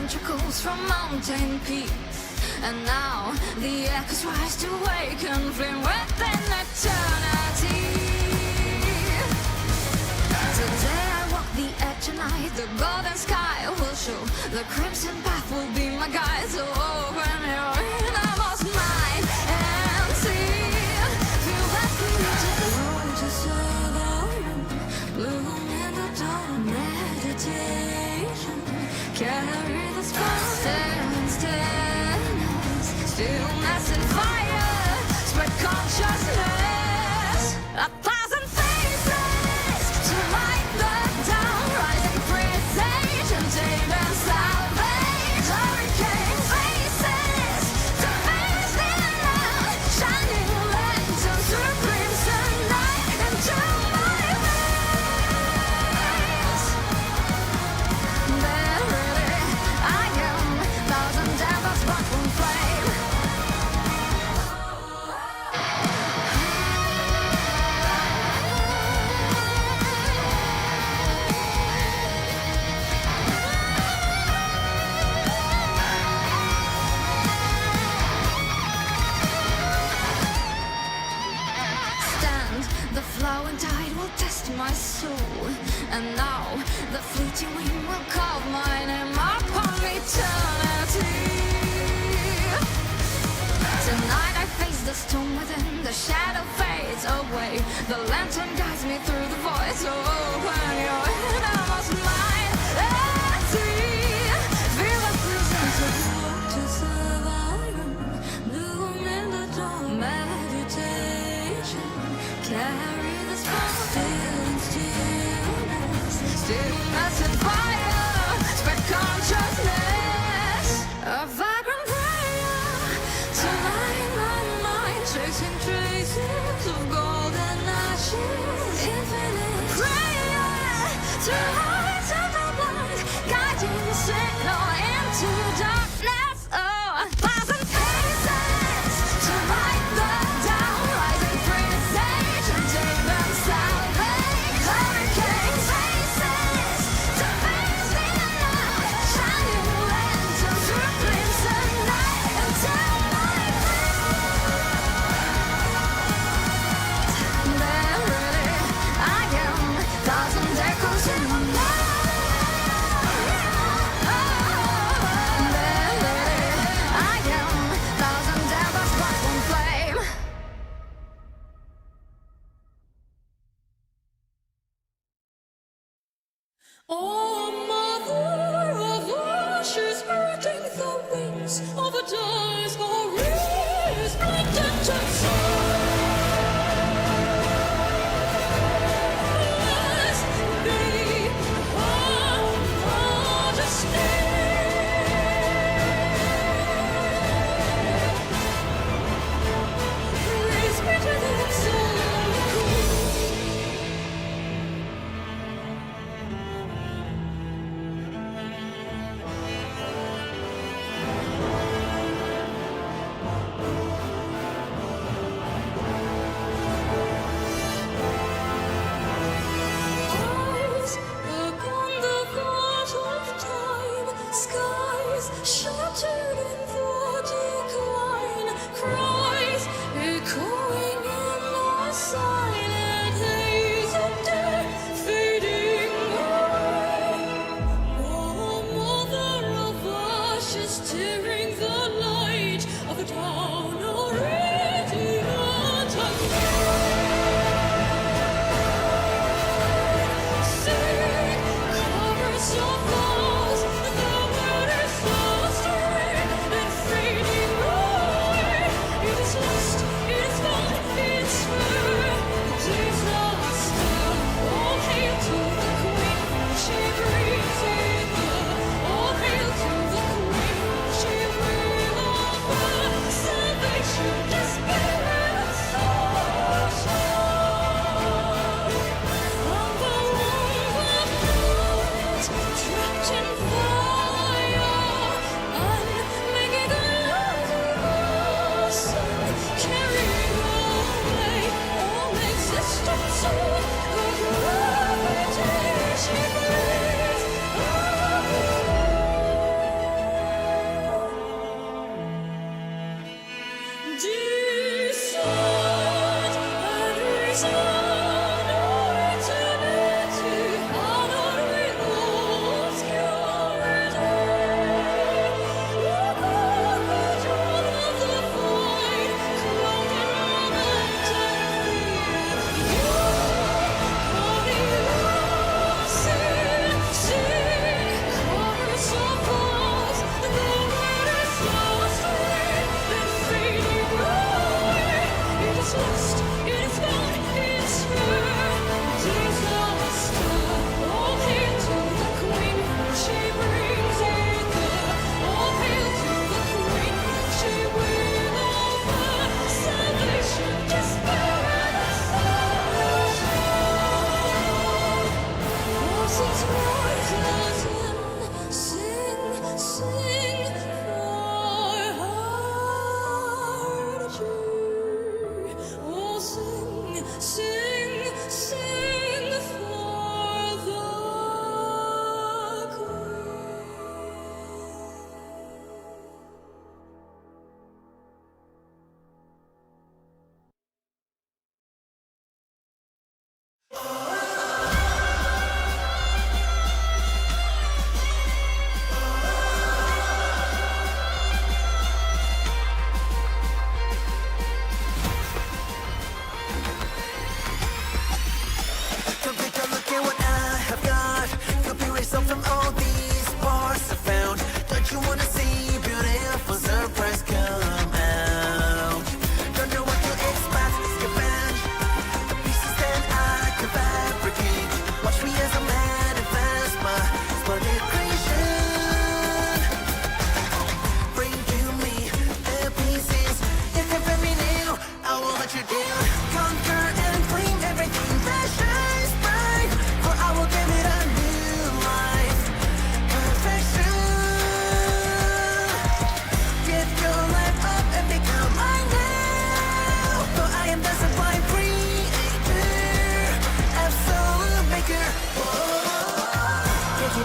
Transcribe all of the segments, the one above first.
ventricles from mountain peaks, and now the echoes rise to awaken flame within eternity. Today I walk the edge of night, the golden sky will show, the crimson path will be my guide. So open your innermost mind and see, feel that road to survival, bloom in the dawn, meditation, carry the spark, stillness and fire, spread consciousness, a thousand faces to light the down, rising precision, take and salvage, hurricane faces to face the night, shining lanterns through crimson night into my veins. There really I am, thousand embers spark from flame. Stand, the flowing tide will test my soul, and now the fleeting wind will carve my name upon eternity. Tonight I face the storm within, the shadow fades away, the lantern guides me through the void. So open your innermost mind and see, feel the presence of hope to survival, bloom in the dawn, meditation, carry the spark, feeling stillness and fire, spread consciousness, a vibrant prayer to light my mind, chasing traces of golden ashes, infinite prayer to hearts of the blind, guiding signal into darkness. Oh, a thousand faces to light the down, rising precision, take and salvage, hurricane faces to face the night, shining lanterns through crimson night until my there really I am, thousand echoes in my mind.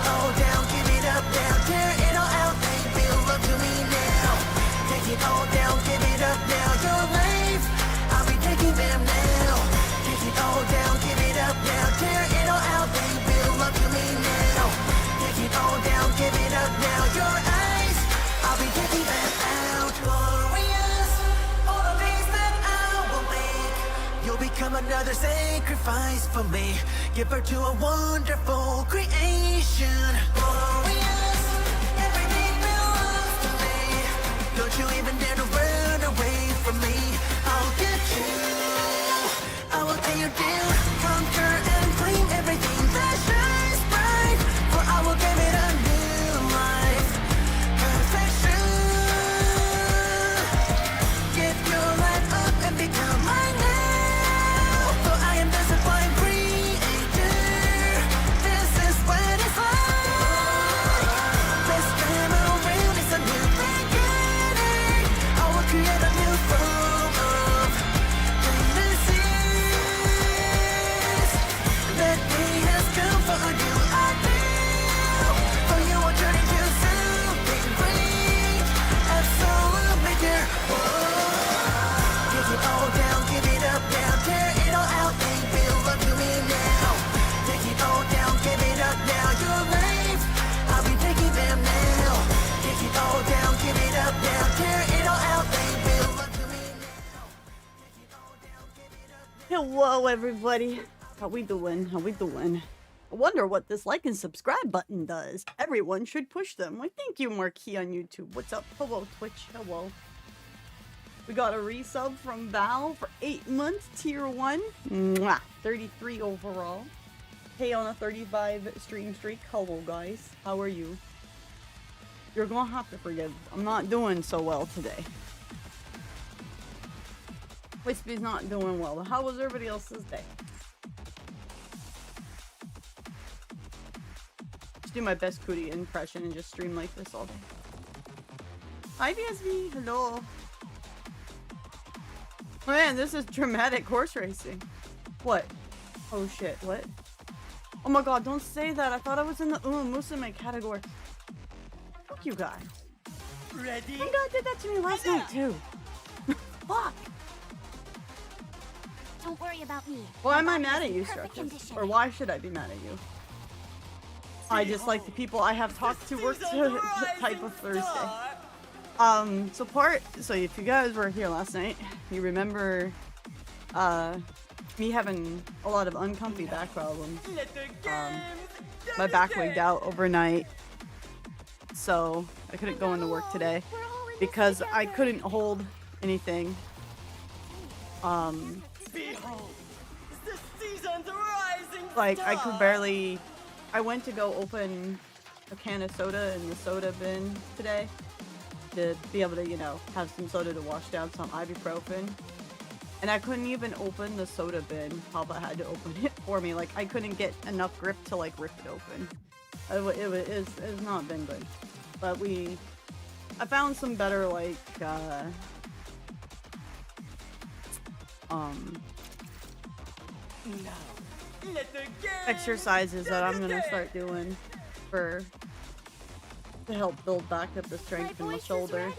all down, give it up now. Tear it all out, baby, look to me now. Take it all down, give it up now. Your life, I'll be taking them now. Take it all down, give it up now. Tear it all out, baby, look to me now. Take it all down, give it up now. Your eyes, I'll be taking them out. Glorious, all the things that I will make. You'll become another sacrifice for me. Give birth to a wonderful creation. Glorious, everything belongs to me. Don't you even dare to run away from me. I'll get you, I will tear you down. Conquer and claim everything that shines bright. For I will give it a new life. Perfection. Give your life up and become mine now. For I am the sublime creator. This is what it's like. This time around is a new beginning. I will create a new form of genesis. That day has come for a new ideal. For you will turn into something great. Absolute maker. Take it all down, give it up now. Tear it all out, baby, look to me now. Take it all down, give it up now. Your life, I'll be taking them now. Take it all down, give it up now. Tear it all out, baby, look to me now. Take it all down, give it up now. Hello, everybody. How we doing? How we doing? I wonder what this like and subscribe button does. Everyone should push them. Why, thank you, Marquis on YouTube. What's up? Hello, Twitch. Hello. We got a resub from Val for 8 months, tier 1. Mwah. 33 overall. Hey, on a 35 stream streak. Hello, guys. How are you? You're gonna have to forgive. I'm not doing so well today. Wispy's not doing well. How was everybody else's day? Just do my best Cootie impression and just stream like this all day. Hi, BSV. Hello. Man, this is dramatic horse racing. What? Oh shit, what? Oh my god, don't say that. I thought I was in the Musume category. Fuck you guys. Ready? My god did that to me last night too. Fuck. Don't worry about me. Why am I My mad at body's in you, perfect Structures? condition. Or why should I be mad at you? I just like the people I have talked to work to type of Thursday. So if you guys were here last night, you remember me having a lot of uncomfy back problems. My back wigged out overnight, so I couldn't go into work today We're all in this because I together. couldn't hold anything. Behold, the season's rising Like I star. could barely. I went to go open a can of soda in the soda bin today to be able to, you know, have some soda to wash down some ibuprofen. And I couldn't even open the soda bin. Papa had to open it for me. Like I couldn't get enough grip to like rip it open. It's not been good. But I found some better like exercises that I'm gonna start doing to help build back up the strength in my voice is shoulder. ready.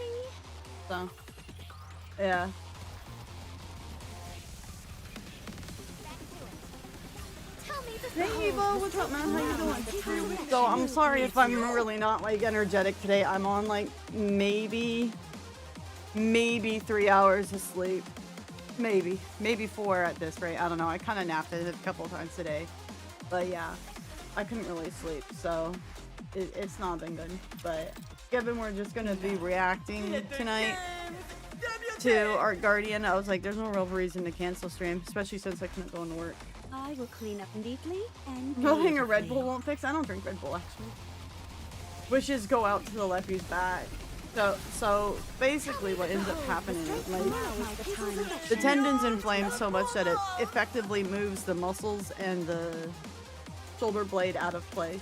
So yeah. Tell me the Hey Evo, what's up, man? How you doing? doing? So I'm sorry if I'm really not like energetic today. I'm on like maybe 3 hours of sleep. Maybe 4 at this rate. I don't know. I kind of napped it a couple of times today. But yeah, I couldn't really sleep, so it's not been good. But given we're just gonna be reacting tonight to ARK Guardian, I was like, there's no real reason to cancel stream, especially since I couldn't go into work. I will clean up neatly and Nothing a Red beautifully. Bull won't fix. I don't drink Red Bull actually. Wishes go out to the Leffy's back. So basically what ends up happening is like Now is the time. the tendons inflame so much that it effectively moves the muscles and the shoulder blade out of place.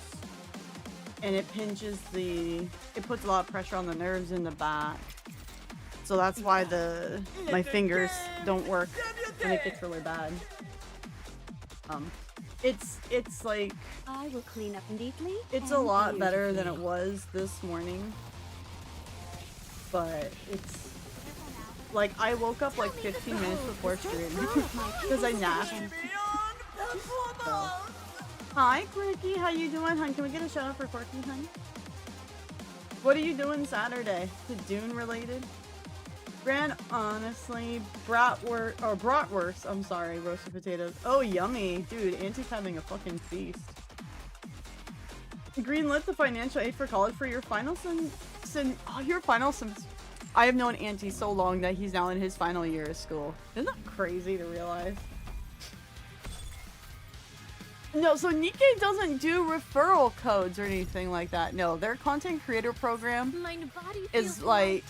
And it pinches it puts a lot of pressure on the nerves in the back. So that's why my fingers don't work when it gets really bad. it's like I will clean up neatly. it's and a lot better than it beautifully. was this morning. But it's like I woke up like 15 minutes before stream because I napped. So. Hi, Quirky. How you doing, hon? Can we get a shout out for Quirky, hon? What are you doing Saturday? Is it Dune related? Gran, honestly, bratwurst. I'm sorry, roasted potatoes. Oh, yummy, dude. Auntie's having a fucking feast. Greenlit the financial aid for college for your final your final I have known Auntie so long that he's now in his final year of school. Isn't that crazy to realize? No, so Nikkei doesn't do referral codes or anything like that. No, their content creator program is like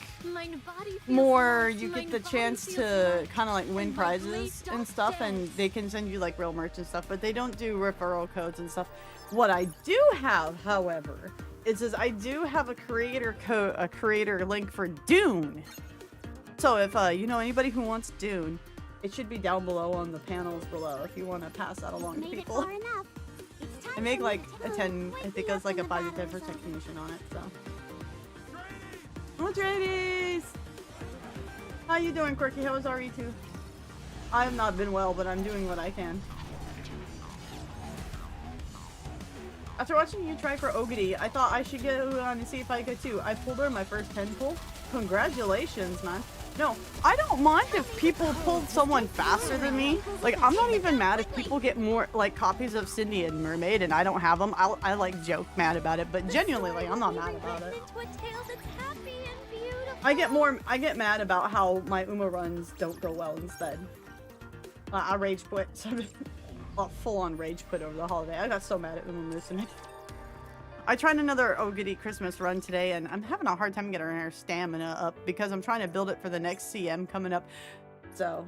more you get the chance to kind of like win prizes and stuff, and they can send you like real merch and stuff, but they don't do referral codes and stuff. What I do have, however, is I do have a creator link for Dune. So if you know anybody who wants Dune, it should be down below on the panels below if you want to pass that along to people. I make like a 10, I think it's like a 5 to 10% commission on it, so. What's ready? How you doing, Quirky? How was RE2? I have not been well, but I'm doing what I can. After watching you try for Ogedy, I thought I should get on and see if I could too. I pulled her in my first 10 pull. Congratulations, man. No, I don't mind if people pulled someone faster than me. Like, I'm not even mad if people get more, like, copies of Cindy and Mermaid and I don't have them. I like, joke mad about it, but genuinely, like, I'm not mad about it. I get mad about how my Uma runs don't go well instead. I rage quit. Well, full-on rage quit over the holiday. I got so mad at Uma Musume. I tried another Ogedy Christmas run today, and I'm having a hard time getting her stamina up because I'm trying to build it for the next CM coming up. So,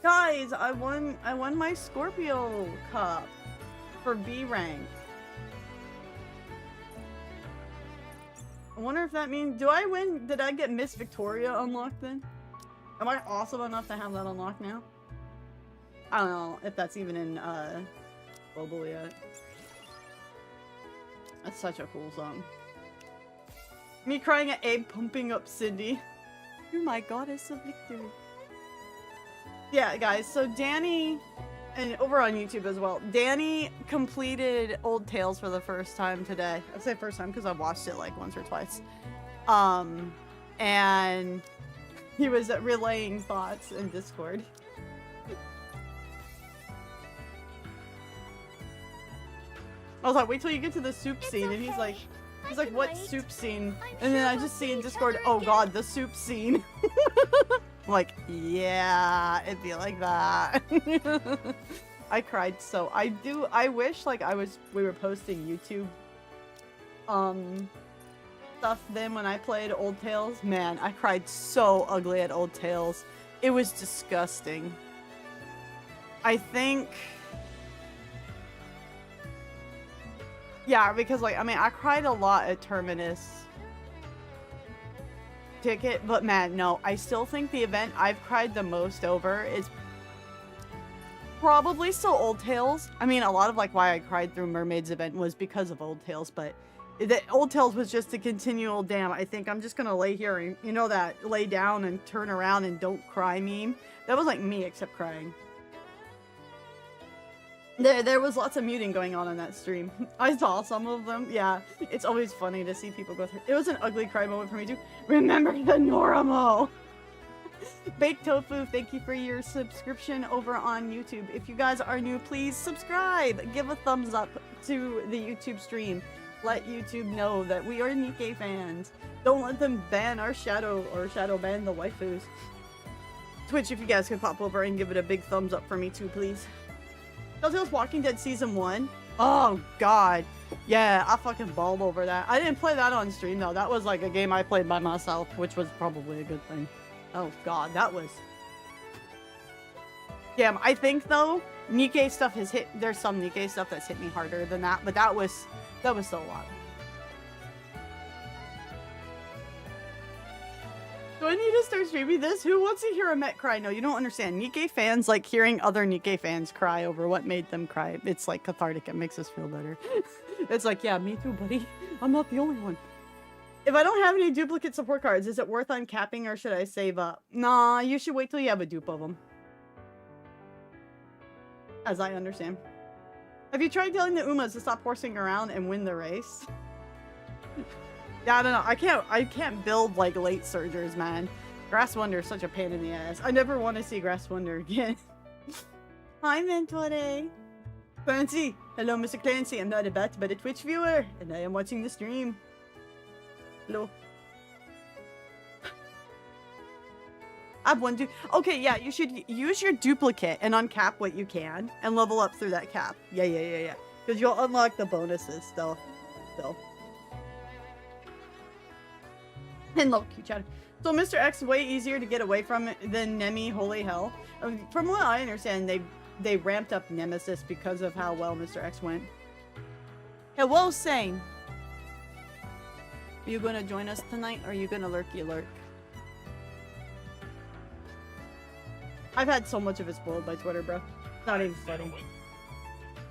guys, I won my Scorpio Cup for B rank. I wonder if that means, do I win? Did I get Miss Victoria unlocked then? Am I awesome enough to have that unlocked now? I don't know if that's even in global yet. That's such a cool song. Me crying at Abe pumping up Cindy. You're my goddess of victory. Yeah, guys, so Danny, and over on YouTube as well, Danny completed Old Tales for the first time today. I say first time because I've watched it like once or twice. And he was relaying thoughts in Discord. I was like, wait till you get to the soup scene, and he's like, what soup scene? And then I just see in Discord, oh god, the soup scene. I'm like, yeah, it'd be like that. I cried so. I wish like we were posting YouTube stuff then when I played Old Tales. Man, I cried so ugly at Old Tales. It was disgusting. I think... Yeah, because like, I mean, I cried a lot at Terminus Ticket, but man, no, I still think the event I've cried the most over is probably still Old Tales. I mean, a lot of like why I cried through Mermaid's event was because of Old Tales, but the Old Tales was just a continual, damn, I think I'm just gonna lay here and, you know, that lay down and turn around and don't cry meme? That was like me, except crying. There was lots of muting going on in that stream. I saw some of them. Yeah, it's always funny to see people go through. It was an ugly cry moment for me too. Remember the Noramo! Baked Tofu, thank you for your subscription over on YouTube. If you guys are new, please subscribe. Give a thumbs up to the YouTube stream. Let YouTube know that we are Nikkei fans. Don't let them ban our shadow ban the waifus. Twitch, if you guys could pop over and give it a big thumbs up for me too, please. Telltale's Walking Dead Season 1. Oh, God. Yeah, I fucking bawled over that. I didn't play that on stream, though. That was like a game I played by myself, which was probably a good thing. Oh, God, that was... Yeah, I think, though, Nikkei stuff has hit... There's some Nikkei stuff that's hit me harder than that, but that was so a lot. Do I need to start streaming this? Who wants to hear a Met cry? No, you don't understand. Nikkei fans like hearing other Nikkei fans cry over what made them cry. It's like cathartic. It makes us feel better. It's like, yeah, me too, buddy. I'm not the only one. If I don't have any duplicate support cards, is it worth uncapping or should I save up? Nah, you should wait till you have a dupe of them. As I understand. Have you tried telling the Umas to stop horsing around and win the race? Yeah, I don't know. I can't build like late surgers, man. Grass Wonder is such a pain in the ass. I never want to see Grass Wonder again. Hi, Mentore. Clancy. Hello, Mr. Clancy. I'm not a bot, but a Twitch viewer, and I am watching the stream. Hello. I have one okay, yeah, you should use your duplicate and uncap what you can and level up through that cap. Yeah. Because you'll unlock the bonuses still. And low cute chatter. So Mr. X way easier to get away from than Nemi Holy Hell. I mean, from what I understand, they ramped up Nemesis because of how well Mr. X went. Hello, Sane. Are you gonna join us tonight or are you gonna lurky lurk? I've had so much of it spoiled by Twitter, bro. Not even funny.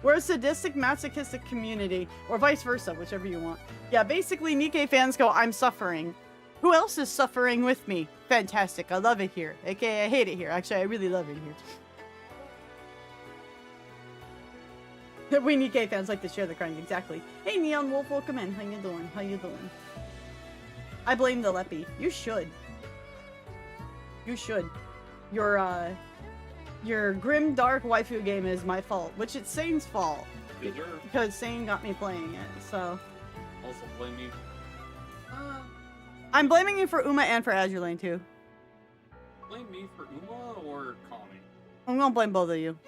We're a sadistic, masochistic community, or vice versa, whichever you want. Yeah, basically, Nikkei fans go, I'm suffering. Who else is suffering with me? Fantastic, I love it here. Okay, I hate it here. Actually, I really love it here. We Nikkei fans like to share the crying, exactly. Hey, Neon Wolf, welcome in. How you doing? How you doing? I blame the Leppy. You should. You should. Your grim dark waifu game is my fault, which it's Sane's fault because Sane got me playing it. So also blame me. I'm blaming you for Uma and for Azure Lane too. Blame me for Uma or Kami? I'm gonna blame both of you.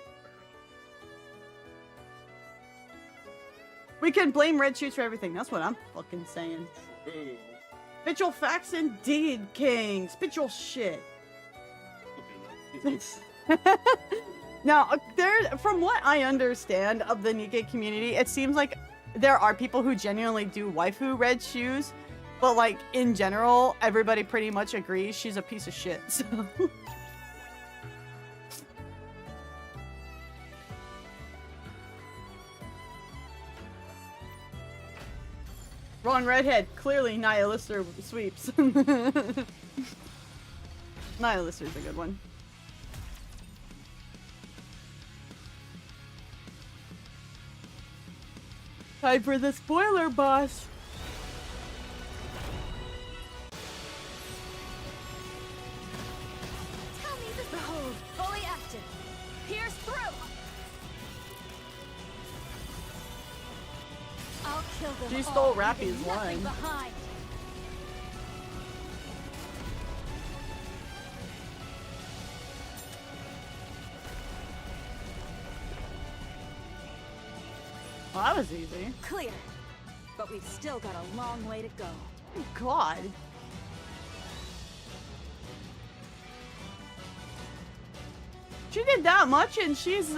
We can blame Red Shoots for everything. That's what I'm fucking saying. True. Spit your facts indeed, King. Spit your shit. Now, from what I understand of the Nikkei community, it seems like there are people who genuinely do waifu red shoes, but like in general, everybody pretty much agrees she's a piece of shit. So. Wrong redhead. Clearly, Nihilister sweeps. Nihilister's a good one. Time for the spoiler, boss. Tell me the behold, fully active. Pierce through. I'll kill them. She stole all, Rappy's leaving nothing line. behind. Well, that was easy. Clear. But we've still got a long way to go. Oh, God. She did that much and she's...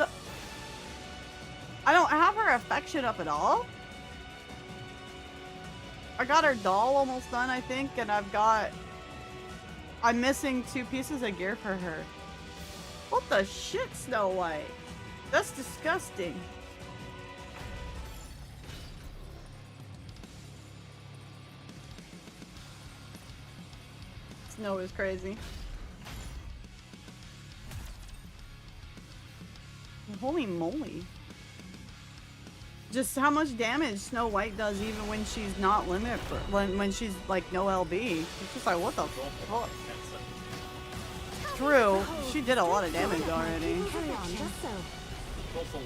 I don't have her affection up at all. I got her doll almost done, I think, and I'm missing 2 pieces of gear for her. What the shit, Snow White? That's disgusting. Snow is crazy. Holy moly. Just how much damage Snow White does even when she's not limit for, when she's like no LB. It's just like, what the fuck? True. She did a lot of damage already. Also,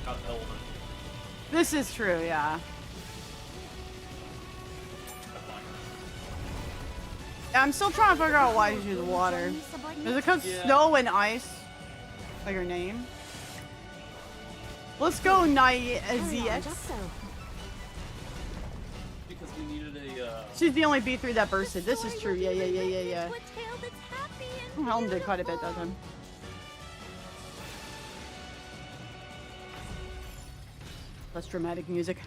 got the element. This is true, yeah. Yeah, I'm still trying to figure out why she uses water. Is it because snow and ice? Like her name? Let's go, ZX. Because we needed a, She's the only B3 that bursted. This is true. Yeah. Helm did quite a bit that time. Less dramatic music.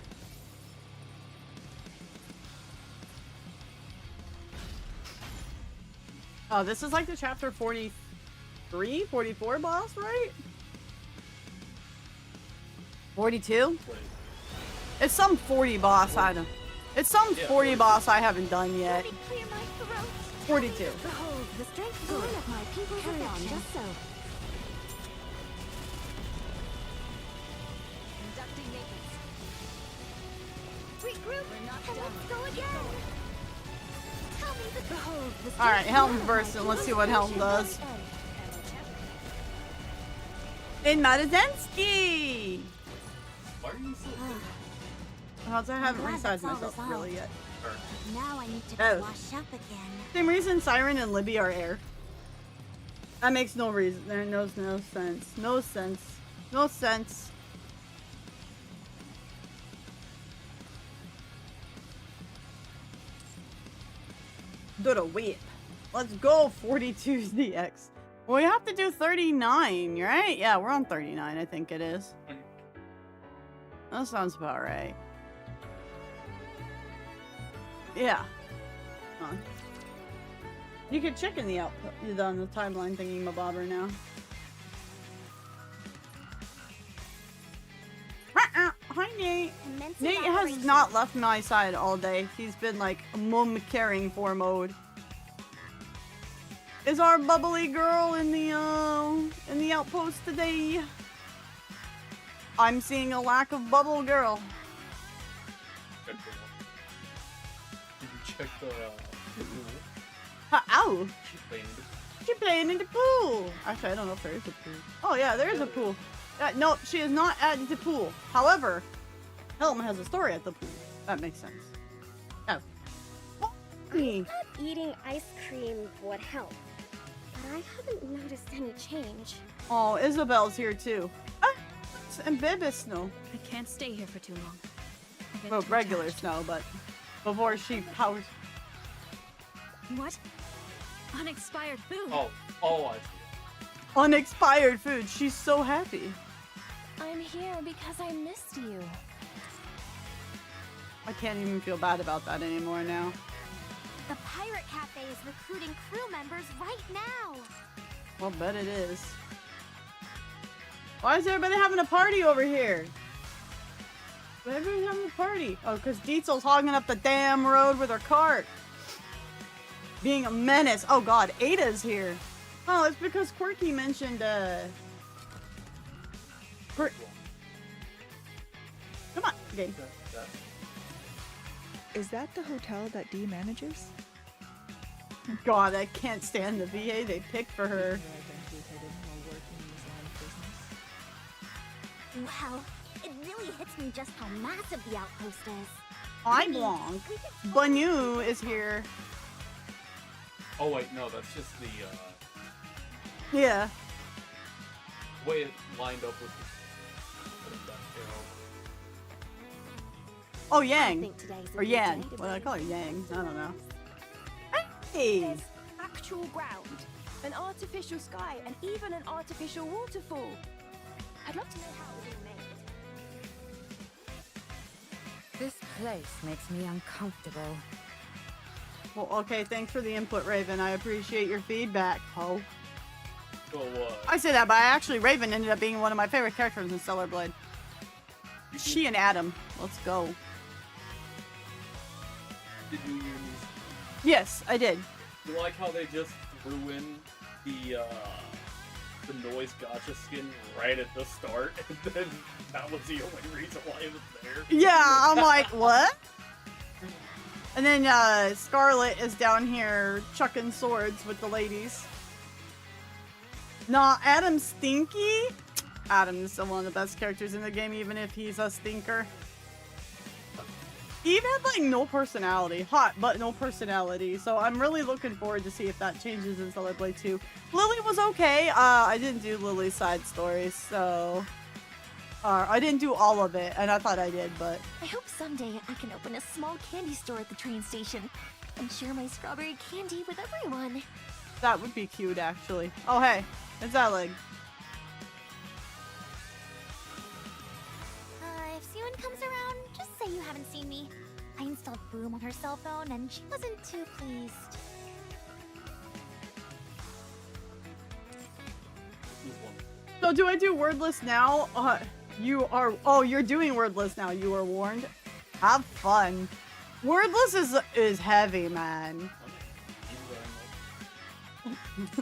Oh, this is like the chapter 43, 44 boss, right? 42? It's some 40 boss item. It's some 40 boss I haven't done yet. 42. Behold, the strength born of my people's affection. Just so. Conducting maintenance. Regroup and let's go again. Tell me the behold, the strength Alright, Helm born of first, my and let's see people's what Helm affection. does. In Madazensky! Why are you so I haven't glad resized that's all myself resolved. really yet. Now I need to Oh. wash up again. Same reason Siren and Libby are air. That makes no reason. There knows no sense. No sense. No sense. Do the whip. Let's go 42's DX. Well, we have to do 39, right? Yeah, we're on 39, I think it is. That sounds about right. Yeah. Hold on. You can check in the output on the timeline thingy mabobber now. Hi Nate. Immense Nate has evaporation. not left my side all day. He's been like mum caring for mode. Is our bubbly girl in the outpost today? I'm seeing a lack of bubble girl. Did you check the pool? Ow! She played in the She's playing in the pool. Actually, I don't know if there is a pool. Oh yeah, there is a pool. No, she is not at the pool. However, Helm has a story at the pool. That makes sense. Oh. I thought eating ice cream would help, but I haven't noticed any change. Oh, Isabel's here too. And Baby Snow. I can't stay here for too long. I get Well, too regular attached. Snow, but before she powers. What? Unexpired food. Oh, I see. Unexpired food. She's so happy. I'm here because I missed you. I can't even feel bad about that anymore now. The Pirate Cafe is recruiting crew members right now. Well, bet it is. Why is everybody having a party over here? Why is everybody having a party? Oh, because Diesel's hogging up the damn road with her cart. Being a menace. Oh god, Ada's here. Oh, it's because Quirky mentioned, Come on, game. Is that the hotel that Dee manages? God, I can't stand the VA they picked for her. Wow, it really hits me just how massive the outpost is. I'm Blanc. Banu is here. Oh wait, no, that's just the Yeah. way it lined up with that arrow. Oh, I Yang. think today's a Or good Yan. day to Well, I break call her news. Yang. I don't know. Hey! Actual ground, an artificial sky, and even an artificial waterfall. I'd love to know how it was all made. This place makes me uncomfortable. Well, okay, thanks for the input, Raven. I appreciate your feedback. Oh. So what? I say that, but Raven ended up being one of my favorite characters in Stellar Blade. She and Adam. Let's go. Did you use? Yes, I did. You like how they just threw in the noise gotcha skin right at the start, and then that was the only reason why it was there? Yeah, I'm like, what? And then Scarlet is down here chucking swords with the ladies. Nah, Adam's stinky. Adam's still one of the best characters in the game, even if he's a stinker. Eve had like no personality. Hot, but no personality. So I'm really looking forward to see if that changes in Stellar Blade 2. Lily was okay. I didn't do Lily's side stories, so... I didn't do all of it, and I thought I did, but... I hope someday I can open a small candy store at the train station and share my strawberry candy with everyone. That would be cute, actually. Oh, hey. It's Elig. If Suan comes around, just say you haven't seen me. I installed Boom on her cell phone, and she wasn't too pleased. So do I do wordless now? You are. Oh, you're doing wordless now. You are warned. Have fun. Wordless is heavy, man.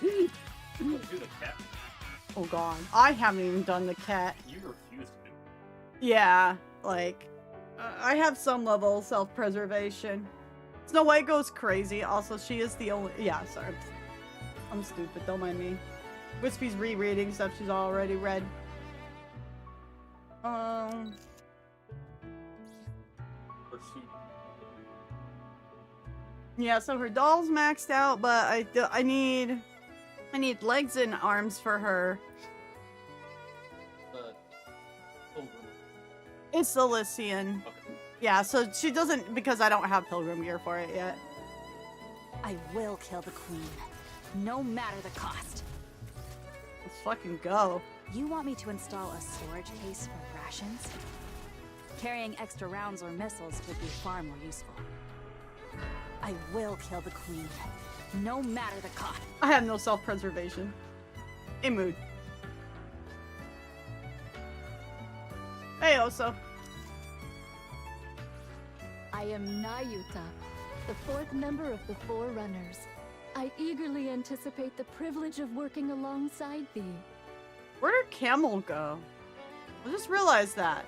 Do the cat. Oh god, I haven't even done the cat. You refuse to. Yeah, like I have some level of self-preservation. Snow White goes crazy. Also, she is the only. Yeah, sorry. I'm stupid. Don't mind me. Wispy's rereading stuff she's already read. Yeah, so her doll's maxed out, but I need legs and arms for her. It's Elysian. Okay. Yeah, so she doesn't, because I don't have pilgrim gear for it yet. I will kill the queen, no matter the cost. Let's fucking go. You want me to install a storage case for rations? Carrying extra rounds or missiles would be far more useful. I will kill the queen, no matter the cost. I have no self-preservation. In mood. Hey, Oso. I am Nayuta, the fourth member of the Forerunners. I eagerly anticipate the privilege of working alongside thee. Where did Camel go? I just realized that.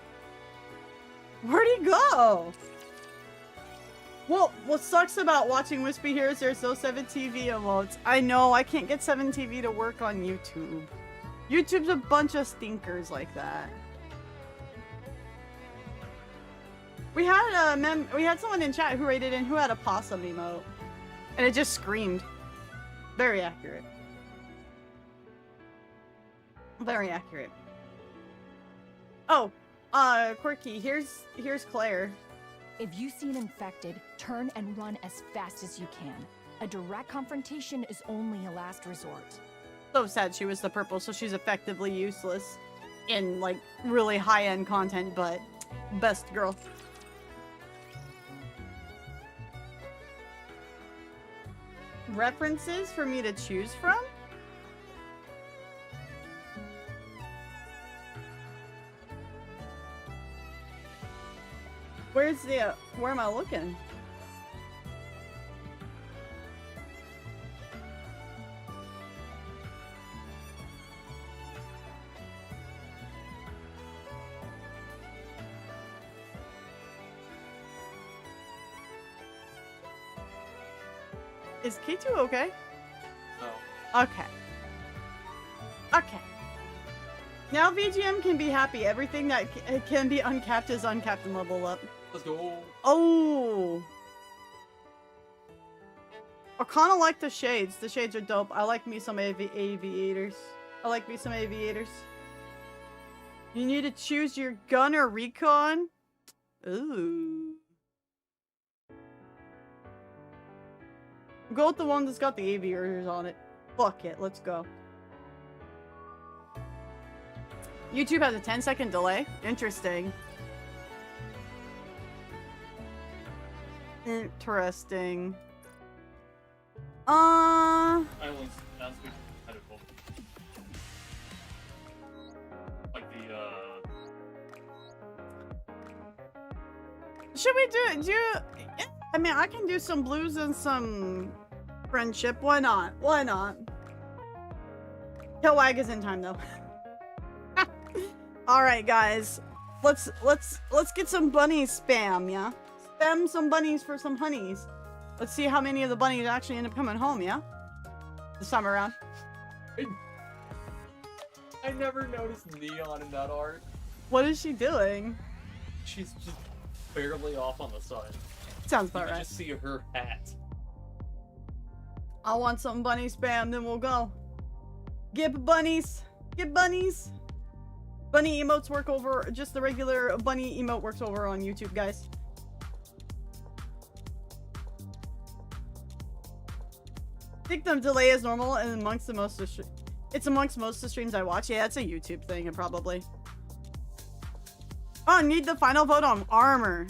Where'd he go? Well, what sucks about watching Wispy here is there's no 7TV emotes. I know, I can't get 7TV to work on YouTube. YouTube's a bunch of stinkers like that. We had someone in chat who rated in who had a possum emote. And it just screamed. Very accurate. Very accurate. Oh, Quirky, here's Claire. If you see an infected, turn and run as fast as you can. A direct confrontation is only a last resort. So sad she was the purple, so she's effectively useless in, like, really high-end content, but best girl. References for me to choose from? Where's the, where am I looking? Is K2 okay? No. Okay. Okay. Now VGM can be happy. Everything that can be uncapped is uncapped and level up. Let's go. Oh! I kind of like the shades. The shades are dope. I like me some aviators. I like me some aviators. You need to choose your gun or recon? Ooh. Go with the one that's got the aviators on it. Fuck it, let's go. YouTube has a 10-second delay? Interesting. Interesting. I only that's medical. Like the Should we do I mean, I can do some blues and some friendship. Why not? Why not? Killwag is in time though. All right, guys. Let's get some bunny spam, yeah? Spam some bunnies for some honeys. Let's see how many of the bunnies actually end up coming home, yeah? This time around. I never noticed Neon in that art. What is she doing? She's just barely off on the side. Sounds about you can right. Just see her hat. I want some bunny spam, then we'll go. Get bunnies. Get bunnies. Bunny emotes work over, just the regular bunny emote works over on YouTube, guys. I think the delay is normal and amongst the most of it's amongst most of the streams I watch. Yeah, it's a YouTube thing, probably. Oh, I need the final vote on armor.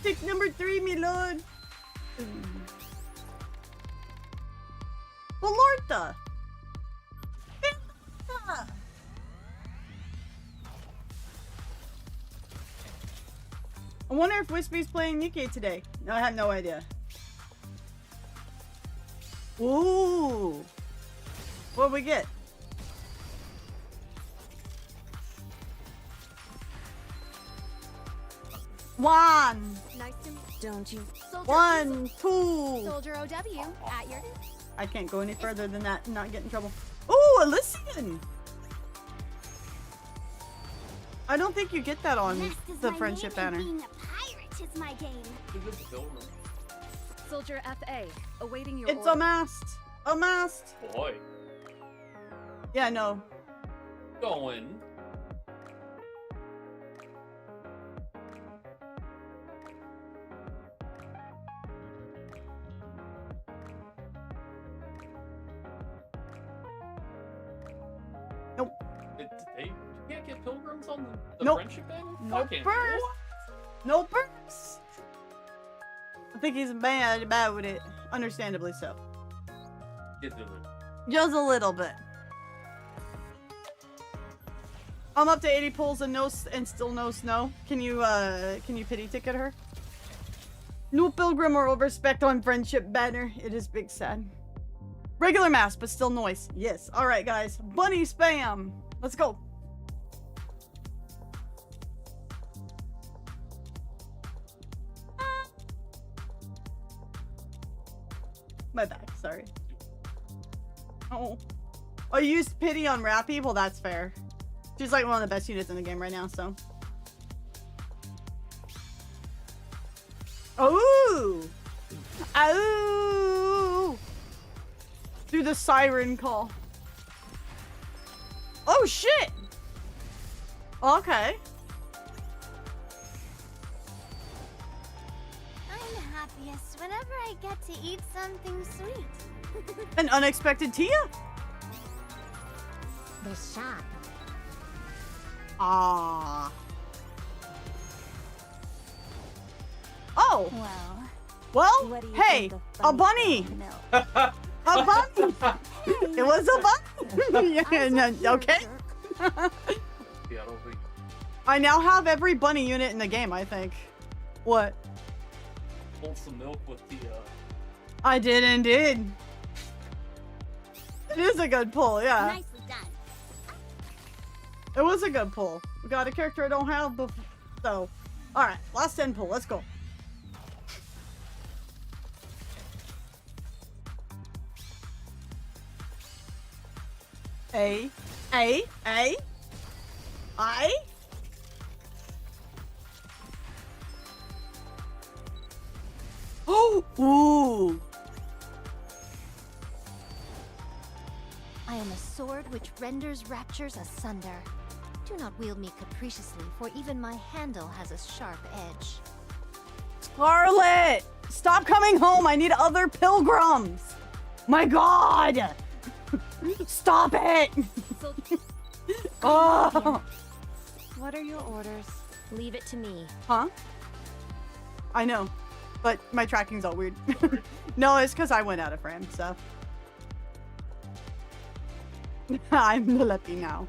Stick number 3, my lord. Valorta. I wonder if Wispy's playing Nikke today. No, I have no idea. Ooh. What'd we get? One. Nice to don't you? Soldier, 1, 2. Soldier OW at your. I can't go any further than that and not get in trouble. Ooh, Elysian! I don't think you get that on the friendship banner. Being a pirate is my game. Soldier FA, awaiting your It's order. a mast! A mast! Boy. Yeah, no. Going. Nope. You can't get pilgrims on the Nope. friendship banner? No Fucking purse! what? No purse! I think he's mad about it. Understandably so. Get to it. Just a little bit. I'm up to 80 pulls and still no snow. Can you pity ticket her? No pilgrim or overspec on friendship banner. It is big sad. Regular mass, but still noise. Yes. All right, guys. Bunny spam. Let's go. My bad. Sorry. Oh. Oh, you used pity on Rappy? Well, that's fair. She's like one of the best units in the game right now, so. Oh! Oh! Do the siren call. Oh, shit! Okay. I'm happiest whenever I get to eat something sweet. An unexpected Tia? The shop. Ah. Oh. Well, what do you hey, think of a bunny. A bunny. It was a bunny. Yeah, no, okay. Yeah, I don't think. I now have every bunny unit in the game, I think. What? Pull some milk with the. I did indeed. It is a good pull, yeah. Nicely done. It was a good pull. We got a character I don't have before, so. Alright, last 10 pull, let's go. A. Oh! Ooh! I am a sword which renders raptures asunder. Do not wield me capriciously, for even my handle has a sharp edge. Scarlet! Stop coming home! I need other pilgrims! My god! Stop it! Oh! What are your orders? Leave it to me. Huh? I know, but my tracking's all weird. No, it's because I went out of frame, so. I'm the Leppy now.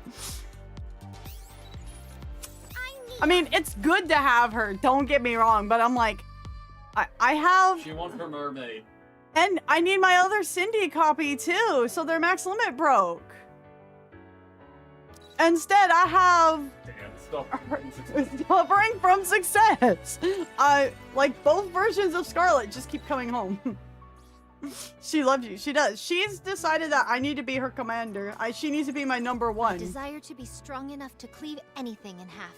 I mean, it's good to have her, don't get me wrong, but I'm like, I have... She wants her mermaid. And I need my other Cindy copy too, so their max limit broke. Instead, I have... Damn, suffering from success. Like both versions of Scarlet just keep coming home. She loves you. She does. She's decided that I need to be her commander. She needs to be my number I one. desire to be strong enough to cleave anything in half.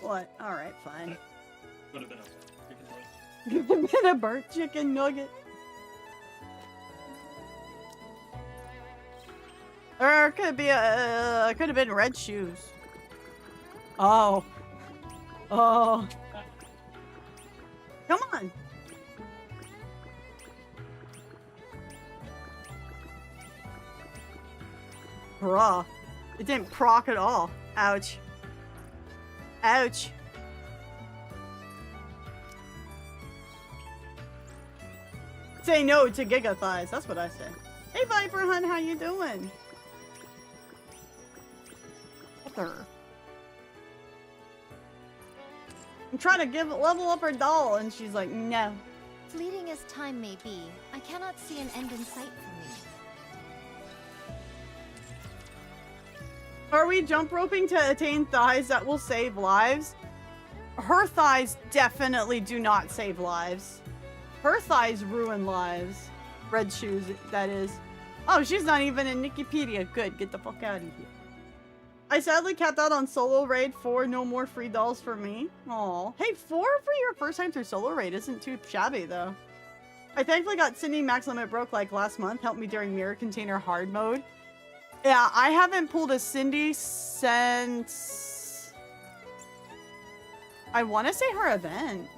What? All right, fine. Would have been a chicken nugget. Could have been a burnt chicken nugget. Or it could be could have been red shoes. Oh. Oh. Come on. Bruh. It didn't proc at all. Ouch. Ouch. Say no to Giga Thighs. That's what I say. Hey, Viper Hun, how you doing? What the? I'm trying to level up her doll, and she's like, no. Fleeting as time may be, I cannot see an end in sight for me. Are we jump roping to attain thighs that will save lives? Her thighs definitely do not save lives. Her thighs ruin lives. Red shoes, that is. Oh, she's not even in Wikipedia. Good, get the fuck out of here. I sadly capped out on solo raid 4. No more free dolls for me. Aw. Hey, 4 for your first time through solo raid isn't too shabby, though. I thankfully got Cindy Max Limit broke like last month. Helped me during Mirror Container hard mode. Yeah, I haven't pulled a Cindy since... I want to say her event.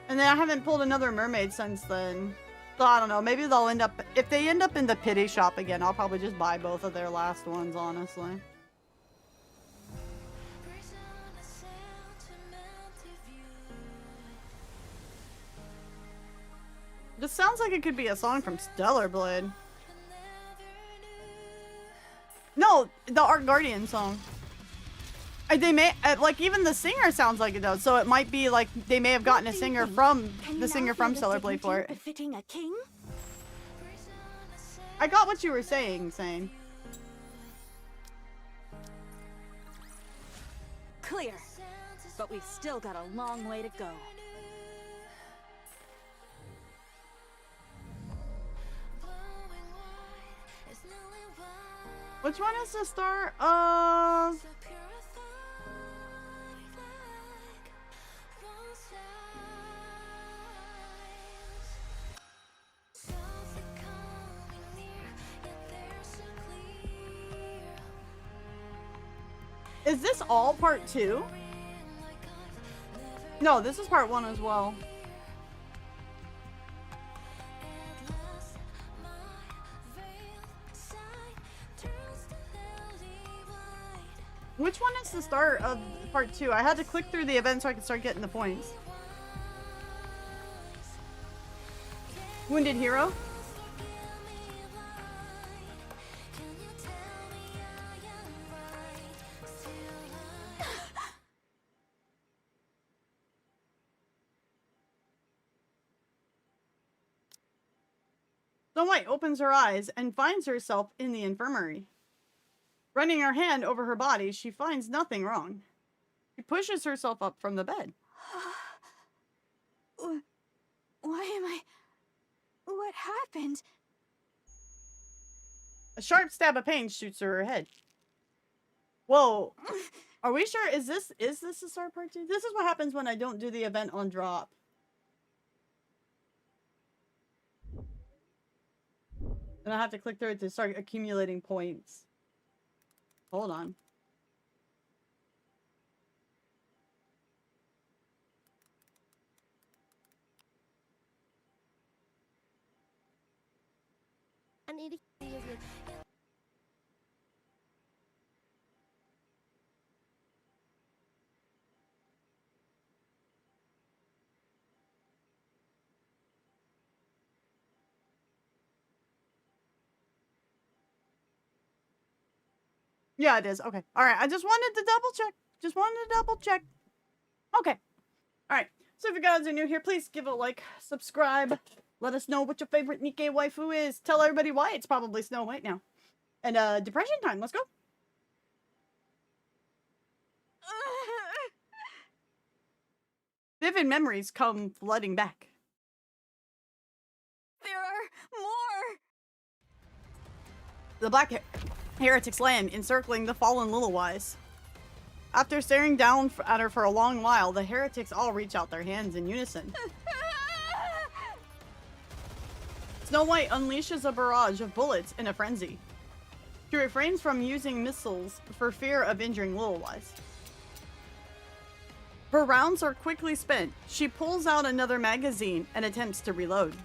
And then I haven't pulled another mermaid since then. So I don't know, maybe they'll end up... If they end up in the pity shop again, I'll probably just buy both of their last ones, honestly. This sounds like it could be a song from Stellar Blade. No, the ARK Guardian song. They may, like, even the singer sounds like it does, so it might be like they may have gotten a singer from the singer from Stellar Blade for it. Befitting a king? I got what you were saying, Sane. Clear, but we've still got a long way to go. Which one is the star? Is this all part 2? No, this is part 1 as well. Which one is the start of part 2? I had to click through the event so I could start getting the points. Wounded Hero? Snow White opens her eyes and finds herself in the infirmary. Running her hand over her body, she finds nothing wrong. She pushes herself up from the bed. Why am I... What happened? A sharp stab of pain shoots through her head. Whoa. Are we sure? Is this the start part 2? This is what happens when I don't do the event on drop. And I have to click through it to start accumulating points. Hold on. I need to hear you. Yeah, it is. Okay. All right. I just wanted to double check. Just wanted to double check. Okay. All right. So if you guys are new here, please give a like, subscribe. Let us know what your favorite Nikkei waifu is. Tell everybody why it's probably Snow White now. And depression time. Let's go. Vivid memories come flooding back. There are more! The Black Heretics land, encircling the fallen Littlewise. After staring down at her for a long while, the heretics all reach out their hands in unison. Snow White unleashes a barrage of bullets in a frenzy. She refrains from using missiles for fear of injuring Littlewise. Her rounds are quickly spent. She pulls out another magazine and attempts to reload.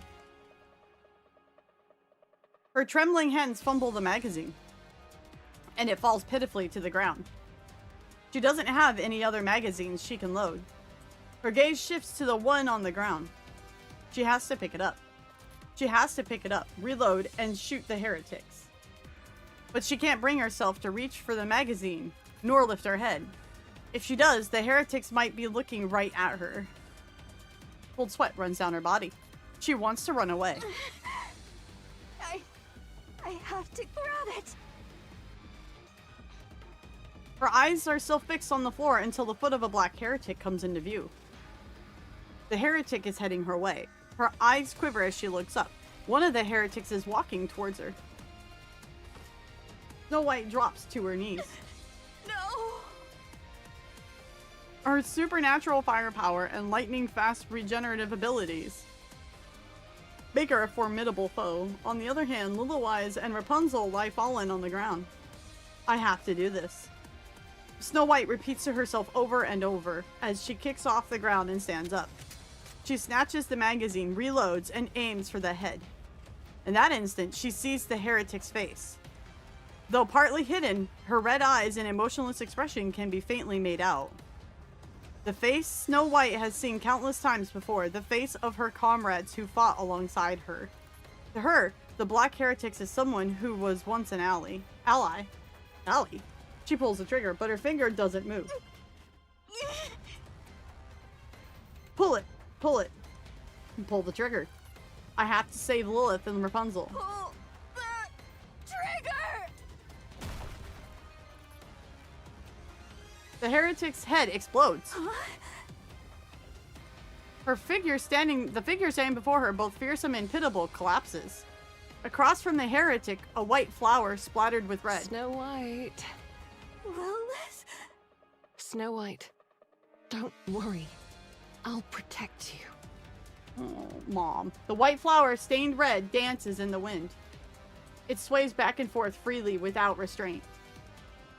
Her trembling hands fumble the magazine. and it falls pitifully to the ground. She doesn't have any other magazines she can load. Her gaze shifts to the one on the ground. She has to pick it up. She has to pick it up, reload, and shoot the heretics. But she can't bring herself to reach for the magazine, nor lift her head. If she does, the heretics might be looking right at her. Cold sweat runs down her body. She wants to run away. I have to grab it. Her eyes are still fixed on the floor until the foot of a black heretic comes into view. The heretic is heading her way. Her eyes quiver as she looks up. One of the heretics is walking towards her. Snow White drops to her knees. No! Her supernatural firepower and lightning-fast regenerative abilities make her a formidable foe. On the other hand, Little Eyes and Rapunzel lie fallen on the ground. I have to do this. Snow White repeats to herself over and over as she kicks off the ground and stands up. She snatches the magazine, reloads, and aims for the head. In that instant, she sees the heretic's face. Though partly hidden, her red eyes and emotionless expression can be faintly made out. The face Snow White has seen countless times before, the face of her comrades who fought alongside her. To her, the Black Heretics is someone who was once an ally. Ally? She pulls the trigger, but her finger doesn't move. Pull it! Pull it! Pull the trigger. I have to save Lilith and Rapunzel. Pull the trigger! The heretic's head explodes. The figure standing before her, both fearsome and pitiable, collapses. Across from the heretic, a white flower splattered with red. Snow White. Lilith? Snow White, don't worry. I'll protect you. Oh, Mom. The white flower, stained red, dances in the wind. It sways back and forth freely without restraint.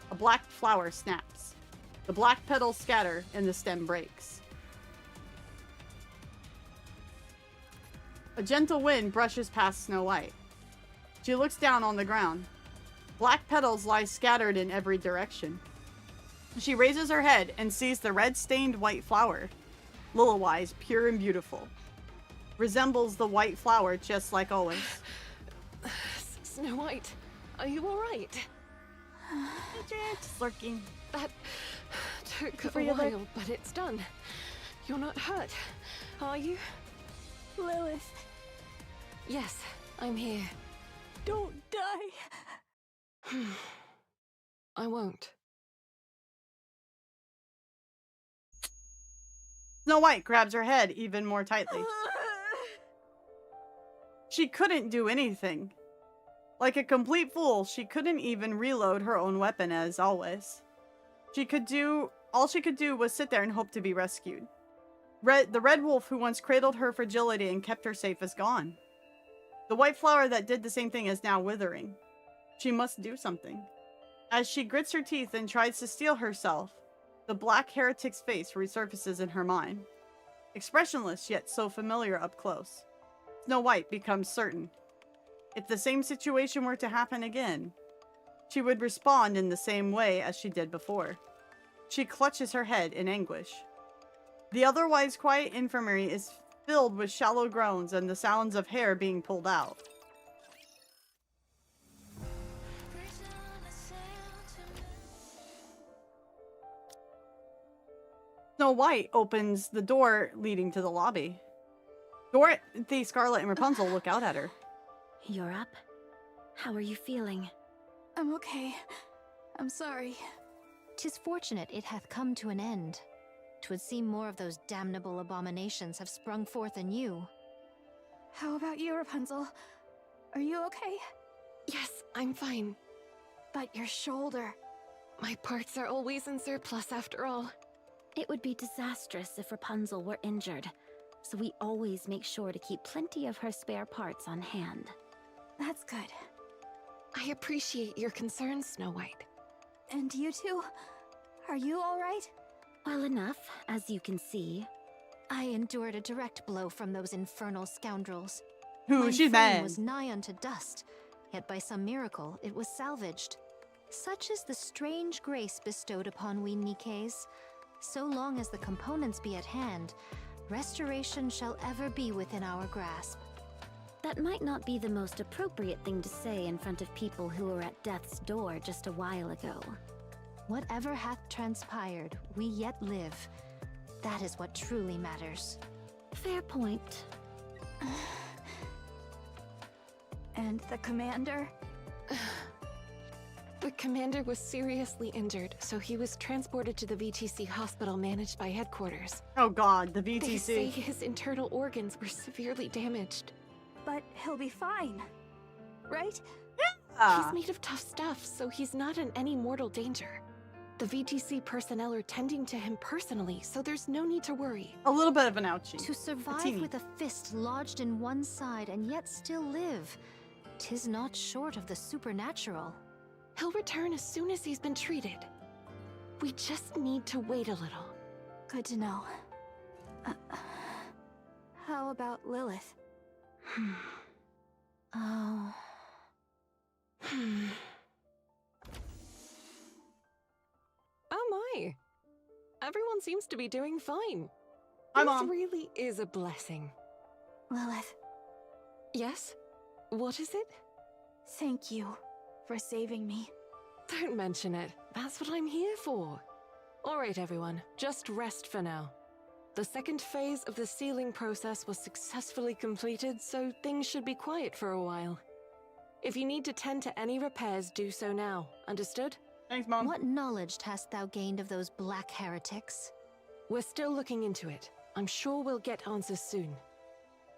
A black flower snaps. The black petals scatter and the stem breaks. A gentle wind brushes past Snow White. She looks down on the ground. Black petals lie scattered in every direction. She raises her head and sees the red-stained white flower. Little Eyes, pure and beautiful. Resembles the white flower just like always. Snow White, are you alright? Just lurking. That took a while, but it's done. You're not hurt, are you? Lilith, Yes, I'm here. don't die. I won't. Snow White grabs her head even more tightly. She couldn't do anything. Like a complete fool, she couldn't even reload her own weapon as always. All she could do was sit there and hope to be rescued. The red wolf who once cradled her fragility and kept her safe is gone. The white flower that did the same thing is now withering. She must do something. As she grits her teeth and tries to steel herself, the black heretic's face resurfaces in her mind. Expressionless yet so familiar up close. Snow White becomes certain. If the same situation were to happen again, she would respond in the same way as she did before. She clutches her head in anguish. The otherwise quiet infirmary is filled with shallow groans and the sounds of hair being pulled out. Snow White opens the door leading to the lobby. Dorothy, Scarlet, and Rapunzel look out at her. You're up? How are you feeling? I'm okay. I'm sorry. 'Tis fortunate it hath come to an end. 'Twould seem more of those damnable abominations have sprung forth in you. How about you, Rapunzel? Are you okay? Yes, I'm fine. But your shoulder. My parts are always in surplus after all. It would be disastrous if Rapunzel were injured, so we always make sure to keep plenty of her spare parts on hand. That's good. I appreciate your concern, Snow White. And you two? Are you alright? Well enough, as you can see. I endured a direct blow from those infernal scoundrels. Who? My She's frame mad. was nigh unto dust, yet by some miracle it was salvaged. Such is the strange grace bestowed upon we Nikkes. So long as the components be at hand, restoration shall ever be within our grasp. That might not be the most appropriate thing to say in front of people who were at death's door just a while ago. Whatever hath transpired, we yet live. That is what truly matters. Fair point. And the commander? The commander was seriously injured, so he was transported to the VTC hospital managed by headquarters. Oh god, the VTC. They say his internal organs were severely damaged. But he'll be fine, right? He's made of tough stuff, so he's not in any mortal danger. The VTC personnel are tending to him personally, so there's no need to worry. A little bit of an ouchie. To survive with a fist lodged in one side and yet still live, 'tis not short of the supernatural. He'll return as soon as he's been treated. We just need to wait a little. Good to know. How about Lilith? Oh. Oh my! Everyone seems to be doing fine. Hi, This Mom. really is a blessing. Lilith, Yes? What is it? thank you for saving me. Don't mention it. That's what I'm here for. All right, everyone. Just rest for now. The second phase of the sealing process was successfully completed, so things should be quiet for a while. If you need to tend to any repairs, do so now. Understood? Thanks, Mom. What knowledge hast thou gained of those black heretics? We're still looking into it. I'm sure we'll get answers soon.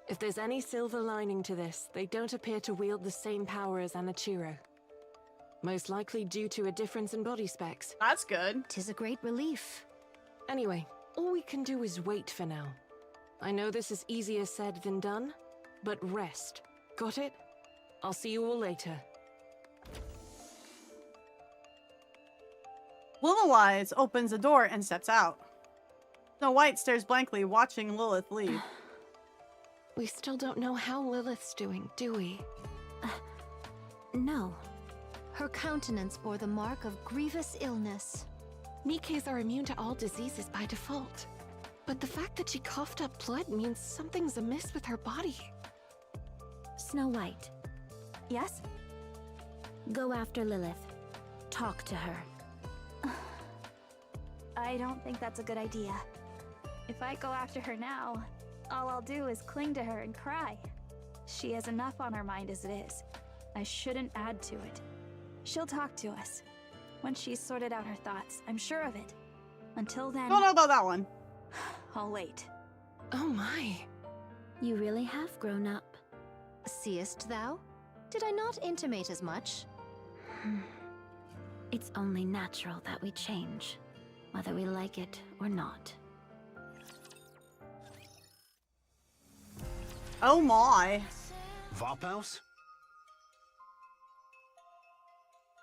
If there's any silver lining to this, they don't appear to wield the same power as Anichiro. Most likely due to a difference in body specs. That's good. 'Tis a great relief. Anyway, all we can do is wait for now. I know this is easier said than done, but rest. Got it? I'll see you all later. Willow-Eyes opens the door and steps out. Snow White stares blankly, watching Lilith leave. We still don't know how Lilith's doing, do we? No. Her countenance bore the mark of grievous illness. Nikkes are immune to all diseases by default. But the fact that she coughed up blood means something's amiss with her body. Snow White, Yes? go after Lilith. Talk to her. I don't think that's a good idea. If I go after her now, all I'll do is cling to her and cry. She has enough on her mind as it is. I shouldn't add to it. She'll talk to us. Once she's sorted out her thoughts, I'm sure of it. Until then, Don't know about that one. I'll wait. Oh my. You really have grown up. Seest thou? Did I not intimate as much? It's only natural that we change, whether we like it or not. Oh my. Vophouse?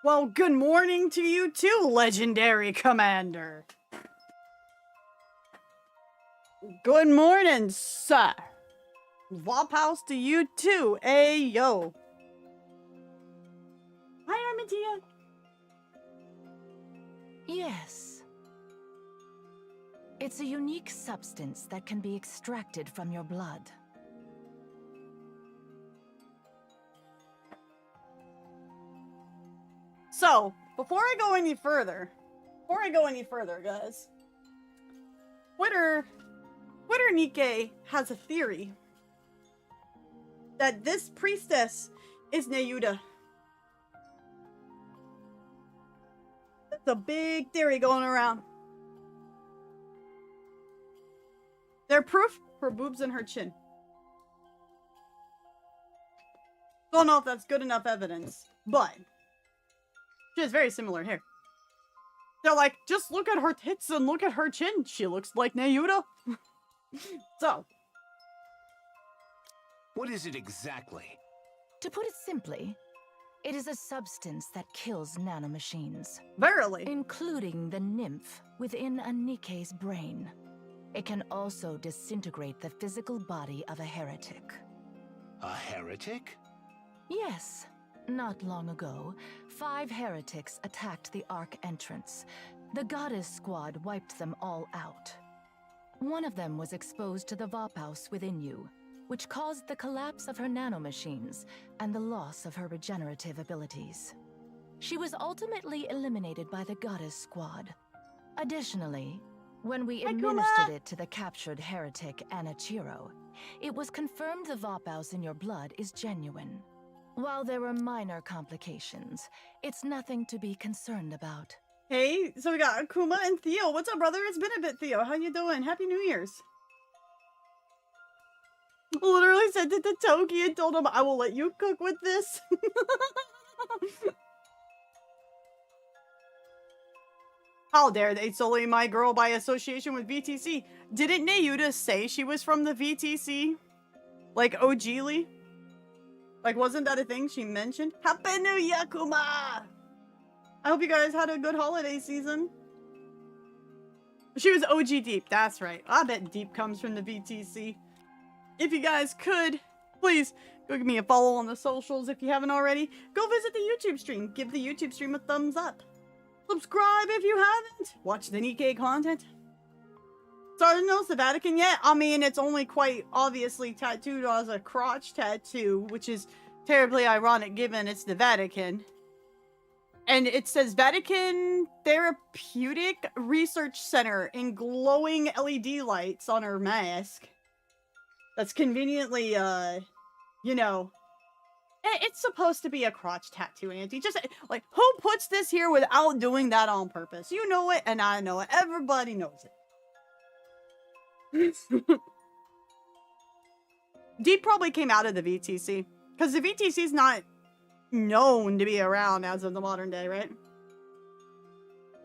Well, good morning to you too, legendary commander. Good morning, sir. Vophouse to you too, ayo. Hi, Armatia. Yes. It's a unique substance that can be extracted from your blood. So, before I go any further, guys, Twitter Nikke has a theory that this priestess is Nayuta. That's a big theory going around. They're proof for boobs in her chin. Don't know if that's good enough evidence, but she has very similar hair. They're like, just look at her tits and look at her chin. She looks like Nayuta. So. What is it exactly? To put it simply, it is a substance that kills nanomachines. Verily. Including the nymph within a Nikke's brain. It can also disintegrate the physical body of a heretic. A heretic? Yes. Not long ago, 5 heretics attacked the Ark entrance. The Goddess Squad wiped them all out. One of them was exposed to the Vophouse within you, which caused the collapse of her nanomachines and the loss of her regenerative abilities. She was ultimately eliminated by the Goddess Squad. Additionally, when we administered it to the captured heretic Anachiro, it was confirmed the Vophouse in your blood is genuine. While there were minor complications, it's nothing to be concerned about. Hey, so we got Akuma and Theo. What's up, brother? It's been a bit, Theo. How you doing? Happy New Year's. Literally sent it to Toki and told him, I will let you cook with this. How dare they sully my girl by association with VTC? Didn't Nayuta say she was from the VTC? Like OGly? Like, wasn't that a thing she mentioned? Happy New Year, Kuma! I hope you guys had a good holiday season. She was OG Deep, that's right. I bet Deep comes from the VTC. If you guys could, please go give me a follow on the socials if you haven't already. Go visit the YouTube stream. Give the YouTube stream a thumbs up. Subscribe if you haven't. Watch the Nikkei content. Started to notice the Vatican yet? I mean, it's only quite obviously tattooed as a crotch tattoo, which is terribly ironic given it's the Vatican. And it says Vatican Therapeutic Research Center in glowing LED lights on her mask. That's conveniently, you know, it's supposed to be a crotch tattoo, Auntie. Just, like, who puts this here without doing that on purpose? You know it, and I know it. Everybody knows it. Deep probably came out of the VTC. Because the VTC's not known to be around as of the modern day, right?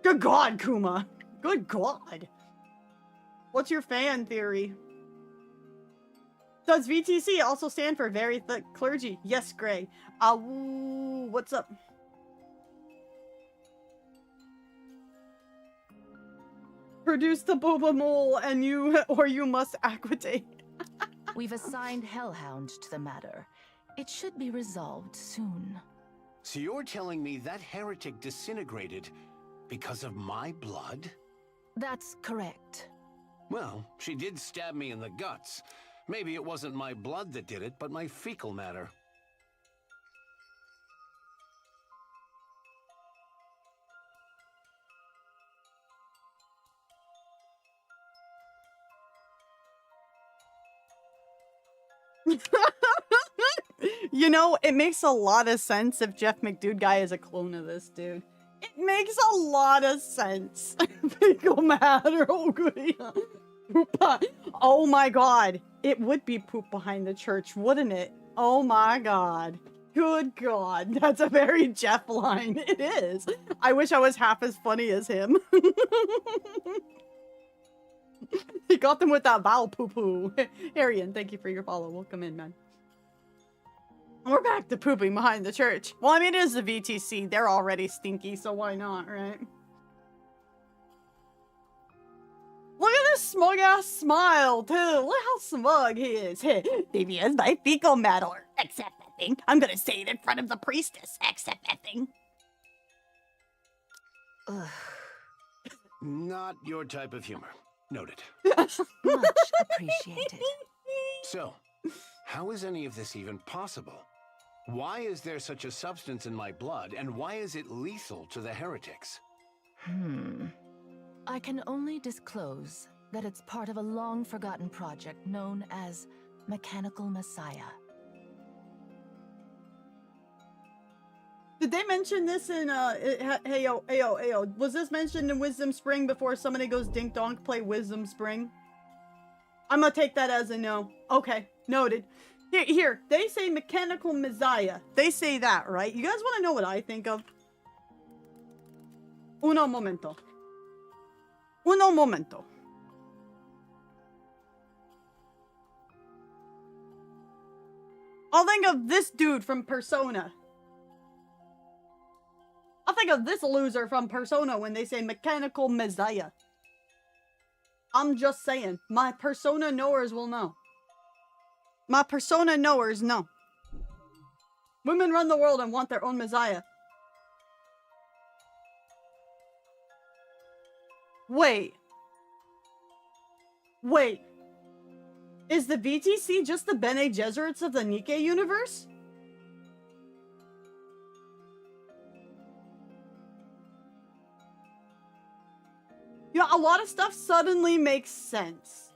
Good God, Kuma. Good God. What's your fan theory? Does VTC also stand for Very Thick Clergy? Yes, Gray. What's up? Produce the boba mole and you must acquittate. We've assigned Hellhound to the matter. It should be resolved soon. So you're telling me that heretic disintegrated because of my blood? That's correct. Well, she did stab me in the guts. Maybe it wasn't my blood that did it, but my fecal matter. You know, it makes a lot of sense if Jeff McDude guy is a clone of this dude. It makes a lot of sense. Fecal matter. Oh, goody. Oh my God. It would be poop behind the church, wouldn't it? Oh my God. Good God. That's a very Jeff line. It is. I wish I was half as funny as him. He got them with that vowel poo-poo. Arian, thank you for your follow. Welcome in, man. We're back to pooping behind the church. Well, I mean, it is the VTC. They're already stinky, so why not, right? Look at this smug-ass smile, too. Look how smug he is. Baby is my fecal matter. Accept that thing. I'm gonna say it in front of the priestess. Accept that thing. Not your type of humor. Noted. Much appreciated. So, how is any of this even possible? Why is there such a substance in my blood, and why is it lethal to the heretics? I can only disclose that it's part of a long-forgotten project known as Mechanical Messiah. Did they mention this in, Heyo, was this mentioned in Wisdom Spring before somebody goes dink-donk play Wisdom Spring? I'm gonna take that as a no. Okay, noted. Here, they say Mechanical Messiah. They say that, right? You guys want to know what I think of? Uno momento. Uno momento. I'll think of this dude from Persona. I'll think of this loser from Persona when they say Mechanical Messiah. I'm just saying. My Persona knowers will know. My Persona knowers know. Women run the world and want their own messiah. Wait. Wait. Is the VTC just the Bene Gesserits of the Nikke universe? You know, a lot of stuff suddenly makes sense.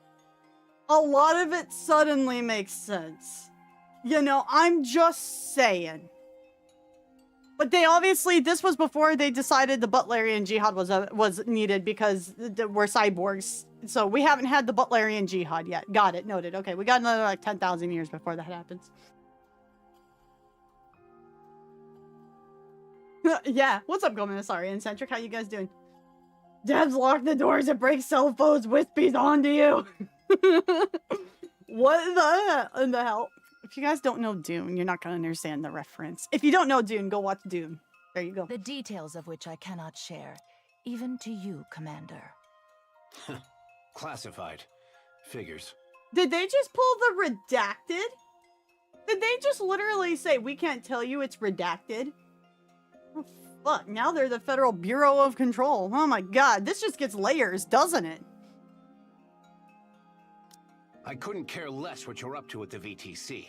A lot of it suddenly makes sense. You know, I'm just saying. But they obviously, this was before they decided the Butlerian Jihad was needed because we're cyborgs. So we haven't had the Butlerian Jihad yet. Got it, noted. Okay, we got another like 10,000 years before that happens. Yeah, what's up, Gomez? Sorry, Incentric, how you guys doing? Devs lock the doors and break cell phones. Wispy's onto you. What in the hell? If you guys don't know Dune, you're not going to understand the reference. If you don't know Dune, go watch Dune. There you go. The details of which I cannot share, even to you, Commander. Classified. Figures. Did they just pull the redacted? Did they just literally say, we can't tell you it's redacted? Oh, fuck, now they're the Federal Bureau of Control. Oh my god, this just gets layers, doesn't it? I couldn't care less what you're up to at the VTC.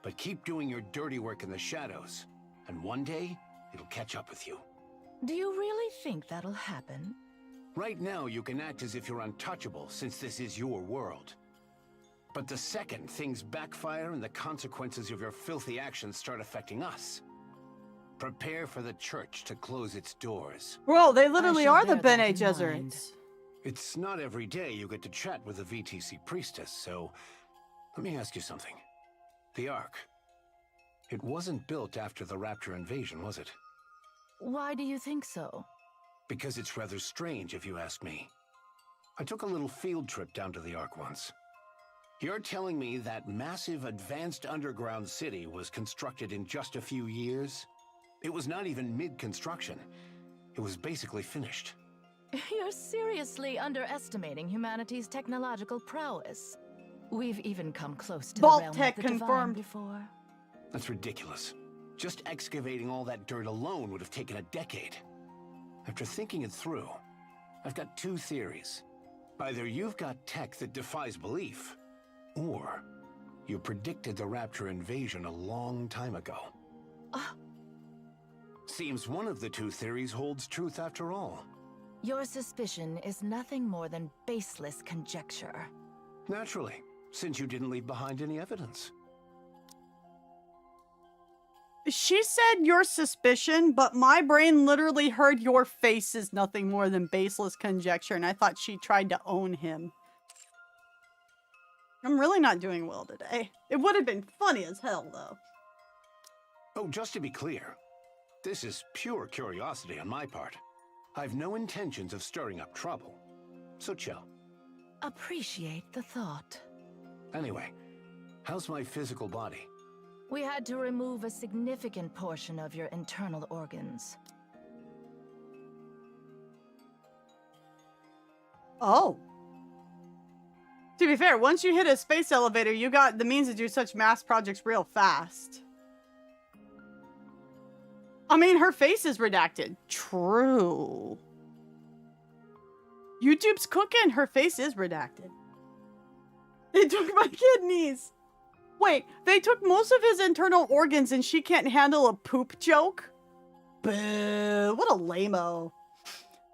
But keep doing your dirty work in the shadows, and one day, it'll catch up with you. Do you really think that'll happen? Right now, you can act as if you're untouchable, since this is your world. But the second things backfire and the consequences of your filthy actions start affecting us, prepare for the church to close its doors. Bro, they literally are the Bene Gesserits. It's not every day you get to chat with a VTC priestess, so let me ask you something. The Ark, it wasn't built after the Rapture invasion, was it? Why do you think so? Because it's rather strange, if you ask me. I took a little field trip down to the Ark once. You're telling me that massive advanced underground city was constructed in just a few years? It was not even mid-construction. It was basically finished. You're seriously underestimating humanity's technological prowess. We've even come close to the realm of the divine before. That's ridiculous. Just excavating all that dirt alone would have taken a decade. After thinking it through, I've got two theories. Either you've got tech that defies belief, or you predicted the Rapture invasion a long time ago. Seems one of the two theories holds truth after all. Your suspicion is nothing more than baseless conjecture. Naturally, since you didn't leave behind any evidence. She said your suspicion, but my brain literally heard your face is nothing more than baseless conjecture, and I thought she tried to own him. I'm really not doing well today. It would have been funny as hell, though. Oh, just to be clear, this is pure curiosity on my part. I've no intentions of stirring up trouble, so chill. Appreciate the thought. Anyway, how's my physical body? We had to remove a significant portion of your internal organs. Oh. To be fair, once you hit a space elevator, you got the means to do such mass projects real fast. I mean, her face is redacted. True. YouTube's cooking. Her face is redacted. They took my kidneys. Wait, they took most of his internal organs and she can't handle a poop joke? Boo. What a lame-o.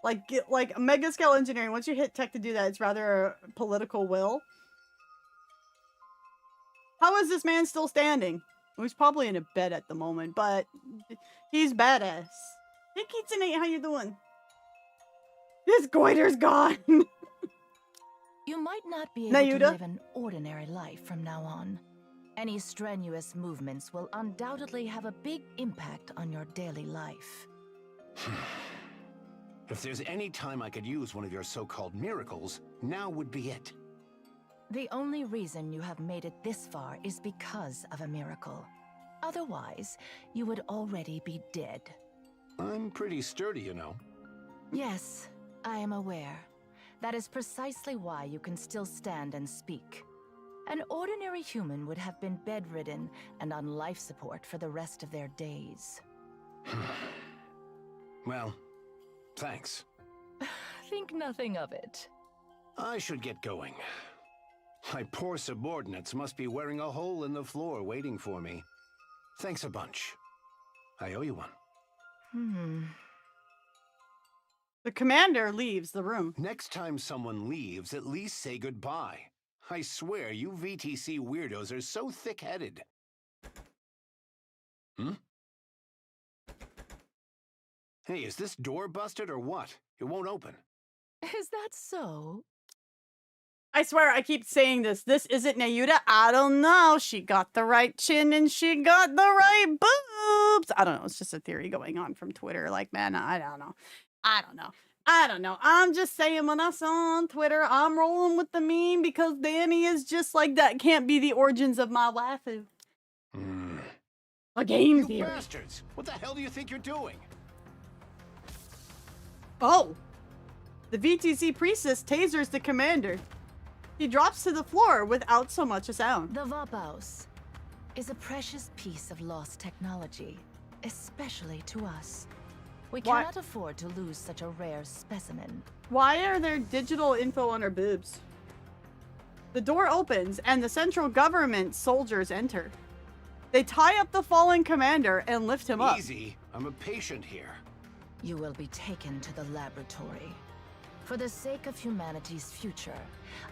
Like mega scale engineering, once you hit tech to do that, it's rather a political will. How is this man still standing? Well, he's probably in a bed at the moment, but he's badass. Hey, Kitsune, how you doing? His goiter's gone. You might not be able to live an ordinary life from now on. Any strenuous movements will undoubtedly have a big impact on your daily life. If there's any time I could use one of your so-called miracles, now would be it. The only reason you have made it this far is because of a miracle. Otherwise, you would already be dead. I'm pretty sturdy, you know. Yes, I am aware. That is precisely why you can still stand and speak. An ordinary human would have been bedridden and on life support for the rest of their days. Well, thanks. Think nothing of it. I should get going. My poor subordinates must be wearing a hole in the floor waiting for me. Thanks a bunch. I owe you one. The commander leaves the room. Next time someone leaves, at least say goodbye. I swear, you VTC weirdos are so thick-headed. Hey, is this door busted or what? It won't open. Is that so? I swear, I keep saying this. This isn't Nayuta. I don't know. She got the right chin and she got the right boobs. I don't know. It's just a theory going on from Twitter. Like, man, I don't know. I'm just saying when I saw on Twitter, I'm rolling with the meme because Danny is just like that. Can't be the origins of my waifu. A game theory. You bastards! What the hell do you think you're doing? Oh. The VTC priestess tasers the commander. He drops to the floor without so much a sound. The Vapaus is a precious piece of lost technology, especially to us. We cannot afford to lose such a rare specimen. Why are there digital info on her boobs? The door opens and the central government soldiers enter. They tie up the fallen commander and lift him up. Easy. I'm a patient here. You will be taken to the laboratory. For the sake of humanity's future,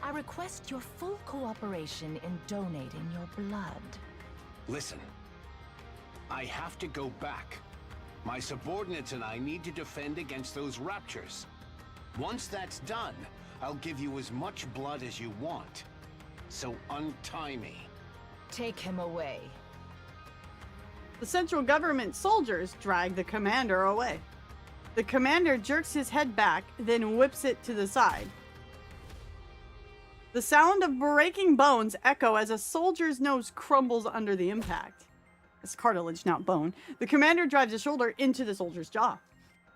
I request your full cooperation in donating your blood. Listen, I have to go back. My subordinates and I need to defend against those raptures. Once that's done, I'll give you as much blood as you want. So untie me. Take him away. The central government soldiers drag the commander away. The commander jerks his head back, then whips it to the side. The sound of breaking bones echo as a soldier's nose crumbles under the impact. It's cartilage, not bone. The commander drives his shoulder into the soldier's jaw.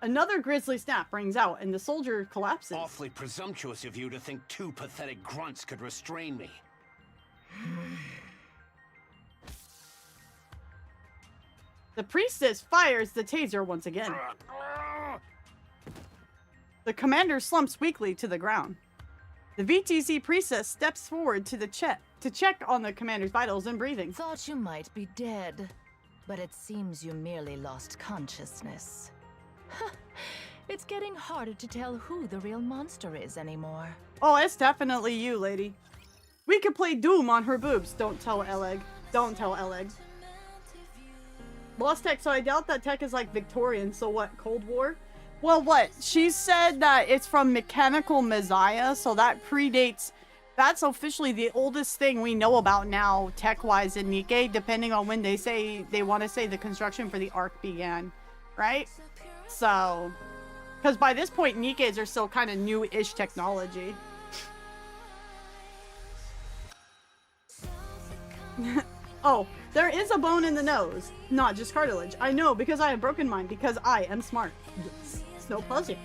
Another grisly snap rings out, and the soldier collapses. Awfully presumptuous of you to think two pathetic grunts could restrain me. The priestess fires the taser once again. The commander slumps weakly to the ground. The VTC priestess steps forward to check on the commander's vitals and breathing. Thought you might be dead, but it seems you merely lost consciousness. It's getting harder to tell who the real monster is anymore. Oh, it's definitely you, lady. We could play Doom on her boobs. Don't tell Eleg. Don't tell Eleg. Lost tech, so I doubt that tech is like Victorian, so what, Cold War? Well, what? She said that it's from Mechanical Messiah, so that predates... That's officially the oldest thing we know about now, tech-wise in Nikke, depending on when they say, they want to say the construction for the ARK began, right? So, because by this point, Nikkes are still kind of new-ish technology. Oh, there is a bone in the nose, not just cartilage. I know, because I have broken mine, because I am smart. Yes. Snow puzzles.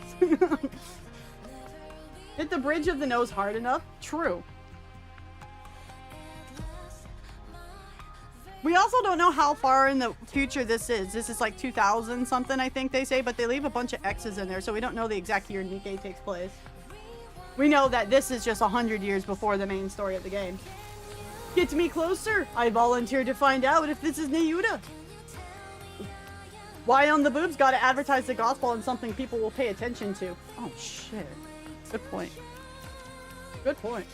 Hit the bridge of the nose hard enough? True. We also don't know how far in the future this is. This is like 2000 something, I think they say, but they leave a bunch of X's in there, so we don't know the exact year Nikke takes place. We know that this is just 100 years before the main story of the game. Get me closer! I volunteered to find out if this is Nayuta. Why on the boobs gotta advertise the gospel and something people will pay attention to? Oh shit. Good point. Good point.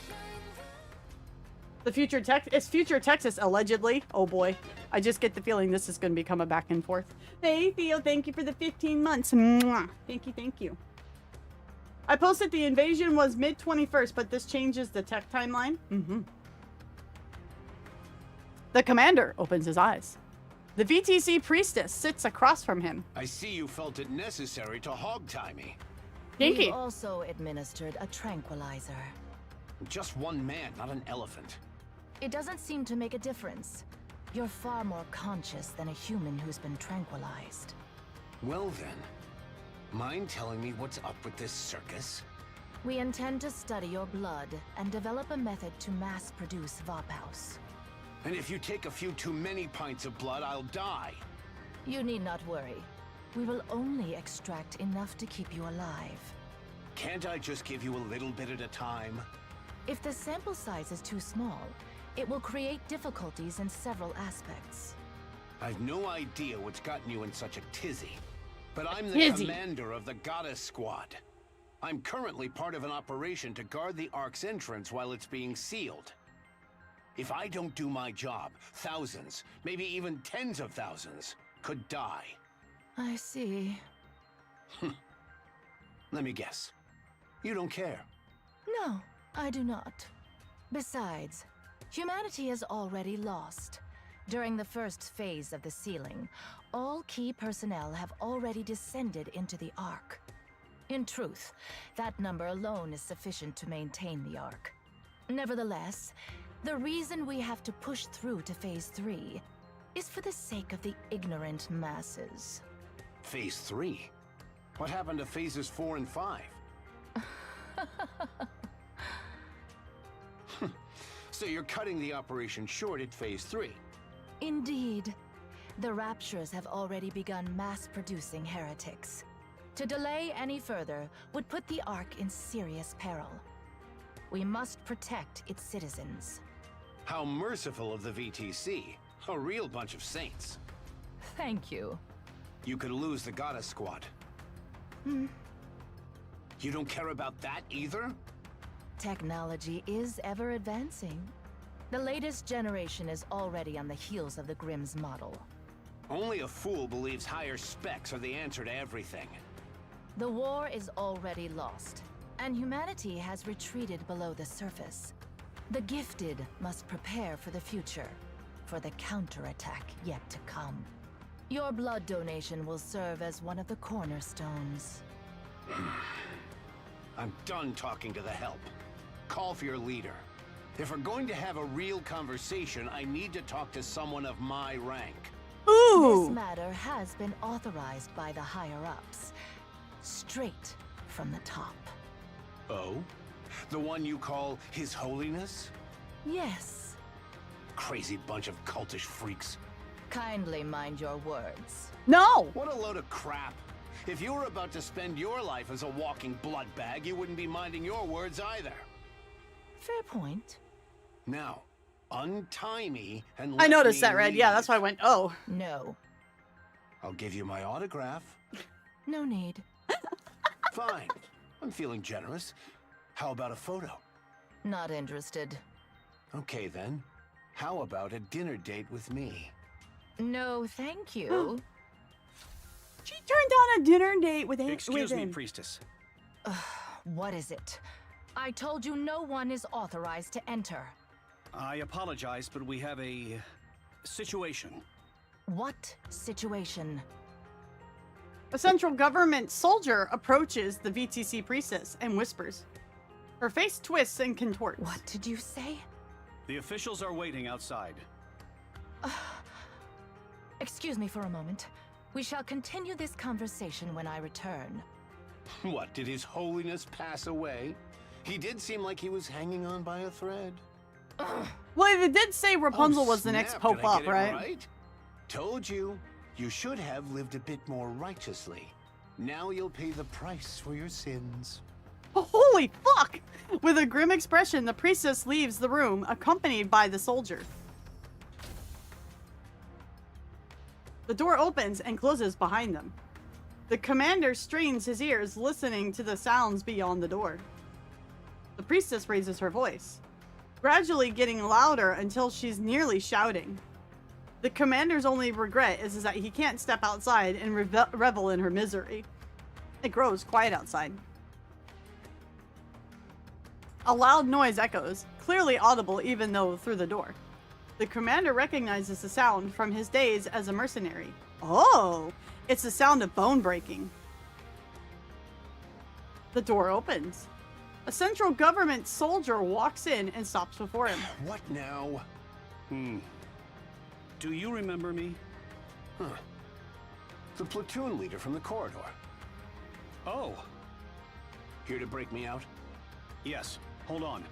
The future it's future Texas, allegedly. Oh boy. I just get the feeling this is going to become a back and forth. Hey Theo, thank you for the 15 months. Mwah. Thank you, thank you. I posted the invasion was mid-21st, but this changes the tech timeline. The commander opens his eyes. The VTC priestess sits across from him. I see you felt it necessary to hog-tie me. We also administered a tranquilizer. Just one man, not an elephant. It doesn't seem to make a difference. You're far more conscious than a human who's been tranquilized. Well then, mind telling me what's up with this circus? We intend to study your blood and develop a method to mass-produce vtuber. And if you take a few too many pints of blood, I'll die. You need not worry. We will only extract enough to keep you alive. Can't I just give you a little bit at a time? If the sample size is too small, it will create difficulties in several aspects. I've no idea what's gotten you in such a tizzy, but I'm the commander of the Goddess Squad. I'm currently part of an operation to guard the Ark's entrance while it's being sealed. If I don't do my job, thousands, maybe even tens of thousands, could die. I see. Let me guess. You don't care. No, I do not. Besides, humanity has already lost. During the first phase of the sealing, all key personnel have already descended into the Ark. In truth, that number alone is sufficient to maintain the Ark. Nevertheless, the reason we have to push through to Phase 3 is for the sake of the ignorant masses. Phase 3? What happened to Phases 4 and 5? So you're cutting the operation short at Phase 3? Indeed. The Raptures have already begun mass-producing heretics. To delay any further would put the Ark in serious peril. We must protect its citizens. How merciful of the VTC. A real bunch of saints. Thank you. You could lose the Goddess Squad. You don't care about that either? Technology is ever advancing. The latest generation is already on the heels of the Grimm's model. Only a fool believes higher specs are the answer to everything. The war is already lost, and humanity has retreated below the surface. The gifted must prepare for the future, for the counterattack yet to come. Your blood donation will serve as one of the cornerstones. I'm done talking to the help. Call for your leader. If we're going to have a real conversation, I need to talk to someone of my rank. This matter has been authorized by the higher-ups, straight from the top. Oh? The one you call His Holiness? Yes. Crazy bunch of cultish freaks. Kindly mind your words. No! What a load of crap. If you were about to spend your life as a walking blood bag, you wouldn't be minding your words either. Fair point. Now, untie me and I let noticed me that, Red. leave. Yeah, that's why I went, oh. No. I'll give you my autograph. No need. Fine. I'm feeling generous. How about a photo? Not interested. Okay then. How about a dinner date with me? No, thank you. She turned down a dinner date with him. Excuse me, priestess. What is it? I told you no one is authorized to enter. I apologize, but we have a situation. What situation? A central government soldier approaches the VTC priestess and whispers. Her face twists and contorts. What did you say? The officials are waiting outside. Excuse me for a moment. We shall continue this conversation when I return. What, did His Holiness pass away? He did seem like he was hanging on by a thread. Well, it did say Rapunzel was the next snap, Pope did I up, get it right? Told you. You should have lived a bit more righteously. Now you'll pay the price for your sins. Holy fuck! With a grim expression, the priestess leaves the room, accompanied by the soldier. The door opens and closes behind them. The commander strains his ears, listening to the sounds beyond the door. The priestess raises her voice, gradually getting louder until she's nearly shouting. The commander's only regret is that he can't step outside and revel in her misery. It grows quiet outside. A loud noise echoes, clearly audible even though through the door. The commander recognizes the sound from his days as a mercenary. Oh, it's the sound of bone breaking. The door opens. A central government soldier walks in and stops before him. What now? Do you remember me? Huh. The platoon leader from the corridor. Oh. Here to break me out? Yes, hold on.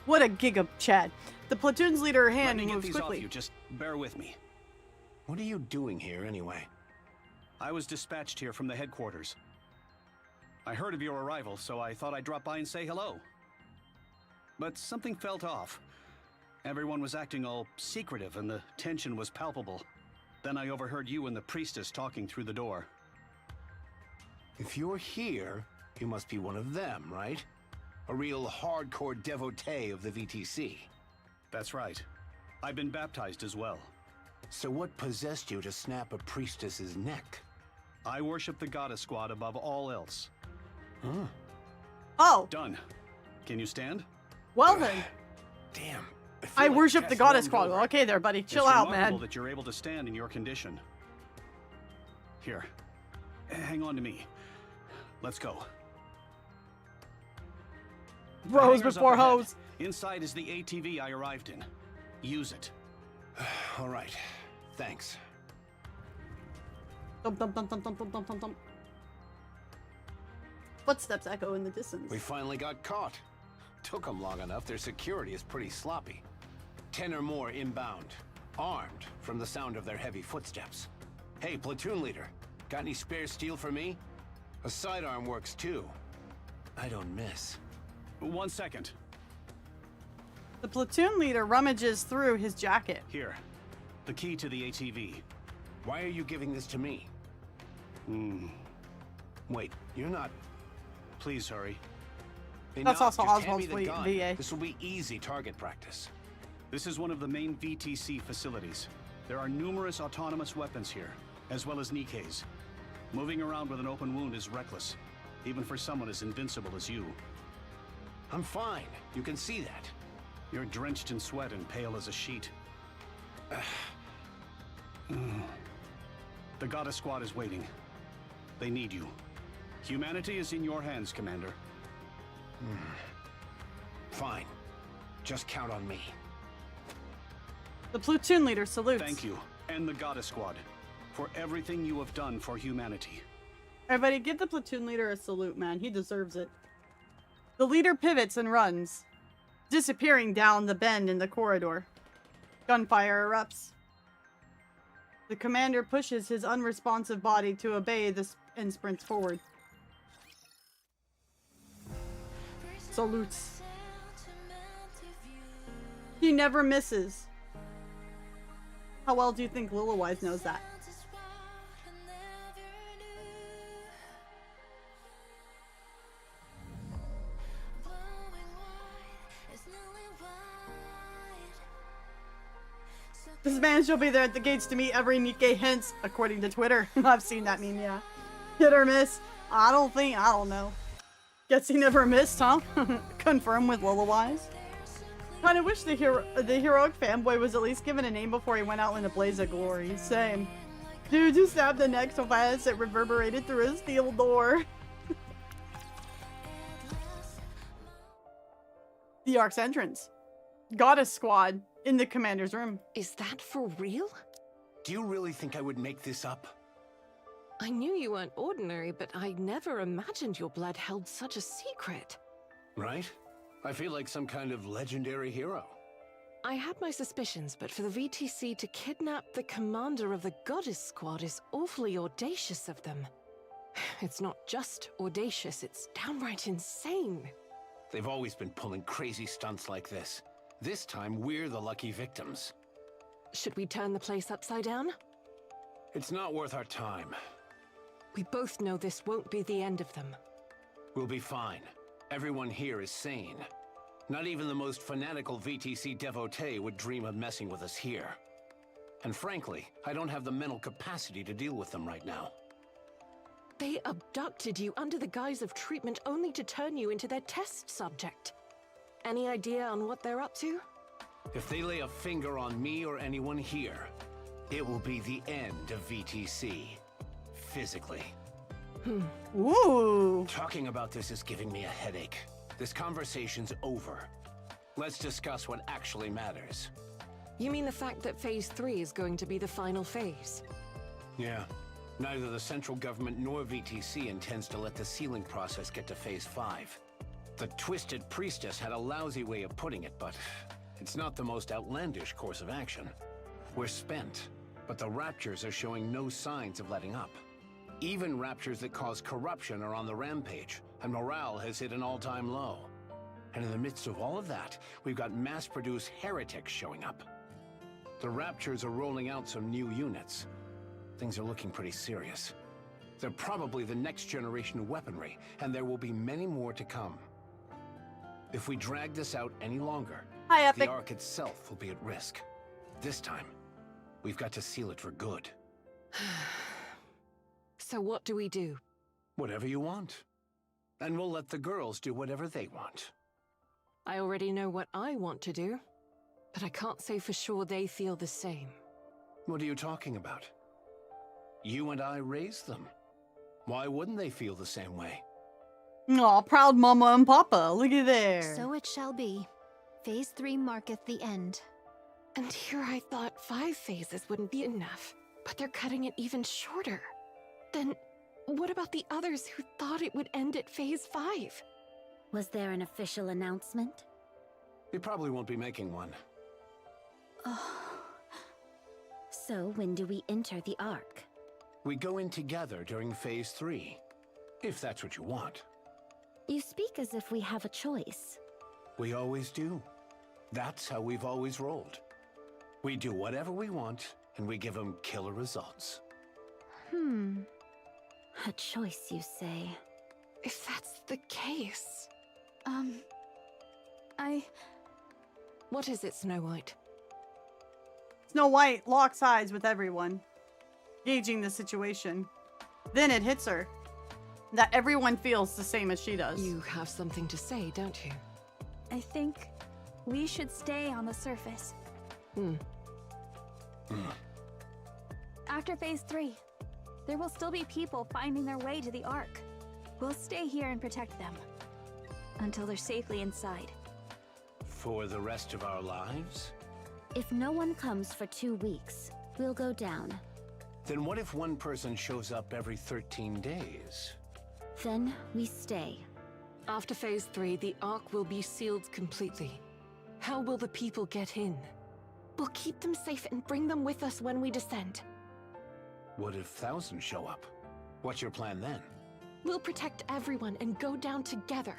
What a giga Chad. The platoon's leader hand Let me get moves these quickly. off you, just bear with me. What are you doing here anyway? I was dispatched here from the headquarters. I heard of your arrival, so I thought I'd drop by and say hello. But something felt off. Everyone was acting all secretive and the tension was palpable. Then I overheard you and the priestess talking through the door. If you're here, you must be one of them, right? A real hardcore devotee of the VTC. That's right. I've been baptized as well. So what possessed you to snap a priestess's neck? I worship the Goddess Squad above all else. Huh. Oh. Done. Can you stand? Well then. Damn. I worship the Goddess Squad. Okay there, buddy. Chill out, It's man. remarkable that you're able to stand in your condition. Here. Hang on to me. Let's go. Bros The hangar's before up ahead. hoes. Inside is the ATV I arrived in. Use it. All right. Thanks. Dum, dum, dum, dum, dum, dum, dum, dum, dum. Footsteps echo in the distance. We finally got caught. Took them long enough. Their security is pretty sloppy. 10 or more inbound. Armed from the sound of their heavy footsteps. Hey, platoon leader. Got any spare steel for me? A sidearm works too. I don't miss. 1 second. The platoon leader rummages through his jacket. Here. The key to the ATV. Why are you giving this to me? Wait, you're not... Please hurry. That's also Just hand Oswald's me the gun. VA. This will be easy target practice. This is one of the main VTC facilities. There are numerous autonomous weapons here, as well as Nikke's. Moving around with an open wound is reckless, even for someone as invincible as you. I'm fine. You can see that. You're drenched in sweat and pale as a sheet. The Goddess Squad is waiting. They need you. Humanity is in your hands, Commander. Fine. Just count on me. The platoon leader salutes. Thank you, and the Goddess Squad, for everything you have done for humanity. Everybody give the platoon leader a salute, man. He deserves it. The leader pivots and runs, disappearing down the bend in the corridor. Gunfire erupts. The commander pushes his unresponsive body to obey this and sprints forward. Salutes. He never misses. How well do you think Lilywise knows that? This man shall be there at the gates to meet every Nikke, hence, according to Twitter. I've seen that meme, yeah. Hit or miss? I don't know. Guess he never missed, huh? Confirm with Lilywise. Kinda wish the heroic fanboy was at least given a name before he went out in a blaze of glory. Same. Dude just stabbed the neck so fast it reverberated through his steel door. The Ark's entrance. Goddess Squad in the commander's room. Is that for real? Do you really think I would make this up? I knew you weren't ordinary, but I never imagined your blood held such a secret. Right? I feel like some kind of legendary hero. I had my suspicions, but for the VTC to kidnap the commander of the Goddess Squad is awfully audacious of them. It's not just audacious, it's downright insane. They've always been pulling crazy stunts like this. This time, we're the lucky victims. Should we turn the place upside down? It's not worth our time. We both know this won't be the end of them. We'll be fine. Everyone here is sane. Not even the most fanatical VTC devotee would dream of messing with us here. And frankly, I don't have the mental capacity to deal with them right now. They abducted you under the guise of treatment only to turn you into their test subject. Any idea on what they're up to? If they lay a finger on me or anyone here, it will be the end of VTC. Physically. Ooh. Talking about this is giving me a headache. This conversation's over. Let's discuss what actually matters. You mean the fact that Phase 3 is going to be the final phase? Yeah. Neither the central government nor VTC intends to let the sealing process get to Phase 5. The Twisted Priestess had a lousy way of putting it, but it's not the most outlandish course of action. We're spent, but the raptures are showing no signs of letting up. Even raptures that cause corruption are on the rampage, and morale has hit an all-time low. And in the midst of all of that, we've got mass-produced heretics showing up. The raptures are rolling out some new units. Things are looking pretty serious. They're probably the next generation of weaponry, and there will be many more to come. If we drag this out any longer, the Ark itself will be at risk. This time, we've got to seal it for good. So what do we do? Whatever you want. And we'll let the girls do whatever they want. I already know what I want to do, but I can't say for sure they feel the same. What are you talking about? You and I raised them. Why wouldn't they feel the same way? Aw, proud mama and papa. Looky there. So it shall be. Phase 3 marketh the end. And here I thought 5 phases wouldn't be enough, but they're cutting it even shorter. Then what about the others who thought it would end at phase 5? Was there an official announcement? We probably won't be making one. So when do we enter the Ark? We go in together during phase 3, if that's what you want. You speak as if we have a choice. We always do. That's how we've always rolled. We do whatever we want, and we give them killer results. A choice, you say? If that's the case... What is it, Snow White? Snow White locks eyes with everyone, gauging the situation. Then it hits her that everyone feels the same as she does. You have something to say, don't you? I think we should stay on the surface. After phase 3, there will still be people finding their way to the Ark. We'll stay here and protect them until they're safely inside. For the rest of our lives? If no one comes for 2 weeks, we'll go down. Then what if one person shows up every 13 days? Then we stay. After phase 3, the Ark will be sealed completely. How will the people get in? We'll keep them safe and bring them with us when we descend. What if thousands show up? What's your plan then? We'll protect everyone and go down together.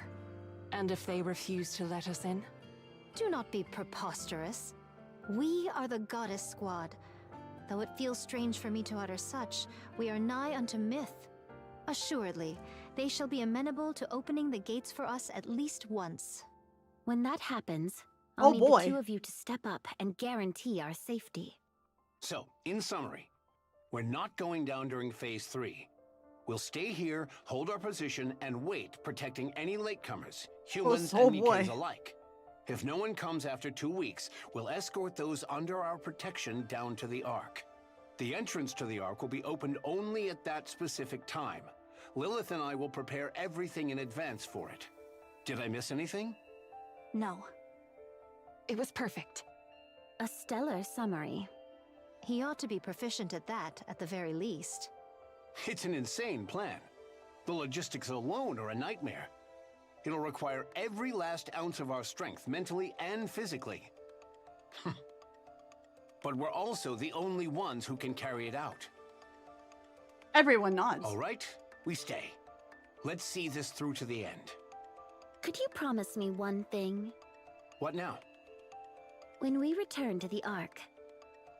And if they refuse to let us in? Do not be preposterous. We are the Goddess Squad. Though it feels strange for me to utter such, we are nigh unto myth. Assuredly, they shall be amenable to opening the gates for us at least once. When that happens, I'll need the 2 of you to step up and guarantee our safety. So, in summary, we're not going down during phase 3. We'll stay here, hold our position, and wait, protecting any latecomers, humans and Nikkes alike. If no one comes after 2 weeks, we'll escort those under our protection down to the Ark. The entrance to the Ark will be opened only at that specific time. Lilith and I will prepare everything in advance for it. Did I miss anything? No. It was perfect. A stellar summary. He ought to be proficient at that, at the very least. It's an insane plan. The logistics alone are a nightmare. It'll require every last ounce of our strength, mentally and physically. But we're also the only ones who can carry it out. Everyone nods. All right, we stay. Let's see this through to the end. Could you promise me one thing? What now? When we return to the Ark,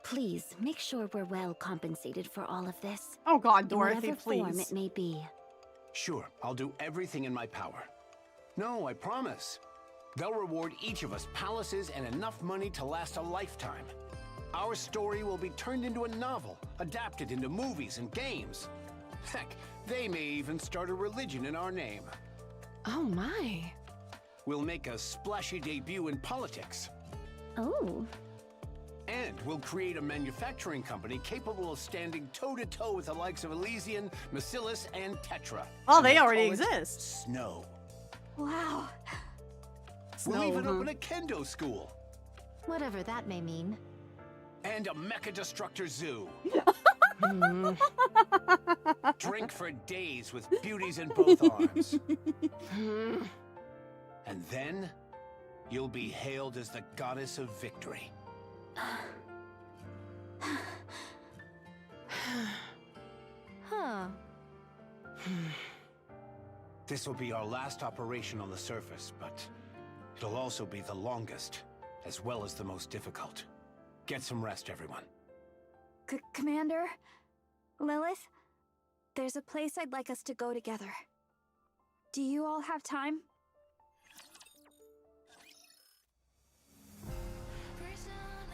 please make sure we're well compensated for all of this. Oh God, Dorothy, in whatever form please. it may be. Sure, I'll do everything in my power. No, I promise. They'll reward each of us palaces and enough money to last a lifetime. Our story will be turned into a novel, adapted into movies and games. Heck, they may even start a religion in our name. Oh my. We'll make a splashy debut in politics. Oh. And we'll create a manufacturing company capable of standing toe-to-toe with the likes of Elysian, Macillus, and Tetra. Oh, And they we'll already call it exist. Snow. Wow. We'll even open a kendo school. Whatever that may mean. And a mecha destructor zoo. Drink for days with beauties in both arms. And then, you'll be hailed as the Goddess of Victory. Huh. This will be our last operation on the surface, but it'll also be the longest, as well as the most difficult. Get some rest, everyone. Commander? Lilith? There's a place I'd like us to go together. Do you all have time?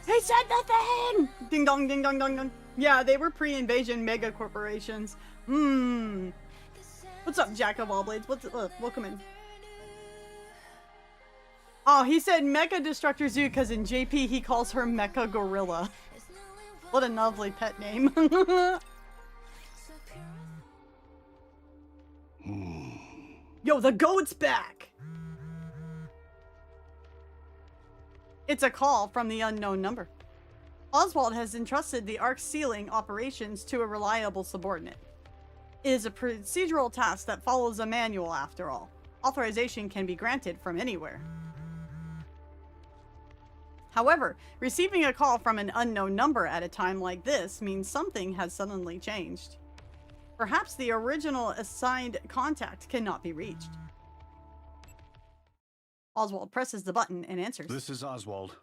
He said nothing! Ding dong, ding dong, dong dong. Yeah, they were pre-invasion mega corporations. What's up, Jack of all blades? Welcome in. Oh, he said Mecha Destructor Zoo because in JP he calls her Mecha Gorilla. What a lovely pet name. Yo, the goat's back! It's a call from the unknown number. Oswald has entrusted the ARK sealing operations to a reliable subordinate. It is a procedural task that follows a manual after all. Authorization can be granted from anywhere. However, receiving a call from an unknown number at a time like this means something has suddenly changed. Perhaps the original assigned contact cannot be reached. Oswald presses the button and answers. This is Oswald.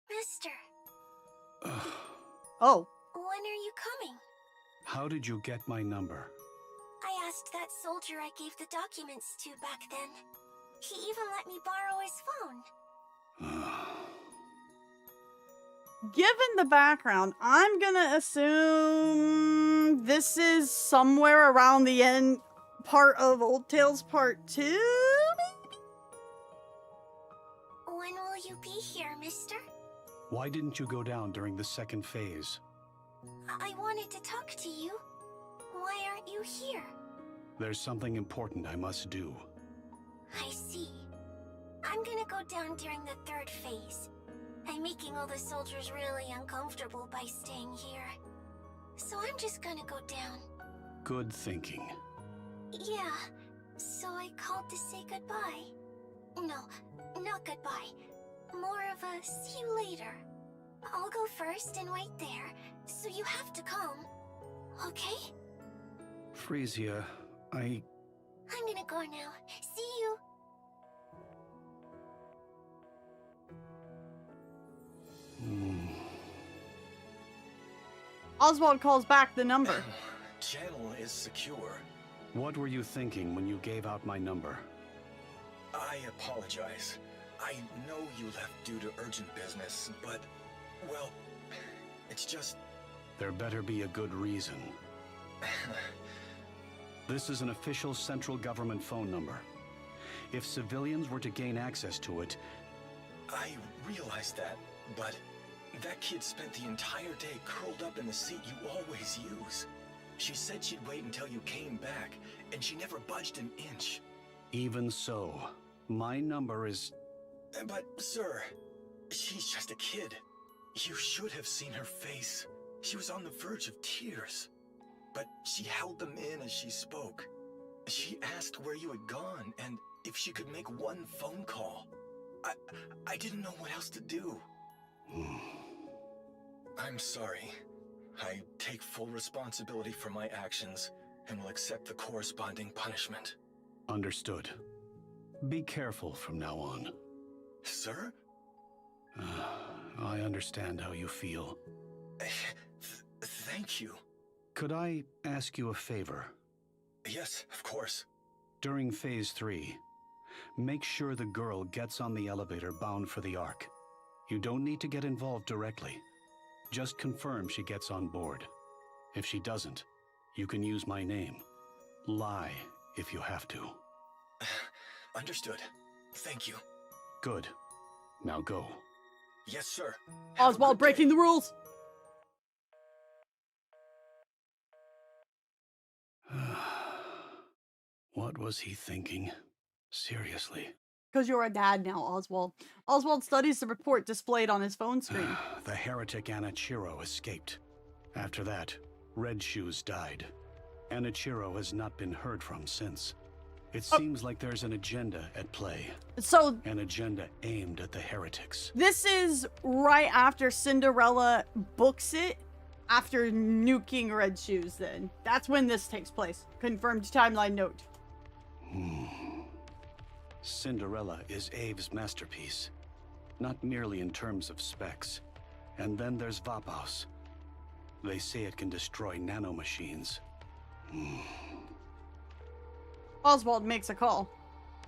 Mister. Oh. When are you coming? How did you get my number? I asked that soldier I gave the documents to back then. He even let me borrow his phone. Given the background, I'm gonna assume this is somewhere around the end part of Old Tales Part 2, maybe? When will you be here, mister? Why didn't you go down during the second phase? I wanted to talk to you. Why aren't you here? There's something important I must do. I see. I'm gonna go down during the third phase. I'm making all the soldiers really uncomfortable by staying here. So I'm just gonna go down. Good thinking. Yeah, so I called to say goodbye. No, not goodbye. More of a see you later. I'll go first and wait there, so you have to come. Okay? Frisia, I'm gonna go now. See you. Oswald calls back the number. Channel is secure. What were you thinking when you gave out my number? I apologize. I know you left due to urgent business, but, well, it's just... There better be a good reason. This is an official central government phone number. If civilians were to gain access to it... I realize that, but that kid spent the entire day curled up in the seat you always use. She said she'd wait until you came back, and she never budged an inch. Even so, my number is... But, sir, she's just a kid. You should have seen her face. She was on the verge of tears. But she held them in as she spoke. She asked where you had gone, and if she could make one phone call. I didn't know what else to do. I'm sorry. I take full responsibility for my actions, and will accept the corresponding punishment. Understood. Be careful from now on. Sir? I understand how you feel. Thank you. Could I ask you a favor? Yes, of course. During Phase 3, make sure the girl gets on the elevator bound for the ARK. You don't need to get involved directly. Just confirm she gets on board. If she doesn't, you can use my name. Lie if you have to. Understood. Thank you. Good. Now go. Yes, sir. Oswald breaking the rules! What was he thinking? Seriously. Because you're a dad now, Oswald. Oswald studies the report displayed on his phone screen. The heretic Anichiro escaped. After that, Red Shoes died. Anichiro has not been heard from since. It seems like there's an agenda at play. So an agenda aimed at the heretics. this is right after Cinderella books it after nuking Red Shoes then. That's when this takes place. Confirmed timeline note. Cinderella is Abe's masterpiece. Not merely in terms of specs. And then there's Vaphaus. They say it can destroy nanomachines. Oswald makes a call.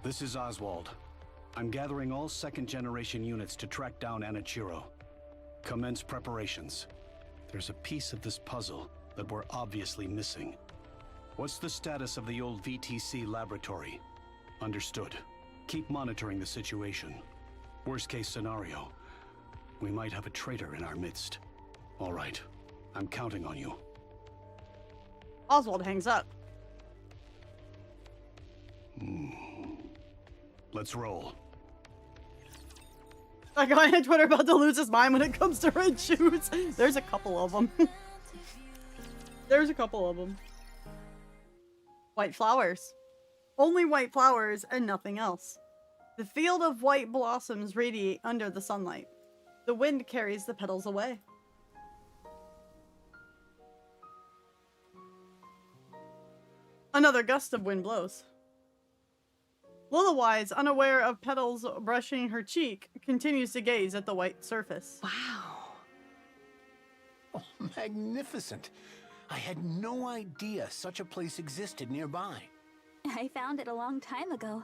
This is Oswald. I'm gathering all second-generation units to track down Anichiro. Commence preparations. There's a piece of this puzzle that we're obviously missing. What's the status of the old VTC laboratory? Understood. Keep monitoring the situation. Worst case scenario, we might have a traitor in our midst. All right, I'm counting on you. Oswald hangs up. Let's roll. That guy on Twitter about to lose his mind when it comes to Red Shoes. There's a couple of them. There's a couple of them. White flowers. Only white flowers and nothing else. The field of white blossoms radiate under the sunlight. The wind carries the petals away. Another gust of wind blows. Lilywise, unaware of petals brushing her cheek, continues to gaze at the white surface. Wow. Oh, magnificent. I had no idea such a place existed nearby. I found it a long time ago.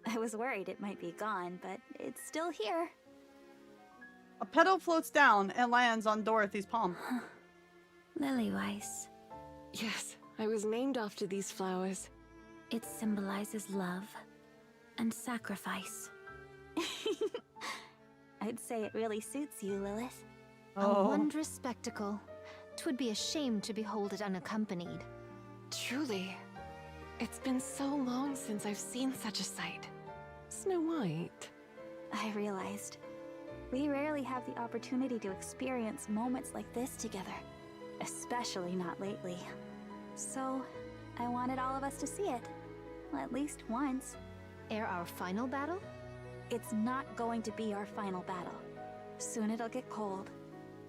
I was worried it might be gone, but it's still here. A petal floats down and lands on Dorothy's palm. Lilywise. Yes, I was named after these flowers. It symbolizes love and sacrifice. I'd say it really suits you, Lilith. A wondrous spectacle. 'Twould be a shame to behold it unaccompanied. Truly. It's been so long since I've seen such a sight. Snow White. I realized. We rarely have the opportunity to experience moments like this together. Especially not lately. So, I wanted all of us to see it. At least once. Ere our final battle? It's not going to be our final battle. Soon it'll get cold,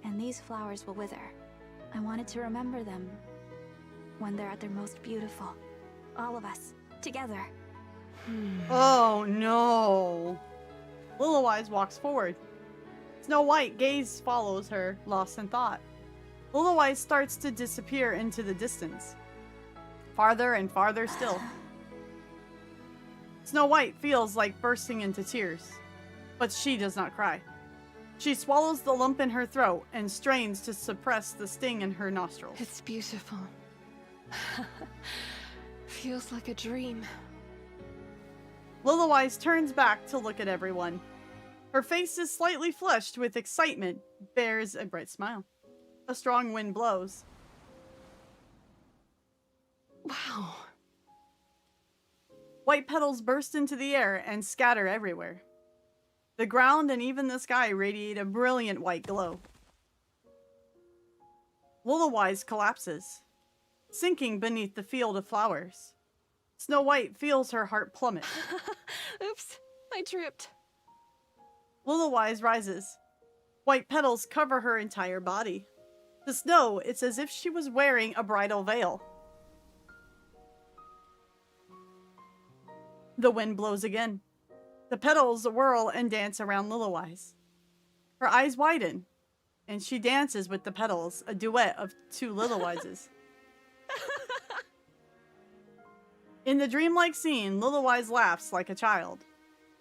and these flowers will wither. I wanted to remember them when they're at their most beautiful. All of us, together. Oh no. Lilywise walks forward. Snow White gaze follows her, lost in thought. Lilywise starts to disappear into the distance. Farther and farther still. Snow White feels like bursting into tears, but she does not cry. She swallows the lump in her throat and strains to suppress the sting in her nostrils. It's beautiful. Feels like a dream. Lilywise turns back to look at everyone. Her face is slightly flushed with excitement, bears a bright smile. A strong wind blows. Wow. White petals burst into the air and scatter everywhere. The ground and even the sky radiate a brilliant white glow. Lilywise collapses, sinking beneath the field of flowers. Snow White feels her heart plummet. Oops, I tripped. Lilywise rises. White petals cover her entire body. To Snow, it's as if she was wearing a bridal veil. The wind blows again. The petals whirl and dance around Lilywise. Her eyes widen, and she dances with the petals, a duet of two Lilywises. In the dreamlike scene, Lilywise laughs like a child.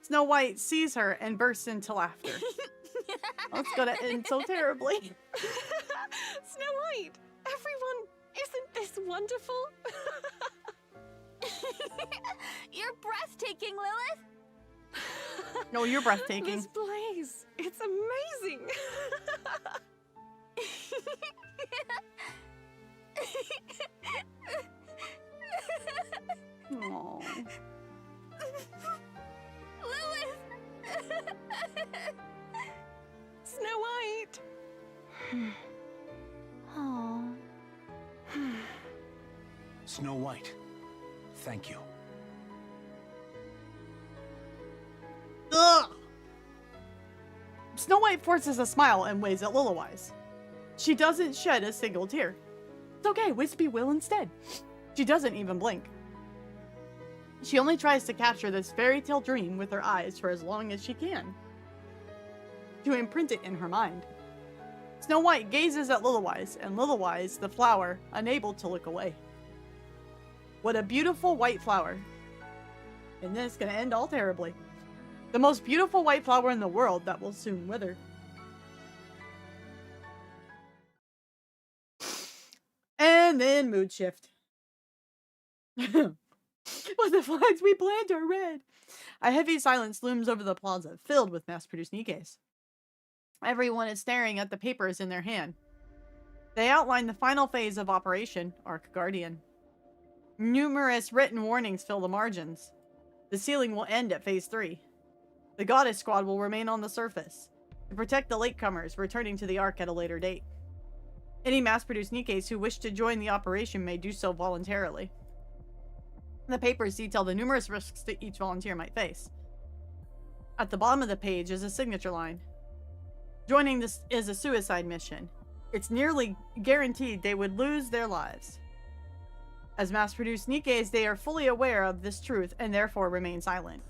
Snow White sees her and bursts into laughter. That's gonna end so terribly. Snow White! Everyone, isn't this wonderful? You're breathtaking, Lilith! No, you're breathtaking. This blaze, it's amazing! Aww. Lilith! Snow White! Oh. Snow White, thank you. It forces a smile and waves at Lilywise. She doesn't shed a single tear. It's okay, Wispy will instead. She doesn't even blink. She only tries to capture this fairy tale dream with her eyes for as long as she can, to imprint it in her mind. Snow White gazes at Lilywise, and Lilywise, the flower, unable to look away. What a beautiful white flower. And then it's going to end all terribly. The most beautiful white flower in the world that will soon wither. And then mood shift. But the flags we plant are red. A heavy silence looms over the plaza, filled with mass-produced Nikkes. Everyone is staring at the papers in their hand. They outline the final phase of Operation ARK Guardian. Numerous written warnings fill the margins. The sealing will end at Phase 3. The Goddess Squad will remain on the surface to protect the latecomers returning to the Ark at a later date. Any mass-produced Nikkes who wish to join the operation may do so voluntarily. The papers detail the numerous risks that each volunteer might face. At the bottom of the page is a signature line. Joining this is a suicide mission. It's nearly guaranteed they would lose their lives. As mass-produced Nikkes, they are fully aware of this truth and therefore remain silent.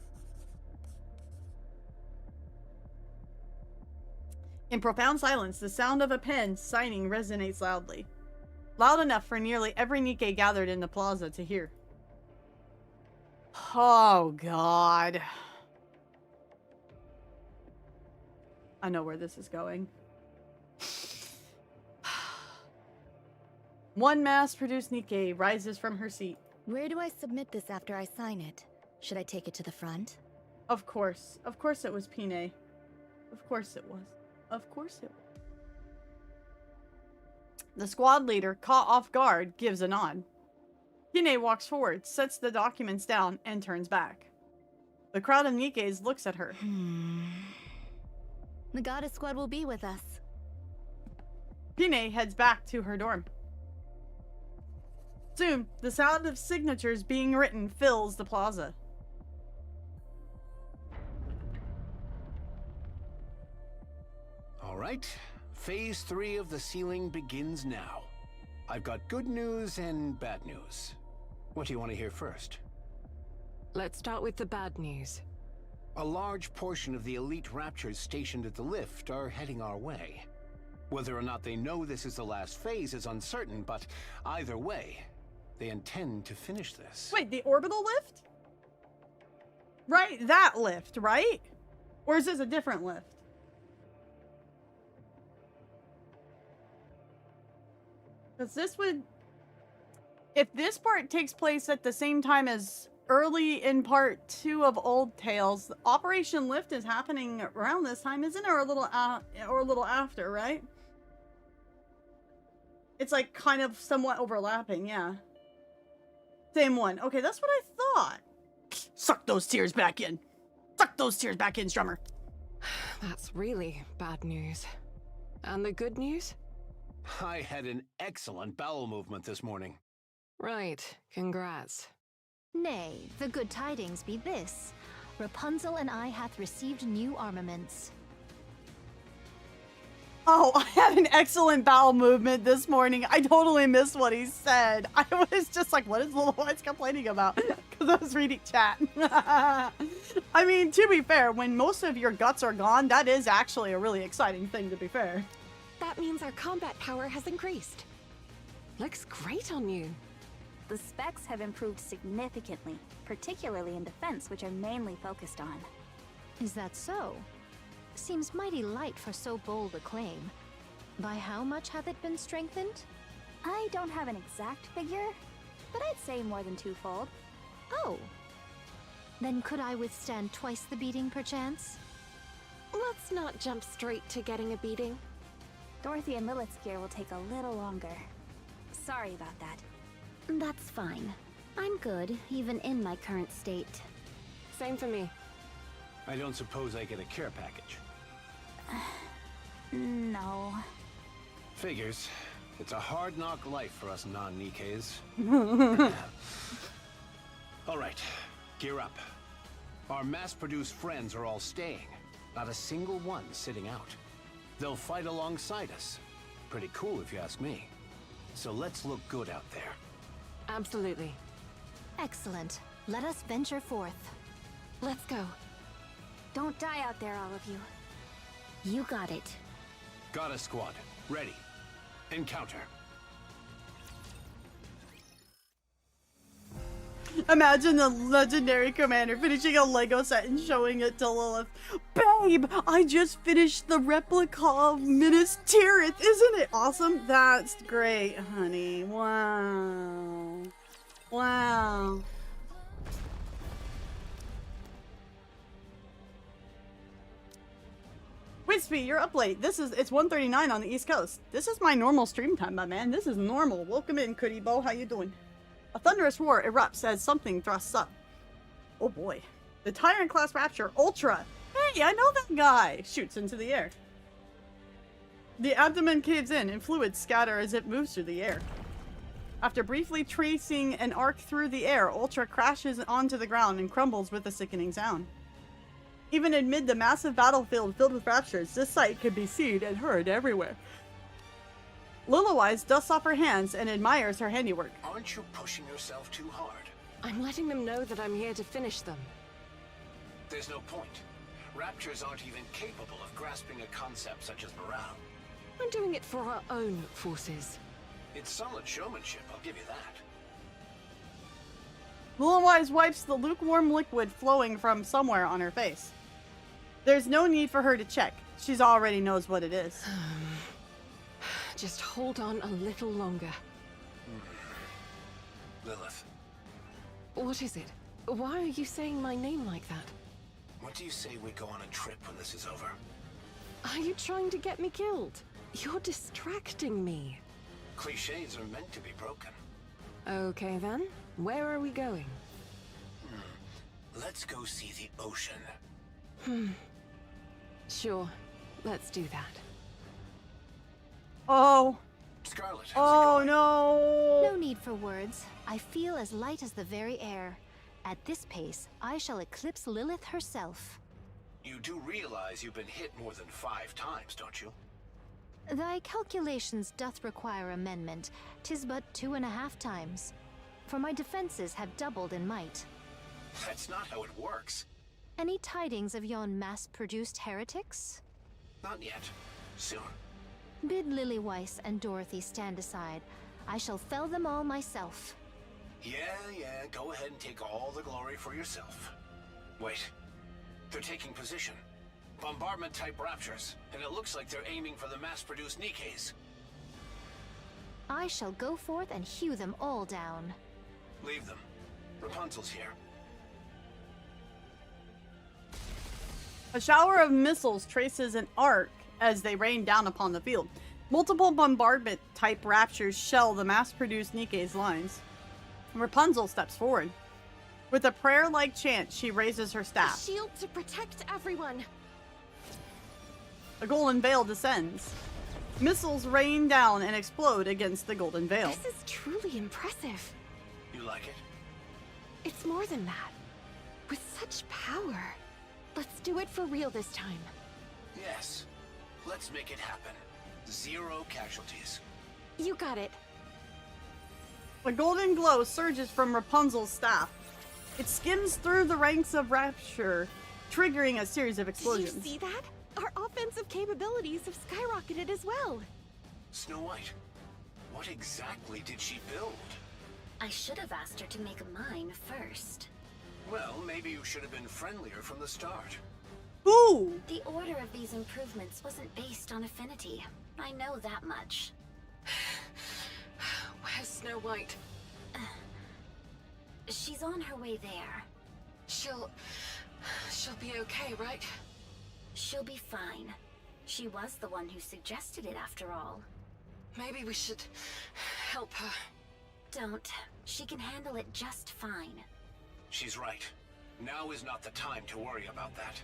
In profound silence, the sound of a pen signing resonates loudly. Loud enough for nearly every Nikke gathered in the plaza to hear. Oh, God. I know where this is going. One mass-produced Nikke rises from her seat. Where do I submit this after I sign it? Should I take it to the front? Of course. Of course it was Pine. Of course it was. Of course it was. The squad leader, caught off guard, gives a nod. Pine walks forward, sets the documents down, and turns back. The crowd of Nikkes looks at her. The Goddess Squad will be with us. Pine heads back to her dorm. Soon, the sound of signatures being written fills the plaza. All right, Phase 3 of the sealing begins now. I've got good news and bad news. What do you want to hear first? Let's start with the bad news. A large portion of the elite Raptures stationed at the lift are heading our way. Whether or not they know this is the last phase is uncertain, but either way, they intend to finish this. Wait, the orbital lift? Right, that lift, right? Or is this a different lift? Because this would... If this part takes place at the same time as early in part 2 of Old Tales, Operation Lift is happening around this time, isn't it? Or a little after, right? It's like kind of somewhat overlapping, yeah. Same one. Okay, that's what I thought. Suck those tears back in. Suck those tears back in, Strummer. That's really bad news. And the good news? I had an excellent bowel movement this morning. Right, congrats. Nay, the good tidings be this. Rapunzel and I hath received new armaments. Oh, I had an excellent bowel movement this morning. I totally missed what he said. I was just like, what is Little White's complaining about? Because I was reading chat. I mean, to be fair, when most of your guts are gone, that is actually a really exciting thing, to be fair. That means our combat power has increased. Looks great on you. The specs have improved significantly, particularly in defense, which are mainly focused on. Is that so? Seems mighty light for so bold a claim. By how much hath it been strengthened? I don't have an exact figure, but I'd say more than twofold. Oh. Then could I withstand twice the beating, perchance? Let's not jump straight to getting a beating. Dorothy and Lilith's gear will take a little longer. Sorry about that. That's fine. I'm good, even in my current state. Same for me. I don't suppose I get a care package. No. Figures. It's a hard knock life for us non-Nikkes. All right, gear up. Our mass-produced friends are all staying. Not a single one sitting out. They'll fight alongside us. Pretty cool if you ask me. So let's look good out there. Absolutely. Excellent. Let us venture forth. Let's go. Don't die out there, all of you. You got it. Goddess Squad, ready. Encounter. Imagine the legendary commander finishing a Lego set and showing it to Lilith. Babe, I just finished the replica of Minas Tirith. Isn't it awesome? That's great, honey. Wow. Wow. Wispy, you're up late. It's 1:39 on the East Coast. This is my normal stream time, my man. This is normal. Welcome in, Kuribo. How you doing? A thunderous roar erupts as something thrusts up. Oh boy. The Tyrant-class Rapture Ultra. Hey, I know that guy. Shoots into the air. The abdomen caves in and fluids scatter as it moves through the air. After briefly tracing an arc through the air, Ultra crashes onto the ground and crumbles with a sickening sound. Even amid the massive battlefield filled with raptures, this sight could be seen and heard everywhere. Lilywise dusts off her hands and admires her handiwork. Aren't you pushing yourself too hard? I'm letting them know that I'm here to finish them. There's no point. Raptures aren't even capable of grasping a concept such as morale. I'm doing it for our own forces. It's solid showmanship, I'll give you that. Lilywise wipes the lukewarm liquid flowing from somewhere on her face. There's no need for her to check. She already knows what it is. Just hold on a little longer. Lilith. What is it? Why are you saying my name like that? What do you say we go on a trip when this is over? Are you trying to get me killed? You're distracting me. Clichés are meant to be broken. Okay then. Where are we going? Let's go see the ocean. Sure. Let's do that. Oh. Scarlet, oh no. No need for words. I feel as light as the very air. At this pace, I shall eclipse Lilith herself. You do realize you've been hit more than 5 times, don't you? Thy calculations doth require amendment. 'Tis but 2.5 times. For my defenses have doubled in might. That's not how it works. Any tidings of yon mass-produced heretics? Not yet. Soon. Bid Lilywise and Dorothy stand aside. I shall fell them all myself. Yeah, go ahead and take all the glory for yourself. Wait. They're taking position. Bombardment-type raptures, and it looks like they're aiming for the mass-produced Nikkes. I shall go forth and hew them all down. Leave them. Rapunzel's here. A shower of missiles traces an arc as they rain down upon the field. Multiple bombardment-type raptures shell the mass-produced Nikke's lines. Rapunzel steps forward. With a prayer-like chant, she raises her staff. A shield to protect everyone. A golden veil descends. Missiles rain down and explode against the golden veil. This is truly impressive. You like it? It's more than that. With such power. Let's do it for real this time. Yes. Let's make it happen. 0 casualties. You got it. A golden glow surges from Rapunzel's staff. It skims through the ranks of rapture, triggering a series of explosions. Did you see that? Our offensive capabilities have skyrocketed as well. Snow White, what exactly did she build? I should have asked her to make mine first. Well, maybe you should have been friendlier from the start. Ooh! The order of these improvements wasn't based on affinity. I know that much. Where's Snow White? She's on her way there. She'll be okay, right? She'll be fine. She was the one who suggested it after all. Maybe we should help her. Don't. She can handle it just fine. She's right. Now is not the time to worry about that.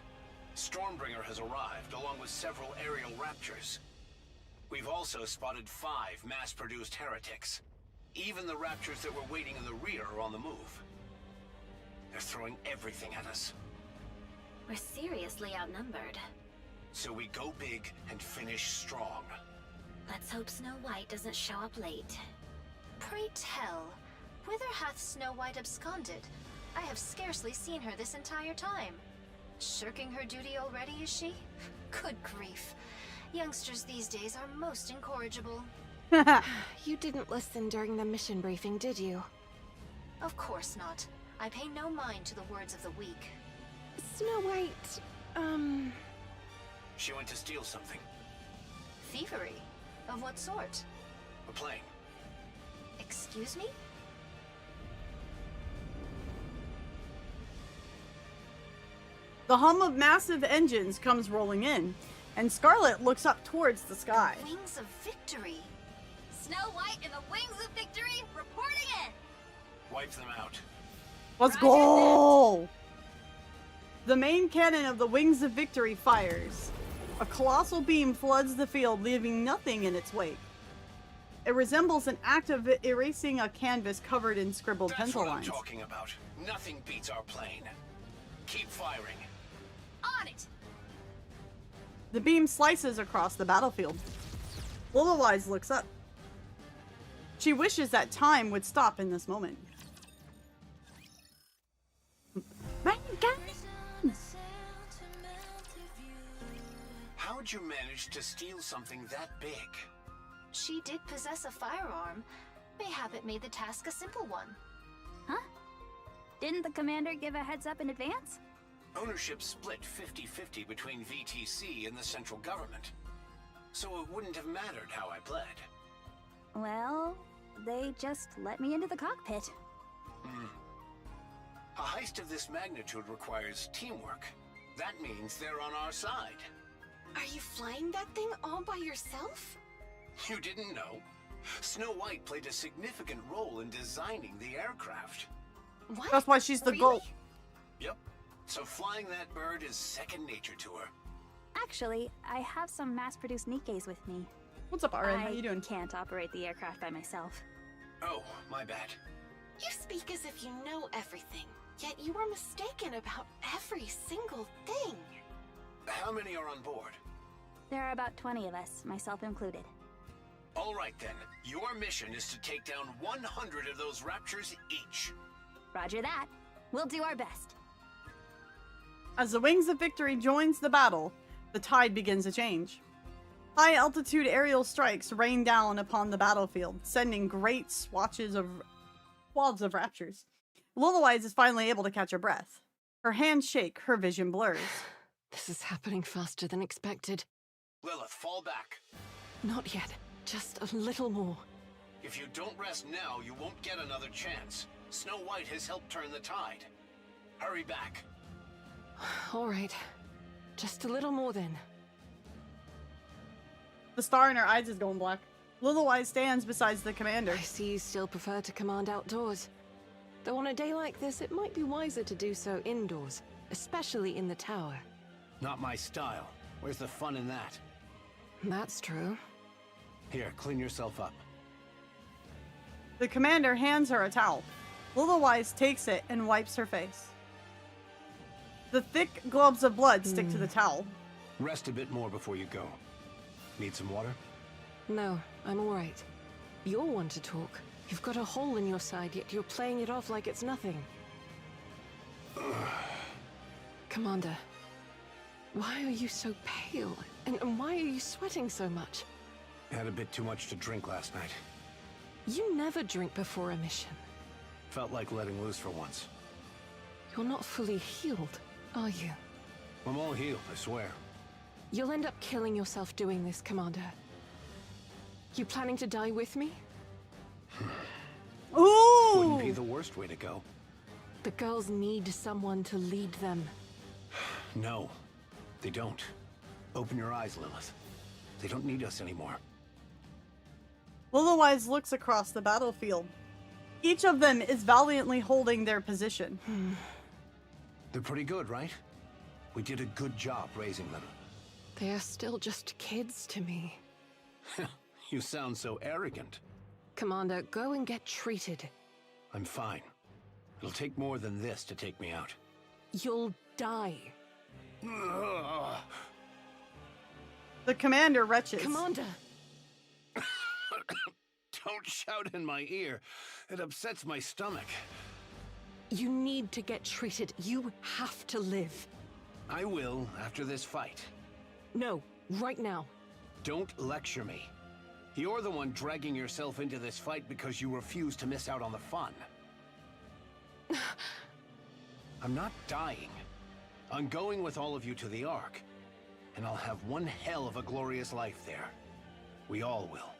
Stormbringer has arrived, along with several aerial raptures. We've also spotted 5 mass-produced heretics. Even the raptures that were waiting in the rear are on the move. They're throwing everything at us. We're seriously outnumbered. So we go big and finish strong. Let's hope Snow White doesn't show up late. Pray tell, whither hath Snow White absconded? I have scarcely seen her this entire time. Shirking her duty already, is she? Good grief. Youngsters these days are most incorrigible. You didn't listen during the mission briefing, did you? Of course not. I pay no mind to the words of the weak. Snow White, She went to steal something. Thievery? Of what sort? A plane. Excuse me? The hum of massive engines comes rolling in, and Scarlet looks up towards the sky. Wings of Victory. Snow White and the Wings of Victory reporting in! Wipe them out. Let's go! The main cannon of the Wings of Victory fires. A colossal beam floods the field, leaving nothing in its wake. It resembles an act of erasing a canvas covered in scribbled pencil lines. That's what I'm talking about. Nothing beats our plane. Keep firing. On it! The beam slices across the battlefield. Lilywise looks up. She wishes that time would stop in this moment. How'd you manage to steal something that big? She did possess a firearm. Mayhap it made the task a simple one. Huh? Didn't the commander give a heads up in advance? Ownership split 50-50 between VTC and the central government. So it wouldn't have mattered how I pled. Well, they just let me into the cockpit. A heist of this magnitude requires teamwork. That means they're on our side. Are you flying that thing all by yourself? You didn't know? Snow White played a significant role in designing the aircraft. What? That's why she's the GOAT. Yep. So flying that bird is second nature to her. Actually, I have some mass-produced Nikkes with me. What's up, RN? How you doing? I can't operate the aircraft by myself. Oh, my bad. You speak as if you know everything, yet you are mistaken about every single thing. How many are on board? There are about 20 of us, myself included. All right then. Your mission is to take down 100 of those raptors each. Roger that. We'll do our best. As the Wings of Victory joins the battle, the tide begins to change. High-altitude aerial strikes rain down upon the battlefield, sending great swaths of raptors. Lilywise is finally able to catch her breath. Her hands shake, her vision blurs. This is happening faster than expected. Lilith, fall back. Not yet. Just a little more. If you don't rest now, you won't get another chance. Snow White has helped turn the tide. Hurry back. All right. Just a little more then. The star in her eyes is going black. Lilywise stands beside the commander. I see you still prefer to command outdoors. Though on a day like this, it might be wiser to do so indoors, especially in the tower. Not my style. Where's the fun in that? That's true. Here, clean yourself up. The commander hands her a towel. Lilywise takes it and wipes her face. The thick globs of blood stick to the towel. Rest a bit more before you go. Need some water? No, I'm all right. You're one to talk. You've got a hole in your side, yet you're playing it off like it's nothing. Commander, why are you so pale? And why are you sweating so much? Had a bit too much to drink last night. You never drink before a mission. Felt like letting loose for once. You're not fully healed, are you? I'm all healed, I swear. You'll end up killing yourself doing this, Commander. You planning to die with me? Ooh! Wouldn't be the worst way to go. The girls need someone to lead them. No, they don't. Open your eyes, Lilith. They don't need us anymore. Lilywise looks across the battlefield. Each of them is valiantly holding their position. They're pretty good, right? We did a good job raising them. They are still just kids to me. You sound so arrogant. Commander, go and get treated. I'm fine. It'll take more than this to take me out. You'll die. The commander retches. Commander! Don't shout in my ear. It upsets my stomach. You need to get treated. You have to live. I will after this fight. No, right now. Don't lecture me. You're the one dragging yourself into this fight because you refuse to miss out on the fun. I'm not dying. I'm going with all of you to the Ark, and I'll have one hell of a glorious life there. We all will.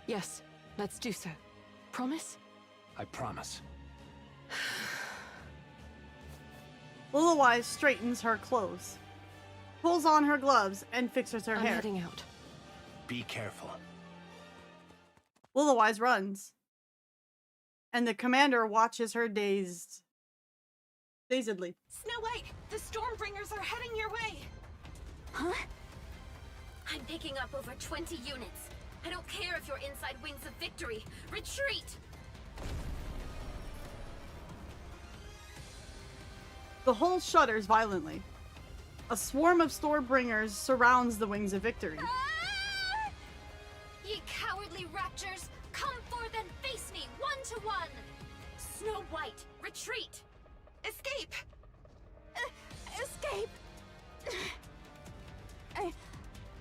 Yes, let's do so. Promise? I promise. Willow-Wise straightens her clothes, pulls on her gloves, and fixes her I'm hair. heading out. Be careful. Willow-Wise runs, and the commander watches her dazedly. Snow White, the Stormbringers are heading your way. Huh? I'm picking up over 20 units. I don't care if you're inside Wings of Victory. Retreat! The hull shudders violently. A swarm of Stormbringers surrounds the Wings of Victory. Ah! Ye cowardly raptors, come forth and face me, 1-to-1! Snow White, retreat! Escape! Escape!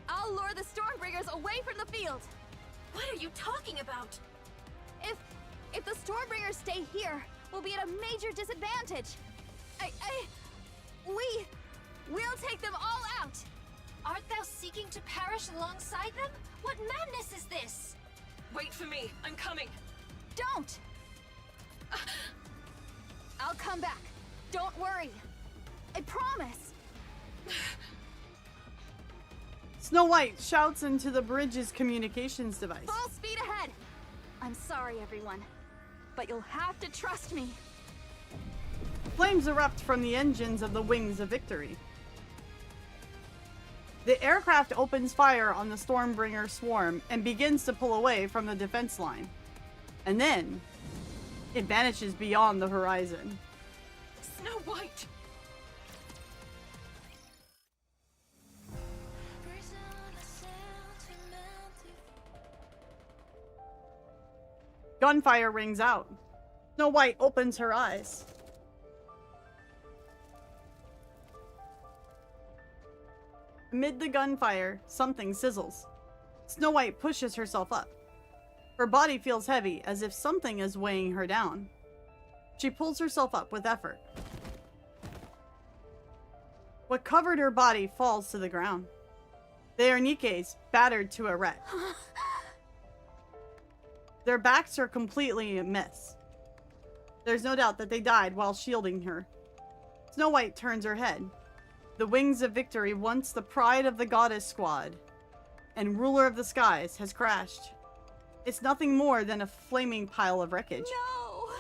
I'll lure the Stormbringers away from the field. What are you talking about? If the Stormbringers stay here, we'll be at a major disadvantage. We'll take them all out. Art thou seeking to perish alongside them? What madness is this? Wait for me. I'm coming. Don't! I'll come back. Don't worry. I promise. Snow White shouts into the bridge's communications device. Full speed ahead. I'm sorry, everyone, but you'll have to trust me. Flames erupt from the engines of the Wings of Victory. The aircraft opens fire on the Stormbringer swarm and begins to pull away from the defense line. And then, it vanishes beyond the horizon. Snow White! Gunfire rings out. Snow White opens her eyes. Amid the gunfire, something sizzles. Snow White pushes herself up. Her body feels heavy, as if something is weighing her down. She pulls herself up with effort. What covered her body falls to the ground. They are Nikke's, battered to a wreck. Their backs are completely a mess. There's no doubt that they died while shielding her. Snow White turns her head. The Wings of Victory, once the pride of the Goddess Squad and ruler of the skies, has crashed. It's nothing more than a flaming pile of wreckage. No!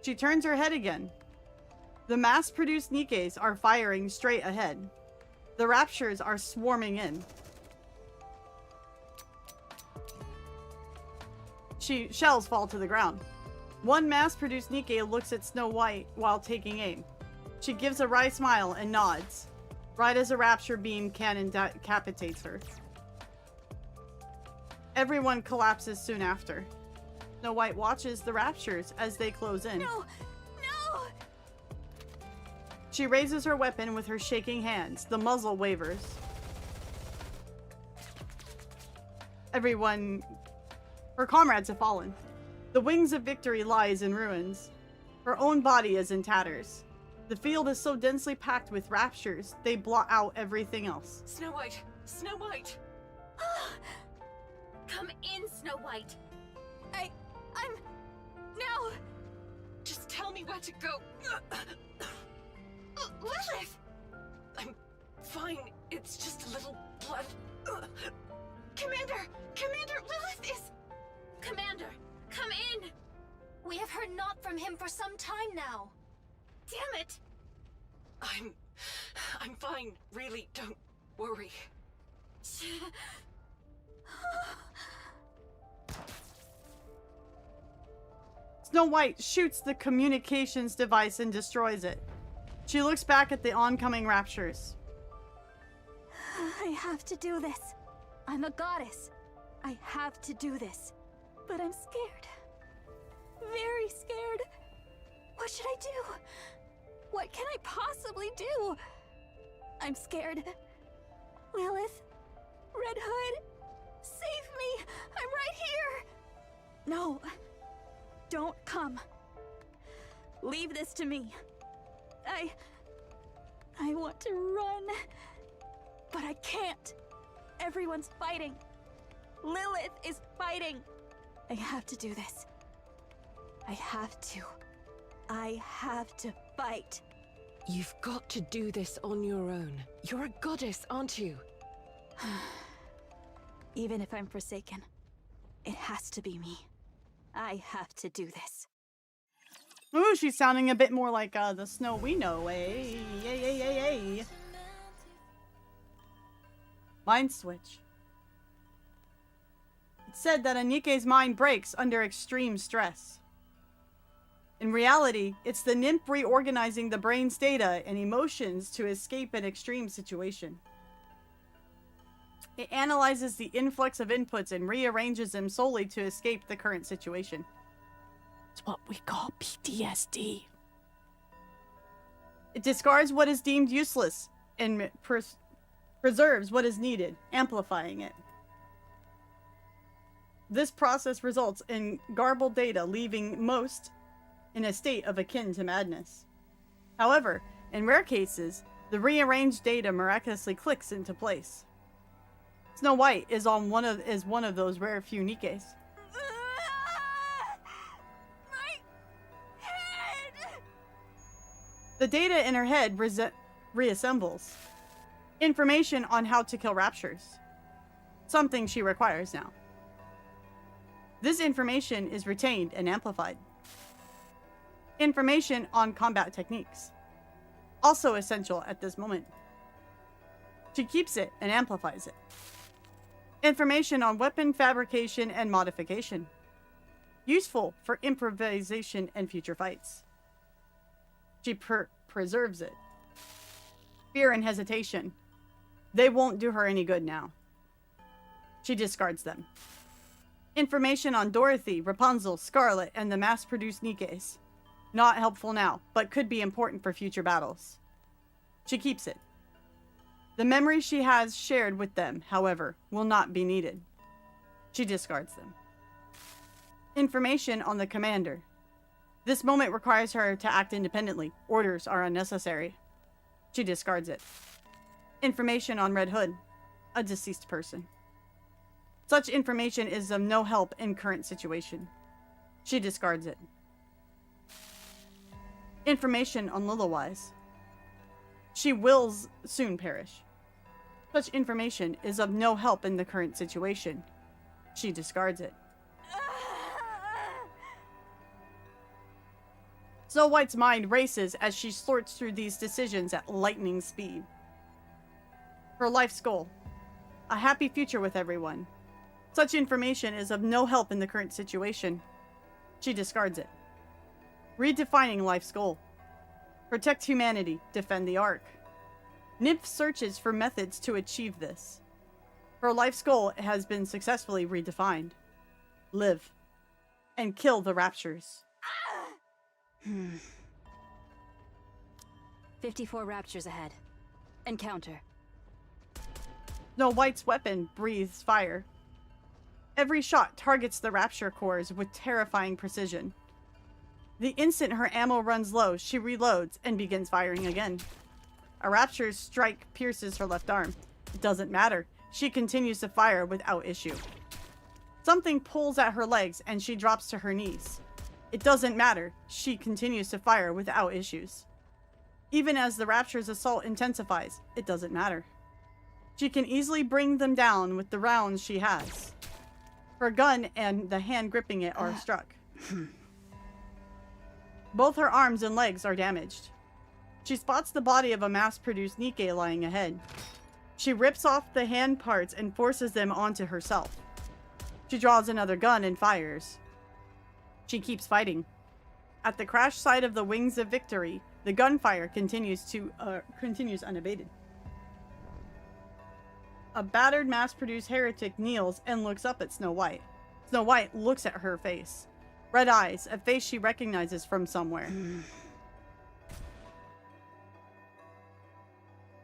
She turns her head again. The mass-produced Nikkes are firing straight ahead. The Raptures are swarming in. Shells fall to the ground. One mass-produced Nikke looks at Snow White while taking aim. She gives a wry smile and nods, right as a rapture beam cannon decapitates her. Everyone collapses soon after. Snow White watches the Raptures as they close in. No! No! She raises her weapon with her shaking hands. The muzzle wavers. Her comrades have fallen. The Wings of Victory lies in ruins. Her own body is in tatters. The field is so densely packed with raptures, they blot out everything else. Snow White! Snow White! Come in, Snow White. No! Just tell me where to go. Lilith! I'm fine. It's just a little blood. Commander, Lilith is... Commander, come in! We have heard naught from him for some time now. Damn it! I'm fine. Really, don't worry. Snow White shoots the communications device and destroys it. She looks back at the oncoming raptures. I have to do this. I'm a goddess. I have to do this. But I'm scared. Very scared. What should I do? What can I possibly do? I'm scared. Lilith? Red Hood? Save me! I'm right here! No. Don't come. Leave this to me. I want to run. But I can't. Everyone's fighting. Lilith is fighting. I have to do this. I have to fight. You've got to do this on your own. You're a goddess, aren't you? Even if I'm forsaken, it has to be me. I have to do this. Ooh, she's sounding a bit more like the Snow we know. Hey. Mind switch. It's said that a Nikke's mind breaks under extreme stress. In reality, it's the nymph reorganizing the brain's data and emotions to escape an extreme situation. It analyzes the influx of inputs and rearranges them solely to escape the current situation. It's what we call PTSD. It discards what is deemed useless and preserves what is needed, amplifying it. This process results in garbled data, leaving most in a state of akin to madness. However, in rare cases, the rearranged data miraculously clicks into place. Snow White is one of those rare few Nikkes. The data in her head reassembles. Information on how to kill raptures. Something she requires now. This information is retained and amplified. Information on combat techniques. Also essential at this moment. She keeps it and amplifies it. Information on weapon fabrication and modification. Useful for improvisation and future fights. She preserves it. Fear and hesitation. They won't do her any good now. She discards them. Information on Dorothy, Rapunzel, Scarlet, and the mass-produced Nikkes. Not helpful now, but could be important for future battles. She keeps it. The memories she has shared with them, however, will not be needed. She discards them. Information on the commander. This moment requires her to act independently. Orders are unnecessary. She discards it. Information on Red Hood, a deceased person. Such information is of no help in current situation. She discards it. Information on Lilywise. She will soon perish. Such information is of no help in the current situation. She discards it. Snow White's mind races as she sorts through these decisions at lightning speed. Her life's goal. A happy future with everyone. Such information is of no help in the current situation. She discards it. Redefining life's goal. Protect humanity, defend the Ark. Nymph searches for methods to achieve this. Her life's goal has been successfully redefined. Live. And kill the raptures. 54 raptures ahead. Encounter. Snow White's weapon breathes fire. Every shot targets the rapture cores with terrifying precision. The instant her ammo runs low, she reloads and begins firing again. A rapture's strike pierces her left arm. It doesn't matter. She continues to fire without issue. Something pulls at her legs and she drops to her knees. It doesn't matter. She continues to fire without issues. Even as the rapture's assault intensifies, it doesn't matter. She can easily bring them down with the rounds she has. Her gun and the hand gripping it are struck. Both her arms and legs are damaged. She spots the body of a mass-produced Nikke lying ahead. She rips off the hand parts and forces them onto herself. She draws another gun and fires. She keeps fighting. At the crash site of the Wings of Victory, The gunfire continues unabated. A battered, mass-produced heretic kneels and looks up at Snow White. Snow White looks at her face. Red eyes, a face she recognizes from somewhere.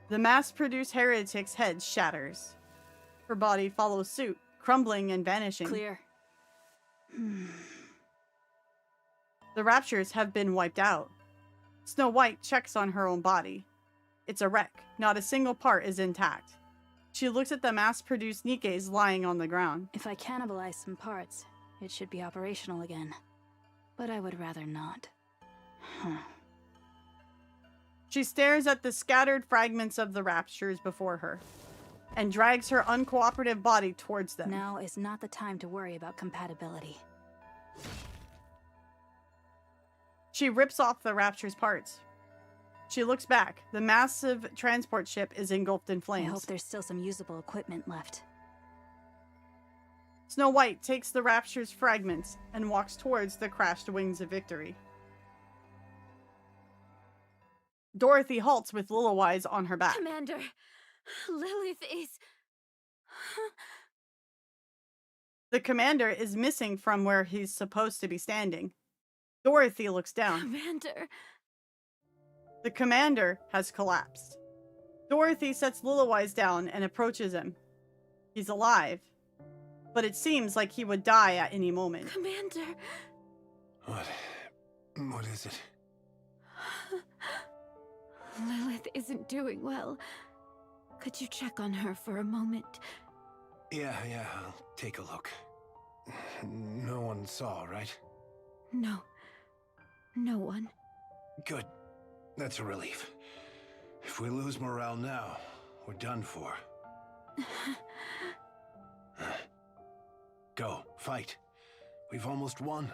The mass-produced heretic's head shatters. Her body follows suit, crumbling and vanishing. Clear. The raptures have been wiped out. Snow White checks on her own body. It's a wreck. Not a single part is intact. She looks at the mass-produced Nikkes lying on the ground. If I cannibalize some parts, it should be operational again. But I would rather not. She stares at the scattered fragments of the raptures before her and drags her uncooperative body towards them. Now is not the time to worry about compatibility. She rips off the rapture's parts. She looks back. The massive transport ship is engulfed in flames. I hope there's still some usable equipment left. Snow White takes the rapture's fragments and walks towards the crashed wings of victory. Dorothy halts with Lilywise on her back. Commander, Lilith is... The commander is missing from where he's supposed to be standing. Dorothy looks down. Commander... The commander has collapsed. Dorothy sets Lilywise down and approaches him. He's alive, but it seems like he would die at any moment. Commander... What is it? Lilith isn't doing well. Could you check on her for a moment? Yeah, I'll take a look. No one saw, right? No. No one. Good. That's a relief. If we lose morale now, we're done for. Go, fight. We've almost won.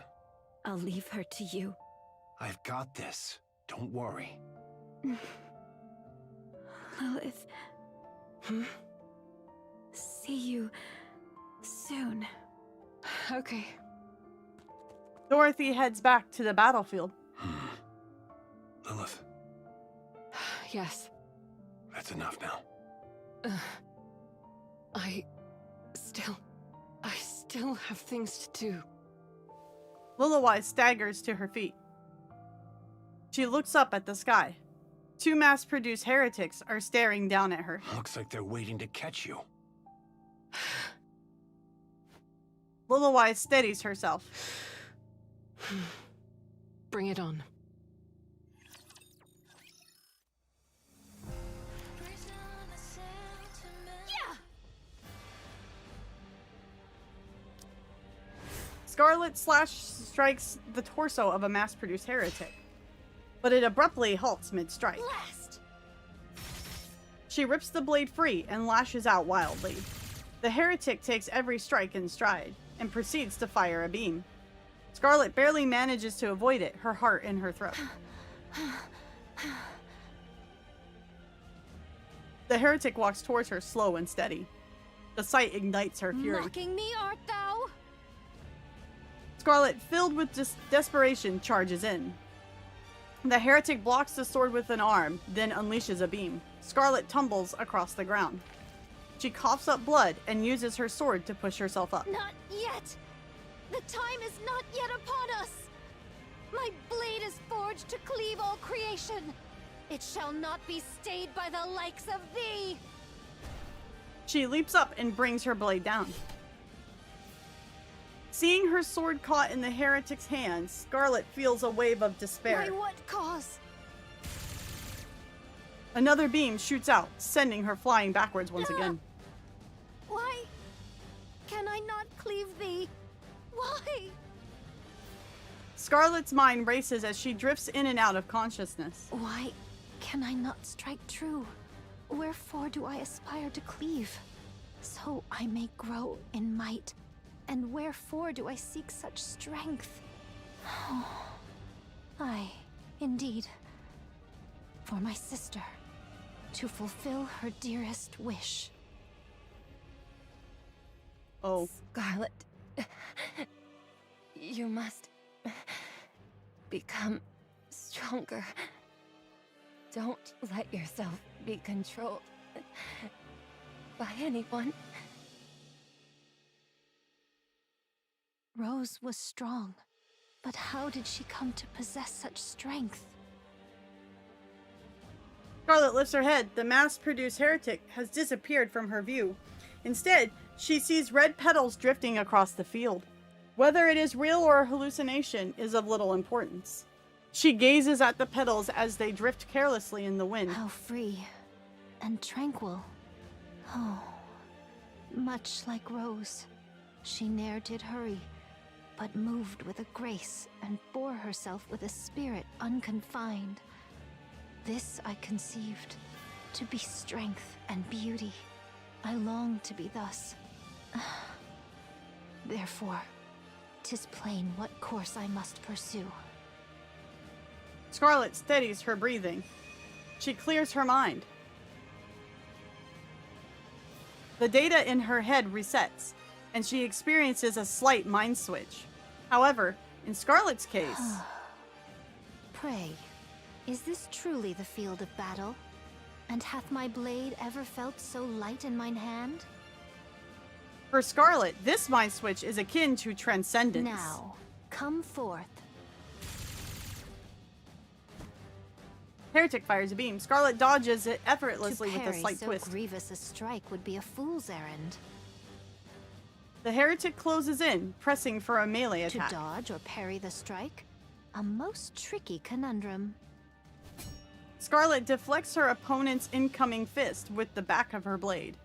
I'll leave her to you. I've got this. Don't worry. Lilith. See you soon. Okay. Dorothy heads back to the battlefield. Lilith. Yes. That's enough now. I still have things to do. Lilywise staggers to her feet. She looks up at the sky. Two mass-produced heretics are staring down at her. Looks like they're waiting to catch you. Lilywise steadies herself. Bring it on. Scarlet strikes the torso of a mass-produced heretic, but it abruptly halts mid-strike. She rips the blade free and lashes out wildly. The heretic takes every strike in stride and proceeds to fire a beam. Scarlet barely manages to avoid it, her heart in her throat. The heretic walks towards her slow and steady. The sight ignites her fury. Mocking me, art thou? Scarlet, filled with desperation, charges in. The heretic blocks the sword with an arm, then unleashes a beam. Scarlet tumbles across the ground. She coughs up blood and uses her sword to push herself up. Not yet! The time is not yet upon us! My blade is forged to cleave all creation! It shall not be stayed by the likes of thee! She leaps up and brings her blade down. Seeing her sword caught in the heretic's hands, Scarlet feels a wave of despair. By what cause? Another beam shoots out, sending her flying backwards once again. Why can I not cleave thee? Why? Scarlet's mind races as she drifts in and out of consciousness. Why can I not strike true? Wherefore do I aspire to cleave? So I may grow in might. And wherefore do I seek such strength? I, indeed, for my sister, to fulfill her dearest wish. Oh. Scarlet, you must become stronger. Don't let yourself be controlled by anyone. Rose was strong, but how did she come to possess such strength? Scarlet lifts her head. The mass-produced heretic has disappeared from her view. Instead, she sees red petals drifting across the field. Whether it is real or a hallucination is of little importance. She gazes at the petals as they drift carelessly in the wind. How free and tranquil. Oh, much like Rose. She ne'er did hurry, but moved with a grace and bore herself with a spirit unconfined. This I conceived, to be strength and beauty. I long to be thus. Therefore, 'tis plain what course I must pursue. Scarlet steadies her breathing. She clears her mind. The data in her head resets, and she experiences a slight mind switch. However, in Scarlet's case... Pray, is this truly the field of battle? And hath my blade ever felt so light in mine hand? For Scarlet, this mind switch is akin to transcendence. Now, come forth. Heretic fires a beam. Scarlet dodges it effortlessly To with a parry slight so twist. grievous a strike would be a fool's errand. The heretic closes in, pressing for a melee attack. To dodge or parry the strike? A most tricky conundrum. Scarlet deflects her opponent's incoming fist with the back of her blade,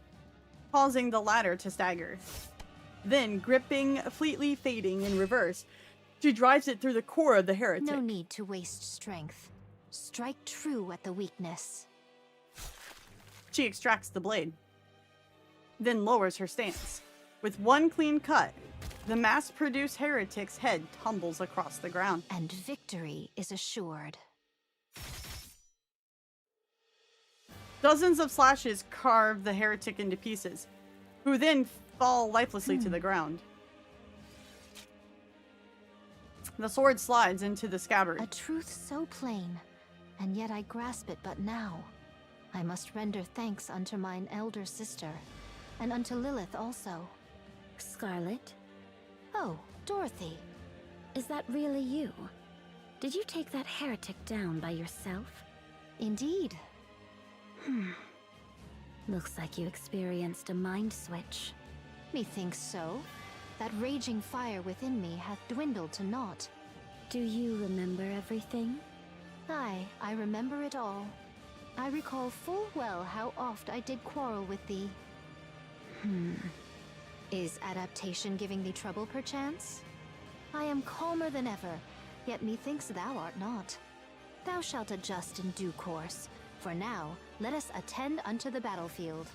causing the latter to stagger. Then, gripping, fleetly fading in reverse, she drives it through the core of the heretic. No need to waste strength. Strike true at the weakness. She extracts the blade, then lowers her stance. With one clean cut, the mass-produced heretic's head tumbles across the ground. And victory is assured. Dozens of slashes carve the heretic into pieces, who then fall lifelessly to the ground. The sword slides into the scabbard. A truth so plain, and yet I grasp it but now. I must render thanks unto mine elder sister, and unto Lilith also. Scarlet? Oh, Dorothy. Is that really you? Did you take that heretic down by yourself? Indeed. Looks like you experienced a mind switch. Methinks so. That raging fire within me hath dwindled to naught. Do you remember everything? Aye, I remember it all. I recall full well how oft I did quarrel with thee. Is adaptation giving thee trouble, perchance? I am calmer than ever, yet methinks thou art not. Thou shalt adjust in due course. For now, let us attend unto the battlefield.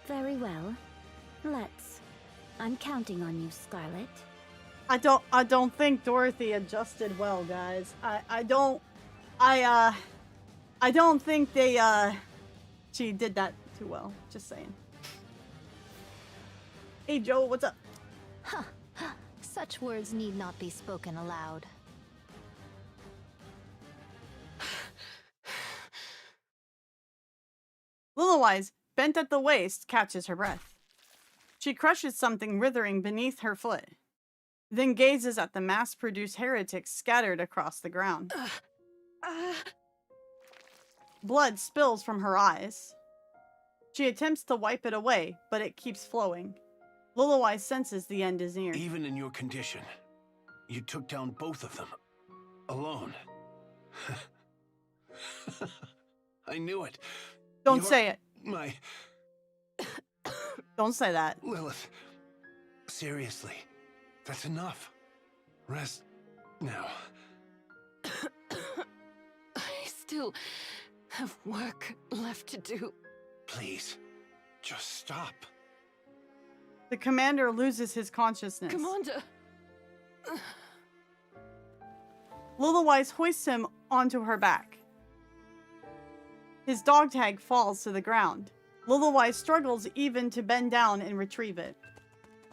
Very well. Let's. I'm counting on you, Scarlet. I don't think Dorothy adjusted well, guys. I don't think she did that too well. Just saying. Hey Joe, what's up? Huh. Such words need not be spoken aloud. Lilywise, bent at the waist, catches her breath. She crushes something writhing beneath her foot, then gazes at the mass-produced heretics scattered across the ground. Blood spills from her eyes. She attempts to wipe it away, but it keeps flowing. Lilywise senses the end is near. Even in your condition, you took down both of them. Alone. I knew it. Don't say it. My... Don't say that. Lilith. Seriously. That's enough. Rest now. I still have work left to do. Please, just stop. The commander loses his consciousness. Commander! Lilywise hoists him onto her back. His dog tag falls to the ground. Lilywise struggles even to bend down and retrieve it.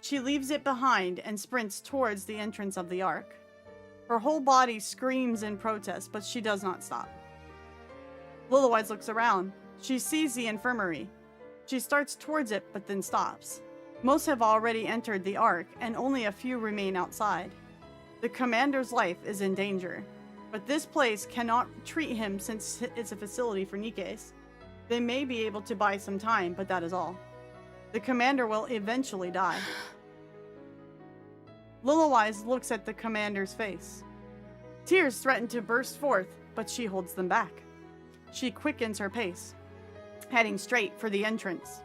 She leaves it behind and sprints towards the entrance of the Ark. Her whole body screams in protest, but she does not stop. Lilywise looks around. She sees the infirmary. She starts towards it, but then stops. Most have already entered the Ark, and only a few remain outside. The commander's life is in danger, but this place cannot treat him since it's a facility for Nikkes. They may be able to buy some time, but that is all. The commander will eventually die. Lilywise looks at the commander's face. Tears threaten to burst forth, but she holds them back. She quickens her pace, heading straight for the entrance.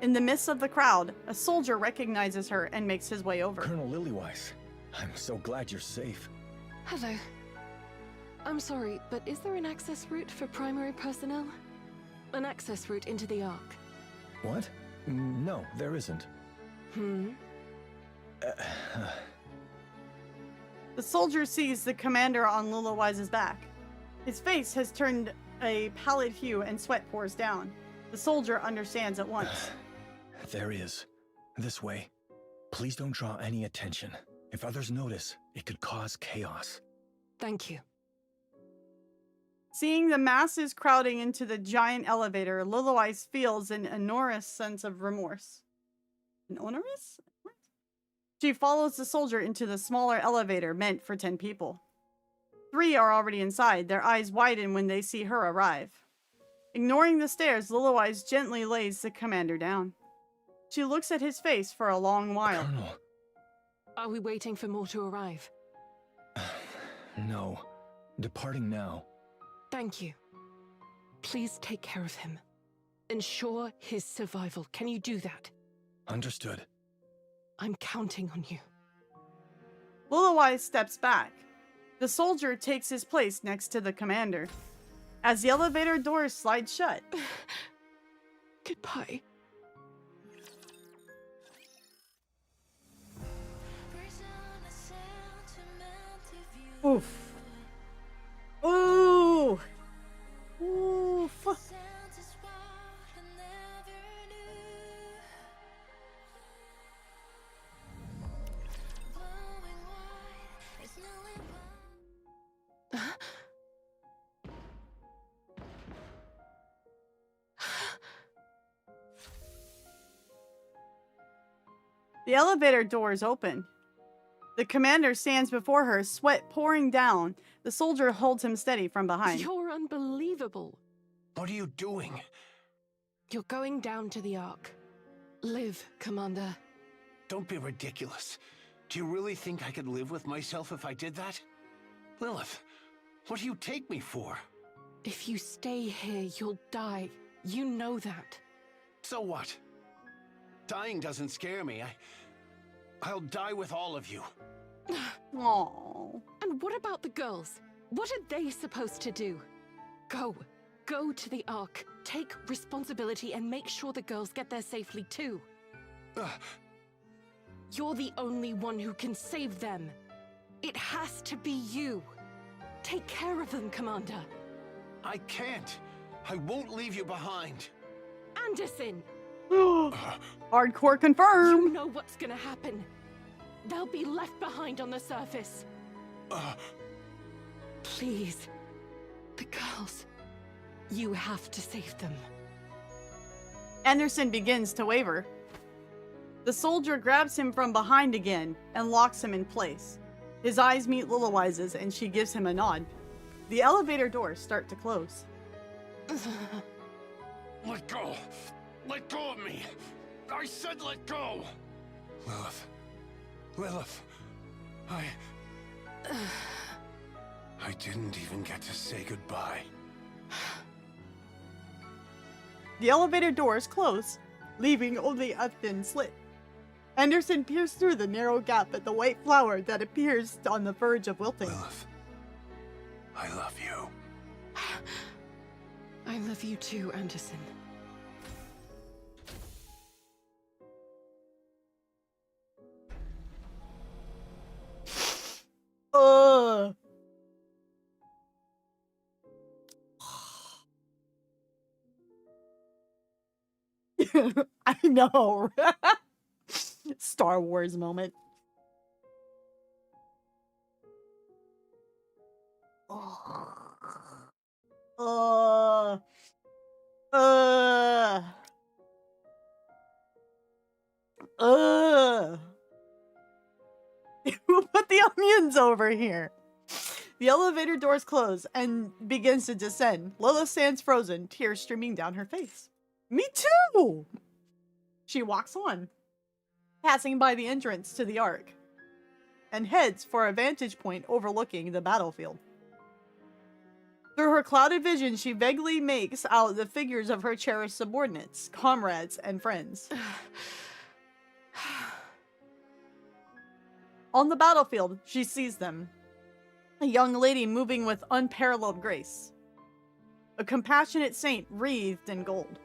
In the midst of the crowd, a soldier recognizes her and makes his way over. Colonel Lilywise, I'm so glad you're safe. Hello. I'm sorry, but is there an access route for primary personnel? An access route into the Ark? What? No, there isn't. The soldier sees the commander on Lilywise's back. His face has turned a pallid hue and sweat pours down. The soldier understands at once. There is. This way. Please don't draw any attention. If others notice, it could cause chaos. Thank you. Seeing the masses crowding into the giant elevator, Lilywise feels an enormous sense of remorse. Enormous? What? She follows the soldier into the smaller elevator meant for 10 people. 3 are already inside, their eyes widen when they see her arrive. Ignoring the stairs, Lilywise gently lays the commander down. She looks at his face for a long while. Colonel. Are we waiting for more to arrive? No. Departing now. Thank you. Please take care of him. Ensure his survival. Can you do that? Understood. I'm counting on you. Lilywise steps back. The soldier takes his place next to the commander. As the elevator doors slide shut. Goodbye. Oof. Ooh. Oof. The elevator doors open. The commander stands before her, sweat pouring down. The soldier holds him steady from behind. You're unbelievable. What are you doing? You're going down to the Ark. Live, Commander. Don't be ridiculous. Do you really think I could live with myself if I did that? Lilith, what do you take me for? If you stay here, you'll die. You know that. So what? Dying doesn't scare me. I'll die with all of you. Aww. And what about the girls? What are they supposed to do? Go. Go to the Ark. Take responsibility and make sure the girls get there safely too. You're the only one who can save them. It has to be you. Take care of them, Commander. I can't. I won't leave you behind. Anderson! Hardcore confirmed. You know what's gonna happen. They'll be left behind on the surface. Please. The girls. You have to save them. Anderson begins to waver. The soldier grabs him from behind again and locks him in place. His eyes meet Lilywise's and she gives him a nod. The elevator doors start to close. Let go! Let go of me! I said let go! Lilith. Lilith. I didn't even get to say goodbye. The elevator doors close, leaving only a thin slit. Anderson peers through the narrow gap at the white flower that appears on the verge of wilting. Lilith. I love you. I love you too, Anderson. I know. Star Wars moment. Uh. Who put the onions over here? The elevator doors close and begins to descend. Lilith stands frozen, tears streaming down her face. Me too! She walks on, passing by the entrance to the Ark, and heads for a vantage point overlooking the battlefield. Through her clouded vision, she vaguely makes out the figures of her cherished subordinates, comrades, and friends. On the battlefield, she sees them. A young lady moving with unparalleled grace. A compassionate saint wreathed in gold.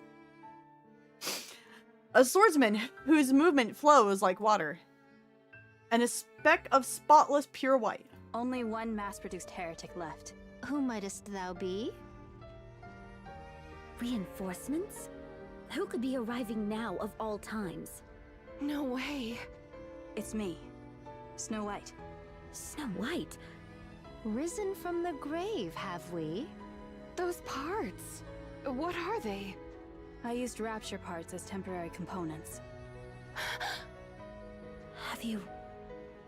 A swordsman whose movement flows like water. And a speck of spotless pure white. Only one mass-produced heretic left. Who mightest thou be? Reinforcements? Who could be arriving now of all times? No way. It's me, Snow White. Snow White? Risen from the grave, have we? Those parts. What are they? I used rapture parts as temporary components. Have you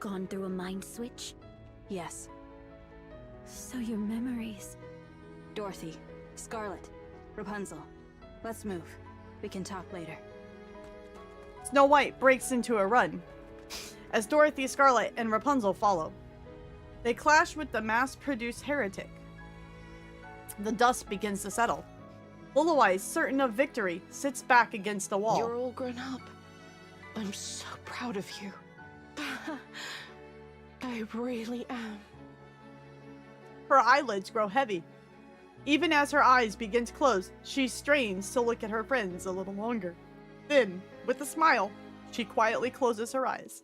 gone through a mind switch? Yes. So your memories... Dorothy, Scarlet, Rapunzel. Let's move. We can talk later. Snow White breaks into a run, as Dorothy, Scarlet, and Rapunzel follow. They clash with the mass-produced heretic. The dust begins to settle. Lilith, certain of victory, sits back against the wall. You're all grown up. I'm so proud of you. I really am. Her eyelids grow heavy. Even as her eyes begin to close, she strains to look at her friends a little longer. Then, with a smile, she quietly closes her eyes.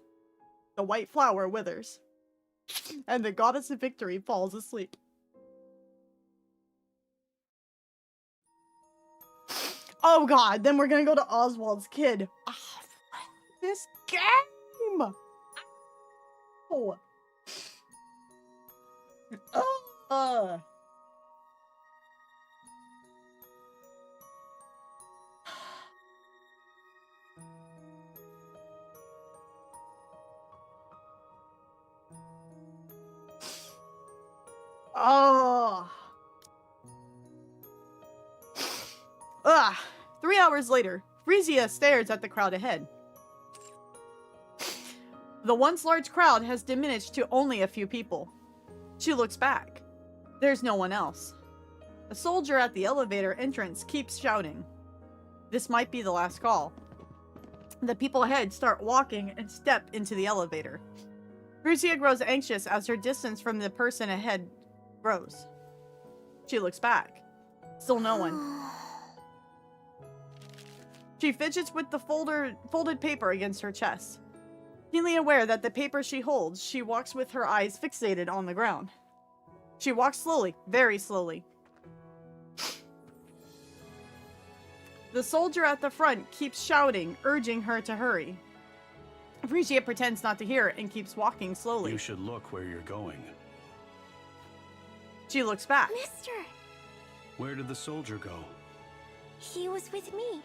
The white flower withers, and the Goddess of Victory falls asleep. Oh god, then we're gonna go to Oswald's kid. Oh, this game! Oh. Oh. 3 hours later, Frisia stares at the crowd ahead. The once large crowd has diminished to only a few people. She looks back. There's no one else. A soldier at the elevator entrance keeps shouting. This might be the last call. The people ahead start walking and step into the elevator. Frisia grows anxious as her distance from the person ahead grows. She looks back. Still no one. She fidgets with the folded paper against her chest. Keenly aware that the paper she holds, she walks with her eyes fixated on the ground. She walks slowly, very slowly. The soldier at the front keeps shouting, urging her to hurry. Frisia pretends not to hear it and keeps walking slowly. You should look where you're going. She looks back. Mister! Where did the soldier go? He was with me,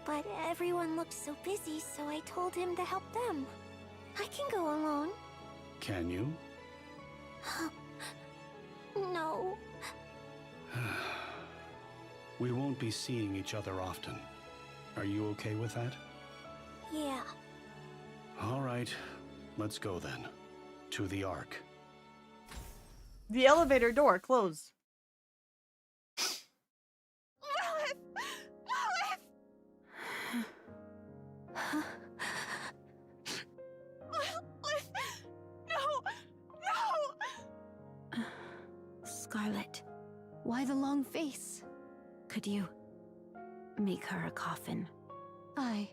but everyone looked so busy, so I told him to help them. I can go alone. Can you? No. We won't be seeing each other often. Are you okay with that? Yeah. All right. Let's go then. To the Ark. The elevator door closed. Scarlet. Why the long face? Could you make her a coffin? I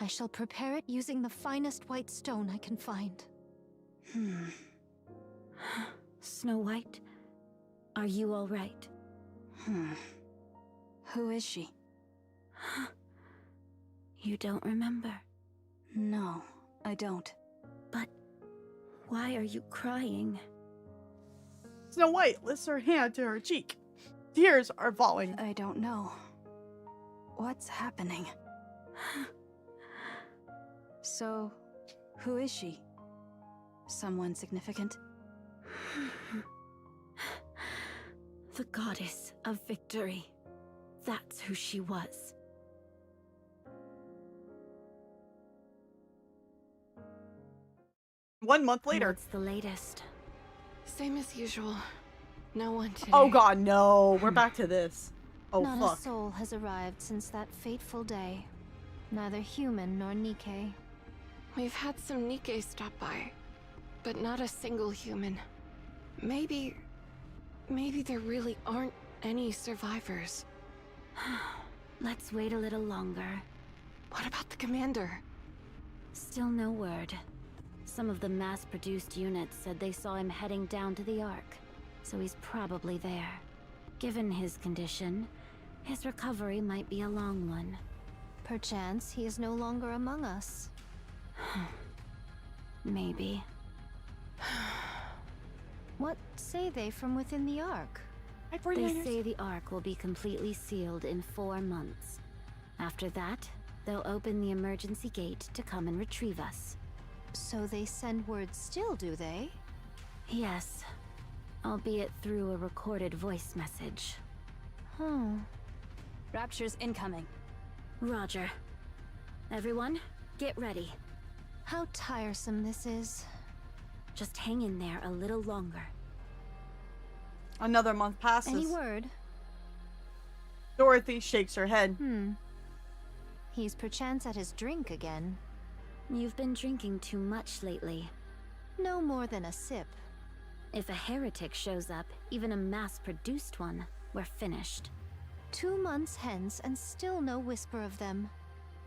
shall prepare it using the finest white stone I can find. Snow White, are you all right? Who is she? You don't remember? No, I don't. But why are you crying? Snow White lifts her hand to her cheek. Tears are falling. I don't know. What's happening? So, who is she? Someone significant? The Goddess of Victory. That's who she was. One month later. What's the latest? Same as usual. No one today. Oh god, no. We're back to this. Oh, Not fuck. a soul has arrived since that fateful day. Neither human nor Nikke. We've had some Nikke stop by, but not a single human. Maybe there really aren't any survivors. Let's wait a little longer. What about the commander? Still no word. Some of the mass-produced units said they saw him heading down to the Ark, so he's probably there. Given his condition, his recovery might be a long one. Perchance he is no longer among us. Maybe. What say they from within the Ark? They say the Ark will be completely sealed in 4 months. After that, they'll open the emergency gate to come and retrieve us. So they send word still, do they? Yes. Albeit through a recorded voice message. Rapture's incoming. Roger. Everyone, get ready. How tiresome this is. Just hang in there a little longer. Another month passes. Any word? Dorothy shakes her head. He's perchance at his drink again. You've been drinking too much lately. No more than a sip. If a heretic shows up, even a mass-produced one, we're finished. 2 months hence and still no whisper of them.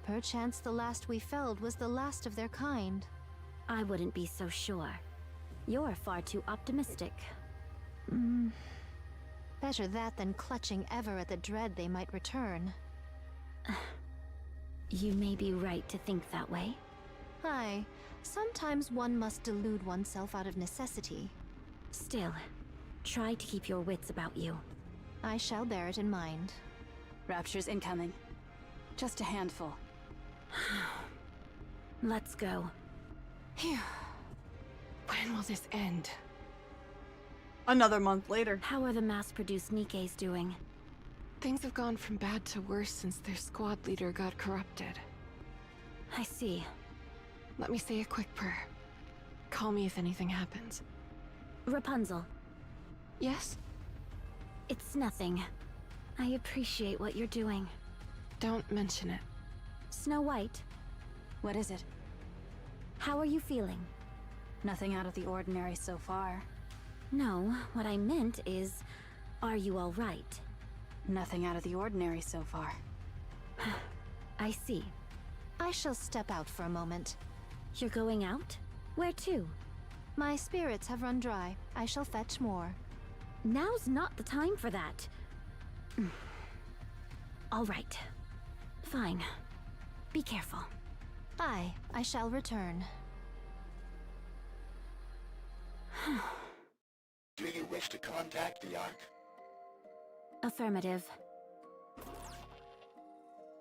Perchance the last we felled was the last of their kind. I wouldn't be so sure. You're far too optimistic. Better that than clutching ever at the dread they might return. You may be right to think that way. Aye, sometimes one must delude oneself out of necessity. Still, try to keep your wits about you. I shall bear it in mind. Rapture's incoming. Just a handful. Let's go. Phew. When will this end? Another month later. How are the mass-produced Nikkes doing? Things have gone from bad to worse since their squad leader got corrupted. I see. Let me say a quick prayer. Call me if anything happens. Rapunzel. Yes? It's nothing. I appreciate what you're doing. Don't mention it. Snow White. What is it? How are you feeling? Nothing out of the ordinary so far. No, what I meant is, are you all right? Nothing out of the ordinary so far. I see. I shall step out for a moment. You're going out? Where to? My spirits have run dry. I shall fetch more. Now's not the time for that. All right. Fine. Be careful. Aye, I shall return. Do you wish to contact the Ark? Affirmative.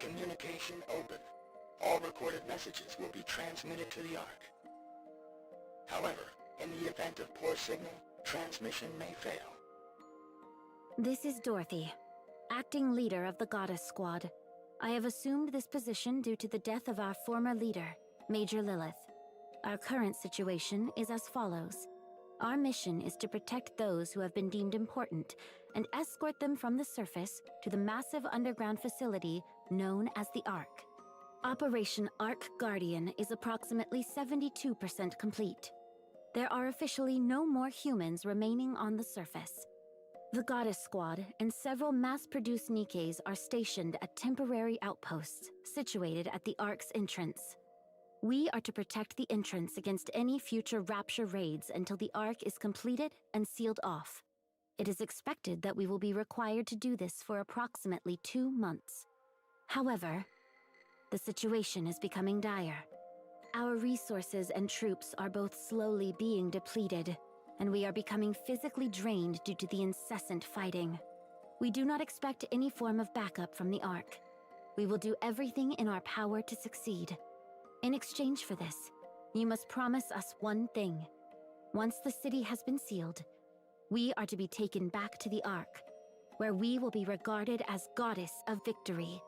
Communication open. All recorded messages will be transmitted to the Ark. However, in the event of poor signal, transmission may fail. This is Dorothy, acting leader of the Goddess Squad. I have assumed this position due to the death of our former leader, Major Lilith. Our current situation is as follows. Our mission is to protect those who have been deemed important and escort them from the surface to the massive underground facility known as the Ark. Operation ARK Guardian is approximately 72% complete. There are officially no more humans remaining on the surface. The Goddess Squad and several mass-produced Nikkes are stationed at temporary outposts situated at the Ark's entrance. We are to protect the entrance against any future Rapture raids until the Ark is completed and sealed off. It is expected that we will be required to do this for approximately 2 months. However, the situation is becoming dire. Our resources and troops are both slowly being depleted, and we are becoming physically drained due to the incessant fighting. We do not expect any form of backup from the ARK. We will do everything in our power to succeed. In exchange for this, you must promise us one thing. Once the city has been sealed, we are to be taken back to the ARK, where we will be regarded as Goddess of Victory.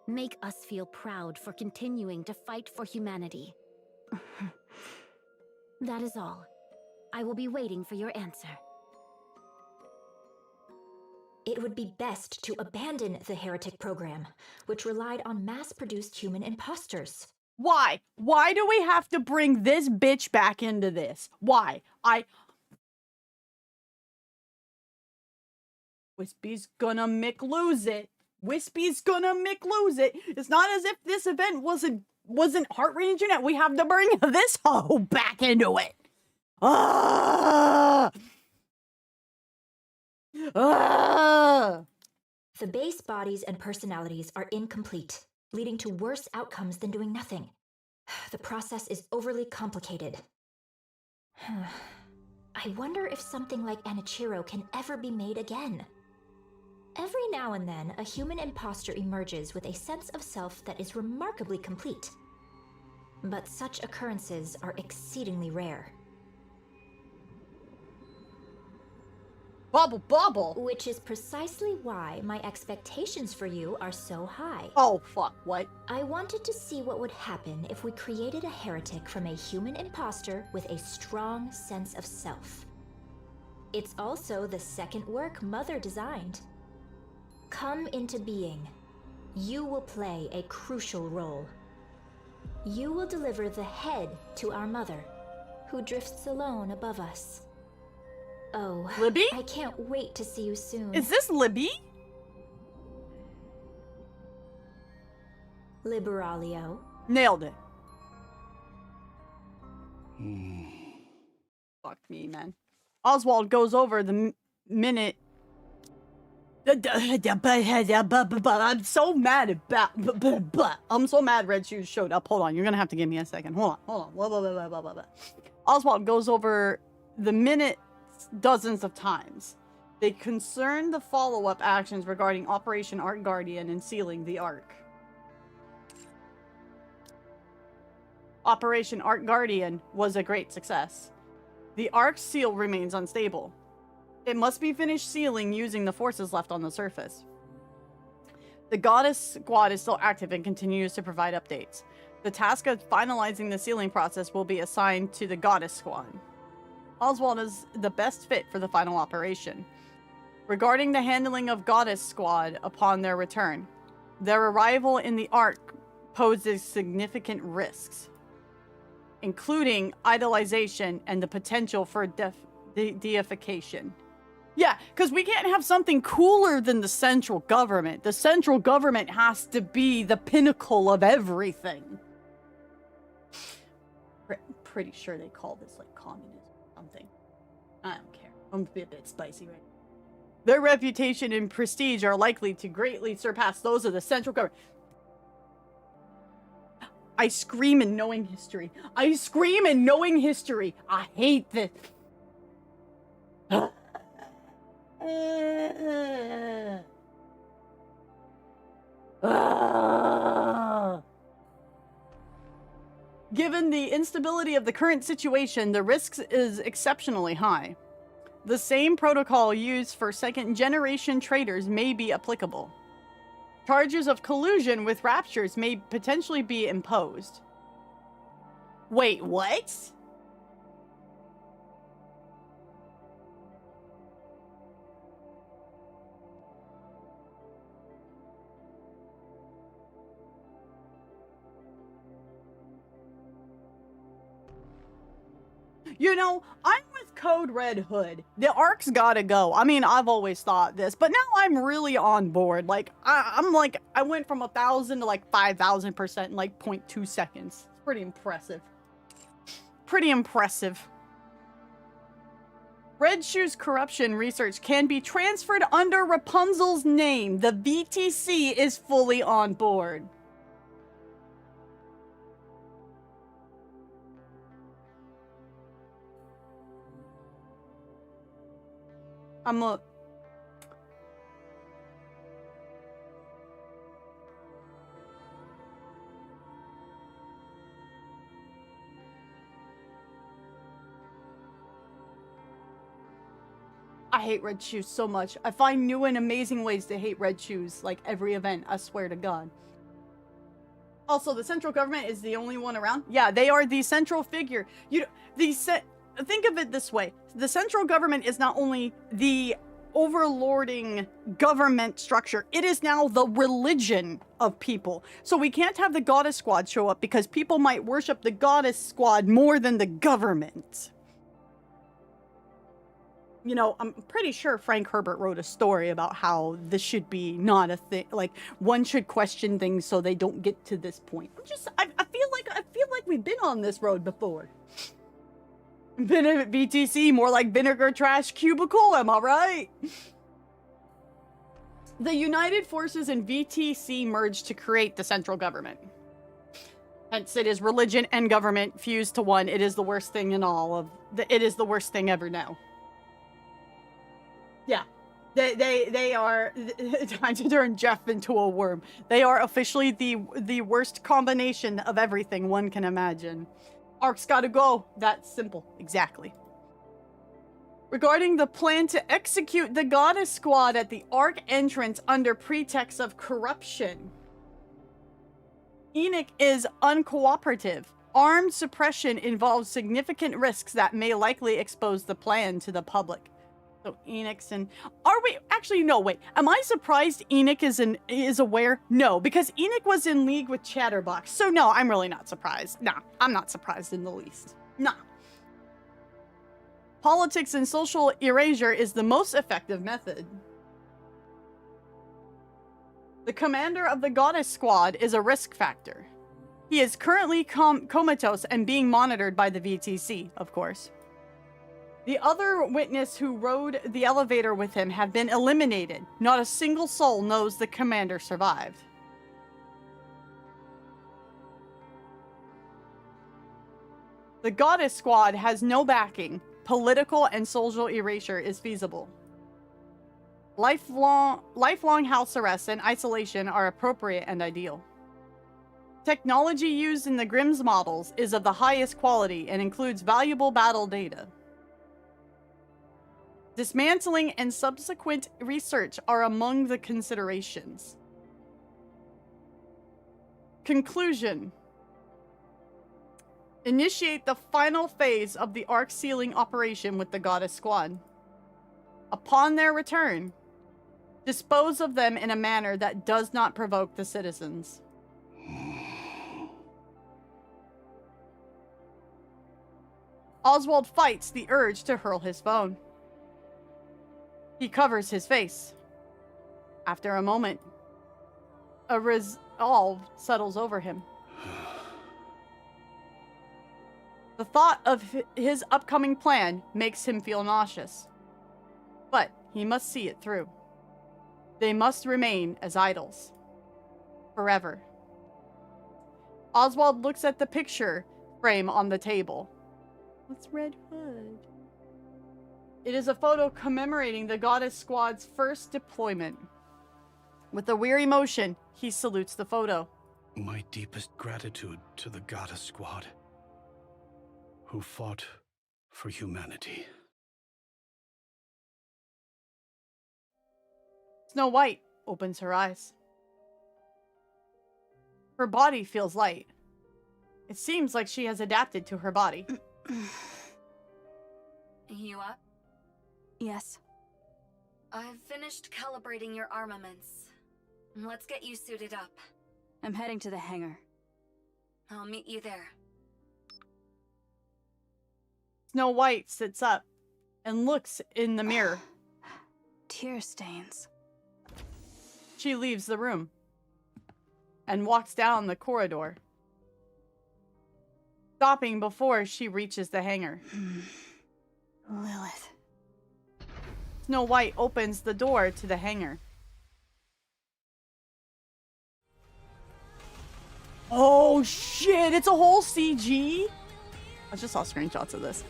Make us feel proud for continuing to fight for humanity. That is all. I will be waiting for your answer. It would be best to abandon the heretic program, which relied on mass-produced human imposters. Why? Why do we have to bring this bitch back into this? Why? Wispy's gonna lose it. Wispy's gonna lose it. It's not as if this event wasn't heart-wrenching. We have to bring this hoe back into it. Ah! Ah! The base bodies and personalities are incomplete, leading to worse outcomes than doing nothing. The process is overly complicated. I wonder if something like Anichiro can ever be made again. Every now and then, a human imposter emerges with a sense of self that is remarkably complete. But such occurrences are exceedingly rare. Bubble, bubble! Which is precisely why my expectations for you are so high. Oh, fuck, what? I wanted to see what would happen if we created a heretic from a human imposter with a strong sense of self. It's also the second work Mother designed. Come into being. You will play a crucial role. You will deliver the head to our mother, who drifts alone above us. Oh, Libby? I can't wait to see you soon. Is this Libby? Liberalio. Nailed it. Fuck me, man. Oswald goes over the minute. I'm so mad about. I'm so mad Red Shoes showed up. Hold on, you're gonna have to give me a second. Hold on. Oswald goes over the minute dozens of times. They concern the follow-up actions regarding Operation ARK Guardian and sealing the ARK. Operation ARK Guardian was a great success. The ARK seal remains unstable. It must be finished sealing using the forces left on the surface. The Goddess Squad is still active and continues to provide updates. The task of finalizing the sealing process will be assigned to the Goddess Squad. Oswald is the best fit for the final operation. Regarding the handling of Goddess Squad upon their return, their arrival in the ARK poses significant risks, including idolization and the potential for deification. Yeah, because we can't have something cooler than the central government. The central government has to be the pinnacle of everything. Pretty sure they call this like communism or something. I don't care. I'm a bit spicy right now. Their reputation and prestige are likely to greatly surpass those of the central government. I scream in knowing history. I scream in knowing history. I hate this. Given the instability of the current situation, the risk is exceptionally high. The same protocol used for second-generation traitors may be applicable. Charges of collusion with raptures may potentially be imposed. Wait, what? You know, I'm with Code Red Hood. The ARK's gotta go. I mean, I've always thought this, but now I'm really on board. Like, I went from 1,000 to like 5,000% in like 0.2 seconds. It's pretty impressive. Pretty impressive. Red Shoe's corruption research can be transferred under Rapunzel's name. The VTC is fully on board. hate red shoes so much. I find new and amazing ways to hate red shoes, like every event, I swear to God. Also, the central government is the only one around. Yeah, they are the central figure. Think of it this way. The central government is not only the overlording government structure, it is now the religion of people. So we can't have the Goddess Squad show up because people might worship the Goddess Squad more than the government. You know, I'm pretty sure Frank Herbert wrote a story about how this should be not a thing. Like, one should question things so they don't get to this point. I feel like we've been on this road before. Been at VTC, more like vinegar trash cubicle, am I right? The United Forces and VTC merged to create the central government. Hence, it is religion and government fused to one. It is the worst thing in all of it is the worst thing ever now. Yeah, they are trying to turn Jeff into a worm. They are officially the worst combination of everything one can imagine. ARK's gotta go. That's simple. Exactly. Regarding the plan to execute the Goddess Squad at the ARK entrance under pretext of corruption, ENIC is uncooperative. Armed suppression involves significant risks that may likely expose the plan to the public. So ENIC and... Are we... Actually, no, wait. Am I surprised ENIC is aware? No, because ENIC was in league with Chatterbox. So no, I'm really not surprised. Nah, I'm not surprised in the least. Nah. Politics and social erasure is the most effective method. The commander of the Goddess Squad is a risk factor. He is currently comatose and being monitored by the VTC, of course. The other witness who rode the elevator with him have been eliminated. Not a single soul knows the commander survived. The Goddess Squad has no backing. Political and social erasure is feasible. Lifelong house arrest and isolation are appropriate and ideal. Technology used in the Grimm's models is of the highest quality and includes valuable battle data. Dismantling and subsequent research are among the considerations. Conclusion. Initiate the final phase of the ARK sealing operation with the Goddess Squad. Upon their return, dispose of them in a manner that does not provoke the citizens. Oswald fights the urge to hurl his phone. He covers his face. After a moment, a resolve settles over him. The thought of his upcoming plan makes him feel nauseous. But he must see it through. They must remain as idols. Forever. Oswald looks at the picture frame on the table. What's Red Hood? It is a photo commemorating the Goddess Squad's first deployment. With a weary motion, he salutes the photo. My deepest gratitude to the Goddess Squad, who fought for humanity. Snow White opens her eyes. Her body feels light. It seems like she has adapted to her body. You up? Yes. I've finished calibrating your armaments. Let's get you suited up. I'm heading to the hangar. I'll meet you there. Snow White sits up and looks in the mirror. Tear stains. She leaves the room and walks down the corridor, stopping before she reaches the hangar. Lilith. Snow White opens the door to the hangar. Oh shit, it's a whole CG? I just saw screenshots of this.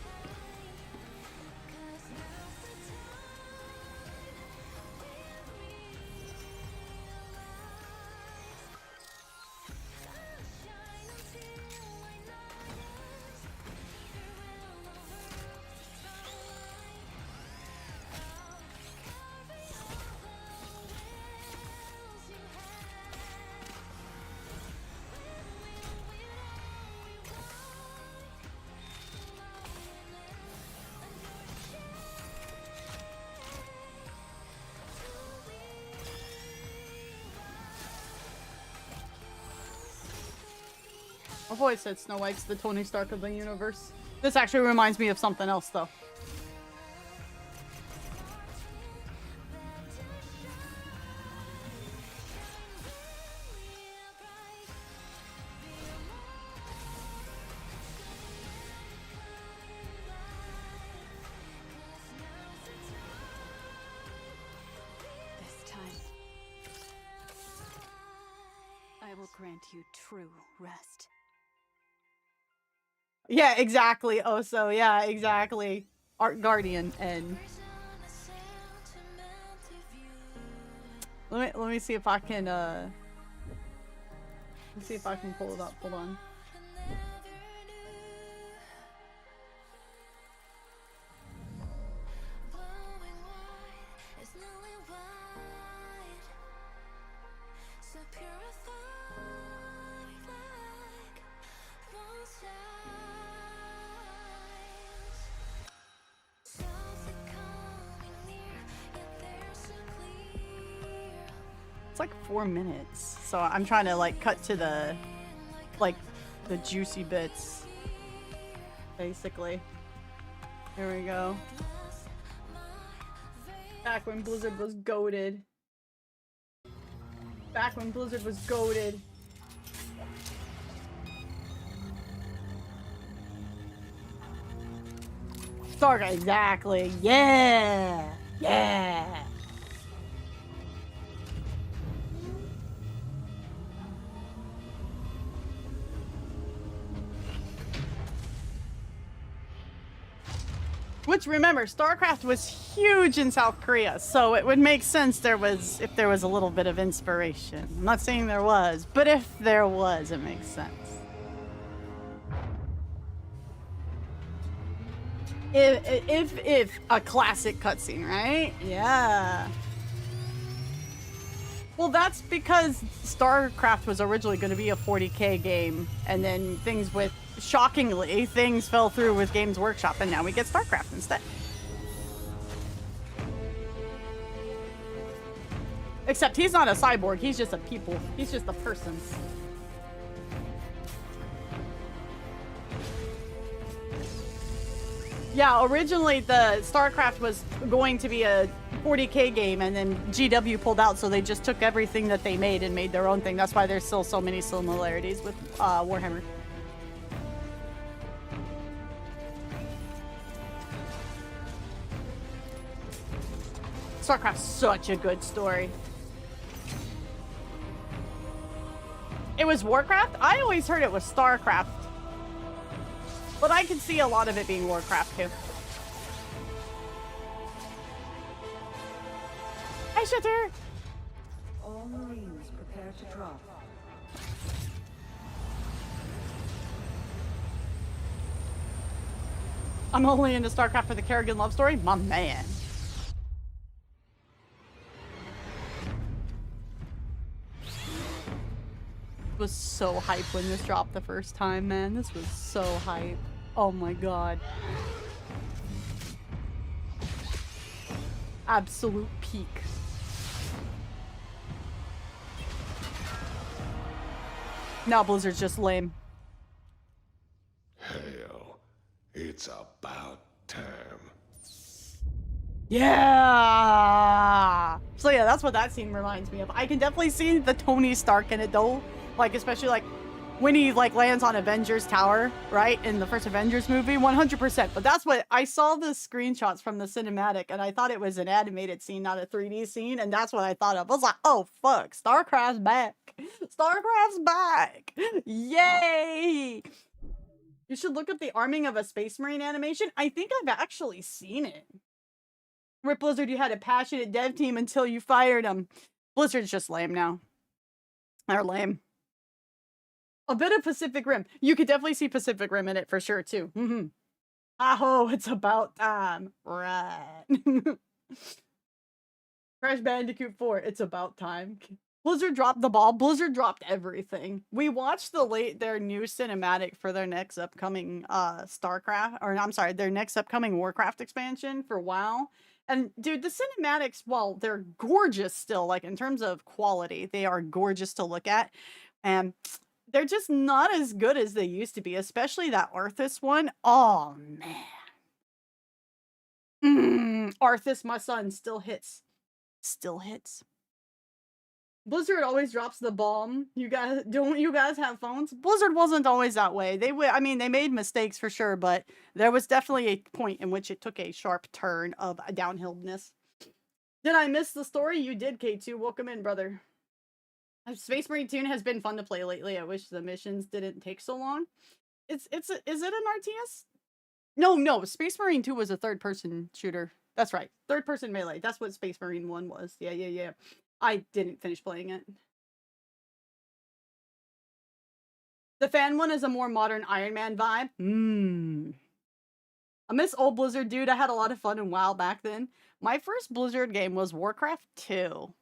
I've always said Snow White's the Tony Stark of the universe. This actually reminds me of something else, though. This time, I will grant you true rest. Yeah, exactly. Oh, so yeah, exactly. ARK Guardian and let me see if I can let's see if I can pull it up. Hold on. It's like 4 minutes, so I'm trying to like cut to the the juicy bits, basically. Here we go. Back when Blizzard was goated. Back when Blizzard was goated. Stark, exactly. Yeah, yeah. Which, remember, StarCraft was huge in South Korea, so it would make sense if there was a little bit of inspiration. I'm not saying there was, but if there was, it makes sense. If a classic cutscene, right? Yeah. Well, that's because StarCraft was originally going to be a 40K game, and then shockingly, things fell through with Games Workshop, and now we get StarCraft instead. Except he's not a cyborg, he's just a he's just a person. Yeah, originally the StarCraft was going to be a 40K game, and then GW pulled out, so they just took everything that they made and made their own thing. That's why there's still so many similarities with Warhammer. StarCraft's such a good story. It was Warcraft? I always heard it was StarCraft. But I can see a lot of it being Warcraft too. Hi, Shutter! All Marines prepare to drop. I'm only into StarCraft for the Kerrigan love story? My man. Was so hype when this dropped the first time, man. This was so hype. Oh my god. Absolute peak. Now Blizzard's just lame. Hell, it's about time. Yeah! So yeah, that's what that scene reminds me of. I can definitely see the Tony Stark in it though. Like, especially like when he like lands on Avengers Tower, right? In the first Avengers movie, 100%. But that's what I saw the screenshots from the cinematic, and I thought it was an animated scene, not a 3D scene, and that's what I thought of. I was like, oh fuck, StarCraft's back. StarCraft's back. Yay! You should look up the arming of a Space Marine animation. I think I've actually seen it. Rip Blizzard, you had a passionate dev team until you fired them. Blizzard's just lame now. They're lame. A bit of Pacific Rim. You could definitely see Pacific Rim in it for sure, too. Mm-hmm. Oh, it's about time. Right. Crash Bandicoot 4. It's about time. Blizzard dropped the ball. Blizzard dropped everything. We watched their new cinematic for their next upcoming their next upcoming Warcraft expansion for WoW. And dude, the cinematics, while they're gorgeous still, like in terms of quality, they are gorgeous to look at. And they're just not as good as they used to be, especially that Arthas one. Oh, man. Arthas, my son, still hits. Still hits. Blizzard always drops the bomb. You guys, don't you guys have phones? Blizzard wasn't always that way. I mean, they made mistakes for sure, but there was definitely a point in which it took a sharp turn of a downhillness. Did I miss the story? You did, K2. Welcome in, brother. Space Marine 2 has been fun to play lately. I wish the missions didn't take so long. Is it an RTS? No. Space Marine 2 was a third-person shooter. That's right. Third-person melee. That's what Space Marine 1 was. Yeah. I didn't finish playing it. The fan one is a more modern Iron Man vibe. I miss old Blizzard, dude. I had a lot of fun in WoW back then. My first Blizzard game was Warcraft 2.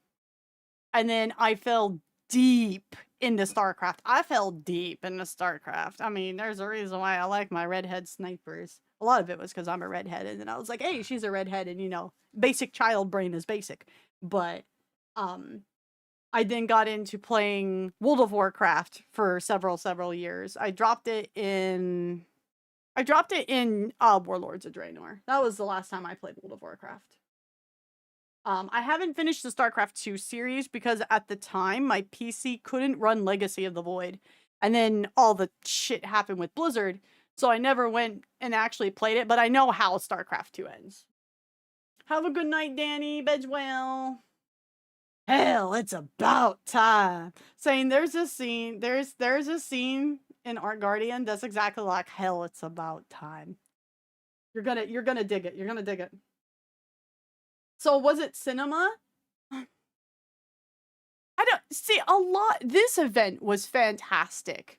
And then I fell deep into StarCraft. I mean, there's a reason why I like my redhead snipers. A lot of it was because I'm a redhead. And then I was like, hey, she's a redhead. And, you know, basic child brain is basic. But I then got into playing World of Warcraft for several years. I dropped it in Warlords of Draenor. That was the last time I played World of Warcraft. I haven't finished the StarCraft 2 series because at the time my PC couldn't run Legacy of the Void. And then all the shit happened with Blizzard, so I never went and actually played it, but I know how StarCraft 2 ends. Have a good night, Danny. Bed well. Hell, it's about time. Saying there's a scene in ARK Guardian that's exactly like hell, it's about time. You're gonna dig it. You're gonna dig it. So was it cinema? I don't see a lot. This event was fantastic.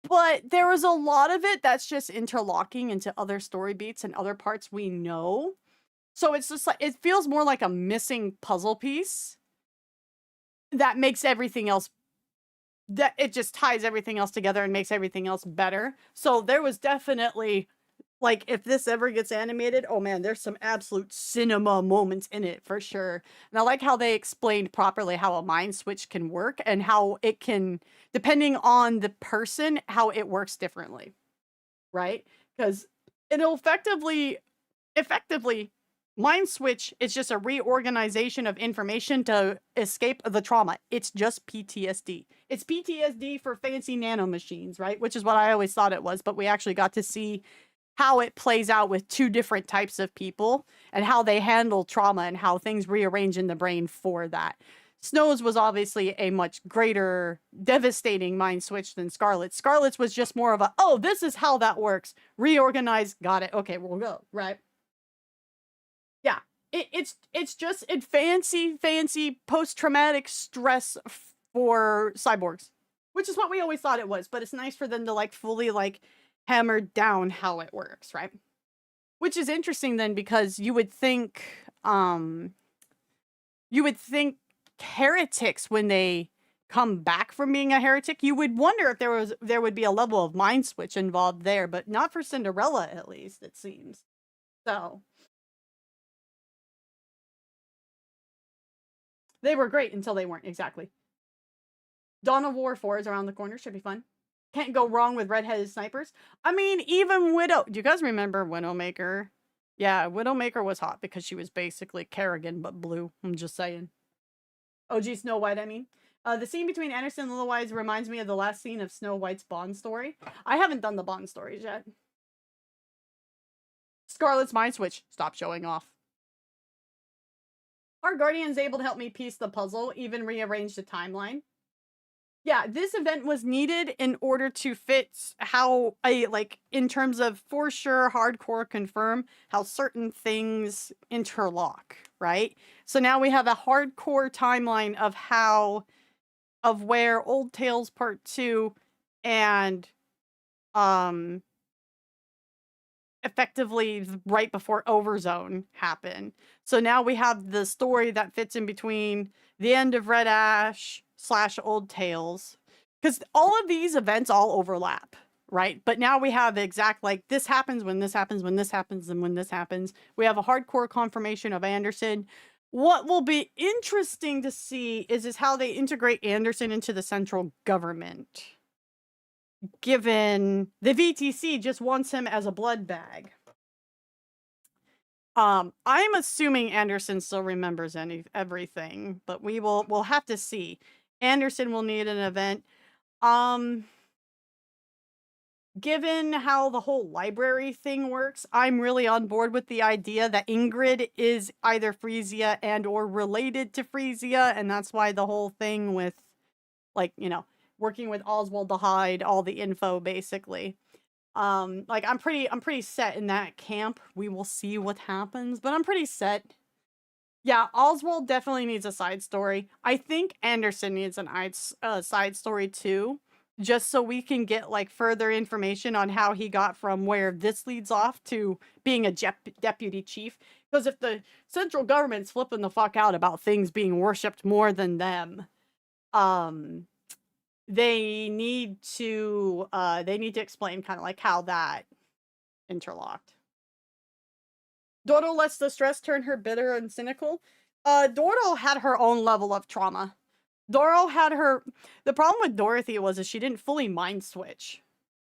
But there was a lot of it that's just interlocking into other story beats and other parts we know. So it's just like, it feels more like a missing puzzle piece that makes everything else, that it just ties everything else together and makes everything else better. So there was definitely, like, if this ever gets animated, oh man, there's some absolute cinema moments in it for sure. And I like how they explained properly how a mind switch can work and how it can, depending on the person, how it works differently, right? Because it'll effectively, mind switch is just a reorganization of information to escape the trauma. It's just PTSD. It's PTSD for fancy nanomachines, right? Which is what I always thought it was, but we actually got to see how it plays out with two different types of people and how they handle trauma and how things rearrange in the brain for that. Snow's was obviously a much greater, devastating mind switch than Scarlet's. Scarlet's was just more of a, oh, this is how that works. Reorganize, got it. Okay, we'll go, right? Yeah, it's just fancy post-traumatic stress for cyborgs, which is what we always thought it was, but it's nice for them to like fully like hammer down how it works, right? Which is interesting then, because you would think heretics, when they come back from being a heretic, you would wonder if there would be a level of mind switch involved there, but not for Cinderella, at least, it seems. So they were great until they weren't, exactly. Dawn of War 4 is around the corner, should be fun. Can't go wrong with redheaded snipers. I mean, even Widow. Do you guys remember Widowmaker? Yeah, Widowmaker was hot because she was basically Kerrigan, but blue. I'm just saying. OG Snow White, I mean. The scene between Anderson and Littlewise reminds me of the last scene of Snow White's Bond story. I haven't done the Bond stories yet. Scarlet's mind switch. Stop showing off. Our Guardian's able to help me piece the puzzle, even rearrange the timeline. Yeah, this event was needed in order to fit how, in terms of for sure hardcore confirm how certain things interlock, right? So now we have a hardcore timeline of where Old Tales Part 2 and effectively right before Overzone happen. So now we have the story that fits in between the end of Red Ash / Old Tales, because all of these events all overlap, right? But now we have exact, like, this happens when this happens, when this happens, and when this happens. We have a hardcore confirmation of Anderson. What will be interesting to see is how they integrate Anderson into the central government. Given the VTC just wants him as a blood bag. I'm assuming Anderson still remembers everything, but we'll have to see. Anderson will need an event. Given how the whole library thing works, I'm really on board with the idea that Ingrid is either Frisia and or related to Frisia, and that's why the whole thing with, like, you know, working with Oswald to hide all the info, basically. Like, I'm pretty set in that camp. We will see what happens, but I'm pretty set. Yeah, Oswald definitely needs a side story. I think Anderson needs a side story too, just so we can get like further information on how he got from where this leads off to being a deputy chief. Because if the central government's flipping the fuck out about things being worshipped more than them, they need to explain kind of like how that interlocked. Dodo lets the stress turn her bitter and cynical. Dodo had her own level of trauma. Doro had her... The problem with Dorothy was that she didn't fully mind switch.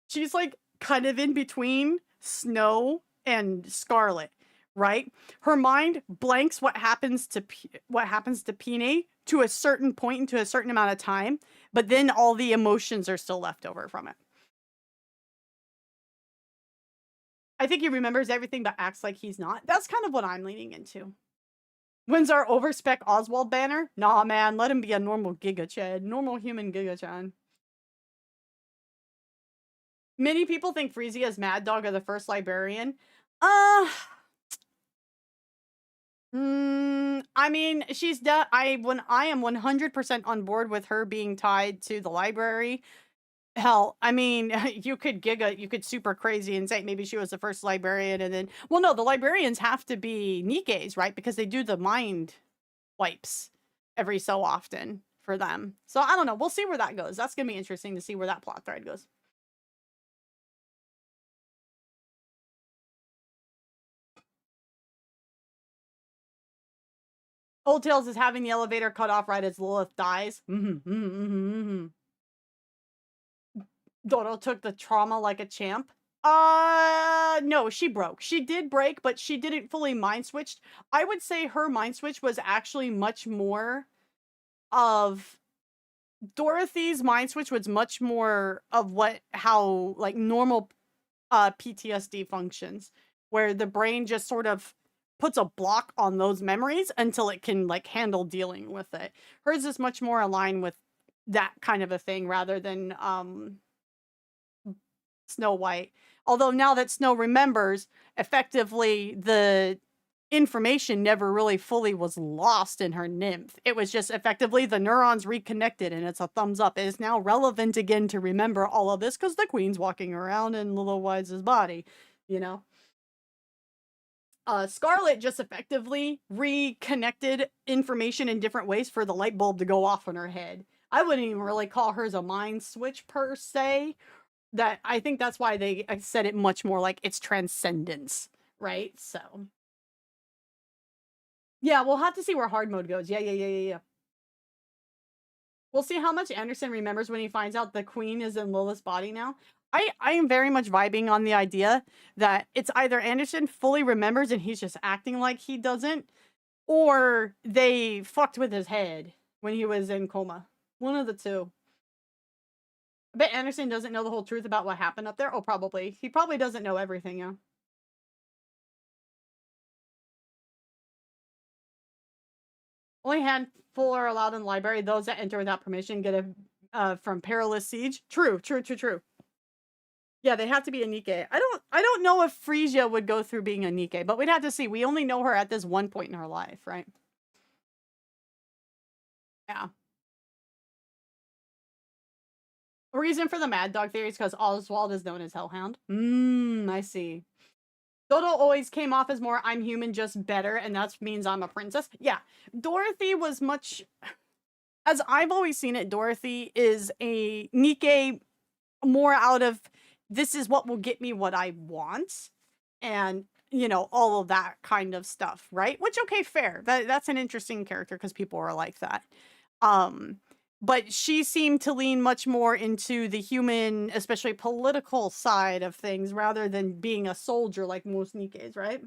She's like kind of in between Snow and Scarlet, right? Her mind blanks what happens to Pine to a certain point and to a certain amount of time, but then all the emotions are still left over from it. I think he remembers everything but acts like he's not. That's kind of what I'm leaning into. When's our overspec Oswald banner? Nah, man, let him be a normal Giga Chad. Normal human Giga Chan. Many people think Frisia's Mad Dog are the first librarian. I mean, I am 100% on board with her being tied to the library. Hell, I mean, you could super crazy and say maybe she was the first librarian and then... Well, no, the librarians have to be Nikke's, right? Because they do the mind wipes every so often for them. So, I don't know. We'll see where that goes. That's going to be interesting to see where that plot thread goes. Old Tales is having the elevator cut off right as Lilith dies. Dodo took the trauma like a champ. No, she broke. She did break, but she didn't fully mind switched. I would say her mind switch was actually much more of... Dorothy's mind switch was much more of how like normal PTSD functions, where the brain just sort of puts a block on those memories until it can like handle dealing with it. Hers is much more aligned with that kind of a thing rather than Snow White. Although now that Snow remembers, effectively the information never really fully was lost in her nymph. It was just effectively the neurons reconnected and it's a thumbs up. It is now relevant again to remember all of this because the queen's walking around in Little Wise's body, you know? Scarlet just effectively reconnected information in different ways for the light bulb to go off in her head. I wouldn't even really call hers a mind switch per se. That I think that's why they said it much more like it's transcendence, right? So yeah, we'll have to see where hard mode goes. Yeah. We'll see how much Anderson remembers when he finds out the queen is in Lilith's body now. I am very much vibing on the idea that it's either Anderson fully remembers and he's just acting like he doesn't, or they fucked with his head when he was in coma. One of the two. I bet Anderson doesn't know the whole truth about what happened up there. Oh, probably. He probably doesn't know everything, yeah. Only handful are allowed in the library. Those that enter without permission get a from perilous siege. True. Yeah, they have to be a Nikke. I don't know if Frisia would go through being a Nikke, but we'd have to see. We only know her at this one point in her life, right? Yeah. A reason for the Mad Dog theory is because Oswald is known as Hellhound. I see. Dodo always came off as more I'm human, just better, and that means I'm a princess. Yeah, Dorothy was much... As I've always seen it, Dorothy is a Nikke more out of, this is what will get me what I want. And you know, all of that kind of stuff, right? Which, okay, fair. That's an interesting character because people are like that. But she seemed to lean much more into the human, especially political side of things, rather than being a soldier like most Nikkes, right?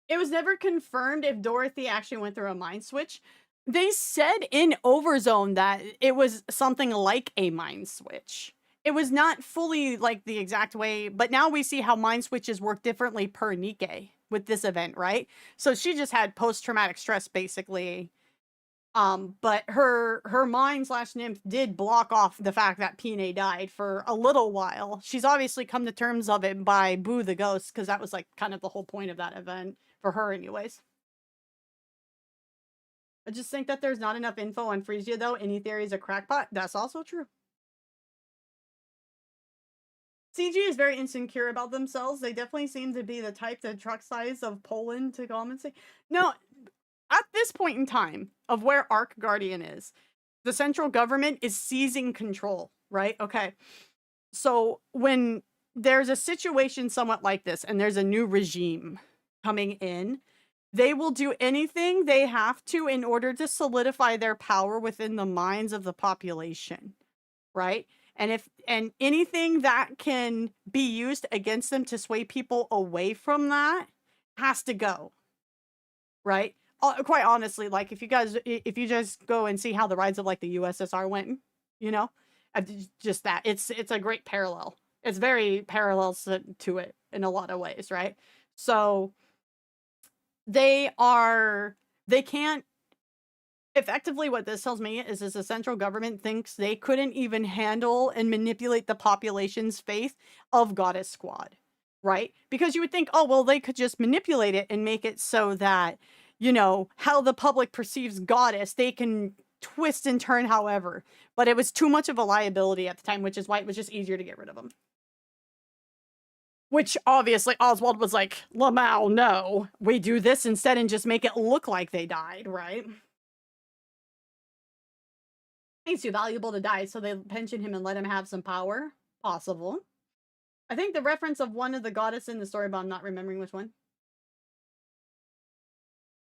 It was never confirmed if Dorothy actually went through a mind switch. They said in Overzone that it was something like a mind switch. It was not fully like the exact way, but now we see how mind switches work differently per Nikke with this event, right? So she just had post-traumatic stress basically. But her mind / nymph did block off the fact that Pine died for a little while. She's obviously come to terms of it by Boo the Ghost, because that was like kind of the whole point of that event for her anyways. I just think that there's not enough info on Frisia though. Any theories a crackpot? That's also true. CG is very insecure about themselves. They definitely seem to be the type the truck size of Poland to compensate. No, at this point in time of where ARK Guardian is, the central government is seizing control, right? Okay. So when there's a situation somewhat like this and there's a new regime coming in, they will do anything they have to in order to solidify their power within the minds of the population, right? And anything that can be used against them to sway people away from that has to go, right? Quite honestly, like if you just go and see how the rise of like the USSR went, you know, just that it's a great parallel. It's very parallel to it in a lot of ways, right? So they can't effectively, what this tells me is the central government thinks they couldn't even handle and manipulate the population's faith of Goddess Squad, right? Because you would think, oh, well, they could just manipulate it and make it so that, you know, how the public perceives Goddess, they can twist and turn however. But it was too much of a liability at the time, which is why it was just easier to get rid of them. Which, obviously, Oswald was like, Lamau, no. We do this instead and just make it look like they died, right? He's too valuable to die, so they pension him and let him have some power. Possible. I think the reference of one of the goddess in the story, but I'm not remembering which one.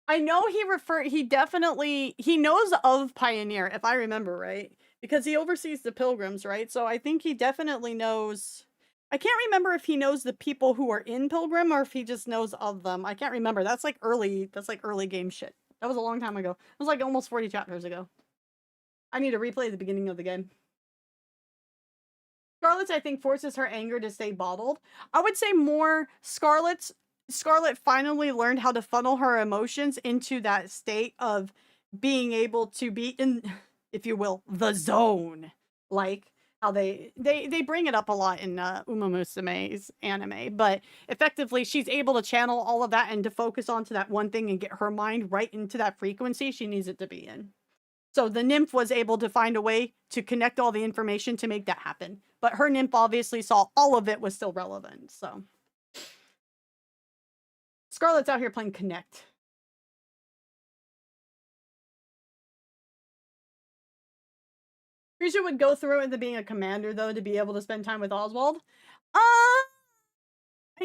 I know he knows of Pioneer, if I remember right, because he oversees the pilgrims, right? So I think he definitely knows. I can't remember if he knows the people who are in Pilgrim or if he just knows of them. I can't remember. That's like early game shit. That was a long time ago. It was like almost 40 chapters ago. I need to replay the beginning of the game. Scarlet's, I think, forces her anger to stay bottled. I would say more Scarlet finally learned how to funnel her emotions into that state of being able to be in, if you will, the zone. Like how they bring it up a lot in Uma Musume's anime, but effectively she's able to channel all of that and to focus onto that one thing and get her mind right into that frequency she needs it to be in. So the nymph was able to find a way to connect all the information to make that happen. But her nymph obviously saw all of it was still relevant, so. Scarlet's out here playing Connect. Frisia would go through into being a commander, though, to be able to spend time with Oswald.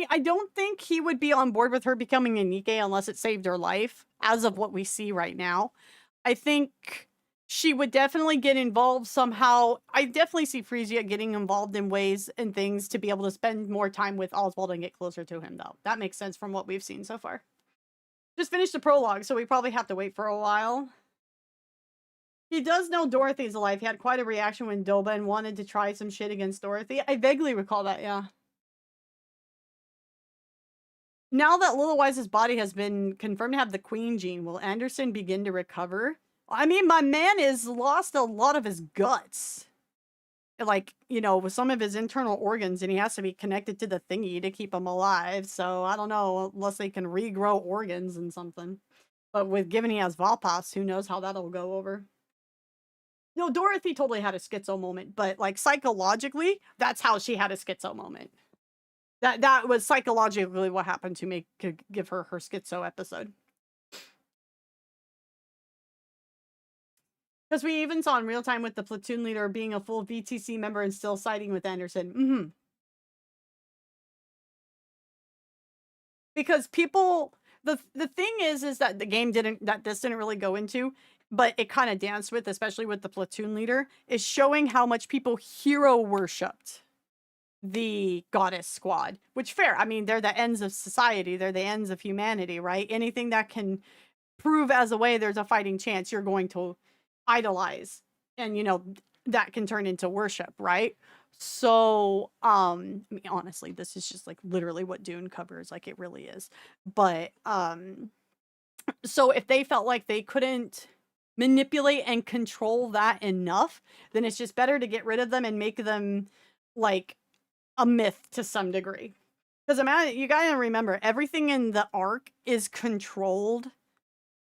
I don't think he would be on board with her becoming a Nikke unless it saved her life, as of what we see right now. I think she would definitely get involved somehow. I definitely see Frisia getting involved in ways and things to be able to spend more time with Oswald and get closer to him, though. That makes sense from what we've seen so far. Just finished the prologue, so we probably have to wait for a while. He does know Dorothy's alive. He had quite a reaction when Doben wanted to try some shit against Dorothy. I vaguely recall that, yeah. Now that Little Wise's body has been confirmed to have the Queen gene, will Anderson begin to recover? I mean, my man has lost a lot of his guts. Like, you know, with some of his internal organs, and he has to be connected to the thingy to keep him alive. So, I don't know, unless they can regrow organs and something. But given he has Valpas, who knows how that'll go over. No, Dorothy totally had a schizo moment, but, like, psychologically, that's how she had a schizo moment. That was psychologically what happened to give her schizo episode. Because we even saw in real time with the platoon leader being a full VTC member and still siding with Anderson. because people, the thing is that this didn't really go into, but it kind of danced with, especially with the platoon leader, is showing how much people hero worshipped the goddess squad. Which, fair, I mean, they're the ends of society, they're the ends of humanity, right? Anything that can prove as a way there's a fighting chance, you're going to idolize, and you know that can turn into worship, right? So I mean, honestly, this is just like literally what Dune covers, like it really is. But so if they felt like they couldn't manipulate and control that enough, then it's just better to get rid of them and make them like a myth to some degree. Because you gotta remember, everything in the ARK is controlled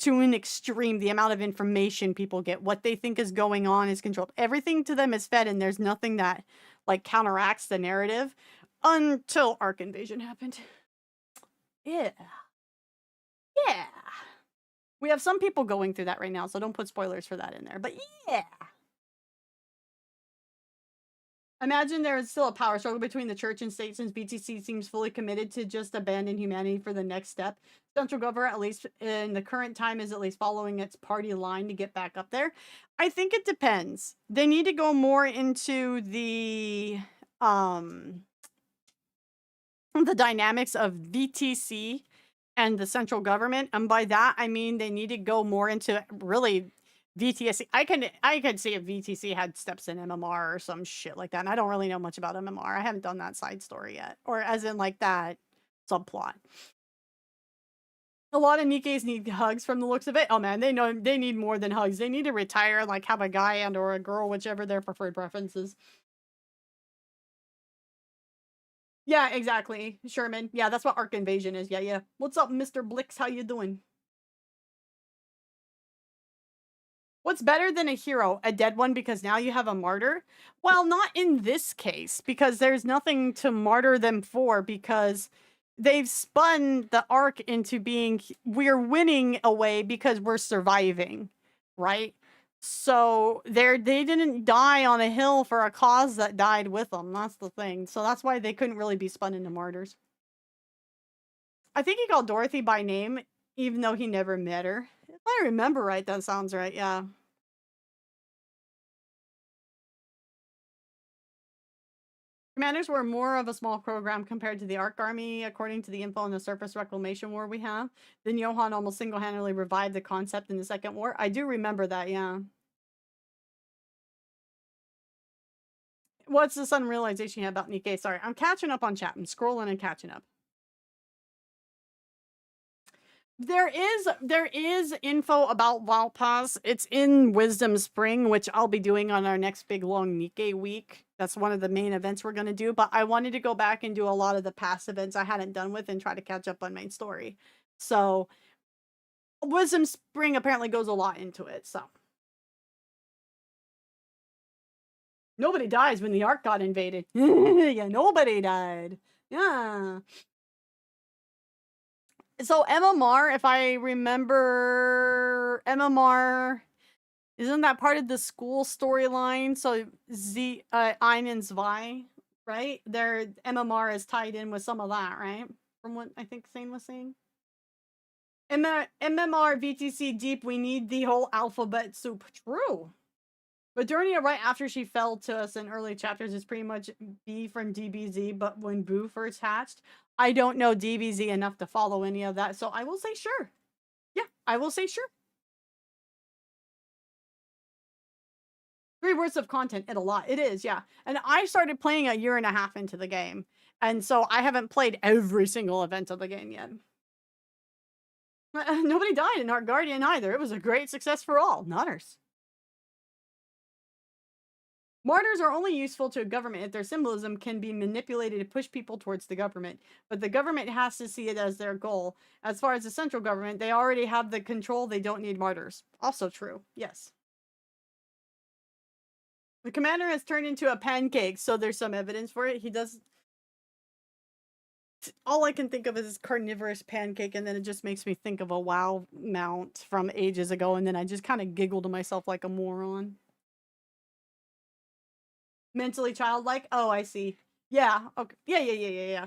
to an extreme. The amount of information people get, what they think is going on, is controlled. Everything to them is fed, and there's nothing that like counteracts the narrative until ARK Invasion happened. Yeah. We have some people going through that right now, so don't put spoilers for that in there. But yeah. Imagine there is still a power struggle between the church and state, since BTC seems fully committed to just abandon humanity for the next step. Central government, at least in the current time, is at least following its party line to get back up there. I think it depends. They need to go more into the dynamics of VTC and the central government, and by that I mean they need to go more into really VTC. I could see if VTC had steps in MMR or some shit like that, and I don't really know much about MMR. I haven't done that side story yet, or as in like that subplot. A lot of Nikkes need hugs from the looks of it. Oh man, they know they need more than hugs. They need to retire, like have a guy and or a girl, whichever their preferred preference is. Yeah, exactly, Sherman. Yeah, that's what ARK Invasion is. Yeah. What's up, Mr. Blix? How you doing? What's better than a hero? A dead one, because now you have a martyr? Well, not in this case, because there's nothing to martyr them for, because they've spun the ARK into being, we're winning a way because we're surviving, right? So they didn't die on a hill for a cause that died with them. That's the thing. So that's why they couldn't really be spun into martyrs. I think he called Dorothy by name, even though he never met her. If I remember right, that sounds right, yeah. Commanders were more of a small program compared to the ARK Army, according to the info on the surface reclamation war we have. Then Johan almost single-handedly revived the concept in the Second War. I do remember that, yeah. What's the sudden realization you had about Nikkei? Sorry, I'm catching up on chat. I'm scrolling and catching up. There is info about Valpas. It's in Wisdom Spring, which I'll be doing on our next big long Nikkei week. That's one of the main events we're going to do. But I wanted to go back and do a lot of the past events I hadn't done with and try to catch up on main story. So Wisdom Spring apparently goes a lot into it. So nobody dies when the ARK got invaded. Yeah, nobody died. Yeah. So MMR, if I remember, MMR, isn't that part of the school storyline? So Ein and Zwei, right? Their MMR is tied in with some of that, right? From what I think Sane was saying. MMR, VTC deep, we need the whole alphabet soup. True. But Durnia, right after she fell to us in early chapters, is pretty much B from DBZ, but when Boo first hatched, I don't know DBZ enough to follow any of that, so I will say sure. Yeah, I will say sure. 3 words of content, and a lot. It is, yeah. And I started playing a year and a half into the game, and so I haven't played every single event of the game yet. Nobody died in ARK Guardian either. It was a great success for all. Nutters. Martyrs are only useful to a government if their symbolism can be manipulated to push people towards the government. But the government has to see it as their goal. As far as the central government, they already have the control. They don't need martyrs. Also true. Yes. The commander has turned into a pancake, so there's some evidence for it. He does... All I can think of is this carnivorous pancake, and then it just makes me think of a WoW mount from ages ago, and then I just kind of giggle to myself like a moron. Mentally childlike? Oh, I see. Yeah. Okay. Yeah.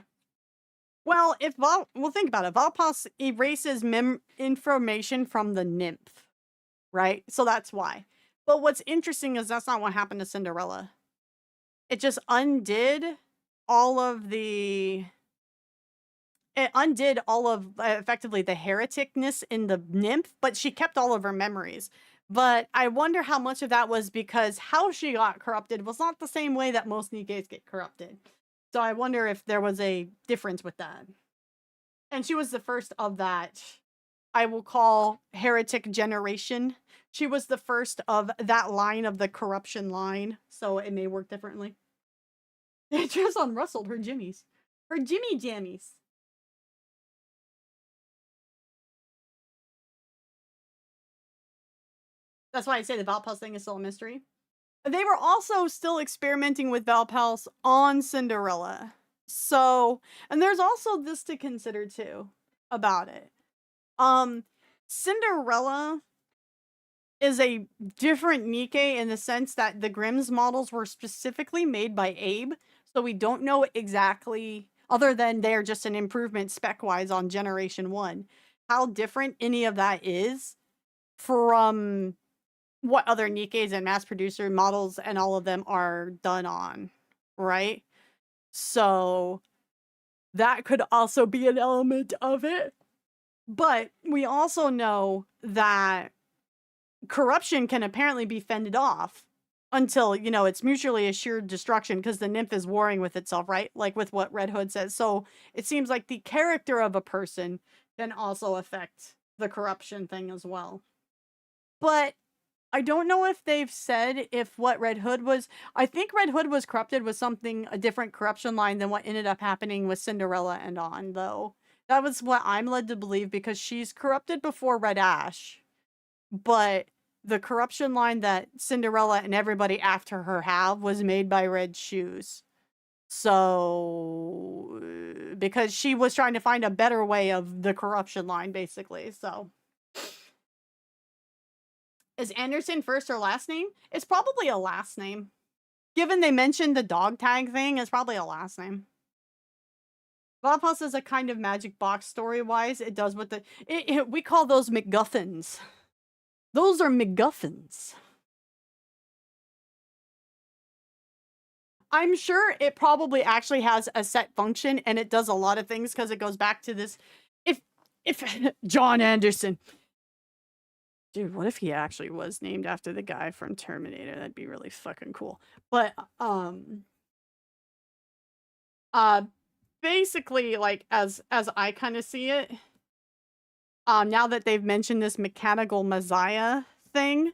Well, well, think about it. Valpas erases information from the nymph, right? So that's why. But what's interesting is that's not what happened to Cinderella. It just undid all of the... It undid all of, effectively, the hereticness in the nymph, but she kept all of her memories. But I wonder how much of that was because how she got corrupted was not the same way that most Nikkes get corrupted. So I wonder if there was a difference with that. And she was the first of that, I will call, heretic generation. She was the first of that line of the corruption line, so it may work differently. It just unrustled her jimmies. Her jimmy jammies. That's why I say the Valpals thing is still a mystery. They were also still experimenting with Valpals on Cinderella. So, and there's also this to consider too about it. Cinderella is a different Nikke in the sense that the Grimm's models were specifically made by Abe. So we don't know exactly, other than they're just an improvement spec-wise on Generation 1, how different any of that is from what other Nikkes and mass producer models and all of them are done on, right? So that could also be an element of it. But we also know that corruption can apparently be fended off until, you know, it's mutually assured destruction because the nymph is warring with itself, right? Like with what Red Hood says. So it seems like the character of a person can also affect the corruption thing as well. But I don't know if they've said if what Red Hood was... I think Red Hood was corrupted with something, a different corruption line than what ended up happening with Cinderella and on, though. That was what I'm led to believe because she's corrupted before Red Ash. But the corruption line that Cinderella and everybody after her have was made by Red Shoes. So... because she was trying to find a better way of the corruption line, basically, so... Is Anderson first or last name? It's probably a last name. Given they mentioned the dog tag thing, it's probably a last name. Valpals is a kind of magic box story-wise. It does what the... we call those MacGuffins. Those are MacGuffins. I'm sure it probably actually has a set function and it does a lot of things because it goes back to this... If John Anderson... Dude, what if he actually was named after the guy from Terminator? That'd be really fucking cool. But, basically, like, as I kind of see it, now that they've mentioned this mechanical Messiah thing,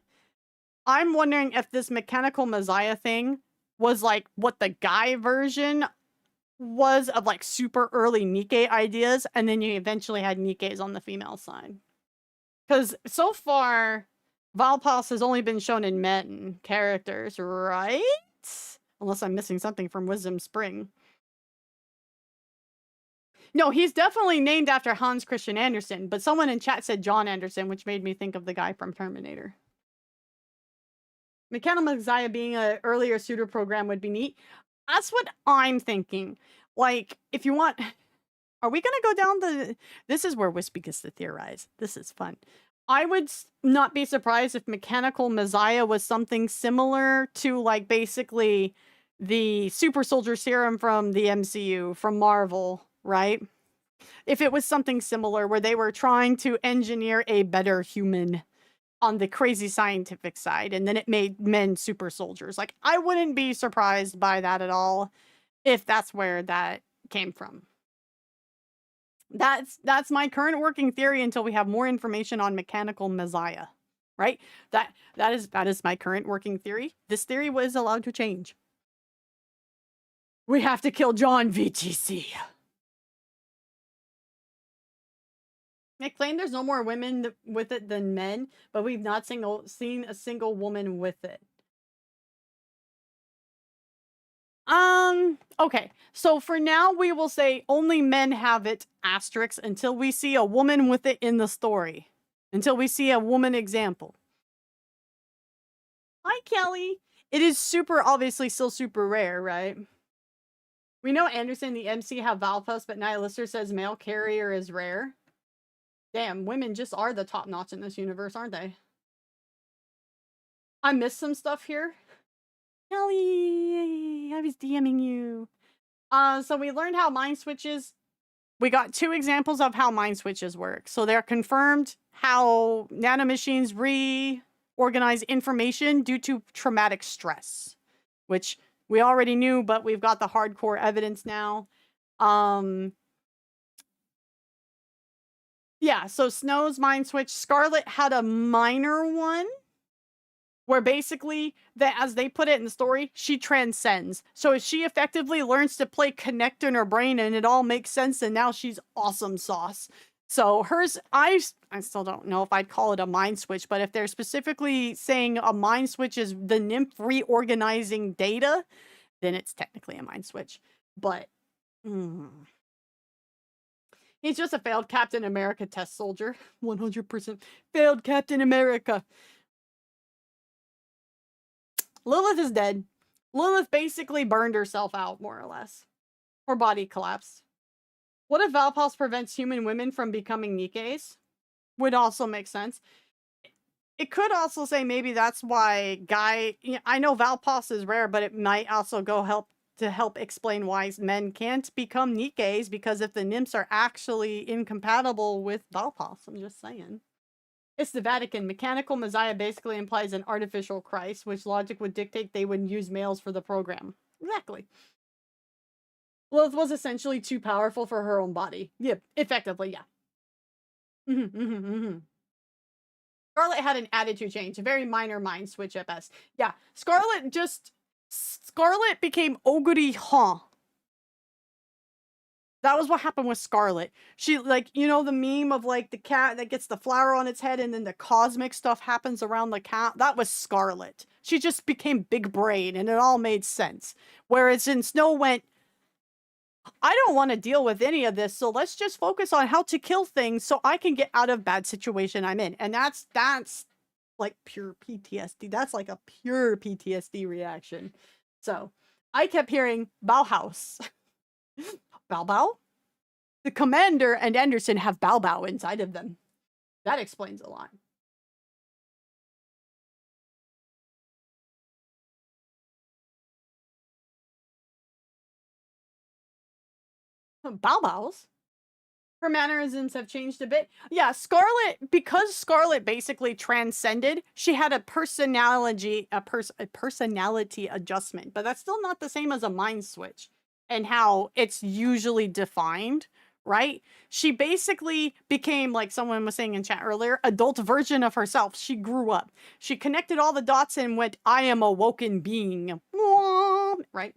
I'm wondering if this mechanical Messiah thing was, like, what the guy version was of, like, super early Nikke ideas, and then you eventually had Nikkes on the female side. Because so far, Valpals has only been shown in men characters, right? Unless I'm missing something from Wisdom Spring. No, he's definitely named after Hans Christian Andersen, but someone in chat said John Anderson, which made me think of the guy from Terminator. Mechanical Messiah being an earlier suitor program would be neat. That's what I'm thinking. Like, if you want... Are we going to go down the... This is where Wispy gets to theorize. This is fun. I would not be surprised if Mechanical Messiah was something similar to, like, basically the Super Soldier Serum from the MCU, from Marvel, right? If it was something similar where they were trying to engineer a better human on the crazy scientific side, and then it made men super soldiers. Like, I wouldn't be surprised by that at all if that's where that came from. That's my current working theory until we have more information on Mechanical Messiah, right? That is my current working theory. This theory was allowed to change. We have to kill John VTC. They claim there's no more women with it than men, but we've not seen a single woman with it. Okay, so for now we will say only men have it, asterisk, until we see a woman with it in the story. Until we see a woman example. Hi, Kelly. It is obviously still super rare, right? We know Anderson, the MC, have Valpus, but Nihilister says male carrier is rare. Damn, women just are the top notch in this universe, aren't they? I missed some stuff here. Kelly, I was DMing you. So we learned how mind switches. We got 2 examples of how mind switches work. So they're confirmed how nanomachines reorganize information due to traumatic stress, which we already knew, but we've got the hardcore evidence now. Yeah, so Snow's mind switch. Scarlet had a minor one where basically, as they put it in the story, she transcends. So she effectively learns to play Connect in her brain and it all makes sense and now she's awesome sauce. So hers, I still don't know if I'd call it a mind switch, but if they're specifically saying a mind switch is the nymph reorganizing data, then it's technically a mind switch. But he's just a failed Captain America test soldier. 100% failed Captain America. Lilith is dead. Lilith basically burned herself out, more or less. Her body collapsed. What if Valpos prevents human women from becoming Nikkes? Would also make sense. It could also say maybe that's why I know Valpos is rare, but it might also help explain why men can't become Nikkes, because if the nymphs are actually incompatible with Valpos, I'm just saying. It's the Vatican. Mechanical Messiah basically implies an artificial Christ, which logic would dictate they would use males for the program. Exactly. Lilith was essentially too powerful for her own body. Yep, effectively, yeah. Scarlet had an attitude change, a very minor mind switch at best. Yeah, Scarlet became Oguri Han. That was what happened with Scarlet. She, like, you know the meme of, like, the cat that gets the flower on its head and then the cosmic stuff happens around the cat? That was Scarlet. She just became big brain and it all made sense. Whereas in Snow went, I don't want to deal with any of this, so let's just focus on how to kill things so I can get out of bad situation I'm in. And that's like pure PTSD. That's like a pure PTSD reaction. So I kept hearing Bauhaus. Bao Bao? The commander and Anderson have Bao Bao inside of them. That explains a lot. Bao Baos? Her mannerisms have changed a bit. Yeah, Scarlet, because Scarlet basically transcended, she had a personality adjustment, but that's still not the same as a mind switch and how it's usually defined, right? She basically became, like someone was saying in chat earlier, adult version of herself. She grew up. She connected all the dots and went, I am a woken being. Right?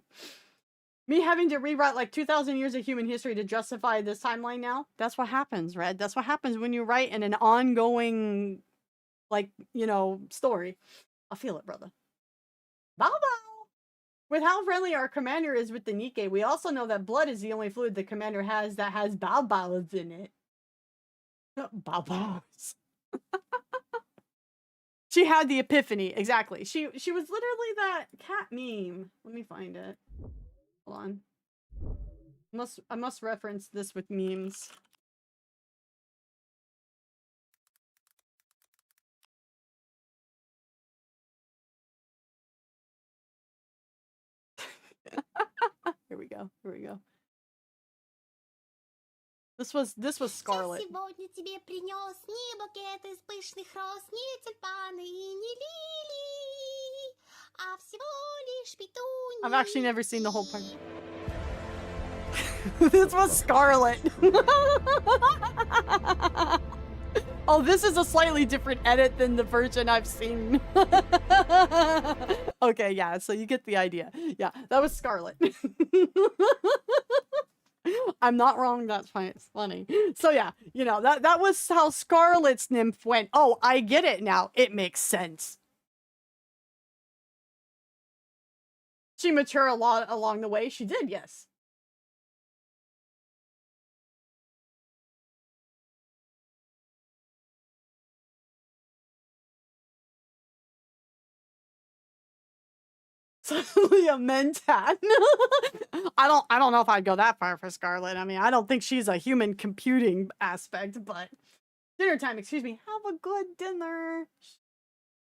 Me having to rewrite like 2,000 years of human history to justify this timeline now? That's what happens, Red. That's what happens when you write in an ongoing, like, you know, story. I feel it, brother. Bao Bao! With how friendly our commander is with the Nikke, we also know that blood is the only fluid the commander has that has Bao Baos in it. Bao Baos. She had the epiphany, exactly. She was literally that cat meme. Let me find it. Hold on. I must reference this with memes. Here we go. Here we go. This was Scarlet. Сегодня тебе принес не букет из пышных роз, не тюльпаны и не лилии, а всего лишь петунии. I've actually never seen the whole part. This was Scarlet. Oh, this is a slightly different edit than the version I've seen. Okay, yeah, so you get the idea. Yeah, that was Scarlet. I'm not wrong, that's fine, it's funny. So yeah, you know, that was how Scarlet's nymph went. Oh, I get it now. It makes sense. She matured a lot along the way. She did, yes. Suddenly a mentat. I don't know if I'd go that far for Scarlet. I mean, I don't think she's a human computing aspect, but dinner time, excuse me. Have a good dinner.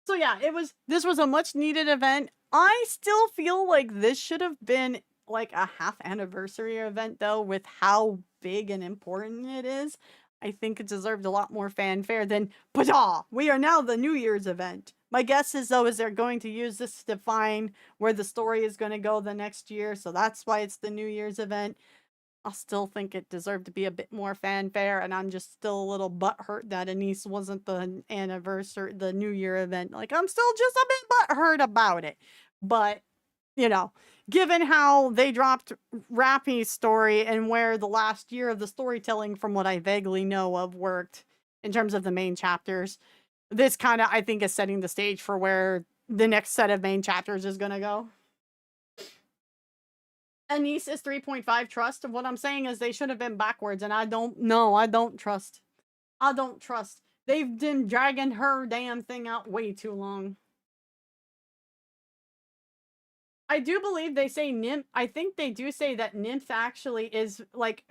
So yeah, this was a much needed event. I still feel like this should have been like a half anniversary event though, with how big and important it is. I think it deserved a lot more fanfare than, "Pata! We are now the New Year's event." My guess is though, is they're going to use this to define where the story is going to go the next year. So that's why it's the New Year's event. I still think it deserved to be a bit more fanfare, and I'm just still a little butthurt that Anise wasn't the anniversary, the New Year event. Like, I'm still just a bit butthurt about it. But, you know, given how they dropped Rappy's story and where the last year of the storytelling, from what I vaguely know of, worked in terms of the main chapters, this kind of, I think, is setting the stage for where the next set of main chapters is going to go. Anise is 3.5 trust. What I'm saying is they should have been backwards, and I don't trust. I don't trust. They've been dragging her damn thing out way too long. I do believe they say Nymph. I think they do say that Nymph actually is, like,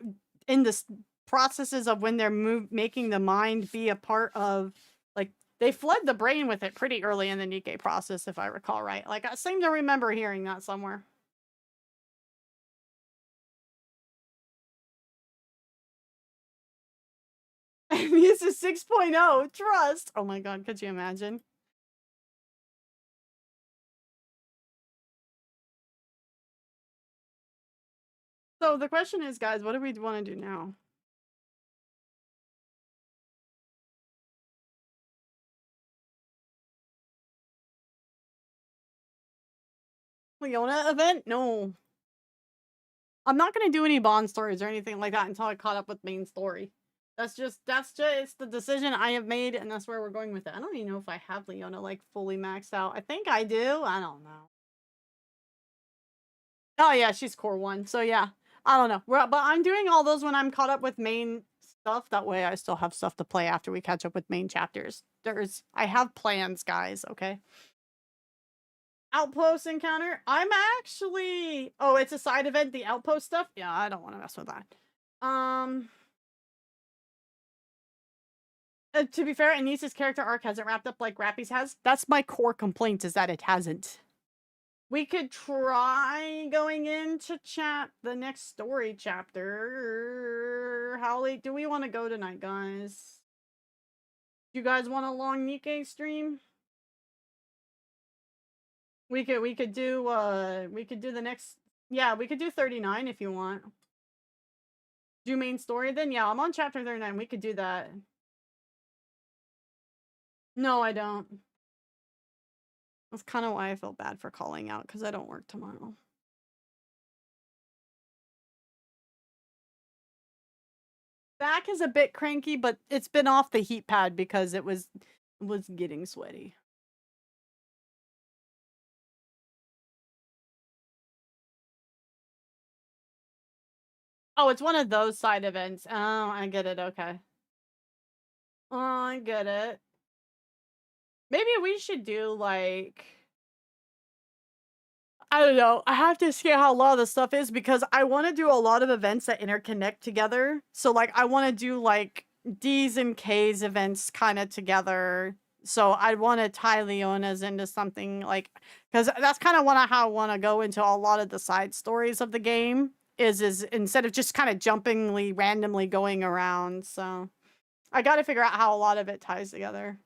in the processes of when they're making the mind be a part of, like, they flood the brain with it pretty early in the Nikke process, if I recall right. Like, I seem to remember hearing that somewhere. This is 6.0 trust. Oh my god, could you imagine? So the question is, guys, what do we want to do now? Leona event? No. I'm not going to do any bond stories or anything like that until I caught up with main story. That's just the decision I have made, and that's where we're going with it. I don't even know if I have Leona, like, fully maxed out. I think I do. I don't know. Oh, yeah, she's core 1. So, yeah. I don't know. But I'm doing all those when I'm caught up with main stuff. That way I still have stuff to play after we catch up with main chapters. I have plans, guys, okay? Outpost encounter. I'm actually... Oh, it's a side event, the outpost stuff? Yeah, I don't want to mess with that. To be fair, Anise's character arc hasn't wrapped up like Rappy's has. That's my core complaint, is that it hasn't. We could try going into the next story chapter. How late do we want to go tonight, guys? You guys want a long Nikke stream? We could do the next, yeah, we could do 39 if you want. Do main story then? Yeah, I'm on chapter 39. We could do that. No, I don't. That's kind of why I feel bad for calling out, because I don't work tomorrow. Back is a bit cranky, but it's been off the heat pad because it was getting sweaty. Oh, it's one of those side events. Oh, I get it. Okay. Oh, I get it. Maybe we should do, like... I don't know. I have to see how a lot of the stuff is, because I want to do a lot of events that interconnect together. So, like, I want to do, like, D's and K's events kind of together. So I want to tie Leona's into something, like... Because that's kind of how I want to go into a lot of the side stories of the game. Is instead of just kind of jumpingly, randomly going around. So I got to figure out how a lot of it ties together.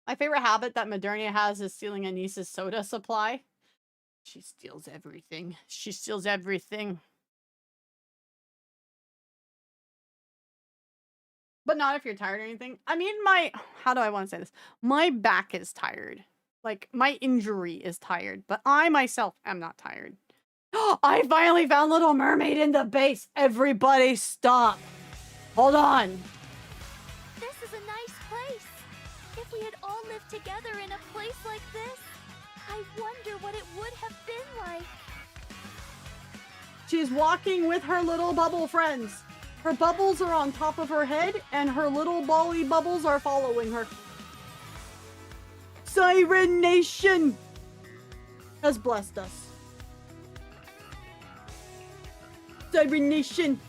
My favorite habit that Modernia has is stealing Anise's soda supply. She steals everything. She steals everything. But not if you're tired or anything. I mean, how do I want to say this? My back is tired. Like, my injury is tired. But I myself am not tired. I finally found Little Mermaid in the base. Everybody stop. Hold on. This is a nice place. If we had all lived together in a place like this, I wonder what it would have been like. She's walking with her little bubble friends. Her bubbles are on top of her head, and her little bally bubbles are following her. Siren Nation! has blessed us. Cyber Nation.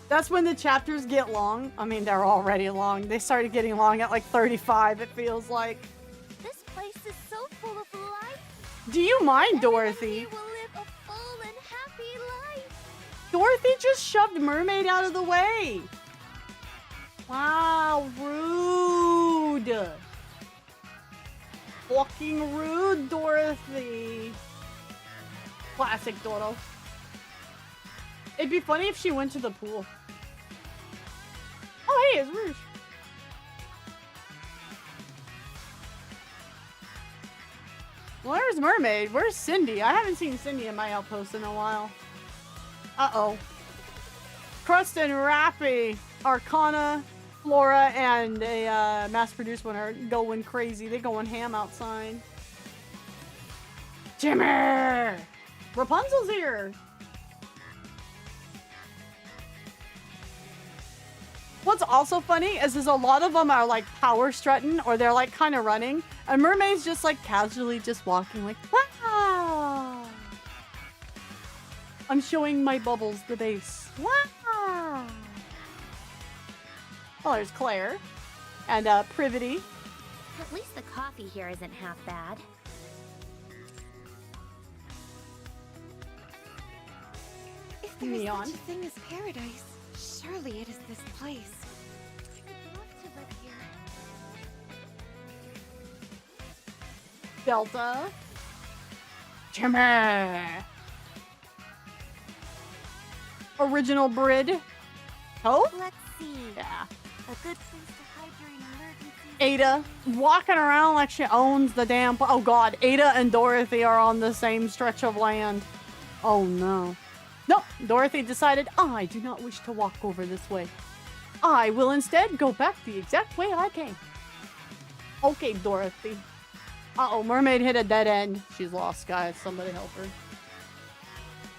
That's when the chapters get long. I mean, they're already long. They started getting long at like 35, it feels like. This place is so full of life. Do you mind, Dorothy? Will live a full and happy life. Dorothy just shoved Mermaid out of the way. Wow, rude. Fucking rude, Dorothy. Classic Doro. It'd be funny if she went to the pool. Oh, hey, it's Rouge. Where's Mermaid? Where's Cindy? I haven't seen Cindy in my outpost in a while. Uh-oh. Crust and Rappy, Arcana, Flora, and a mass-produced one are going crazy. They're going ham outside. Jimmy! Rapunzel's here! What's also funny is a lot of them are like power strutting or they're like kind of running. And Mermaid's just like casually just walking like, wow! I'm showing my bubbles the base. Wow! Oh, there's Claire. And Privity. At least the coffee here isn't half bad. If there is Neon. such a thing as paradise, surely it is this place. I'd love to live here. Delta. Jimmy. Original Brid. Oh? Let's see. Yeah. A good place to hide during emergencies. Ada walking around like she owns the damn. Oh god, Ada and Dorothy are on the same stretch of land. Oh no. Nope, Dorothy decided, I do not wish to walk over this way. I will instead go back the exact way I came. Okay, Dorothy. Uh-oh, Mermaid hit a dead end. She's lost, guys. Somebody help her.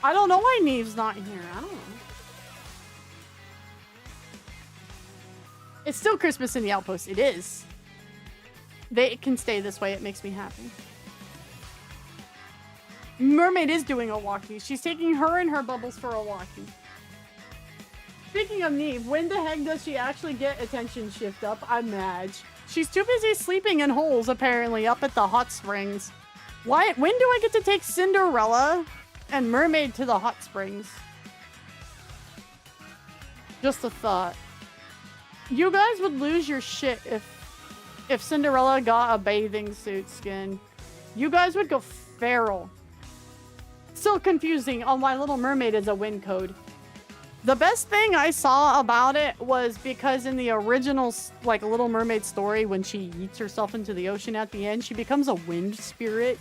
I don't know why Neve's not here. I don't know. It's still Christmas in the outpost. It is. They can stay this way. It makes me happy. Mermaid is doing a walkie. She's taking her and her bubbles for a walkie. Speaking of Neve, when the heck does she actually get attention shift up? I'm mad. She's too busy sleeping in holes, apparently, up at the hot springs. Why? When do I get to take Cinderella and Mermaid to the hot springs? Just a thought. You guys would lose your shit if Cinderella got a bathing suit skin. You guys would go feral. Still confusing on why Little Mermaid is a win code. The best thing I saw about it was because in the original like Little Mermaid story, when she yeets herself into the ocean at the end, she becomes a wind spirit.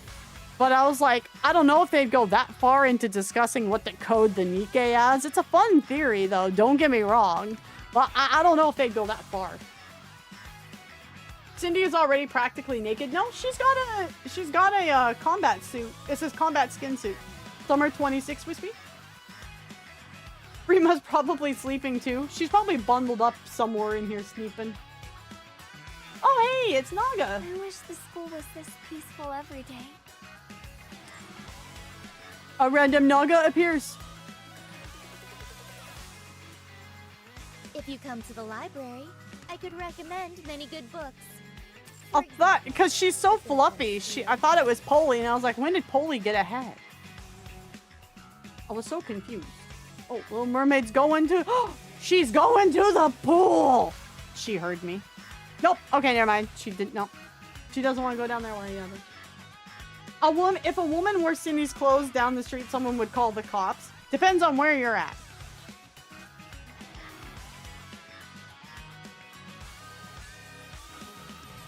But I was like, I don't know if they'd go that far into discussing what to code the Nikke as. It's a fun theory though, don't get me wrong. But I don't know if they'd go that far. Cindy is already practically naked. No, she's got a combat suit. It says combat skin suit. Summer 26, Wispy. Rima's probably sleeping too. She's probably bundled up somewhere in here sleeping. Oh hey, it's Naga. I wish the school was this peaceful every day. A random Naga appears. If you come to the library, I could recommend many good books. I thought, because she's so fluffy, I thought it was Polly, and I was like, when did Polly get a hat? I was so confused. Oh, Little Mermaid's going to... She's going to the pool! She heard me. Nope. Okay, never mind. She didn't... No. She doesn't want to go down there either. If a woman wore Cindy's clothes down the street, someone would call the cops. Depends on where you're at.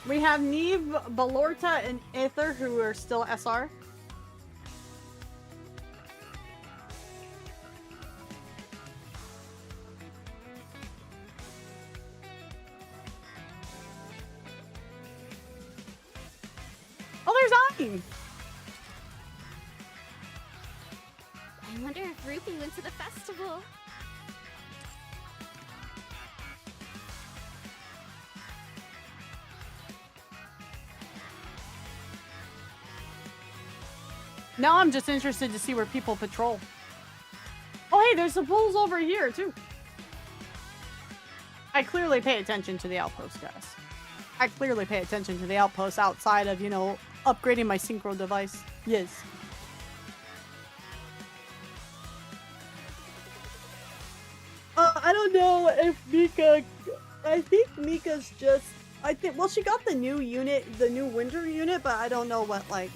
We have Neve, Balorta, and Aether who are still SR. Oh, there's Ayn! I wonder if Ruby went to the festival. Now I'm just interested to see where people patrol. Oh, hey, there's some pools over here, too. I clearly pay attention to the outpost, guys. I clearly pay attention to the outposts outside of, you know, upgrading my synchro device. Yes. I don't know if Mika... I think Mika's just... well, she got the new unit, the new winter unit, but I don't know what, like,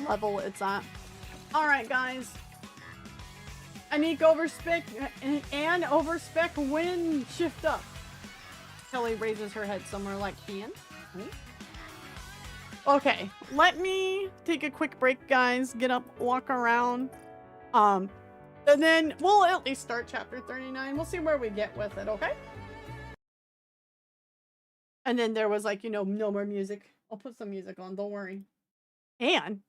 level it's at. Alright, guys. Anik overspec and overspec win shift up. Kelly raises her head somewhere like Ian. Okay, let me take a quick break, guys. Get up, walk around. And then we'll at least start chapter 39. We'll see where we get with it, okay? And then there was like, you know, no more music. I'll put some music on, don't worry. And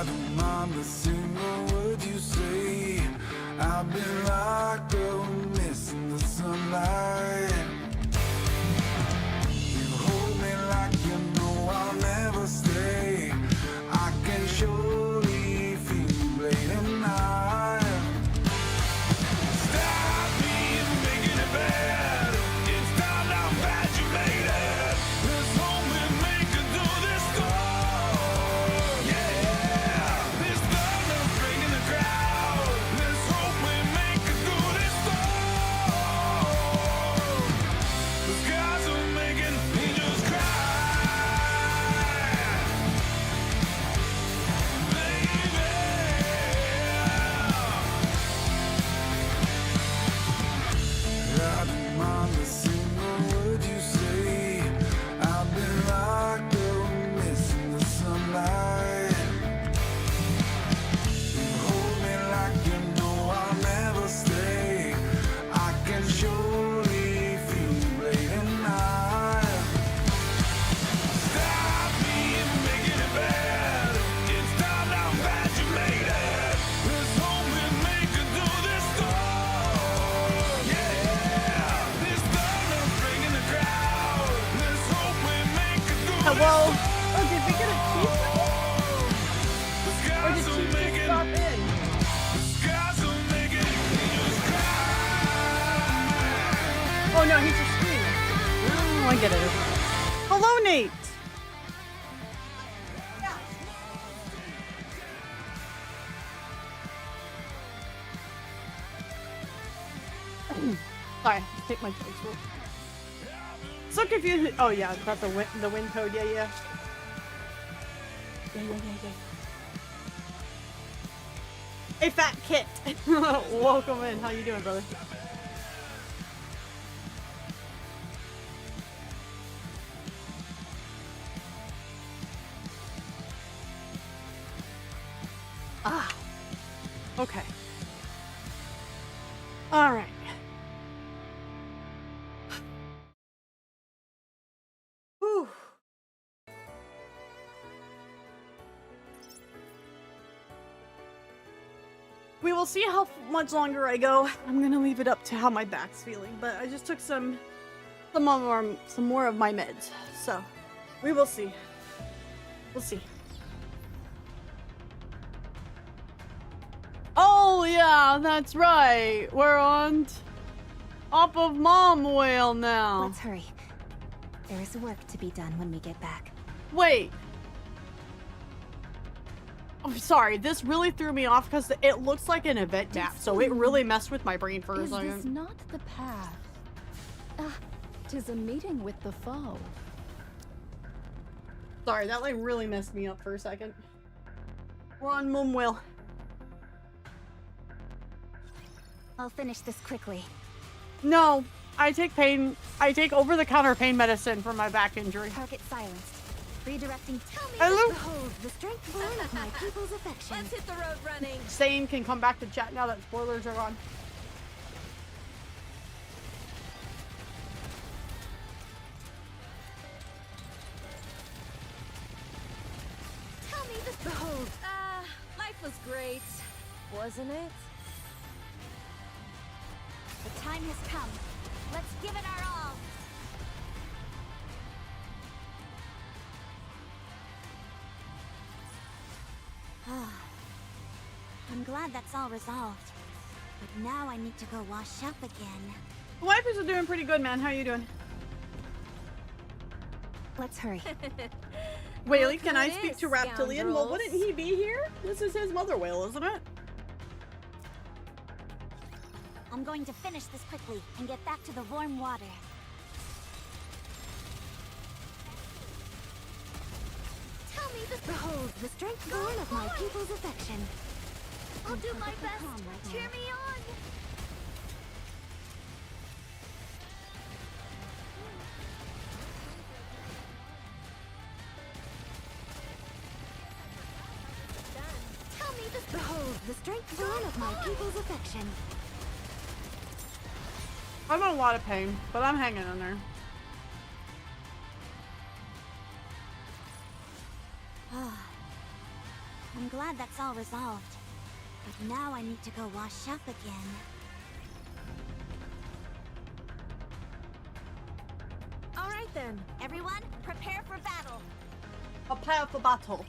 don't mind a single word you say. I've been like a mist in the sunlight. You hold me like you know I'll never stay. I can surely feel you late at night. Stop me from making it bad. It's time now, I'm glad you made it. Let's hope we make it through this storm. Yeah, this thunder's breaking the crowd. Let's hope we make it through this storm. The skies are making angels cry. I don't mind a single word you say. I've been like a mist in the sunlight. You hold me like you know I'll never stay. I can surely feel you late at night. Stop me from making it bad. It's time now, I'm glad you made it. Let's hope we make it through this storm. Yeah, this thunder's breaking the crowd. Let's hope we make it through this Hello? storm. Oh, did we get a chief? Or did Chief just stop in? Skies are making angels cry. Oh no, he's just screaming. Oh, I get it. Hello, Nate. Sorry, take my choice. So confused. Oh yeah, that's the win code. Yeah, yeah. Yeah. Hey, Fat Kit. Welcome in. How you doing, brother? Ah. Okay. All right. Whew. We will see how much longer I go. I'm gonna leave it up to how my back's feeling, but I just took some more of my meds, so we will see. We'll see. Oh yeah, that's right. We're on top of Mom Whale now. Let's hurry. There is work to be done when we get back. Wait. I'm sorry, this really threw me off because it looks like an event map, so it really messed with my brain for a second. Is this not the path? Ah, 'tis a meeting with the foe. Sorry, that like really messed me up for a second. We're on Mumwell. I'll finish this quickly. No, I take over-the-counter pain medicine for my back injury. Target silenced. Redirecting. Hello? Behold the strength born of my people's affection. Let's hit the road running. Sane can come back to chat now that spoilers are on. Tell me this. Behold. Life was great, wasn't it? The time has come. Let's give it our all. I'm glad that's all resolved. But now I need to go wash up again. Wipers are doing pretty good, man. How you doing? Let's hurry. Whaley, can I speak to Raptilian? Well, wouldn't he be here? This is his mother whale, isn't it? I'm going to finish this quickly and get back to the warm water. Tell me this. Behold the strength born of my people's affection. I'll do my best. Cheer me on. Tell me this. Behold the strength born of my people's affection. I'm in a lot of pain, but I'm hanging in there. I'm I'm glad that's all resolved. But now I need to go wash up again. Alright then, Everyone, prepare for battle. Prepare for battle.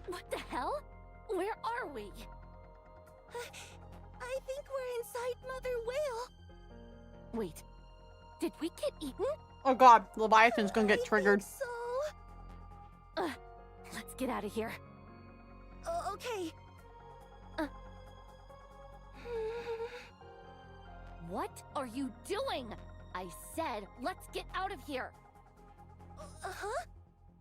what the hell? Where are we? I think we're inside Mother Whale. Wait, did we get eaten? Oh god, Leviathan's gonna get triggered. So... let's get out of here. Okay. What are you doing? I said, let's get out of here. Huh?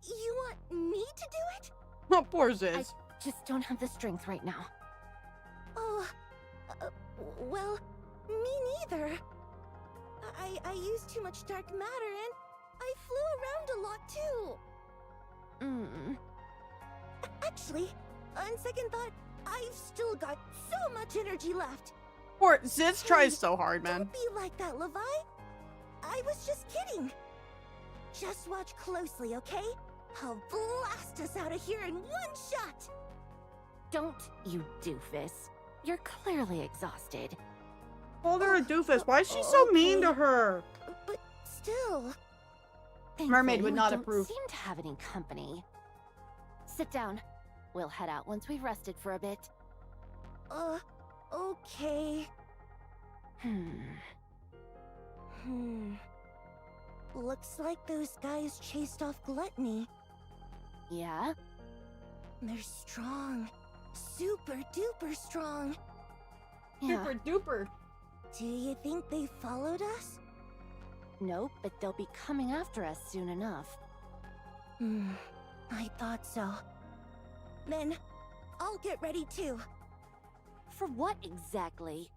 You want me to do it? Oh, poor Ziz. I just don't have the strength right now. Oh, well, me neither. I used too much dark matter and I flew around a lot too. Actually, on second thought, I've still got so much energy left. Poor Ziz tries so hard, man. Don't be like that, Levi. I was just kidding. Just watch closely, okay? I'll blast us out of here in one shot. Don't you doofus. You're clearly exhausted. Called her a doofus. Why is she so mean to her? But still. Mermaid would not don't approve. Seem to have any company. Sit down. We'll head out once we've rested for a bit. Okay. Looks like those guys chased off Gluttony. Yeah? They're strong. Super duper strong. Super duper. Do you think they followed us? Nope, but they'll be coming after us soon enough. I thought so. Then, I'll get ready too. For what exactly?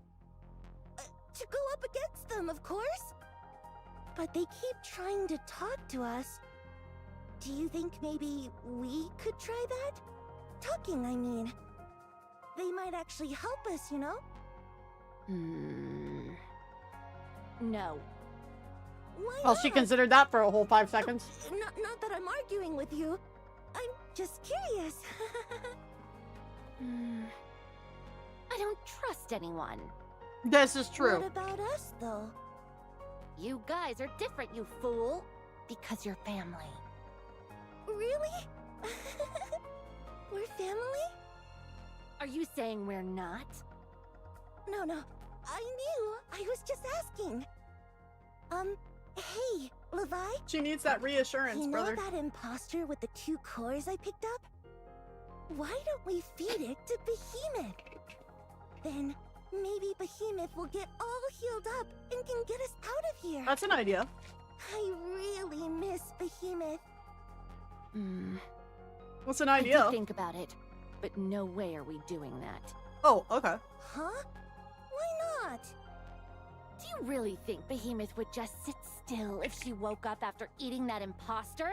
To go up against them, of course. But they keep trying to talk to us. Do you think maybe we could try that? Talking, I mean. They might actually help us, you know? No. Why Well, not? she considered that for a whole 5 seconds. Not that I'm arguing with you. I'm just curious. I don't trust anyone. This is true. What about us, though? You guys are different, you fool. Because you're family. Really? We're family? Are you saying we're not? No. I knew. I was just asking. Hey, Levi? She needs that reassurance, brother. You know that imposter with the 2 cores I picked up? Why don't we feed it to Behemoth? Then maybe Behemoth will get all healed up and can get us out of here. That's an idea. I really miss Behemoth. What's an idea? I did think about it, but no way are we doing that. Oh, okay. Huh? Why not? Do you really think Behemoth would just sit still if she woke up after eating that imposter?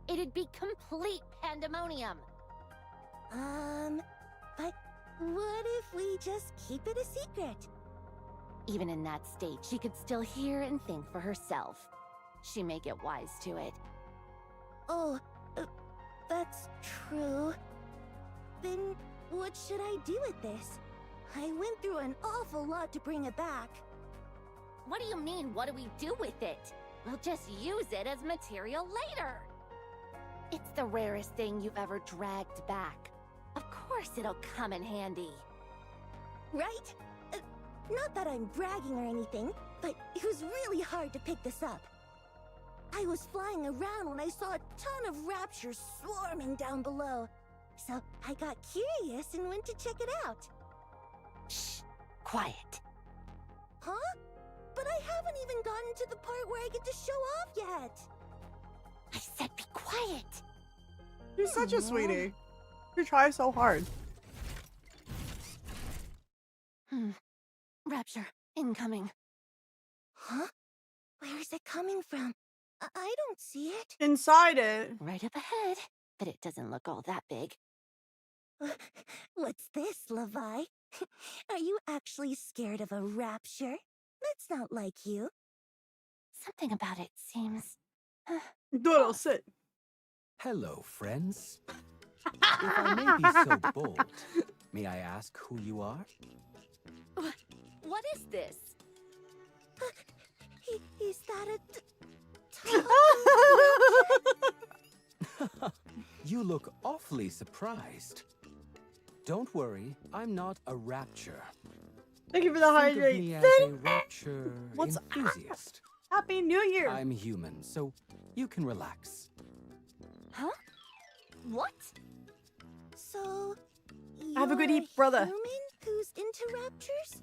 It'd be complete pandemonium. But what if we just keep it a secret? Even in that state, she could still hear and think for herself. She may get wise to it. Oh, that's true. Then what should I do with this? I went through an awful lot to bring it back. What do you mean, what do we do with it? We'll just use it as material later. It's the rarest thing you've ever dragged back. Of course it'll come in handy. Right? Not that I'm bragging or anything, but it was really hard to pick this up. I was flying around when I saw a ton of raptures swarming down below. So I got curious and went to check it out. Shh, quiet. Huh? But I haven't even gotten to the part where I get to show off yet. I said be quiet. You're such a sweetie. You try so hard. Rapture, incoming. Huh? Where's it coming from? I don't see it. Inside it. Right up ahead, but it doesn't look all that big. What's this, Levi? Are you actually scared of a rapture? That's not like you. Something about it seems... Doodle, sit. Hello, friends. If I may be so bold, may I ask who you are? What is this? Is that a... You look awfully surprised. Don't worry, I'm not a rapture. Thank you for the Think of hydrate. me as a rapture What's enthusiast. Happy New Year. I'm human, so you can relax. Huh? What? So... Have a good you're eat, brother. Human who's into raptures?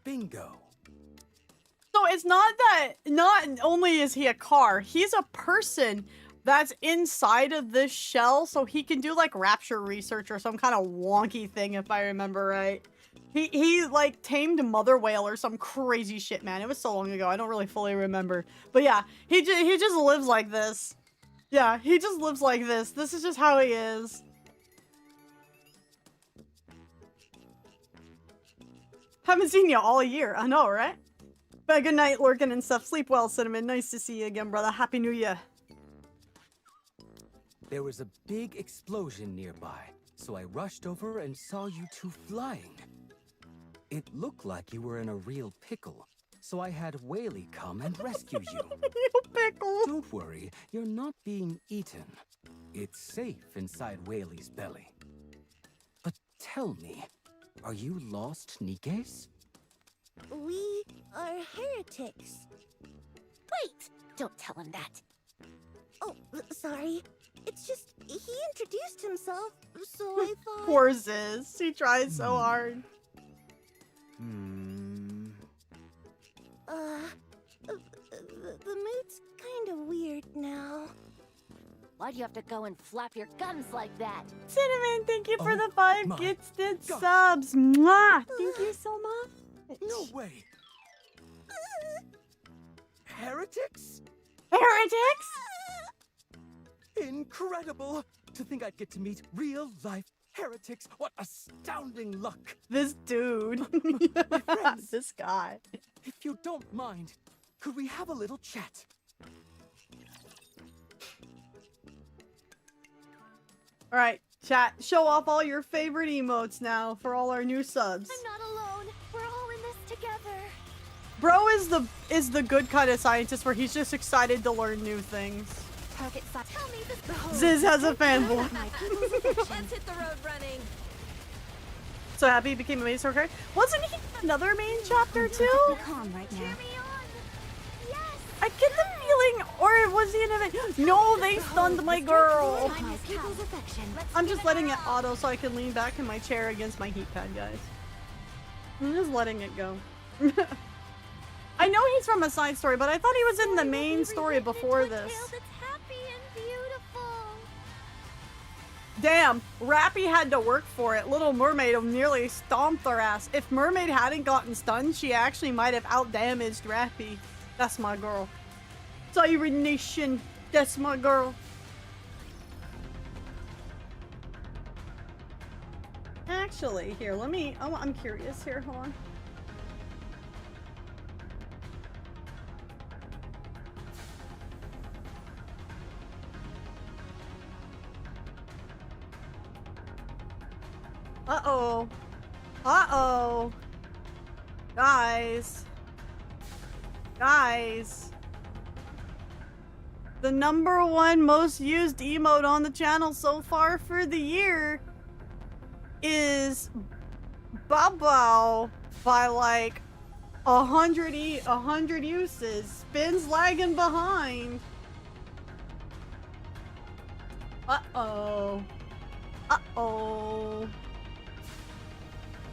Bingo. So it's not that, not only is he a car, he's a person that's inside of this shell, so he can do like rapture research or some kind of wonky thing, if I remember right. He like tamed a mother whale or some crazy shit, man. It was so long ago, I don't really fully remember. But yeah, he just lives like this. Yeah, he just lives like this. This is just how he is. Haven't seen you all year, I know, right? But good night, lurking and stuff. Sleep well, Cinnamon. Nice to see you again, brother. Happy New Year. There was a big explosion nearby, so I rushed over and saw you two flying. It looked like you were in a real pickle, so I had Whaley come and rescue you. You pickle. Don't worry, you're not being eaten. It's safe inside Whaley's belly. But tell me, are you lost Nikkes? We are heretics. Wait! Don't tell him that. Oh, sorry. It's just, he introduced himself, so I thought... Poor Ziz. He tries so hard. The mood's kind of weird now. Why'd you have to go and flap your gums like that? Cinnamon, thank you for the 5 gifted subs. Mwah! Thank you so much. No way! Heretics? Heretics? Incredible! To think I'd get to meet real-life heretics. What astounding luck! This dude. This guy. If you don't mind, could we have a little chat? Alright, chat. Show off all your favorite emotes now for all our new subs. I'm not alone. We're all in this together. Bro is the good kind of scientist where he's just excited to learn new things. Target side. Tell me this. Ziz has a fanboy. Let's hit the road running. So happy he became a main story character. Wasn't he another main chapter too? Calm right now. I get the feeling, or was he an event? No, they stunned my girl. I'm just letting it auto so I can lean back in my chair against my heat pad, guys. I'm just letting it go. I know he's from a side story, but I thought he was in the main story before this. Damn, Rappy had to work for it. Little Mermaid nearly stomped her ass. If Mermaid hadn't gotten stunned, she actually might have outdamaged Rappy. That's my girl. Siren Nation, that's my girl. Actually, here, let me, I'm curious here, hold on. Uh-oh. Uh-oh. Guys. Guys. The #1 most used emote on the channel so far for the year is Bao by like 100 uses. Spins lagging behind. Uh-oh. Uh-oh.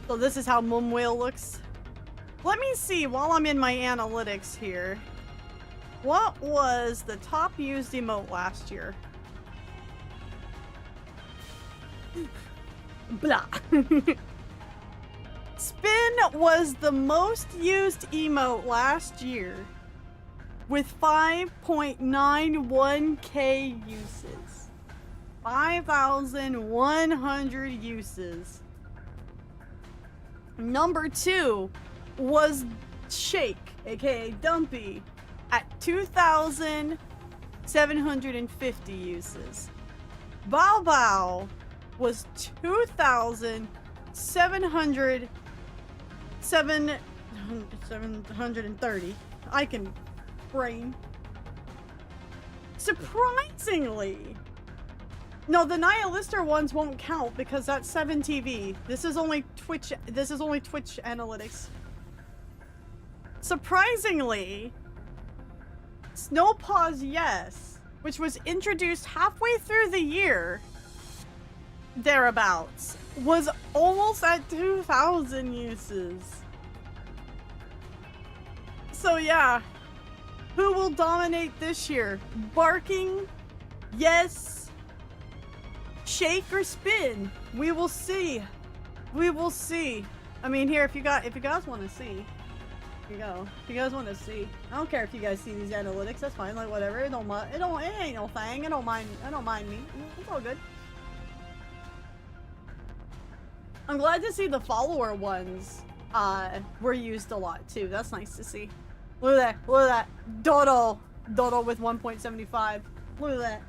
So this is how Mum Whale looks. Let me see while I'm in my analytics here. What was the top used emote last year? Blah. Spin was the most used emote last year with 5.91k uses. 5,100 uses. #2 was Shake, aka Dumpy, at 2,750 uses. Bao was 2,730. I can brain. Surprisingly. No, the Nihilister ones won't count because that's 7TV. This is only Twitch analytics. Surprisingly, Snowpaw's Yes, which was introduced halfway through the year, thereabouts, was almost at 2,000 uses. So yeah, who will dominate this year? Barking, Yes, Shake or Spin? We will see. We will see. I mean, here, if you guys want to see, here you go. If you guys want to see, I don't care if you guys see these analytics. That's fine. Like whatever. It ain't no thing. I don't mind me. It's all good. I'm glad to see the follower ones were used a lot too. That's nice to see. Look at that. Look at that. Dodo with 1.75. Look at that.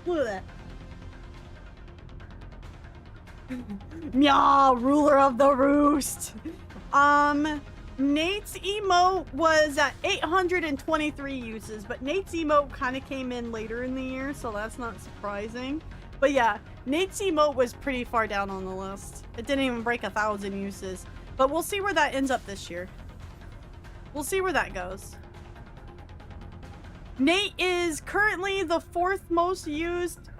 Look at that. Meow, ruler of the roost. Nate's emote was at 823 uses, but Nate's emote kind of came in later in the year, so that's not surprising. But yeah, Nate's emote was pretty far down on the list. It didn't even break 1,000 uses. But we'll see where that ends up this year. We'll see where that goes. Nate is currently the 4th most used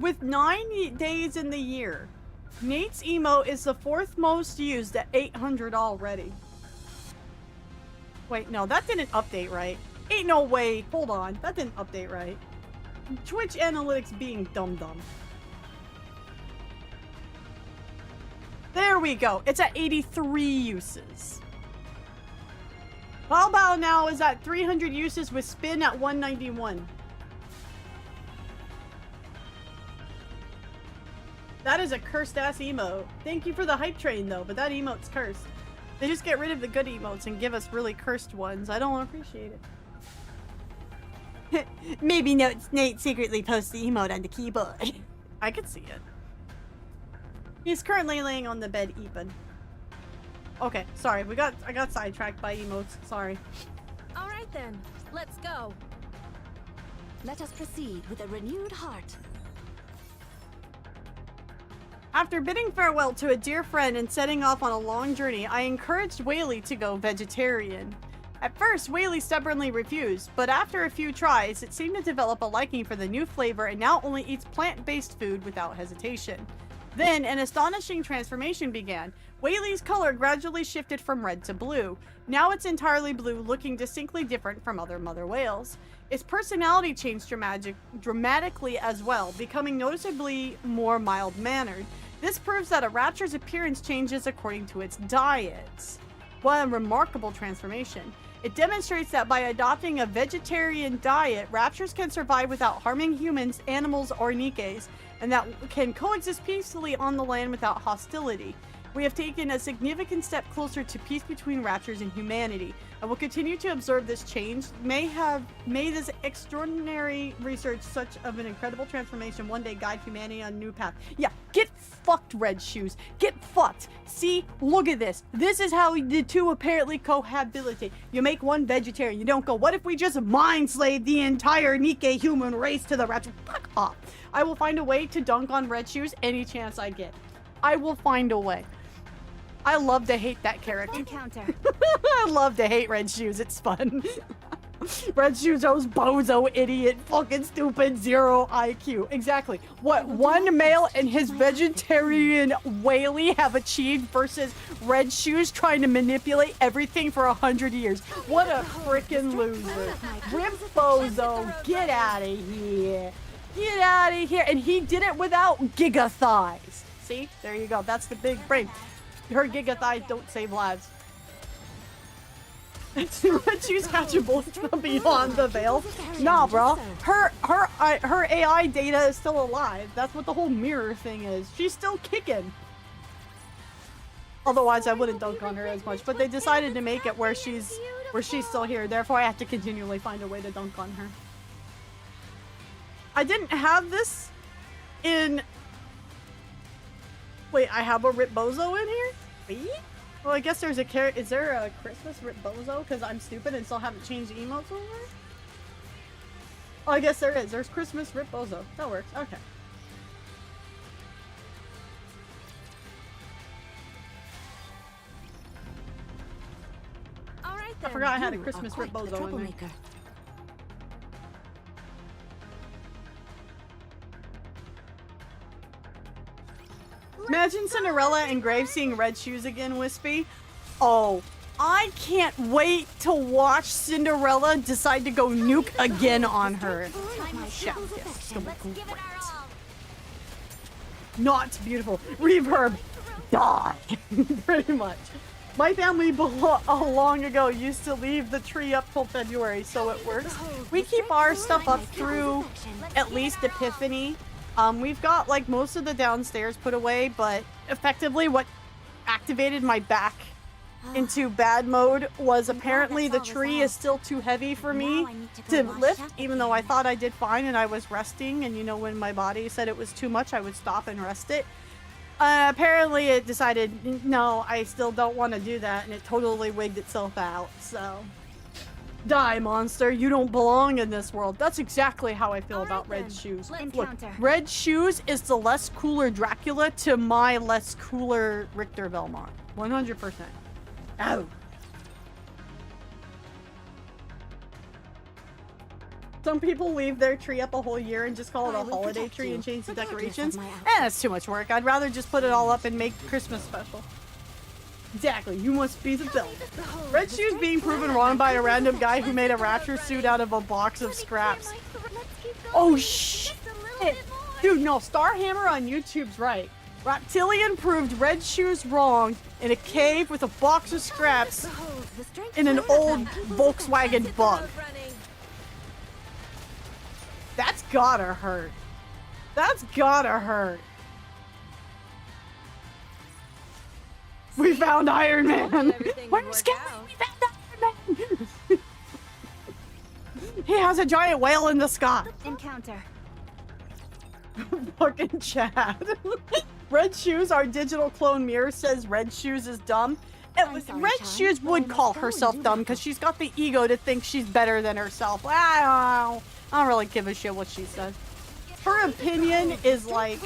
with 9 days in the year. Nate's emote is the 4th most used at 800 already. Wait, no, that didn't update right. Ain't no way. Hold on. That didn't update right. Twitch analytics being dumb. There we go. It's at 83 uses. Bao Bao now is at 300 uses with Spin at 191. That is a cursed ass emote. Thank you for the hype train though, but that emote's cursed. They just get rid of the good emotes and give us really cursed ones. I don't appreciate it. Maybe Nate secretly posts the emote on the keyboard. I could see it. He's currently laying on the bed eeping. Okay, sorry. I got sidetracked by emotes. Sorry. All right then, let's go. Let us proceed with a renewed heart. After bidding farewell to a dear friend and setting off on a long journey, I encouraged Whaley to go vegetarian. At first, Whaley stubbornly refused, but after a few tries, it seemed to develop a liking for the new flavor and now only eats plant-based food without hesitation. Then, an astonishing transformation began. Whaley's color gradually shifted from red to blue. Now it's entirely blue, looking distinctly different from other mother whales. Its personality changed dramatically as well, becoming noticeably more mild-mannered. This proves that a rapture's appearance changes according to its diet. What a remarkable transformation. It demonstrates that by adopting a vegetarian diet, raptures can survive without harming humans, animals, or Nikkes, and that can coexist peacefully on the land without hostility. We have taken a significant step closer to peace between raptures and humanity. I will continue to observe this change. May this extraordinary research such of an incredible transformation one day guide humanity on a new path. Yeah, get fucked, Red Shoes. Get fucked. See, look at this. This is how the two apparently cohabitate. You make one vegetarian. You don't go, what if we just mind slave the entire Nikke human race to the rapture? Fuck off. I will find a way to dunk on Red Shoes any chance I get. I will find a way. I love to hate that character. Encounter. I love to hate Red Shoes. It's fun. Red Shoes, those bozo idiot, fucking stupid, 0 IQ. Exactly. What one male and his vegetarian Whaley have achieved versus Red Shoes trying to manipulate everything for 100 years. What a freaking loser. Rip bozo, get out of here. Get out of here. And he did it without giga thighs. See? There you go. That's the big brain. Her giga thighs don't save lives. Red Shoes catchable from beyond the veil. Nah, bro. Her AI data is still alive. That's what the whole mirror thing is. She's still kicking. Otherwise, I wouldn't dunk on her as much. But they decided to make it where she's still here. Therefore, I have to continually find a way to dunk on her. I didn't have this in Wait, I have a Ripbozo in here? Wait? Well, I guess there's a is there a Christmas Ripbozo? Because I'm stupid and still haven't changed the emotes over? Oh, I guess there is. There's Christmas Ripbozo. That works. Okay. All right, I then. forgot I had a You Christmas are quite the Ripbozo in there. troublemaker. Imagine Cinderella and Graves seeing red shoes again, Wispy. Oh, I can't wait to watch Cinderella decide to go nuke again on her. Chef kiss. It's gonna be great. Not beautiful. Reverb. Die. Pretty much. My family long ago used to leave the tree up till February, so it works. We keep our stuff up through at least Epiphany. We've got like most of the downstairs put away, but effectively what activated my back into bad mode was apparently the tree is still too heavy for me to lift, even though I thought I did fine and I was resting, and you know when my body said it was too much I would stop and rest it. Apparently it decided, no, I still don't want to do that, and it totally wigged itself out, so... Die, monster. You don't belong in this world. That's exactly how I feel about Red Shoes. Look, Red Shoes is the less cooler Dracula to my less cooler Richter Belmont. 100%. Ow. Some people leave their tree up a whole year and just call it a holiday tree and change the decorations. That's too much work. I'd rather just put it all up and make Christmas special. Exactly, you must be the villain. Red Shoes being proven wrong by a random guy who made a rapture suit out of a box of scraps. Oh shit! Dude, no, Starhammer on YouTube's right. Reptilian proved Red Shoes wrong in a cave with a box of scraps in an old Volkswagen Bug. That's gotta hurt. That's gotta hurt. We found Iron Man! Why are you scared? We found Iron Man! He has a giant whale in the sky! Encounter. Fucking Chad. Red Shoes, our digital clone mirror, says Red Shoes is dumb. Red Shoes would call herself dumb because she's got the ego to think she's better than herself. I don't really give a shit what she says. Her opinion is like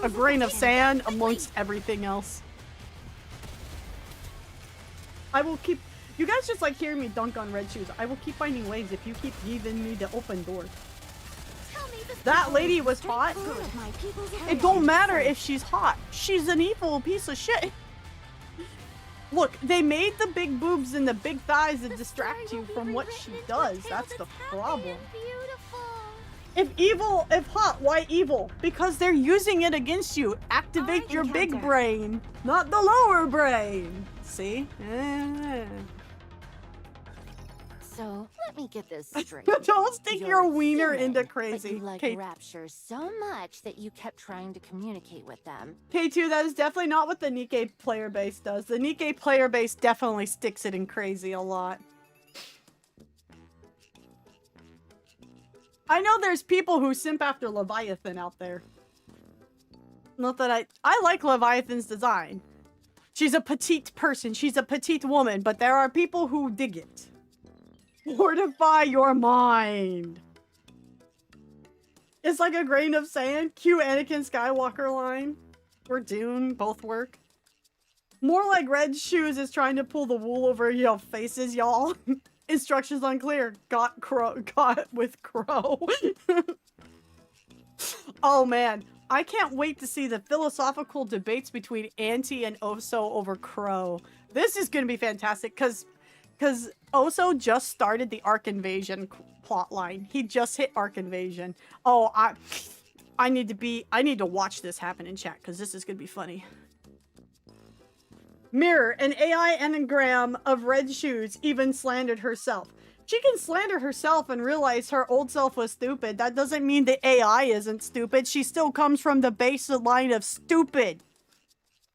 a grain of sand amongst everything else. I will keep... You guys just like hearing me dunk on Red Shoes. I will keep finding ways if you keep giving me the open door. That lady was hot. It don't matter if she's hot. She's an evil piece of shit. Look, they made the big boobs and the big thighs to distract you from what she does. That's the problem. If hot, why evil? Because they're using it against you. Activate your big brain, not the lower brain. See? So, let me get this straight. Don't stick your wiener into but crazy. you like Rapture so much that you kept trying to communicate with them. K2, that is definitely not what the Nikke player base does. The Nikke player base definitely sticks it in crazy a lot. I know there's people who simp after Leviathan out there. Not that I like Leviathan's design. She's a petite person. She's a petite woman, but there are people who dig it. Fortify your mind. It's like a grain of sand. Cue Anakin Skywalker line. Or Dune, both work. More like Red Shoes is trying to pull the wool over your faces, y'all. Instructions unclear. Got with crow. Oh man, I can't wait to see the philosophical debates between Auntie and Oso over Crow. This is gonna be fantastic because Oso just started the Ark Invasion plotline. He just hit Ark Invasion. Oh, I need to watch this happen in chat because this is gonna be funny. Mirror, an AI anagram of Red Shoes, even slandered herself. She can slander herself and realize her old self was stupid. That doesn't mean the AI isn't stupid. She still comes from the baseline of stupid.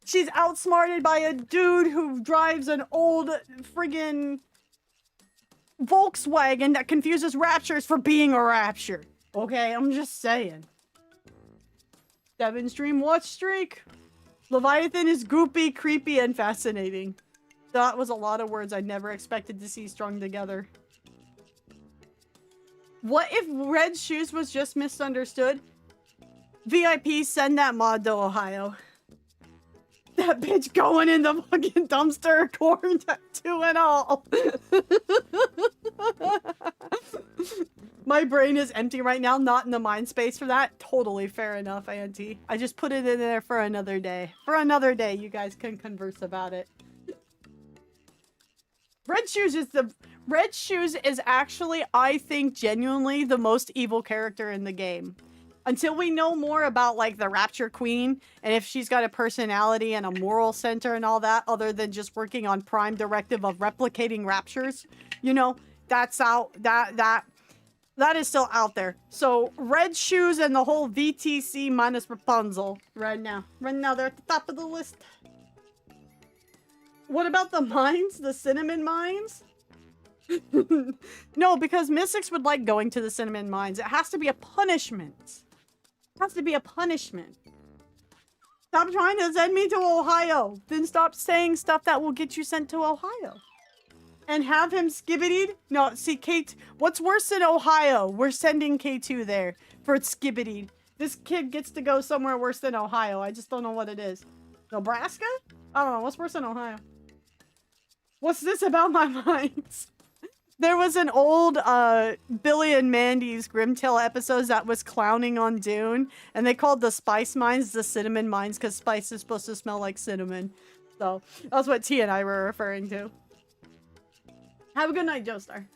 She's outsmarted by a dude who drives an old friggin' Volkswagen that confuses Raptures for being a Rapture. Okay, I'm just saying. 7 stream watch streak. Leviathan is goopy, creepy, and fascinating. That was a lot of words I never expected to see strung together. What if Red Shoes was just misunderstood? VIP, send that mod to Ohio. That bitch going in the fucking dumpster, corn tattoo and all. My brain is empty right now, not in the mind space for that. Totally fair enough, Auntie. I just put it in there for another day. For another day, you guys can converse about it. Red Shoes is actually, I think, genuinely the most evil character in the game. Until we know more about, like, the Rapture Queen, and if she's got a personality and a moral center and all that, other than just working on Prime Directive of replicating raptures, you know, that's out, that is still out there. So, Red Shoes and the whole VTC minus Rapunzel right now. Right now, they're at the top of the list. What about the mines? The cinnamon mines? No, because Mystics would like going to the cinnamon mines. It has to be a punishment. It has to be a punishment. Stop trying to send me to Ohio. Then stop saying stuff that will get you sent to Ohio. And have him skibbitied? No, see, Kate, what's worse than Ohio? We're sending K2 there for skibbitied. This kid gets to go somewhere worse than Ohio. I just don't know what it is. Nebraska? I don't know. What's worse than Ohio? What's this about my minds? There was an old Billy and Mandy's Grimtail episodes that was clowning on Dune, and they called the spice mines the cinnamon mines because spice is supposed to smell like cinnamon. So that's what T and I were referring to. Have a good night, Joestar.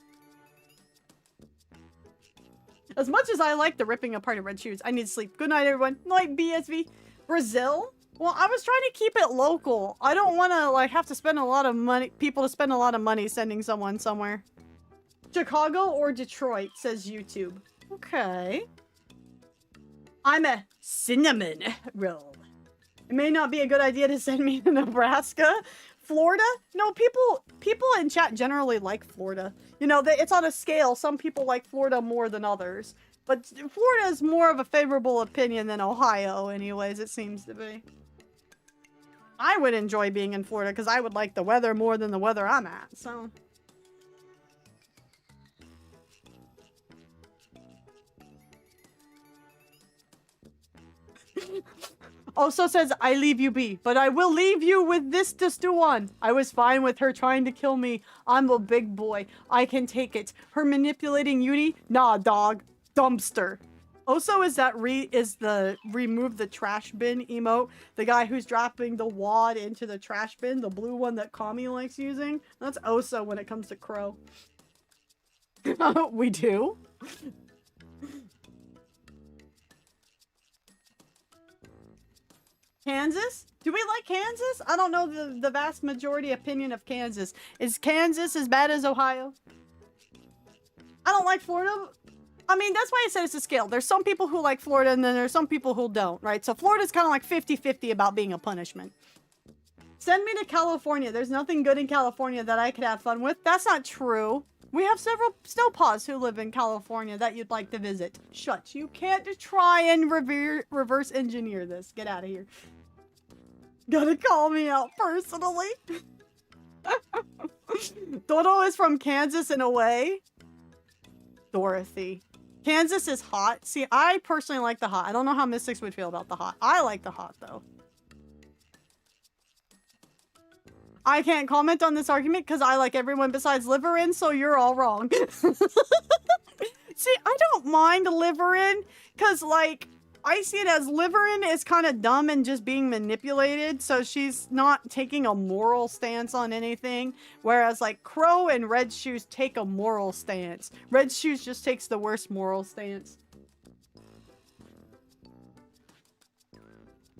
As much as I like the ripping apart of Red Shoes, I need sleep. Good night, everyone. Night, BSV. Brazil? Well, I was trying to keep it local. I don't want to, like, have to spend a lot of money, people to spend a lot of money sending someone somewhere. Chicago or Detroit, says YouTube. Okay. I'm a cinnamon roll. It may not be a good idea to send me to Nebraska. Florida? No, people in chat generally like Florida. You know, it's on a scale. Some people like Florida more than others. But Florida is more of a favorable opinion than Ohio, anyways, it seems to be. I would enjoy being in Florida because I would like the weather more than the weather I'm at, so. Also says, I leave you be, but I will leave you with this to stew on. I was fine with her trying to kill me. I'm a big boy. I can take it. Her manipulating Uni? Nah, dog. Dumpster. Also, is the remove the trash bin emote? The guy who's dropping the wad into the trash bin, the blue one that Kami likes using? That's Oso when it comes to Crow. We do? Kansas? Do we like Kansas? I don't know the vast majority opinion of Kansas. Is Kansas as bad as Ohio? I don't like Florida. I mean, that's why I said it's a scale. There's some people who like Florida and then there's some people who don't, right? So Florida's kind of like 50-50 about being a punishment. Send me to California. There's nothing good in California that I could have fun with. That's not true. We have several snowpaws who live in California that you'd like to visit. Shut. You can't try and reverse engineer this. Get out of here. Gotta call me out personally. Dodo is from Kansas in a way. Dorothy. Kansas is hot. See, I personally like the hot. I don't know how Mystics would feel about the hot. I like the hot, though. I can't comment on this argument because I like everyone besides Liverin, so you're all wrong. See, I don't mind Liverin because, like, I see it as Liverin is kind of dumb and just being manipulated, so she's not taking a moral stance on anything, whereas like Crow and Red Shoes take a moral stance. Red Shoes just takes the worst moral stance.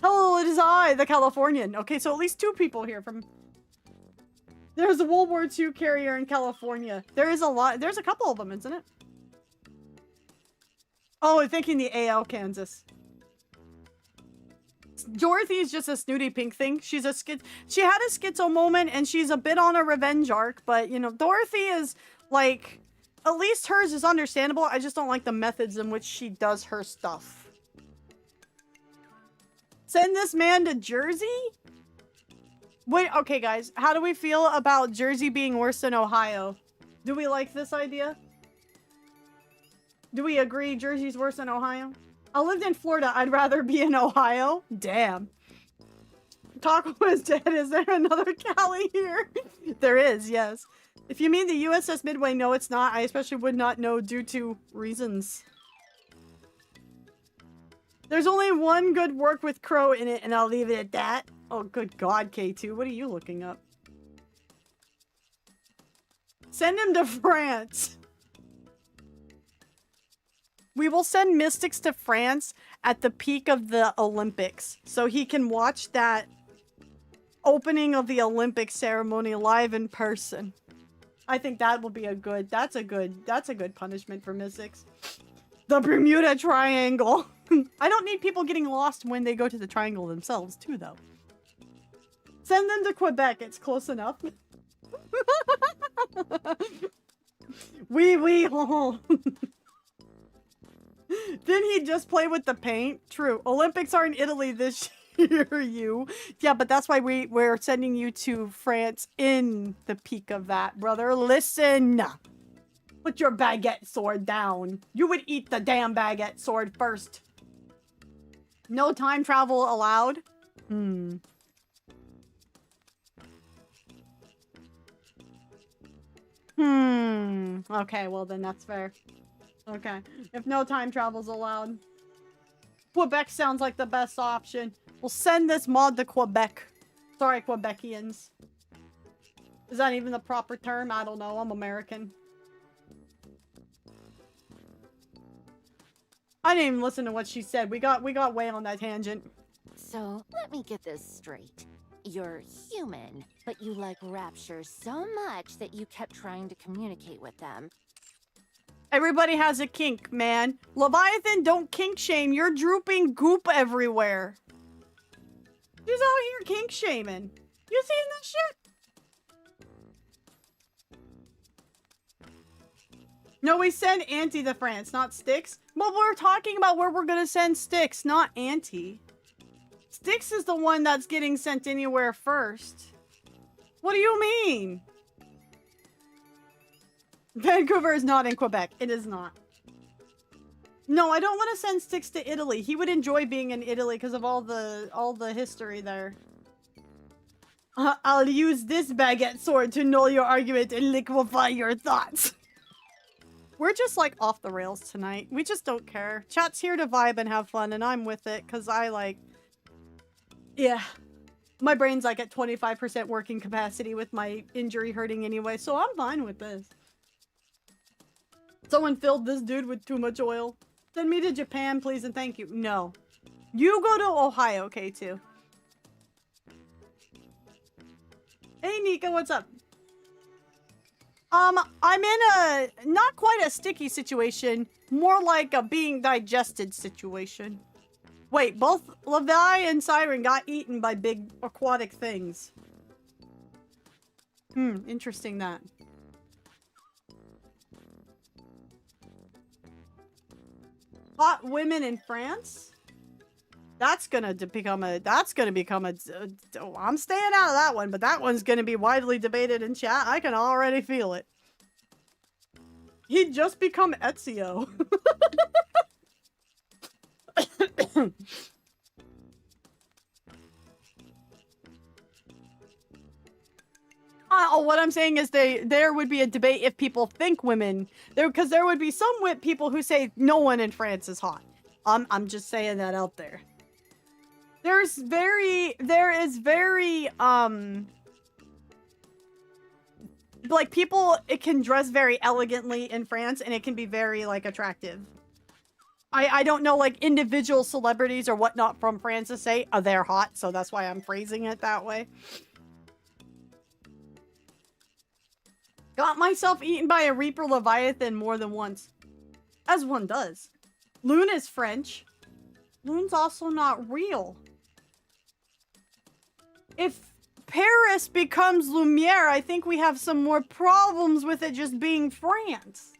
Hello, it is I, the Californian. Okay, so at least 2 people here from... There's a World War II carrier in California. There is a lot. There's a couple of them, isn't it? Oh, I'm thinking the AL Kansas. Dorothy is just a snooty pink thing. She's a she had a schizo moment and she's a bit on a revenge arc, but you know, Dorothy is like, at least hers is understandable. I just don't like the methods in which she does her stuff. Send this man to Jersey? Wait, okay, guys. How do we feel about Jersey being worse than Ohio? Do we like this idea? Do we agree Jersey's worse than Ohio? I lived in Florida. I'd rather be in Ohio. Damn. Taco is dead. Is there another Cali here? There is, yes. If you mean the USS Midway, no, it's not. I especially would not know due to reasons. There's only one good work with Crow in it, and I'll leave it at that. Oh, good God, K2. What are you looking up? Send him to France. We will send Mystics to France at the peak of the Olympics, so he can watch that opening of the Olympic ceremony live in person. I think that will be a good, that's a good punishment for Mystics. The Bermuda Triangle. I don't need people getting lost when they go to the triangle themselves, too, though. Send them to Quebec. It's close enough. Wee. Didn't he just play with the paint? True. Olympics are in Italy this year, you. Yeah, but that's why we're sending you to France in the peak of that, brother. Listen. Put your baguette sword down. You would eat the damn baguette sword first. No time travel allowed? Okay, well then that's fair. Okay. If no time travel's allowed. Quebec sounds like the best option. We'll send this mod to Quebec. Sorry, Quebecians. Is that even the proper term? I don't know. I'm American. I didn't even listen to what she said. We got way on that tangent. So, let me get this straight. You're human, but you like Rapture so much that you kept trying to communicate with them. Everybody has a kink, man. Leviathan, don't kink shame. You're drooping goop everywhere. She's out here kink shaming. You seen this shit? No, we send Auntie to France, not Styx. But we're talking about where we're gonna send Styx, not Auntie. Styx is the one that's getting sent anywhere first. What do you mean? Vancouver is not in Quebec. It is not. No, I don't want to send Styx to Italy. He would enjoy being in Italy because of all the history there. I'll use this baguette sword to null your argument and liquefy your thoughts. We're just like off the rails tonight. We just don't care. Chat's here to vibe and have fun, and I'm with it because I like... Yeah. My brain's like at 25% working capacity with my injury hurting anyway, so I'm fine with this. Someone filled this dude with too much oil. Send me to Japan, please, and thank you. No. You go to Ohio, K2. Hey, Nika, what's up? I'm in a, not quite a sticky situation, more like a being digested situation. Wait, both Levi and Siren got eaten by big aquatic things. Interesting that. Hot women in France? That's gonna become a, I'm staying out of that one, but that one's gonna be widely debated in chat. I can already feel it. He'd just become Ezio. What I'm saying is there would be a debate if people think women, because there would be some people who say no one in France is hot. I'm just saying that out there. There is very, like people, it can dress very elegantly in France and it can be very like attractive. I don't know like individual celebrities or whatnot from France to say, oh, they're hot. So that's why I'm phrasing it that way. Got myself eaten by a Reaper Leviathan more than once. As one does. Loon is French. Loon's also not real. If Paris becomes Lumiere, I think we have some more problems with it just being France.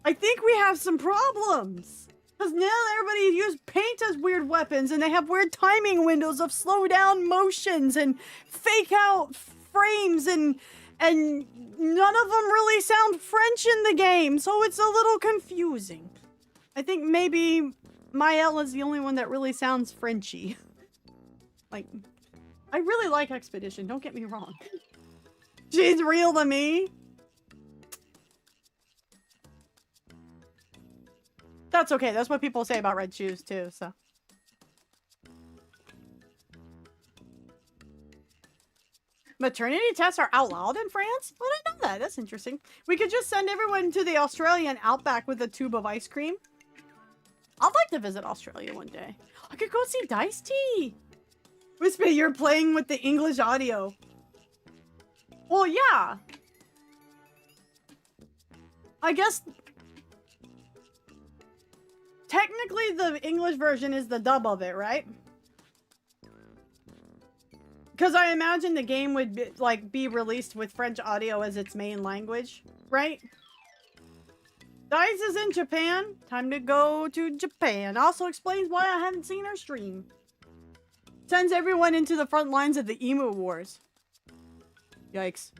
I think we have some problems. Because now everybody uses paint as weird weapons, and they have weird timing windows of slow down motions and fake out frames, and none of them really sound French in the game, so it's a little confusing. I think maybe Maëlle is the only one that really sounds Frenchy. Like, I really like Expedition, don't get me wrong. She's real to me. That's okay. That's what people say about red shoes too, so. Maternity tests are outlawed in France? I didn't know that. That's interesting. We could just send everyone to the Australian outback with a tube of ice cream. I'd like to visit Australia one day. I could go see Dice Tea. Whispy, you're playing with the English audio. Well, yeah. I guess technically the English version is the dub of it, right? Because I imagine the game would be released with French audio as its main language, right? Dice is in Japan. Time to go to Japan. Also explains why I haven't seen her stream. Sends everyone into the front lines of the emu wars. Yikes.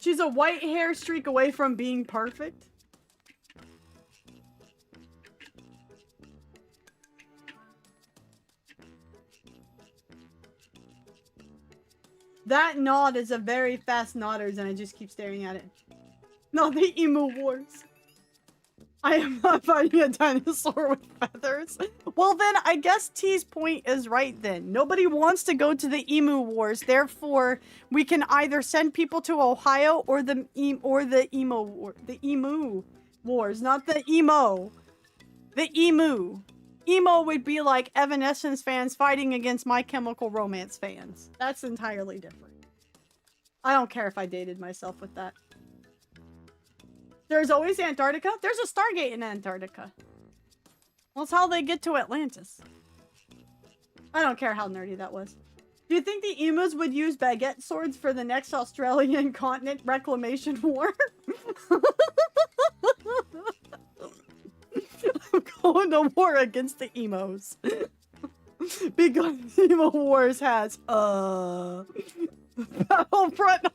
She's a white hair streak away from being perfect. That nod is a very fast nodders, and I just keep staring at it. No, the emu wars. I am not fighting a dinosaur with feathers. Well then, I guess T's point is right then. Nobody wants to go to the emu wars, therefore we can either send people to Ohio or the emu wars, not the emo. The emu. Emo would be like Evanescence fans fighting against My Chemical Romance fans. That's entirely different. I don't care if I dated myself with that. There's always Antarctica. There's a Stargate in Antarctica. Well, that's how they get to Atlantis. I don't care how nerdy that was. Do you think the emus would use baguette swords for the next Australian continent reclamation war? I'm going to war against the emos. Because Emo Wars has, Battlefront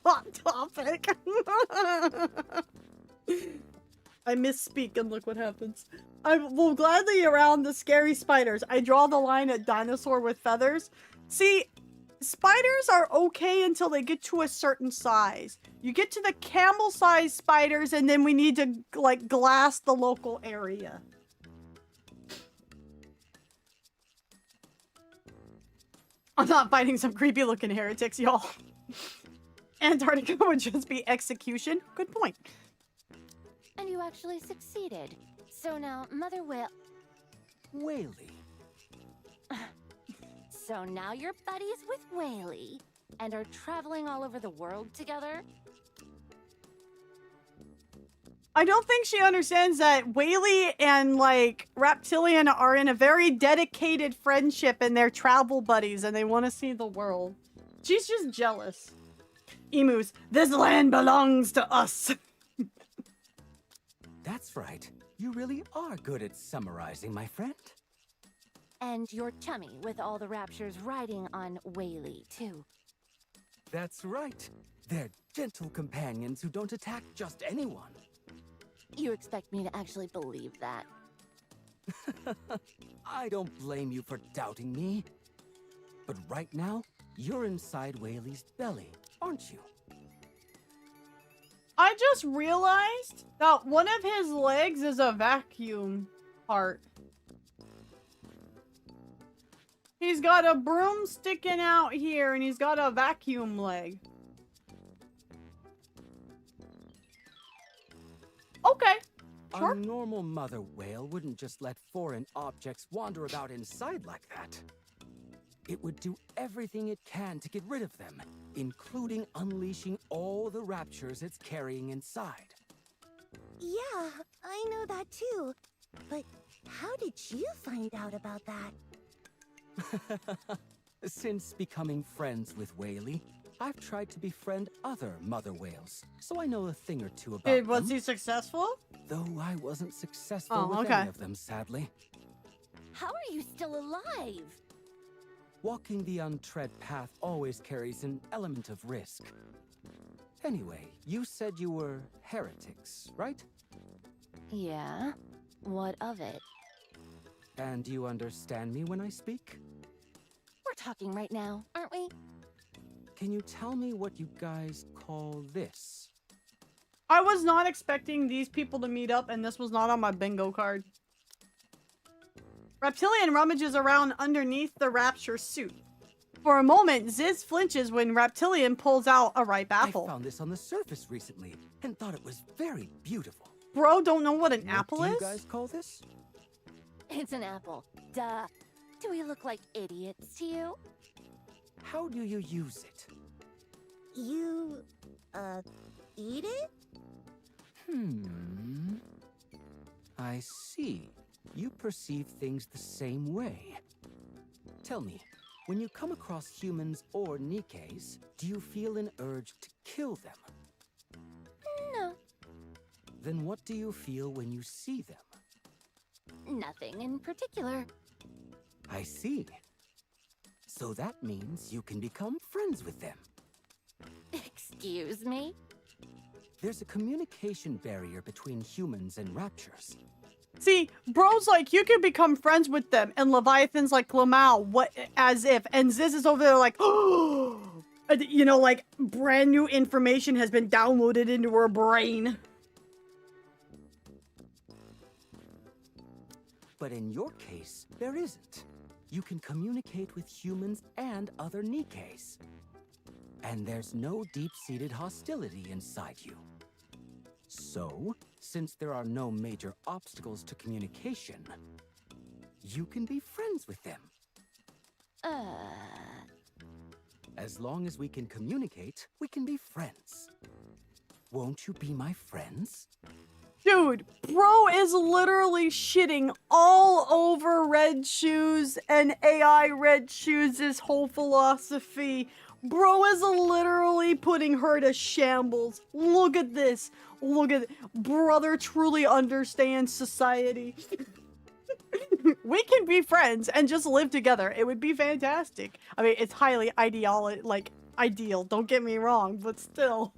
hot topic. I misspeak and look what happens. I will gladly around the scary spiders. I draw the line at dinosaur with feathers. See, spiders are okay until they get to a certain size. You get to the camel-sized spiders and then we need to, like, glass the local area. I'm not fighting some creepy-looking heretics, y'all. Antarctica would just be execution. Good point. And you actually succeeded. So now, Mother Whaley. So now you're buddies with Whaley and are traveling all over the world together? I don't think she understands that Whaley and, like, Reptilian are in a very dedicated friendship and they're travel buddies and they want to see the world. She's just jealous. Emus, this land belongs to us. That's right. You really are good at summarizing, my friend. And you're chummy with all the Raptures riding on Whaley, too. That's right. They're gentle companions who don't attack just anyone. You expect me to actually believe that? I don't blame you for doubting me. But right now, you're inside Whaley's belly, aren't you? I just realized that one of his legs is a vacuum part. He's got a broom sticking out here and he's got a vacuum leg. Okay. Sure. A normal mother whale wouldn't just let foreign objects wander about inside like that. It would do everything it can to get rid of them, including unleashing all the raptures it's carrying inside. Yeah, I know that too. But how did you find out about that? Since becoming friends with Whaley, I've tried to befriend other mother whales, so I know a thing or two about them. Was he successful? Though I wasn't successful Oh, with okay. any of them, sadly. How are you still alive? Walking the untread path always carries an element of risk. Anyway, you said you were heretics, right? Yeah. What of it? And you understand me when I speak? We're talking right now, aren't we? Can you tell me what you guys call this? I was not expecting these people to meet up, and this was not on my bingo card. Reptilian rummages around underneath the Rapture suit. For a moment, Ziz flinches when Reptilian pulls out a ripe apple. I found this on the surface recently and thought it was very beautiful. Bro, don't know what an apple What do is? you guys call this? It's an apple. Duh. Do we look like idiots to you? How do you use it? You, eat it? I see. You perceive things the same way. Tell me, when you come across humans or Nikkes, do you feel an urge to kill them? No. Then what do you feel when you see them? Nothing in particular. I see. So that means you can become friends with them. Excuse me? There's a communication barrier between humans and raptures. See, bro's like, you can become friends with them, and Leviathan's like, Lamau, what, as if, and Ziz is over there like, oh, you know, like, brand new information has been downloaded into her brain. But in your case, there isn't. You can communicate with humans and other Nikkes. And there's no deep-seated hostility inside you. So, since there are no major obstacles to communication, you can be friends with them. As long as we can communicate, we can be friends. Won't you be my friends? Dude, bro is literally shitting all over Red Shoes and AI Red Shoes' whole philosophy. Bro is literally putting her to shambles. Look at this. Look at it. Brother truly understands society. We can be friends and just live together. It would be fantastic. I mean, it's highly ideal. Don't get me wrong, but still.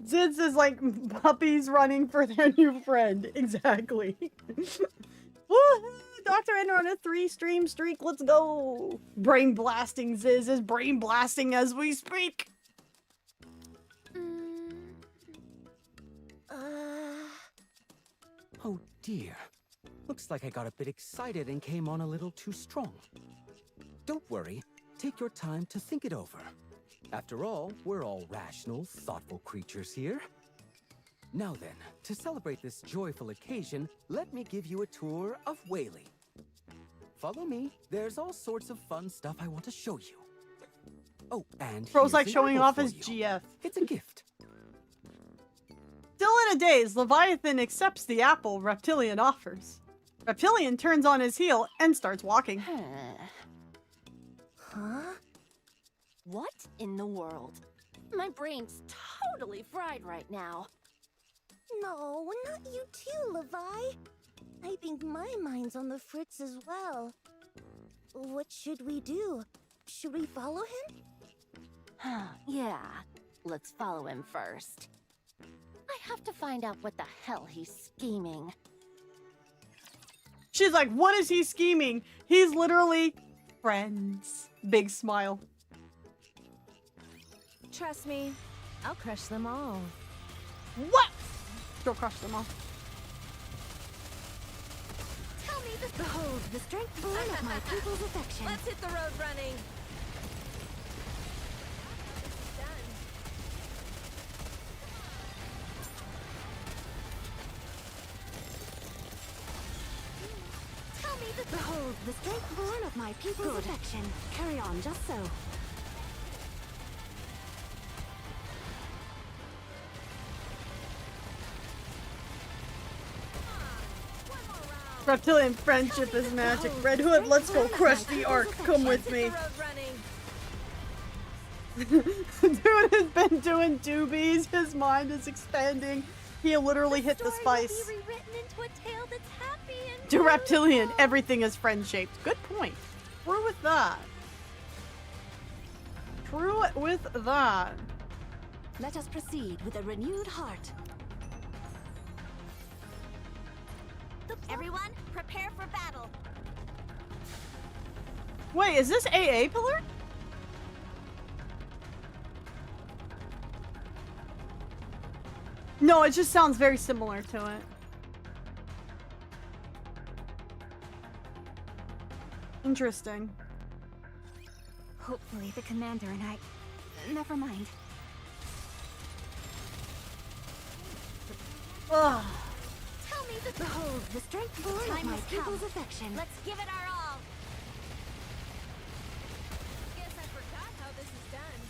Ziz is like puppies running for their new friend. Exactly. Woohoo! Dr. Ender on a 3-stream streak. Let's go. Brain blasting. Ziz is brain blasting as we speak. Oh dear. Looks like I got a bit excited and came on a little too strong. Don't worry. Take your time to think it over. After all, we're all rational, thoughtful creatures here. Now then, to celebrate this joyful occasion, let me give you a tour of Whaley. Follow me. There's all sorts of fun stuff I want to show you. Oh, and Bro's like here's an showing apple off for his you. GF. It's a gift. Still in a daze, Leviathan accepts the apple Reptilian offers. Reptilian turns on his heel and starts walking. Huh? What in the world? My brain's totally fried right now. No, not you too, Levi. I think my mind's on the fritz as well. What should we do? Should we follow him? Yeah, let's follow him first. I have to find out what the hell he's scheming. She's like, what is he scheming? He's literally friends. Big smile. Trust me, I'll crush them all. What? Go crush them all. Tell me the behold the strength born of my people's affection. Let's hit the road running. Tell me the behold the strength born of my people's affection. Carry on, just so. Reptilian friendship is magic. Red Hood, let's go crush the Ark. Come with me. Dude has been doing doobies. His mind is expanding. He literally hit the spice. Will be rewritten into a tale that's happy and To Reptilian, everything is friend-shaped. Good point. True with that. True with that. Let us proceed with a renewed heart. Everyone, prepare for battle. Wait, is this AA pillar? No, it just sounds very similar to it. Interesting. Hopefully the commander and I... Never mind. Ugh. Tell me the... Behold, the strength born of my people's affection. Let's give it our all. Guess I forgot how this is done.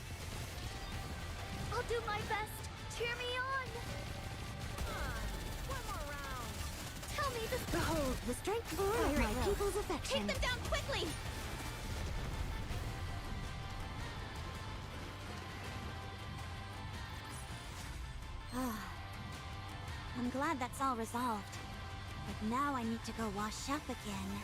I'll do my best. Cheer me on. Come on, one more round. Tell me the... Behold, the strength born of my people's affection. Take them down quickly. I'm glad that's all resolved. But now I need to go wash up again.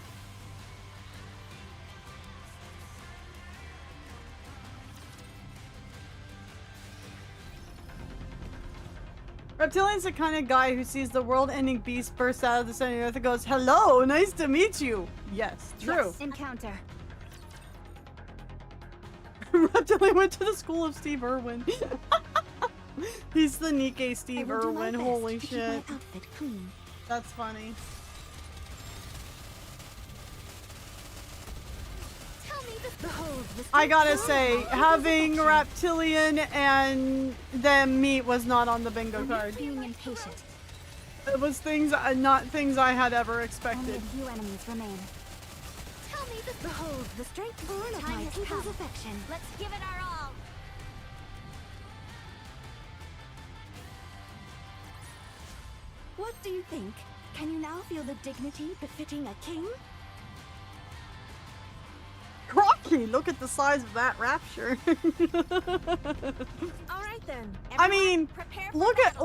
Reptilian's the kind of guy who sees the world-ending beast burst out of the center of the earth and goes, "Hello, nice to meet you." Yes, true. Yes, encounter. Reptilian went to the school of Steve Irwin. He's the Nikke Steve Irwin. Holy shit. That's funny. I gotta say, having Reptilian and them meet was not on the bingo card. Being impatient. It was things, not things I had ever expected. Only a few enemies remain. Tell me the... Behold, the strength born of my people's affection. Let's give it our all. What do you think? Can you now feel the dignity befitting a king? Crocky, look at the size of that rapture. Alright then. I mean, look at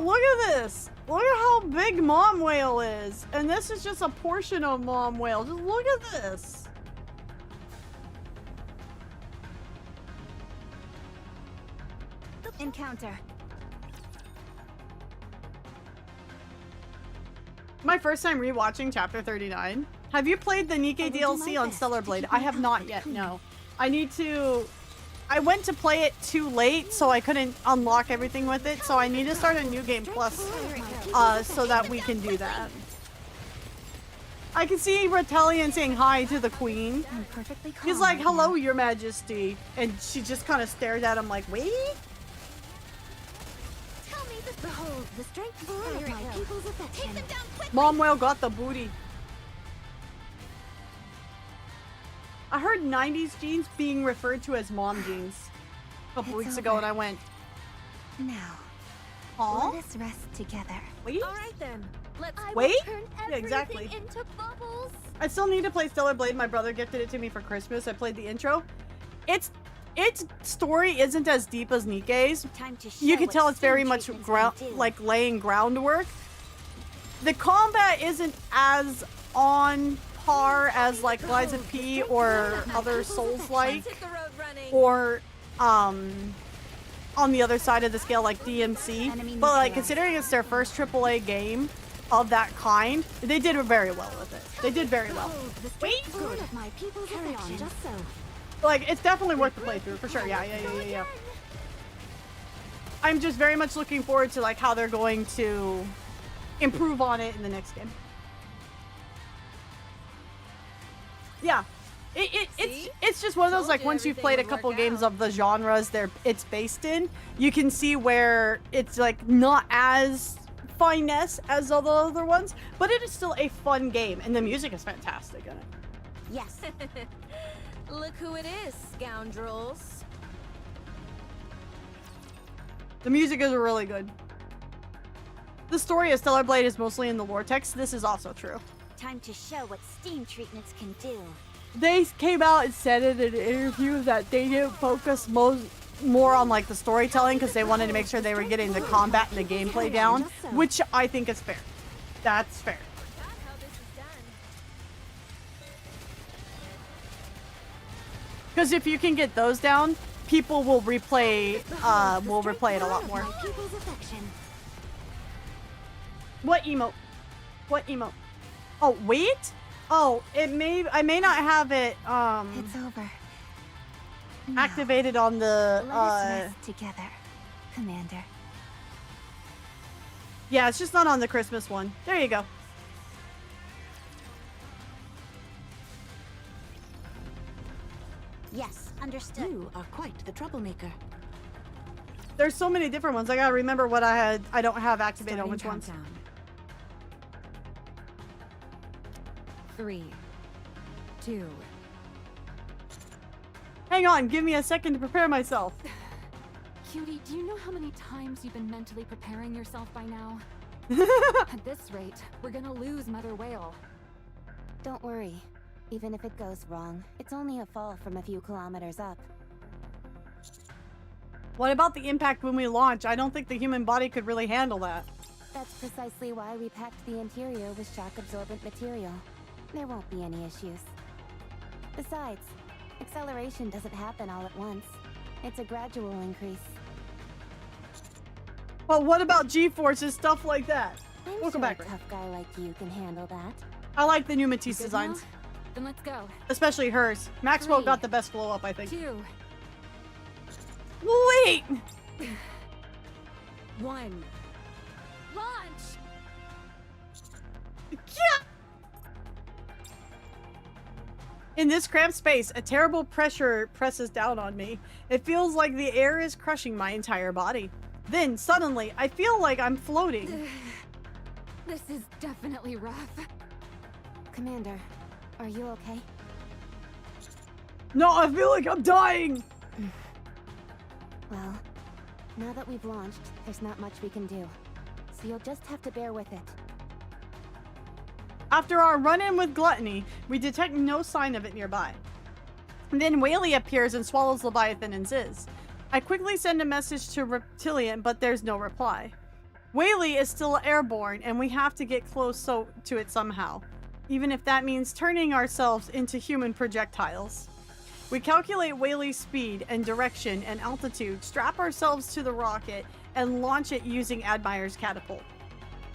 this. Look at how big Mom Whale is. And this is just a portion of Mom Whale. Just look at this. Encounter. My first time rewatching Chapter 39. Have you played the Nikke DLC on Stellar Blade? I have not yet, no. I need to... I went to play it too late, so I couldn't unlock everything with it, so I need to start a New Game Plus so that we can do that. I can see Reptilian saying hi to the Queen. He's like, "Hello, Your Majesty." And she just kind of stared at him like, "Wait?" Behold, the strength born of my people's affection. Take them down quickly. Mom Whale got the booty. I heard 90s jeans being referred to as mom jeans a couple weeks ago, and I went, Now, "Huh? let us rest together. Wait? Alright then. Let's Wait? Turn Yeah, exactly. everything into bubbles. I still need to play Stellar Blade. My brother gifted it to me for Christmas. I played the intro. Its story isn't as deep as Nikke's. You can tell it's very much like laying groundwork. The combat isn't as on par as like Lies of P or other Souls-like, or on the other side of the scale like DMC. But like considering it's their first AAA game of that kind, they did very well with it. They did very well. Wait, Good of my people's affection. Just so. like it's definitely worth the playthrough for sure. Yeah. I'm just very much looking forward to like how they're going to improve on it in the next game. Yeah, it's just one of those like once you've played a couple games of the genres it's based in, you can see where it's like not as finesse as all the other ones, but it is still a fun game, and the music is fantastic in it. Yes. Look who it is, scoundrels. The music is really good. The story of Stellar Blade is mostly in the lore text. This is also true. Time to show what steam treatments can do. They came out and said in an interview that they didn't focus more on like the storytelling because they wanted to make sure they were getting the combat and the gameplay down, which I think is fair. That's fair. Because if you can get those down, people will replay it a lot more. What emote? What emote? Oh, wait? Oh, I may not have it It's over. activated on the Let us rest together, Commander. yeah, it's just not on the Christmas one. There you go. Yes, understood. You are quite the troublemaker. There's so many different ones. I gotta remember what I don't have activated on which ones. Countdown. 3, 2. Hang on, give me a second to prepare myself. Cutie, do you know how many times you've been mentally preparing yourself by now? At this rate, we're gonna lose Mother Whale. Don't worry. Even if it goes wrong, it's only a fall from a few kilometers up. What about the impact when we launch? I don't think the human body could really handle that. That's precisely why we packed the interior with shock-absorbent material. There won't be any issues. Besides, acceleration doesn't happen all at once. It's a gradual increase. But what about G-forces, stuff like that? I'm Welcome sure back. a tough guy like you can handle that. I like the new Matisse designs. Then let's go. Especially hers. Maxwell 3, got the best glow up, I think. 2. Wait! 1. Launch! Yeah! In this cramped space, a terrible pressure presses down on me. It feels like the air is crushing my entire body. Then, suddenly, I feel like I'm floating. This is definitely rough. Commander, are you okay? No, I feel like I'm dying! Well, now that we've launched, there's not much we can do. So you'll just have to bear with it. After our run-in with Gluttony, we detect no sign of it nearby. Then Whaley appears and swallows Leviathan and Ziz. I quickly send a message to Reptilian, but there's no reply. Whaley is still airborne, and we have to get close to it somehow, even if that means turning ourselves into human projectiles. We calculate Whaley's speed and direction and altitude, strap ourselves to the rocket, and launch it using Admire's catapult.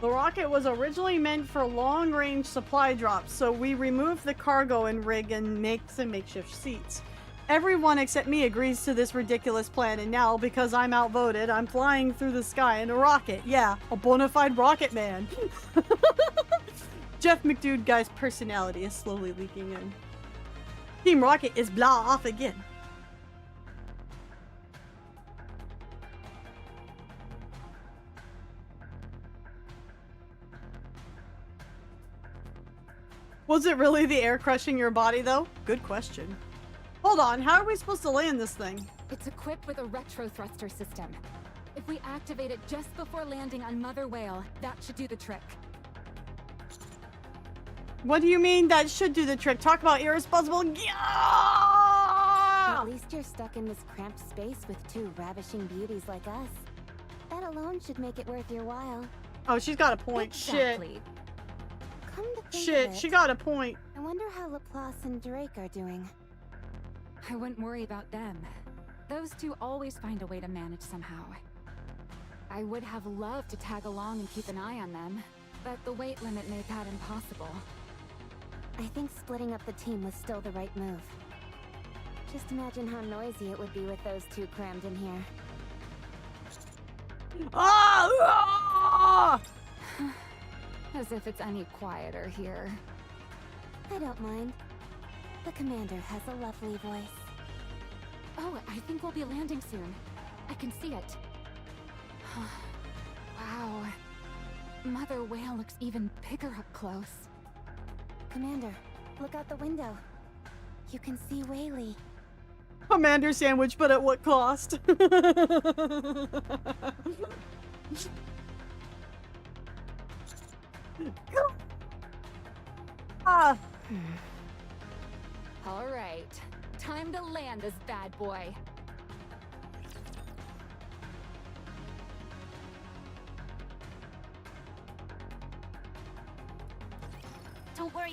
The rocket was originally meant for long-range supply drops, so we remove the cargo and rig and make some makeshift seats. Everyone except me agrees to this ridiculous plan, and now, because I'm outvoted, I'm flying through the sky in a rocket. Yeah, a bona fide rocket man. Jeff McDude guy's personality is slowly leaking in. Team Rocket is blah off again. Was it really the air crushing your body, though? Good question. Hold on, how are we supposed to land this thing? It's equipped with a retro thruster system. If we activate it just before landing on Mother Whale, that should do the trick. What do you mean that should do the trick? Talk about irresponsible. At least you're stuck in this cramped space with two ravishing beauties like us. That alone should make it worth your while. Oh, she's got a point. Exactly. Come to think Shit, of it, she got a point. I wonder how Laplace and Drake are doing. I wouldn't worry about them. Those two always find a way to manage somehow. I would have loved to tag along and keep an eye on them, but the weight limit made that impossible. I think splitting up the team was still the right move. Just imagine how noisy it would be with those two crammed in here. Ah! As if it's any quieter here. I don't mind. The commander has a lovely voice. Oh, I think we'll be landing soon. I can see it. Wow. Mother Whale looks even bigger up close. Commander, look out the window. You can see Whaley. Commander sandwich, but at what cost? Ah. All right, time to land this bad boy.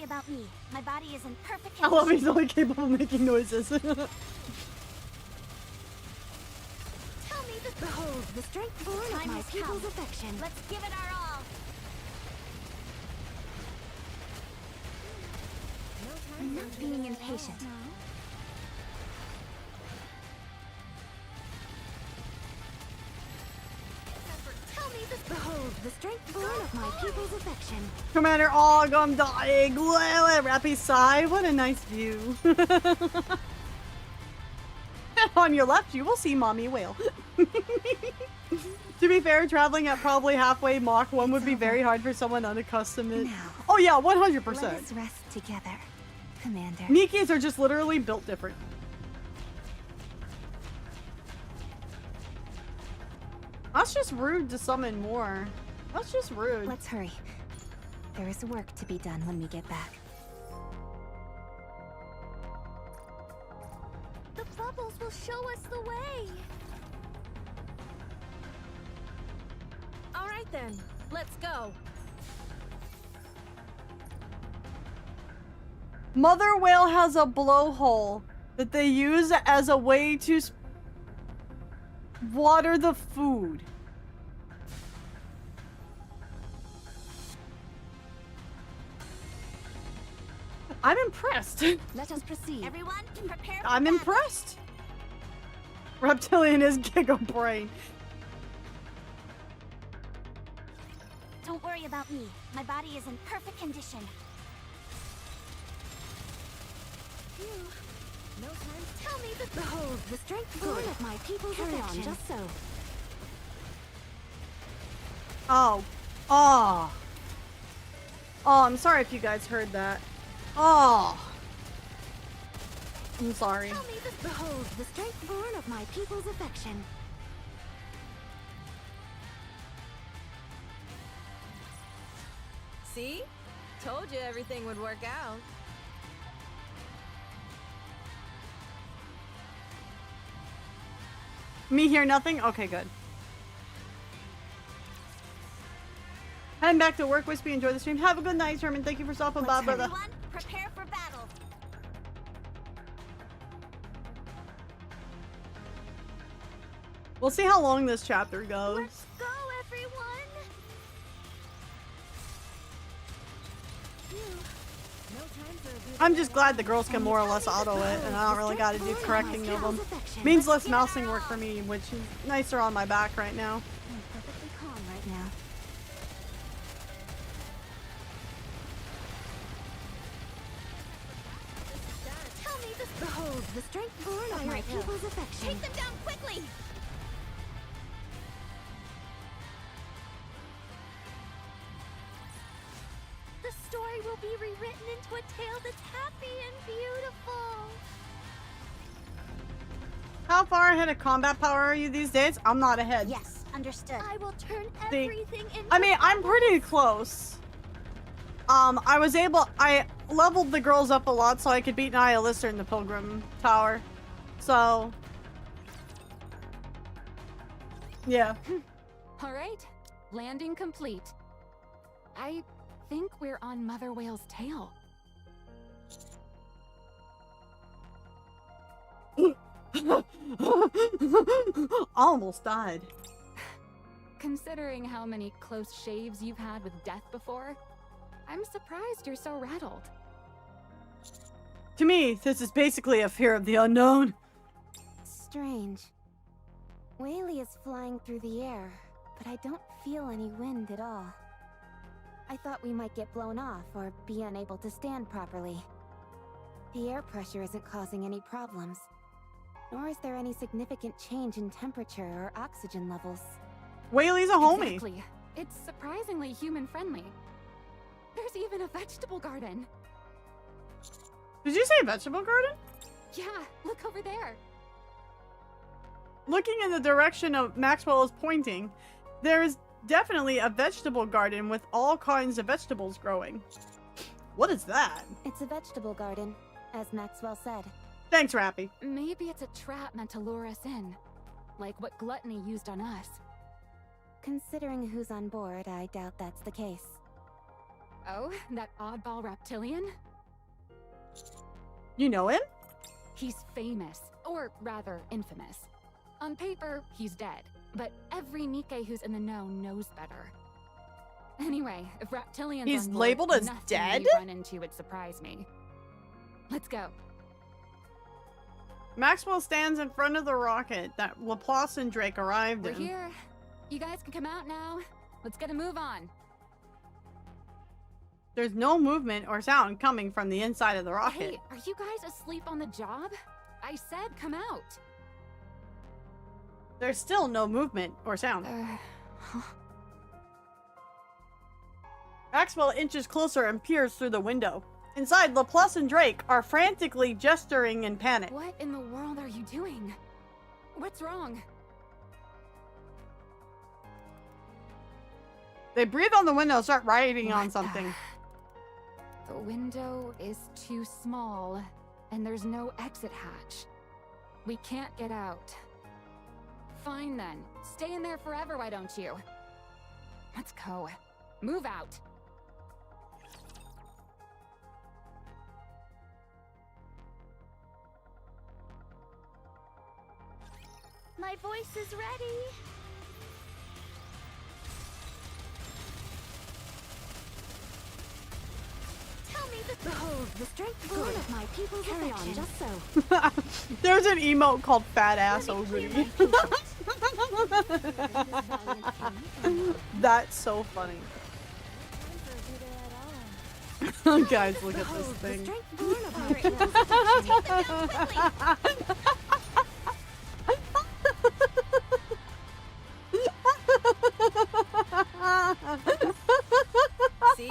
worry about me. My body is in perfect I condition. love he's only capable of making noises. Tell me the Behold, the strength born of time my has people's come. affection. Let's give it our all. I'm not being impatient. Tell me the Behold, the strength born of my people's affection. Commander Og, I'm dying. Rappy sigh. What a nice view. On your left, you will see Mommy Whale. To be fair, traveling at probably halfway Mach 1 would be very hard for someone unaccustomed. Oh yeah, 100%. Let us rest together, Commander. Nikki's are just literally built different. That's just rude to summon more. That's just rude. Let's hurry. There is work to be done when we get back. The bubbles will show us the way. All right then, let's go. Mother Whale has a blowhole that they use as a way to water the food. I'm impressed. Let us proceed. Everyone, prepare. I'm impressed. Reptilian is Giga Brain. Don't worry about me. My body is in perfect condition. No time. Tell me the Behold, the strength born of my people's Carry on, affection. just so. Oh. Oh. Oh, I'm sorry if you guys heard that. Oh. I'm sorry. Tell me the behold, the strength born of my people's affection. See? Told you everything would work out. Me hear nothing? Okay, good. Heading back to work, Wispy. Enjoy the stream. Have a good night, Sherman. Thank you for stopping by, brother. everyone prepare for battle. We'll see how long this chapter goes. Let's go, everyone. I'm just glad the girls can more or less auto it, and I don't really gotta do correcting of them. Means less mousing work for me, which is nicer on my back right now. I'm perfectly calm right now. Tell me the Behold, the strength born of my people's affection. Take them down quickly. The story will be rewritten into a tale that's happy and beautiful. How far ahead of combat power are you these days? I'm not ahead. Yes, understood. I will turn See, everything into I mean, I'm pretty close. I leveled the girls up a lot so I could beat Nihilister in the Pilgrim Tower. So, yeah. All right, landing complete. I think we're on Mother Whale's tail. Almost died. Considering how many close shaves you've had with death before, I'm surprised you're so rattled. To me, this is basically a fear of the unknown. Strange. Whaley is flying through the air, but I don't feel any wind at all. I thought we might get blown off or be unable to stand properly. The air pressure isn't causing any problems, nor is there any significant change in temperature or oxygen levels. Whaley's a homie. Exactly. It's surprisingly human-friendly. There's even a vegetable garden. Did you say vegetable garden? Yeah, look over there. Looking in the direction of Maxwell is pointing, there is definitely a vegetable garden with all kinds of vegetables growing. What is that? It's a vegetable garden, as Maxwell said. Thanks, Rappy. Maybe it's a trap meant to lure us in, like what Gluttony used on us. Considering who's on board, I doubt that's the case. Oh, that oddball reptilian? You know him? He's famous, or rather infamous. On paper, he's dead, but every Nikke who's in the know knows better. Anyway, if reptilians He's on board, labeled as nothing dead? we run into would surprise me. Let's go. Maxwell stands in front of the rocket that Laplace and Drake arrived We're in. here. You guys can come out now. Let's get a move on. There's no movement or sound coming from the inside of the rocket. Hey, are you guys asleep on the job? I said come out. There's still no movement or sound. Maxwell inches closer and peers through the window. Inside, Laplace and Drake are frantically gesturing in panic. What in the world are you doing? What's wrong? They breathe on the window and start writing on something. The window is too small, and there's no exit hatch. We can't get out. Fine then. Stay in there forever, why don't you? Let's go. Move out. My voice is ready. Tell me the Behold, the strength born of my people's Carry on, affection. just so. There's an emote called Fat Ass Ogre. That's so funny. Guys, look at this thing. See?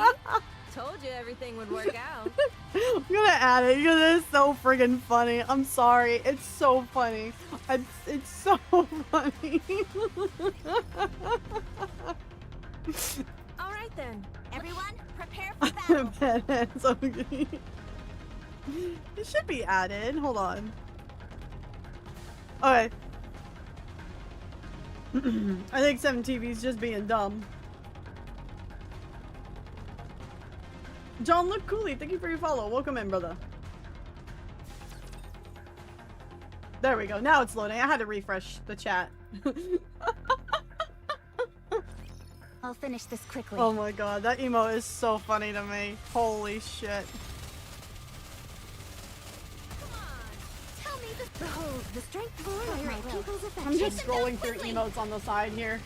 Told you everything would work out. I'm gonna add it because it's so friggin' funny. I'm sorry. It's so funny. It's so funny. Alright then. Everyone, prepare for battle. Badass Ogre. It should be added. Hold on. Okay. I think 7TV's just being dumb. John Luke Cooley, thank you for your follow. Welcome in, brother. There we go. Now it's loading. I had to refresh the chat. I'll finish this quickly. Oh my god, that emo is so funny to me. Holy shit. Tell me the Behold, the strength born of my people's affection. I'm just scrolling through emotes on the side here.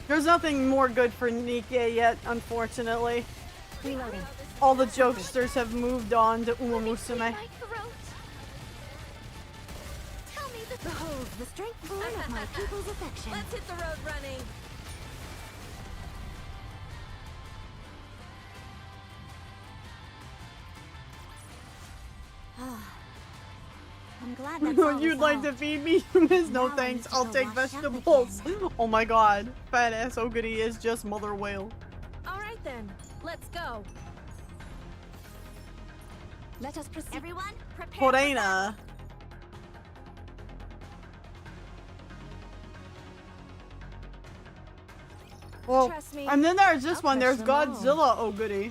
There's nothing more good for Nikke yet, unfortunately. Reloading. All the jokesters have moved on to Uma Musume. Tell me the Behold, the strength born of my people's affection. Let's hit the road running. I'm glad that's all You'd like to feed me? Miss, no thanks. I'll take vegetables. Oh my god. Fat ass Ogre is just mother whale. Alright then. Let's go. Let us proceed. Everyone, prepare. Horena. Well, Trust me. and then there's this I'll one. crush There's them all. Godzilla Ogre.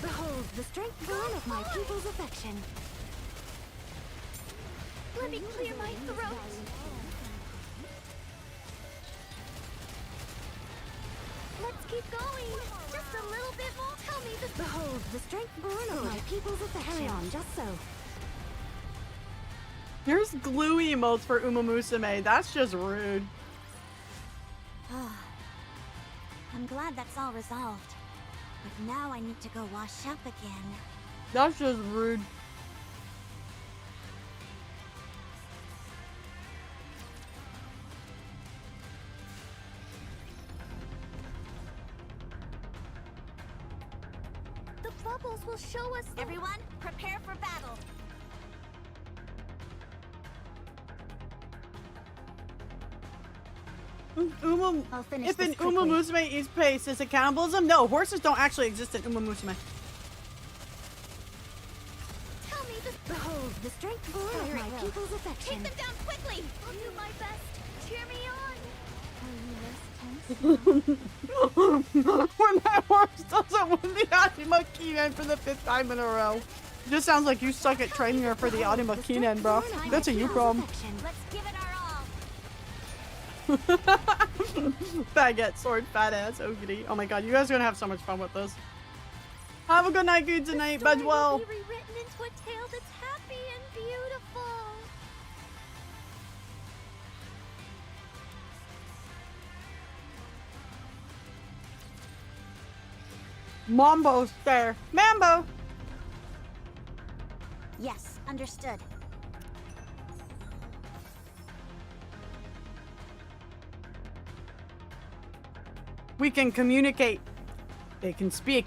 Behold, the strength born of my people's affection. Let me clear my throat. Let's keep going. Just a little bit more. Tell me the Behold, the strength born of my people's affection. Carry on, just so. Here's glue emotes for Uma Musume. That's just rude. I'm glad that's all resolved. But now I need to go wash up again. That's just rude. The bubbles will show us. Everyone, prepare for battle. If in Uma Musume eats paste, is it cannibalism? No, horses don't actually exist in Uma Musume. Tell me the Behold, the strength born of my people's affection. Take them down quickly. I'll do my best. Cheer me on. Are you resting? When that horse doesn't win the Anima Kinen for the 5th time in a row. It just sounds like you suck at training her for the Anima Kinen, bro. That's a you problem. Let's give it our all. Baguette, sword, fat ass, ogity. Oh my god, you guys are gonna have so much fun with this. Have a good night, good tonight, bed well. Be rewritten into a tale that's happy and beautiful. Mambo's there. Mambo! Yes, understood. We can communicate. They can speak.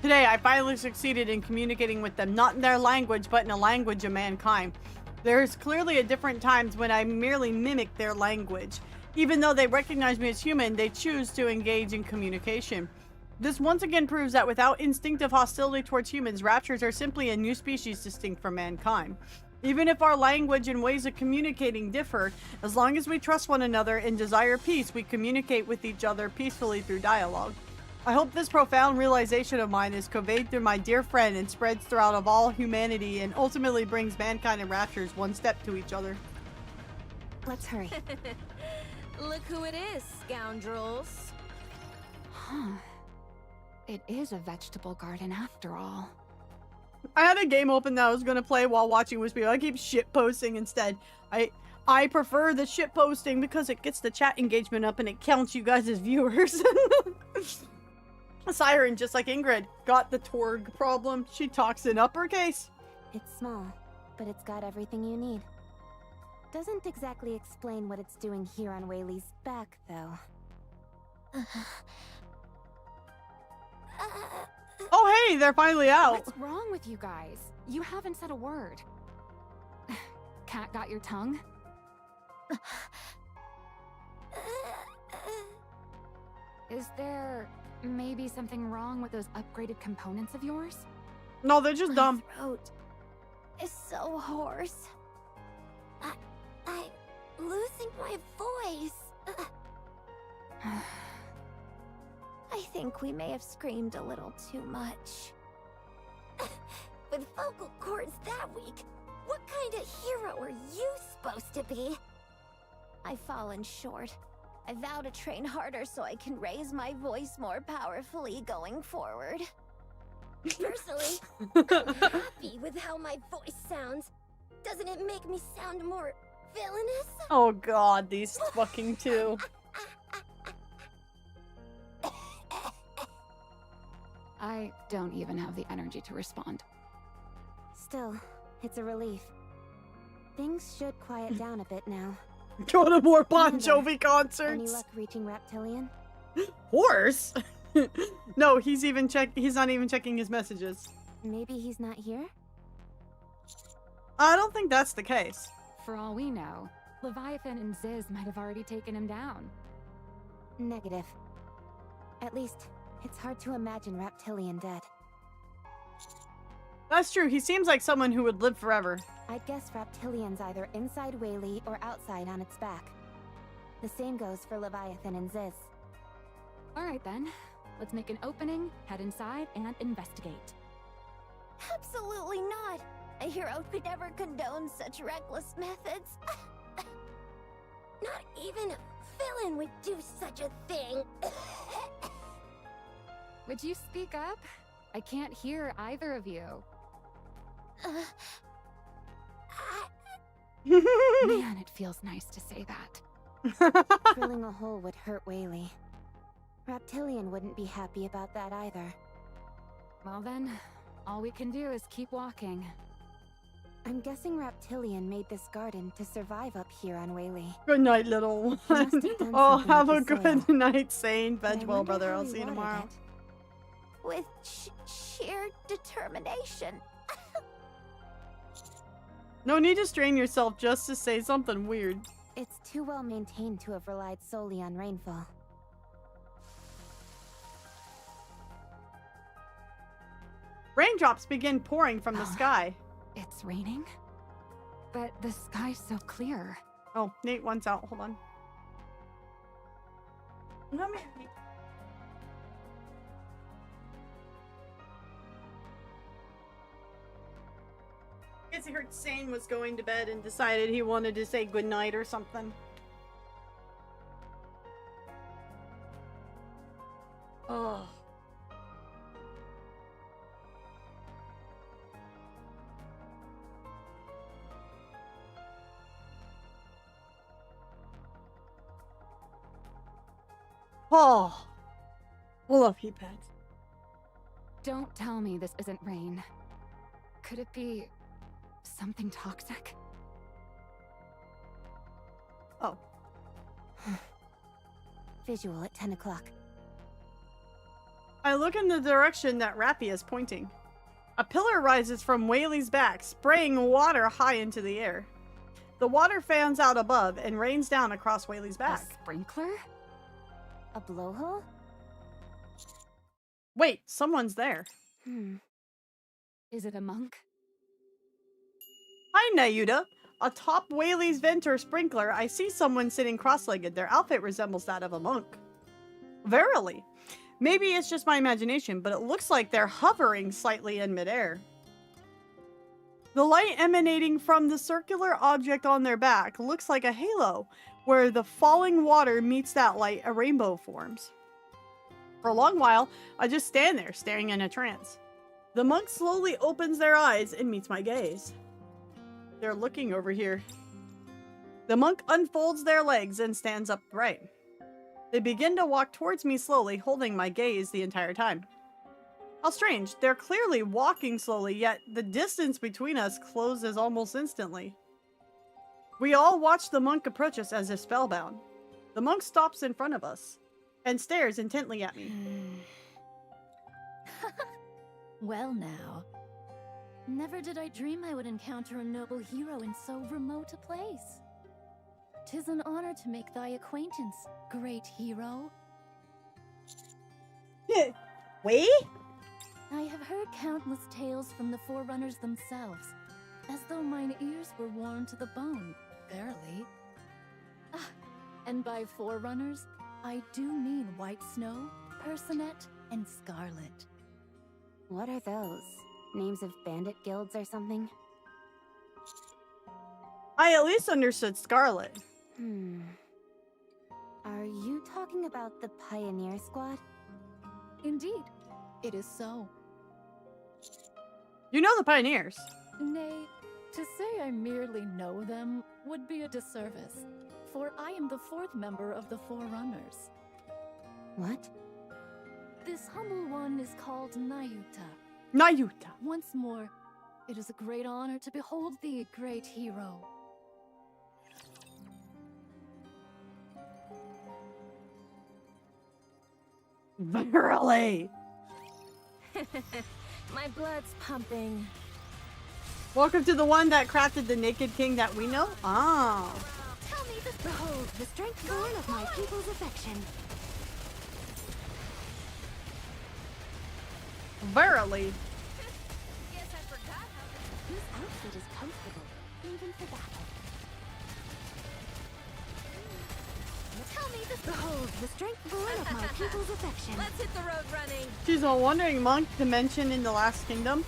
Today, I finally succeeded in communicating with them, not in their language, but in a language of mankind. There is clearly a different times when I merely mimic their language. Even though they recognize me as human, they choose to engage in communication. This once again proves that without instinctive hostility towards humans, raptures are simply a new species distinct from mankind. Even if our language and ways of communicating differ, as long as we trust one another and desire peace, we communicate with each other peacefully through dialogue. I hope this profound realization of mine is conveyed through my dear friend and spreads throughout of all humanity and ultimately brings mankind and raptures one step to each other. Let's hurry. Look who it is, scoundrels. Huh. It is a vegetable garden after all. I had a game open that I was gonna play while watching Wispy. I keep shit posting instead. I prefer the shit posting because it gets the chat engagement up and it counts you guys as viewers. Siren, just like Ingrid, got the Torg problem. She talks in uppercase. It's small, but it's got everything you need. Doesn't exactly explain what it's doing here on Whaley's back, though. Oh hey, they're finally out. What's wrong with you guys? You haven't said a word. Cat got your tongue? Is there maybe something wrong with those upgraded components of yours? No, they're just dumb. My throat is so hoarse. I'm losing my voice. I think we may have screamed a little too much. With vocal cords that weak, what kind of hero are you supposed to be? I've fallen short. I vow to train harder so I can raise my voice more powerfully going forward. Personally, I'm happy with how my voice sounds. Doesn't it make me sound more villainous? Oh god, these fucking two. I don't even have the energy to respond. Still, it's a relief. Things should quiet down a bit now. Go to more Bon Jovi Any concerts. luck reaching Reptilian? Horse? No, he's not even checking his messages. Maybe he's not here? I don't think that's the case. For all we know, Leviathan and Ziz might have already taken him down. Negative. At least, it's hard to imagine Reptilian dead. That's true, he seems like someone who would live forever. I'd guess Reptilian's either inside Whaley or outside on its back. The same goes for Leviathan and Ziz. Alright then, let's make an opening, head inside, and investigate. Absolutely not! A hero could never condone such reckless methods. Not even a villain would do such a thing. Would you speak up? I can't hear either of you. Man, it feels nice to say that. Drilling a hole would hurt Whaley. Reptilian wouldn't be happy about that either. Well then, all we can do is keep walking. I'm guessing Reptilian made this garden to survive up here on Whaley. Good night, little one. Oh, have a good night, Sane. Veg well, brother. I'll see you tomorrow. With sheer determination. No need to strain yourself just to say something weird. It's too well maintained to have relied solely on rainfall. Raindrops begin pouring from the sky. It's raining? But the sky's so clear. Oh, Nate wants out. Hold on. Come here. I guess he heard Sane was going to bed and decided he wanted to say goodnight or something. Oh. Oh. Full of heat pads. Don't tell me this isn't rain. Could it be something toxic? Oh. Visual at 10 o'clock. I look in the direction that Rappy is pointing. A pillar rises from Whaley's back, spraying water high into the air. The water fans out above and rains down across Whaley's back. A sprinkler? A blowhole? Wait, someone's there. Is it a monk? Hi, Nayuta. Atop Whaley's vent or sprinkler, I see someone sitting cross-legged. Their outfit resembles that of a monk. Verily. Maybe it's just my imagination, but it looks like they're hovering slightly in midair. The light emanating from the circular object on their back looks like a halo. Where the falling water meets that light, a rainbow forms. For a long while, I just stand there, staring in a trance. The monk slowly opens their eyes and meets my gaze. They're looking over here. The monk unfolds their legs and stands upright. They begin to walk towards me slowly, holding my gaze the entire time. How strange, they're clearly walking slowly, yet the distance between us closes almost instantly. We all watch the monk approach us as if spellbound. The monk stops in front of us and stares intently at me. Well now. Never did I dream I would encounter a noble hero in so remote a place. 'Tis an honor to make thy acquaintance, great hero. Wait? I have heard countless tales from the Forerunners themselves, as though mine ears were worn to the bone, verily. And by Forerunners, I do mean White Snow, Personette, and Scarlet. What are those? Names of bandit guilds or something? I at least understood Scarlet. Are you talking about the Pioneer Squad? Indeed, it is so. You know the Pioneers. Nay, to say I merely know them would be a disservice, for I am the fourth member of the Forerunners. What? This humble one is called Nayuta. Nayuta. Once more, it is a great honor to behold thee, great hero. Verily. My blood's pumping. Welcome to the one that crafted the Naked King that we know? Oh. Tell me the behold the strength born of my people's affection. Verily. Guess I forgot how this outfit is comfortable, even for battle. Tell me the behold the strength born of my people's affection. Let's hit the road running. She's a wandering monk dimension in the Last Kingdom.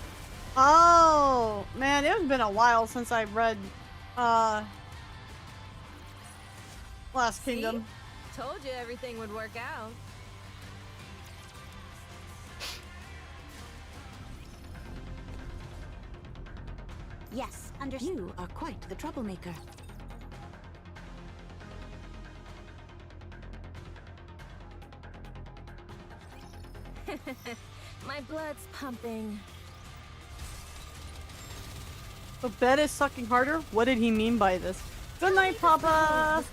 Oh, man, it's been a while since I read, Last Kingdom. Told you everything would work out. Yes, understood. You are quite the troublemaker. My blood's pumping. The bed is sucking harder? What did he mean by this? Good night, Papa!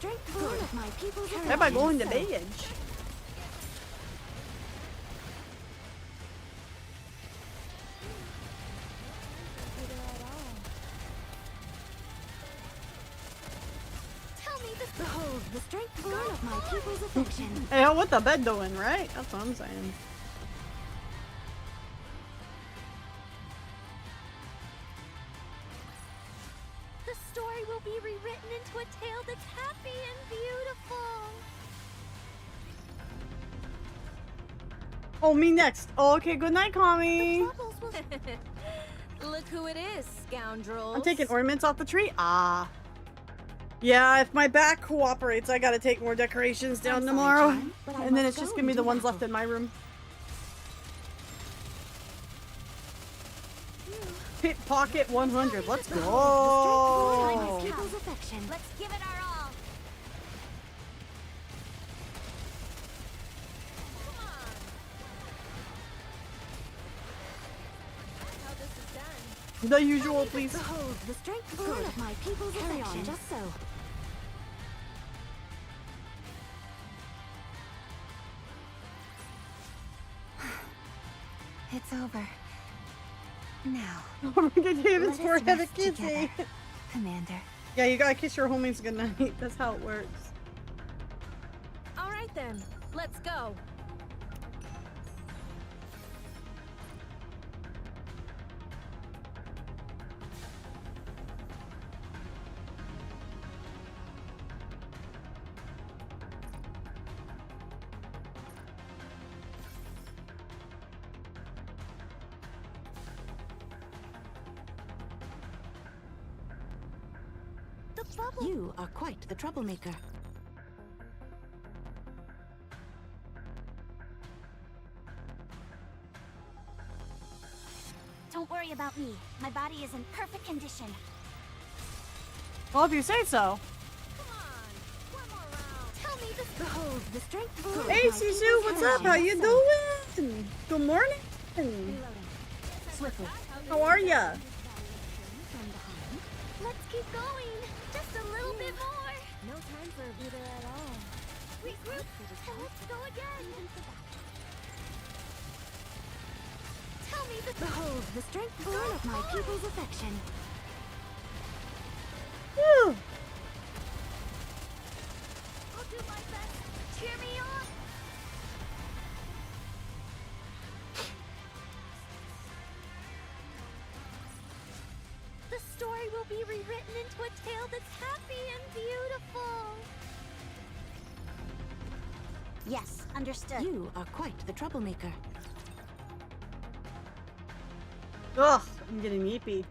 Everybody going to bed. Tell me the behold the strength born of my people's affection. Hey, what the bed doing, right? That's what I'm saying. The story will be rewritten into a tale that's happy and beautiful. Oh, me next. Oh, okay, good night, Kami. Look who it is, scoundrels. I'm taking ornaments off the tree. Ah. Yeah, if my back cooperates, I gotta take more decorations down tomorrow. And then it's just gonna be the ones left in my room. Pit Pocket 100. Let's go. Let's give it our all. How this is done. The usual, please. Behold the strength born of my people's affection. Just so. It's over. Now. Oh my god, David's let us forehead a rest kissy. together, Commander. Yeah, you gotta kiss your homies goodnight. That's how it works. All right then, let's go. You are quite the troublemaker. Don't worry about me. My body is in perfect condition. Well, if you say so. Tell me this. Behold the strength born of Hey, my Sisu, people's what's up? How you doing? Good morning. Swiftly. How are ya? Let's keep going. Just a little bit more. No time for a breather at all. Regroup and let's go again. Tell me the. Behold the strength born of my people's affection. Woo! I'll do my best. Cheer me on. The story will be rewritten into a tale that's happy and beautiful. Yes, understood. You are quite the troublemaker. Ugh, I'm getting yeepy.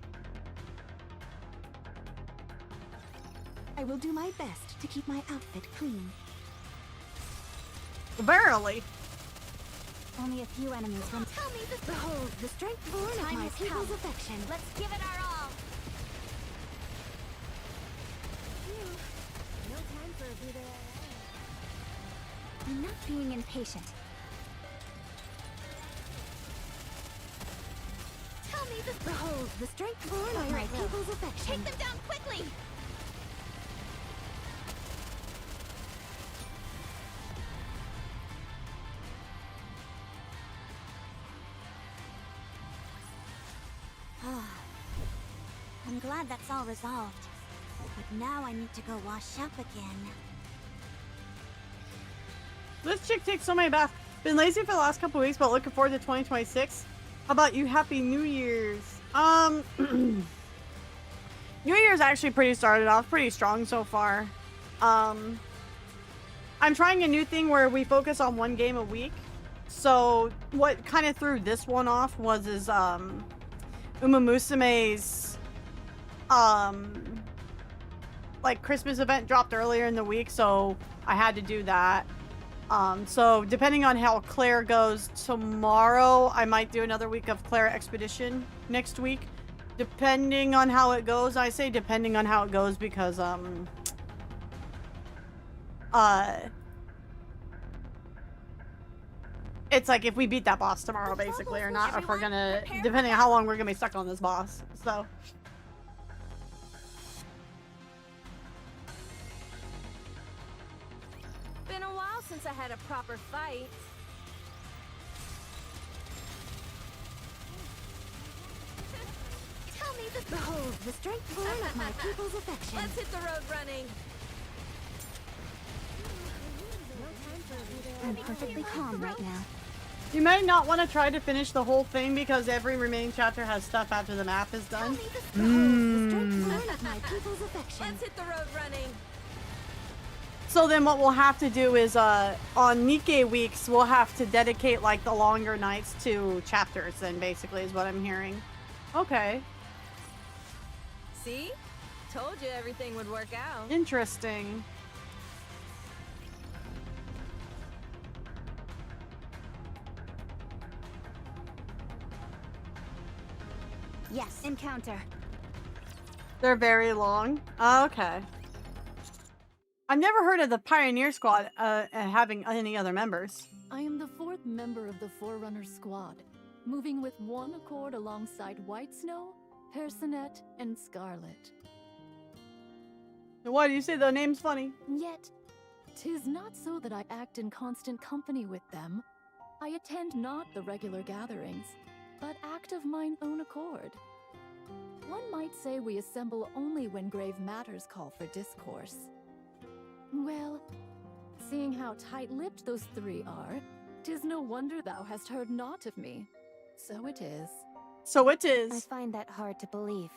I will do my best to keep my outfit clean. Barely. Only a few enemies run. Tell me this. Behold the strength born of my people's affection. Let's give it our all. No time for a breather at all. I'm not being impatient. Tell me this. Behold the strength born of my people's affection. Take them down quickly. I'm glad that's all resolved. But now I need to go wash up again. This chick takes so many baths. Been lazy for the last couple weeks, but looking forward to 2026. How about you? Happy New Year's. New Year's actually started off pretty strong so far. I'm trying a new thing where we focus on one game a week. So what kind of threw this one off was Uma Musume's like Christmas event dropped earlier in the week, so I had to do that. So depending on how Claire goes tomorrow, I might do another week of Claire Expedition next week. Depending on how it goes. I say depending on how it goes because it's like if we beat that boss tomorrow basically or not, or if we're gonna, depending on how long we're gonna be stuck on this boss. So Been a while since I had a proper fight. Tell me this. Behold the strength born of my people's affection. Let's hit the road running. I'm perfectly calm right now. you may not want to try to finish the whole thing because every remaining chapter has stuff after the map is done. The strength born of my people's affection. Let's hit the road running. So then what we'll have to do is on Nikke weeks we'll have to dedicate like the longer nights to chapters then basically is what I'm hearing. Okay. See? Told you everything would work out. Interesting. Yes, encounter. They're very long. Okay. I've never heard of the Pioneer Squad having any other members. I am the 4th member of the Forerunner Squad, moving with one accord alongside White Snow, Personette, and Scarlet. Why do you say the name's funny? Yet, 'tis not so that I act in constant company with them. I attend not the regular gatherings, but act of mine own accord. One might say we assemble only when grave matters call for discourse. Well, seeing how tight-lipped those 3 are, 'tis no wonder thou hast heard naught of me. So it is. So it is. I find that hard to believe.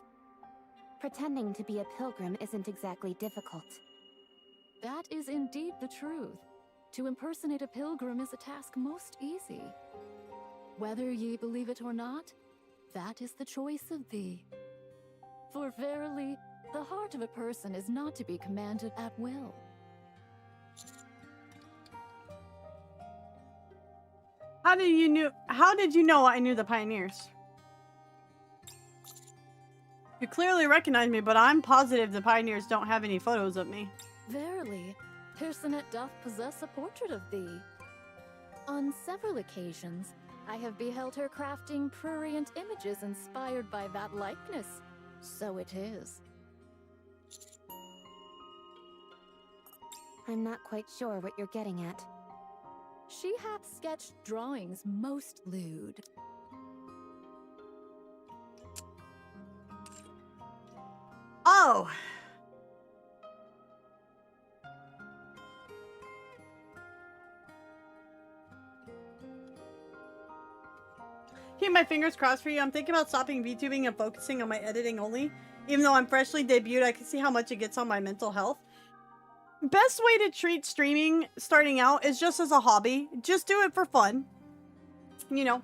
Pretending to be a pilgrim isn't exactly difficult. That is indeed the truth. To impersonate a pilgrim is a task most easy. Whether ye believe it or not, that is the choice of thee. For verily, the heart of a person is not to be commanded at will. How did you know I knew the Pioneers? You clearly recognize me, but I'm positive the Pioneers don't have any photos of me. Verily, Personette doth possess a portrait of thee. On several occasions, I have beheld her crafting prurient images inspired by that likeness. So it is. I'm not quite sure what you're getting at. She hath sketched drawings most lewd. Oh! Keep my fingers crossed for you. I'm thinking about stopping VTubing and focusing on my editing only. Even though I'm freshly debuted, I can see how much it gets on my mental health. Best way to treat streaming starting out is just as a hobby. Just do it for fun. You know,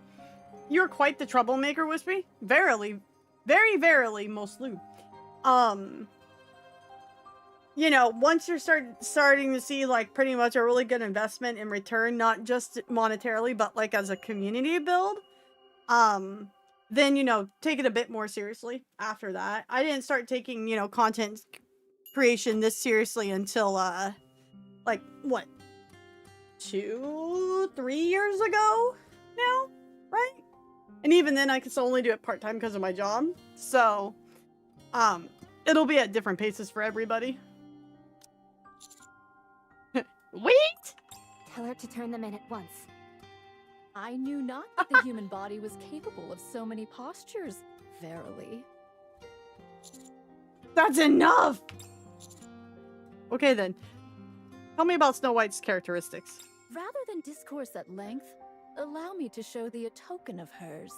you're quite the troublemaker, Wispy. Verily, very verily, most lewd. You know, once you're starting to see like pretty much a really good investment in return, not just monetarily, but like as a community build, then, you know, take it a bit more seriously after that. I didn't start taking, you know, content creation this seriously until, like, what? 2-3 years ago now, right? And even then I could still only do it part-time because of my job. So, it'll be at different paces for everybody. Wait! Tell her to turn them in at once. I knew not that the human body was capable of so many postures, verily. That's enough! Okay then. Tell me about Snow White's characteristics. Rather than discourse at length, allow me to show thee a token of hers.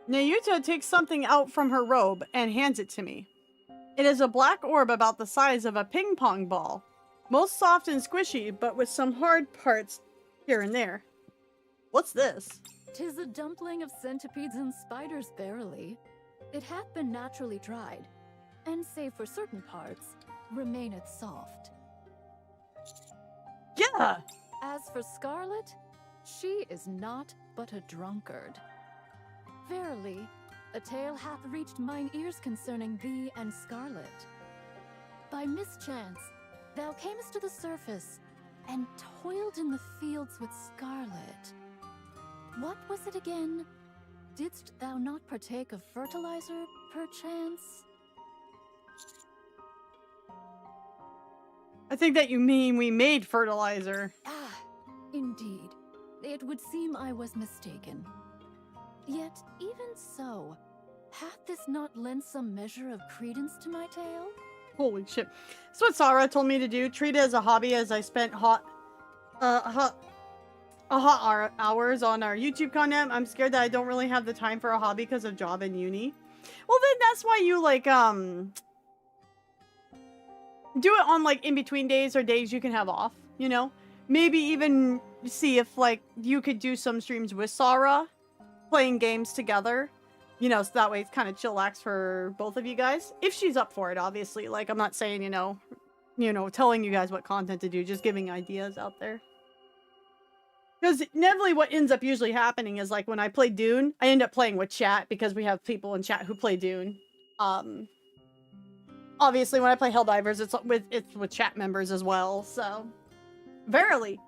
Nayuta takes something out from her robe and hands it to me. It is a black orb about the size of a ping pong ball. Most soft and squishy, but with some hard parts here and there. What's this? 'Tis a dumpling of centipedes and spiders, verily. It hath been naturally dried, and save for certain parts, remaineth soft. Yeah! As for Scarlet, she is not but a drunkard. Verily, a tale hath reached mine ears concerning thee and Scarlet. By mischance, thou camest to the surface, and toiled in the fields with Scarlet. What was it again? Didst thou not partake of fertilizer, perchance? I think that you mean we made fertilizer. Ah, indeed. It would seem I was mistaken. Yet, even so, hath this not lent some measure of credence to my tale? Holy shit. That's what Sarah told me to do. Treat it as a hobby as I spent hot hours on our YouTube content. I'm scared that I don't really have the time for a hobby because of job and uni. Well, then that's why you, like, do it on like in between days or days you can have off, you know? Maybe even see if like you could do some streams with Sarah playing games together. You know, so that way it's kind of chillax for both of you guys. If she's up for it, obviously. Like, I'm not saying, you know, telling you guys what content to do, just giving ideas out there. Because inevitably what ends up usually happening is, like, when I play Dune, I end up playing with chat because we have people in chat who play Dune. Obviously, when I play Helldivers, it's with chat members as well, so... Verily.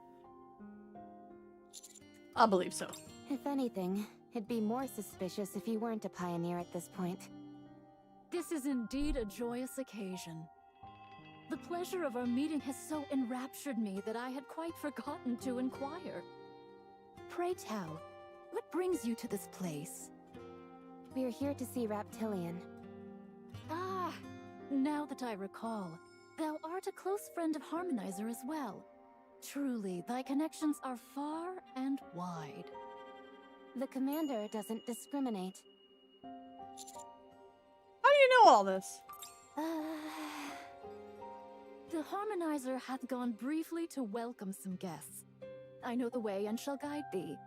I believe so. If anything, it'd be more suspicious if you weren't a pioneer at this point. This is indeed a joyous occasion. The pleasure of our meeting has so enraptured me that I had quite forgotten to inquire. Pray tell, what brings you to this place? We're here to see Reptilian. Ah, now that I recall, thou art a close friend of Harmonizer as well. Truly, thy connections are far and wide. The commander doesn't discriminate. How do you know all this? The Harmonizer hath gone briefly to welcome some guests. I know the way and shall guide thee.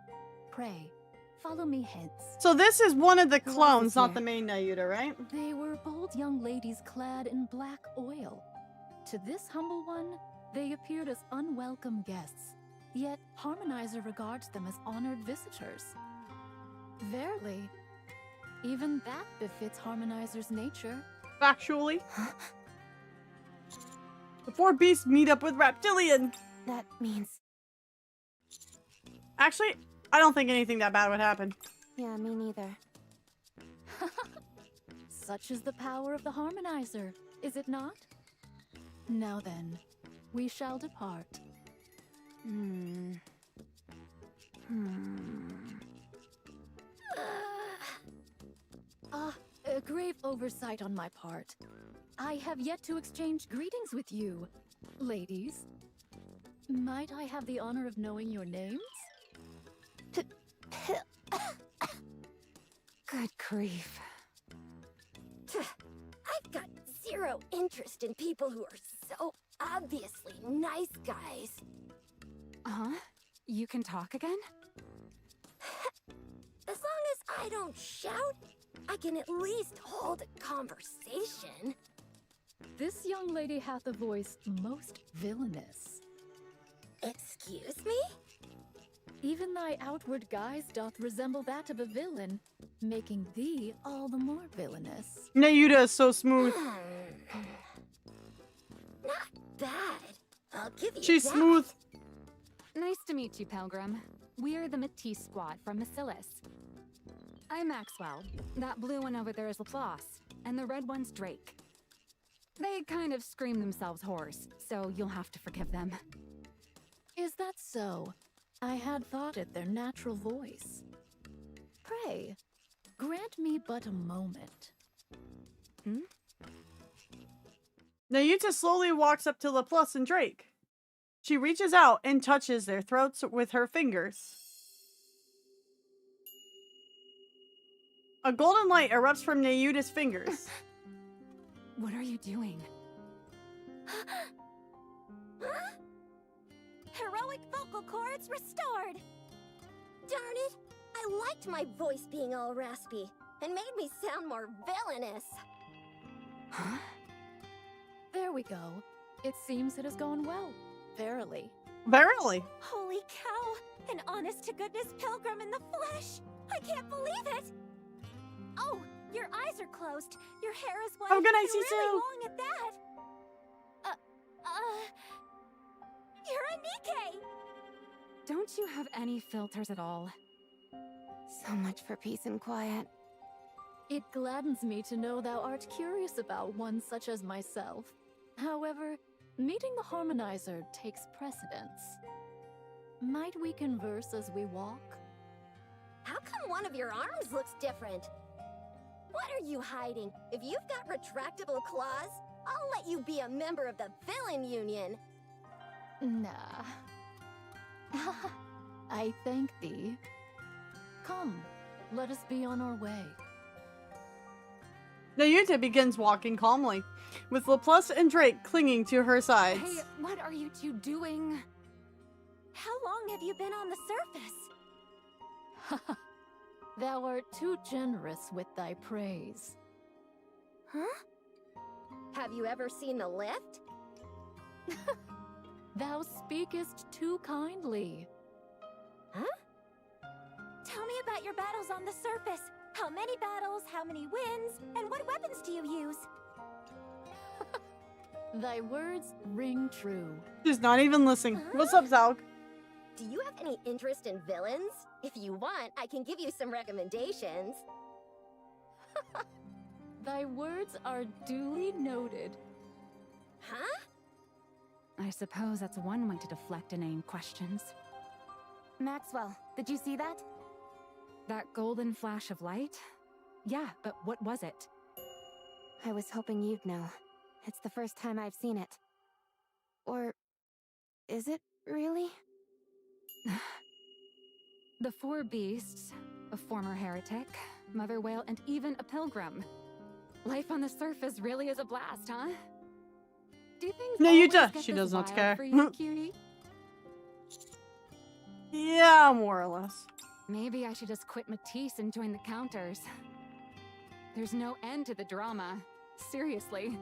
Pray, follow me hence. So this is one of the clones, not the main Nayuta, right? They were bold young ladies clad in black oil. To this humble one, they appeared as unwelcome guests, yet Harmonizer regards them as honored visitors. Verily, even that befits Harmonizer's nature. Factually. The four beasts meet up with Reptilian. That means... Actually, I don't think anything that bad would happen. Yeah, me neither. Such is the power of the Harmonizer, is it not? Now then, we shall depart. A grave oversight on my part. I have yet to exchange greetings with you, ladies. Might I have the honor of knowing your names? Good grief. I've got zero interest in people who are so obviously nice guys. Huh? You can talk again? As long as I don't shout, I can at least hold a conversation. This young lady hath a voice most villainous. Excuse me? Even thy outward guise doth resemble that of a villain, making thee all the more villainous. Nayuta is so smooth. Not bad. I'll give you She's that. smooth. Nice to meet you, Pilgrim. We're the Matisse squad from Macilis. I'm Maxwell. That blue one over there is Laplace, and the red one's Drake. They kind of scream themselves hoarse, so you'll have to forgive them. Is that so? I had thought it their natural voice. Pray, grant me but a moment. Nayuta slowly walks up to Laplace and Drake. She reaches out and touches their throats with her fingers. A golden light erupts from Nayuta's fingers. What are you doing? Heroic vocal cords restored! Darn it! I liked my voice being all raspy, and made me sound more villainous. Huh? There we go. It seems it has gone well. Verily. Verily. Holy cow! An honest-to-goodness pilgrim in the flesh! I can't believe it! Oh, your eyes are closed. Your hair is white. Oh, good night, and Sisu. really long at that. You're a Nikke! Don't you have any filters at all? So much for peace and quiet. It gladdens me to know thou art curious about one such as myself. However, meeting the Harmonizer takes precedence. Might we converse as we walk? How come one of your arms looks different? What are you hiding? If you've got retractable claws, I'll let you be a member of the Villain Union. Nah. I thank thee. Come, let us be on our way. Nayuta begins walking calmly, with Laplace and Drake clinging to her sides. Hey, what are you two doing? How long have you been on the surface? Thou art too generous with thy praise. Huh? Have you ever seen the lift? Thou speakest too kindly. Huh? Tell me about your battles on the surface. How many battles, how many wins, and what weapons do you use? Thy words ring true. She's not even listening. What's up, Zalk? Do you have any interest in villains? If you want, I can give you some recommendations. Thy words are duly noted. Huh? I suppose that's one way to deflect inane questions. Maxwell, did you see that? That golden flash of light? Yeah, but what was it? I was hoping you'd know. It's the first time I've seen it. Or is it really? The four beasts, a former heretic, mother whale, and even a pilgrim. Life on the surface really is a blast, huh? Do things Nayuta! get She this does not wild care. for you, cutie? Yeah, more or less. Maybe I should just quit Matisse and join the counters. There's no end to the drama. Seriously.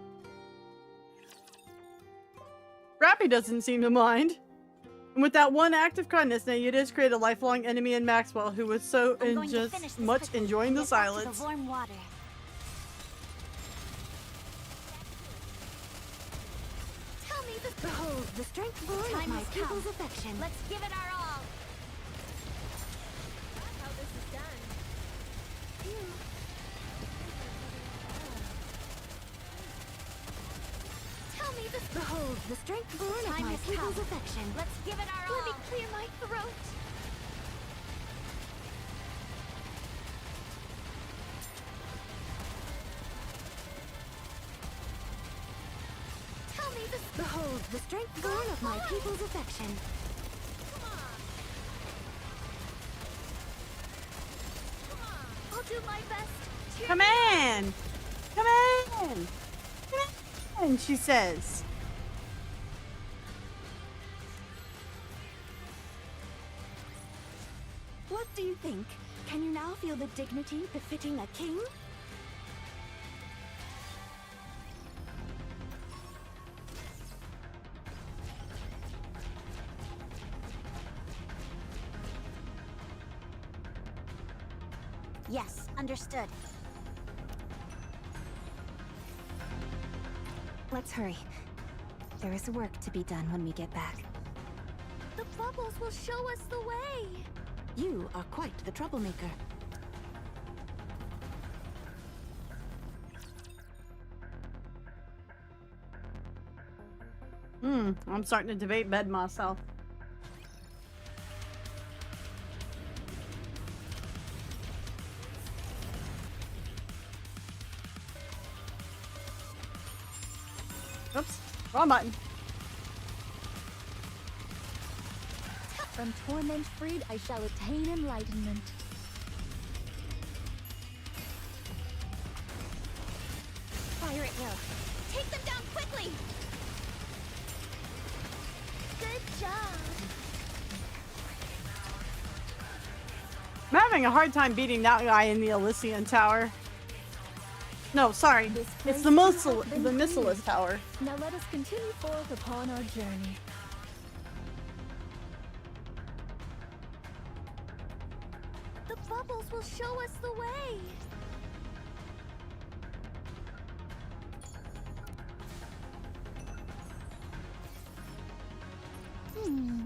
Rappy doesn't seem to mind. And with that one act of kindness, Nayuta has created a lifelong enemy in Maxwell, who was so just much enjoying the silence. Warm water. Tell me the behold the strength born of my people's affection. Let's give it our all. That's how this is done. Tell me the behold the strength born of my people's affection. Let's give it our all. Let me clear my throat. Tell me the behold the strength born of my people's affection. Come on. I'll do my best. Come in! Come in! Come in, she says. What do you think? Can you now feel the dignity befitting a king? Yes, understood. Let's hurry. There is work to be done when we get back. The bubbles will show us the way! You are quite the troublemaker. I'm starting to debate bed myself. Oops, wrong button. From torment freed, I shall attain enlightenment. Fire at will. Take them down quickly! Good job! I'm having a hard time beating that guy in the Elysian Tower. No, sorry. It's the Missilus Tower. Now let us continue forth upon our journey. The bubbles will show us the way!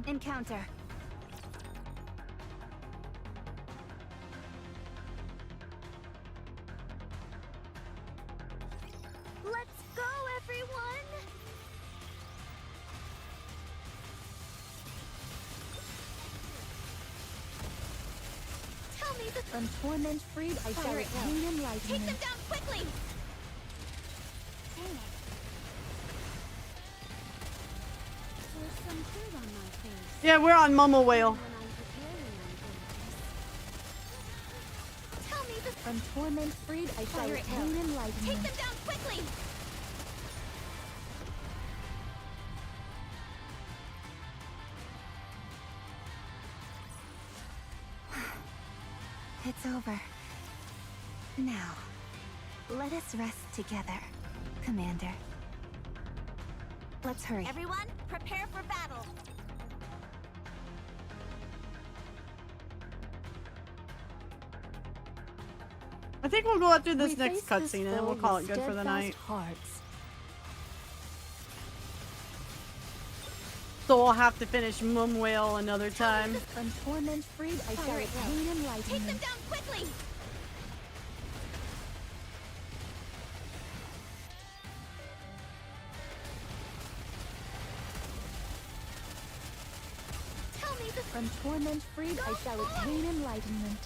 Encounter. Let's go, everyone! Tell me the From torment freed, I shall attain enlightenment. Take them down quickly! Dang it. There's some dirt on my face. Yeah, we're on Momo Whale. Tell me the From torment freed, I shall Fire it attain out. enlightenment. Take them down quickly! It's over. Now, let us rest together, Commander. Let's hurry. Everyone, prepare for battle! I think we'll go after this We next face this cutscene and then we'll foe call with it good for the steadfast night. Hearts. So we'll have to finish Mum Whale another time. From torment freed, I shall Fire it out. attain enlightenment. Take them down quickly! Tell me the From torment freed, I shall attain enlightenment.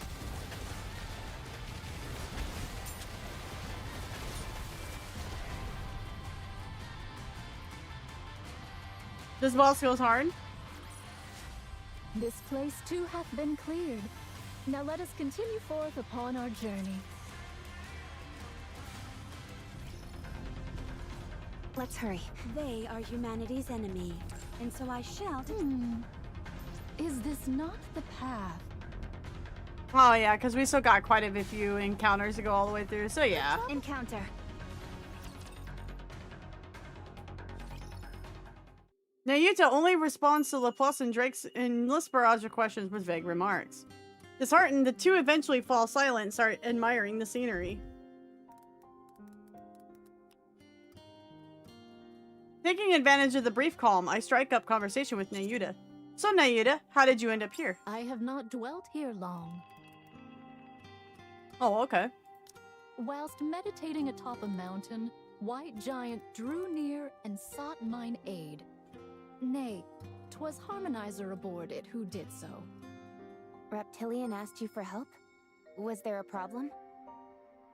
This boss goes hard. This place too hath been cleared. Now let us continue forth upon our journey. Let's hurry. They are humanity's enemy, and so I shall. Is this not the path? Oh yeah, because we still got quite a few encounters to go all the way through, so yeah. Encounter. Nayuta only responds to Laplace and Drake's endless barrage of questions with vague remarks. Disheartened, the two eventually fall silent and start admiring the scenery. Taking advantage of the brief calm, I strike up conversation with Nayuta. So Nayuta, how did you end up here? I have not dwelt here long. Oh, okay. Whilst meditating atop a mountain, White Giant drew near and sought mine aid. Nay, 'twas Harmonizer aboard it who did so. Reptilian asked you for help? Was there a problem?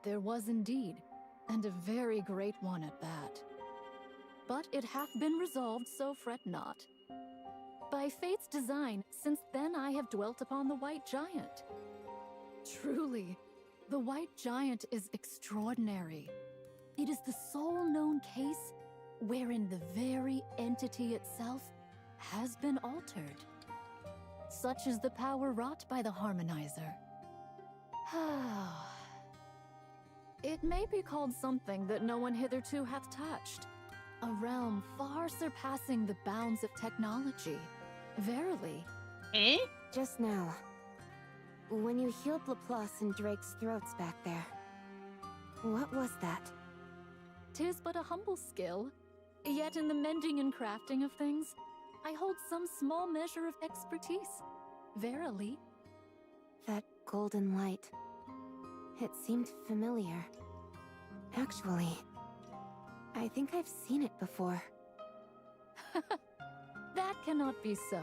There was indeed, and a very great one at that. But it hath been resolved, so fret not. By fate's design, since then I have dwelt upon the White Giant. Truly, the White Giant is extraordinary. It is the sole known case wherein the very entity itself has been altered. Such is the power wrought by the Harmonizer. It may be called something that no one hitherto hath touched. A realm far surpassing the bounds of technology. Verily. Eh? Just now, when you healed Laplace and Drake's throats back there, what was that? 'Tis but a humble skill. Yet in the mending and crafting of things, I hold some small measure of expertise. Verily. That golden light. It seemed familiar. Actually, I think I've seen it before. That cannot be so.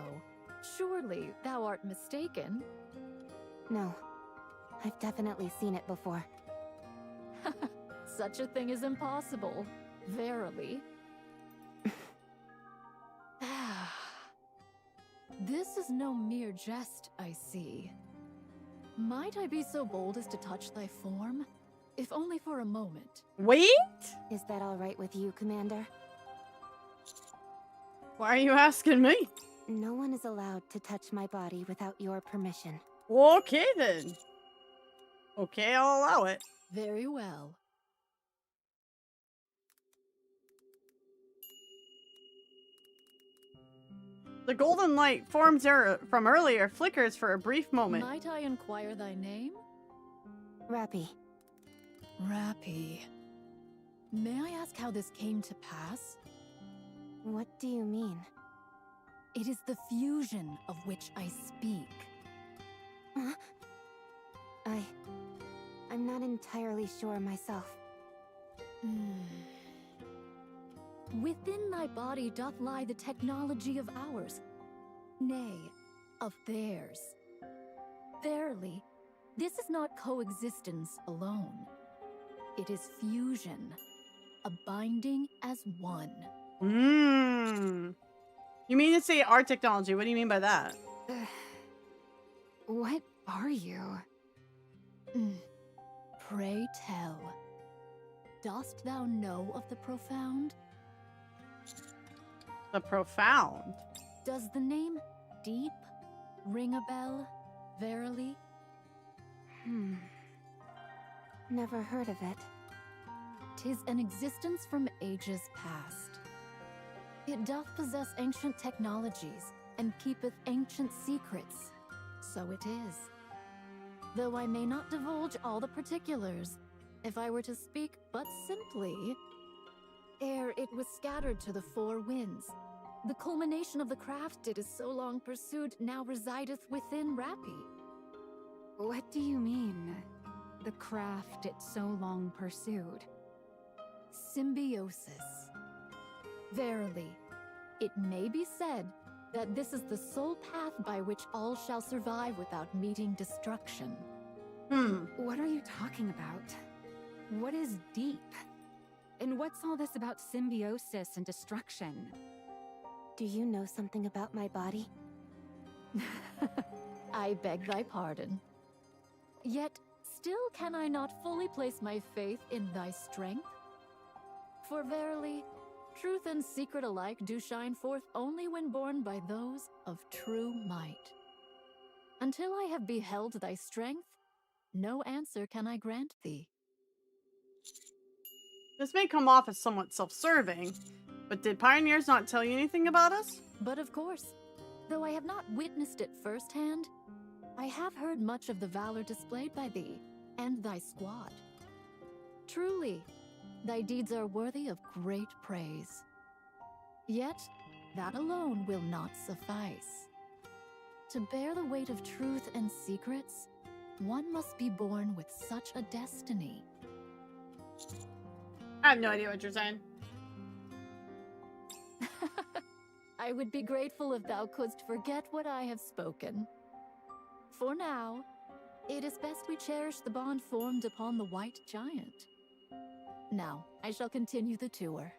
Surely thou art mistaken. No, I've definitely seen it before. Such a thing is impossible. Verily. This is no mere jest, I see. Might I be so bold as to touch thy form? If only for a moment. Wait? Is that all right with you, Commander? Why are you asking me? No one is allowed to touch my body without your permission. Okay then. Okay, I'll allow it. Very well. The golden light formed from earlier flickers for a brief moment. Might I inquire thy name? Rappy. Rappy. May I ask how this came to pass? What do you mean? It is the fusion of which I speak. Huh? I'm not entirely sure myself. Within thy body doth lie the technology of ours, nay, of theirs. Verily, this is not coexistence alone. It is fusion, a binding as one. You mean to say our technology? What do you mean by that? What are you? Pray tell, dost thou know of the profound? The profound? Does the name Deep ring a bell, verily? Never heard of it. 'Tis an existence from ages past. It doth possess ancient technologies, and keepeth ancient secrets. So it is. Though I may not divulge all the particulars, if I were to speak but simply, ere it was scattered to the four winds, the culmination of the craft it is so long pursued now resideth within Rappi. What do you mean? The craft it so long pursued? Symbiosis. Verily, it may be said that this is the sole path by which all shall survive without meeting destruction. What are you talking about? What is deep? And what's all this about symbiosis and destruction? Do you know something about my body? I beg thy pardon. Yet, still can I not fully place my faith in thy strength? For verily, truth and secret alike do shine forth only when borne by those of true might. Until I have beheld thy strength, no answer can I grant thee. This may come off as somewhat self-serving, but did pioneers not tell you anything about us? But of course, though I have not witnessed it firsthand, I have heard much of the valor displayed by thee and thy squad. Truly, thy deeds are worthy of great praise. Yet, that alone will not suffice. To bear the weight of truth and secrets, one must be born with such a destiny. I have no idea what you're saying. I would be grateful if thou couldst forget what I have spoken. For now, it is best we cherish the bond formed upon the White Giant. Now, I shall continue the tour.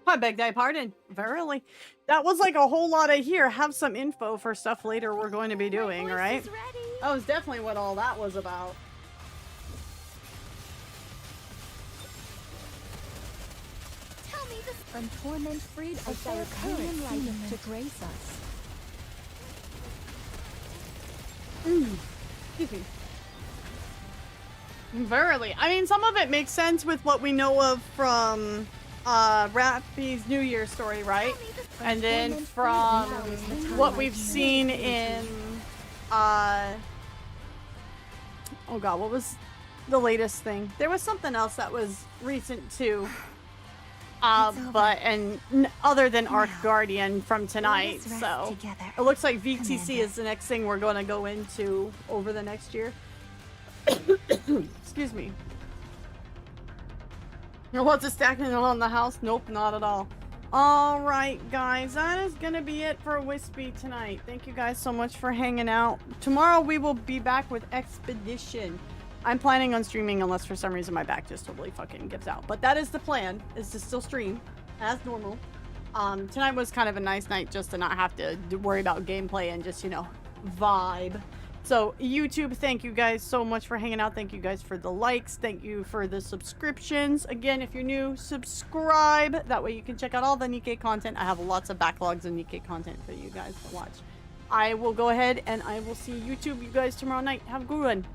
I beg thy pardon. Verily. That was like a whole lot of here. Have some info for stuff later we're going to be doing, right? That was definitely what all that was about. Tell me this. From torment freed of their current light to grace us. Excuse me. Verily. I mean, some of it makes sense with what we know of from Rappy's New Year story, right? And then from what we've seen in oh god, what was the latest thing? There was something else that was recent too. But other than ARK Guardian from tonight, so it looks like VTC is the next thing we're going to go into over the next year. Excuse me. What's it stacking on the house? Nope, not at all. Alright guys, that is gonna be it for Wispy tonight. Thank you guys so much for hanging out. Tomorrow we will be back with Expedition. I'm planning on streaming unless for some reason my back just totally fucking gives out. But that is the plan, is to still stream as normal. Tonight was kind of a nice night just to not have to worry about gameplay and just, you know, vibe. So YouTube, thank you guys so much for hanging out. Thank you guys for the likes. Thank you for the subscriptions. Again, if you're new, subscribe. That way you can check out all the Nikke content. I have lots of backlogs of Nikke content for you guys to watch. I will go ahead and I will see YouTube you guys tomorrow night. Have a good one.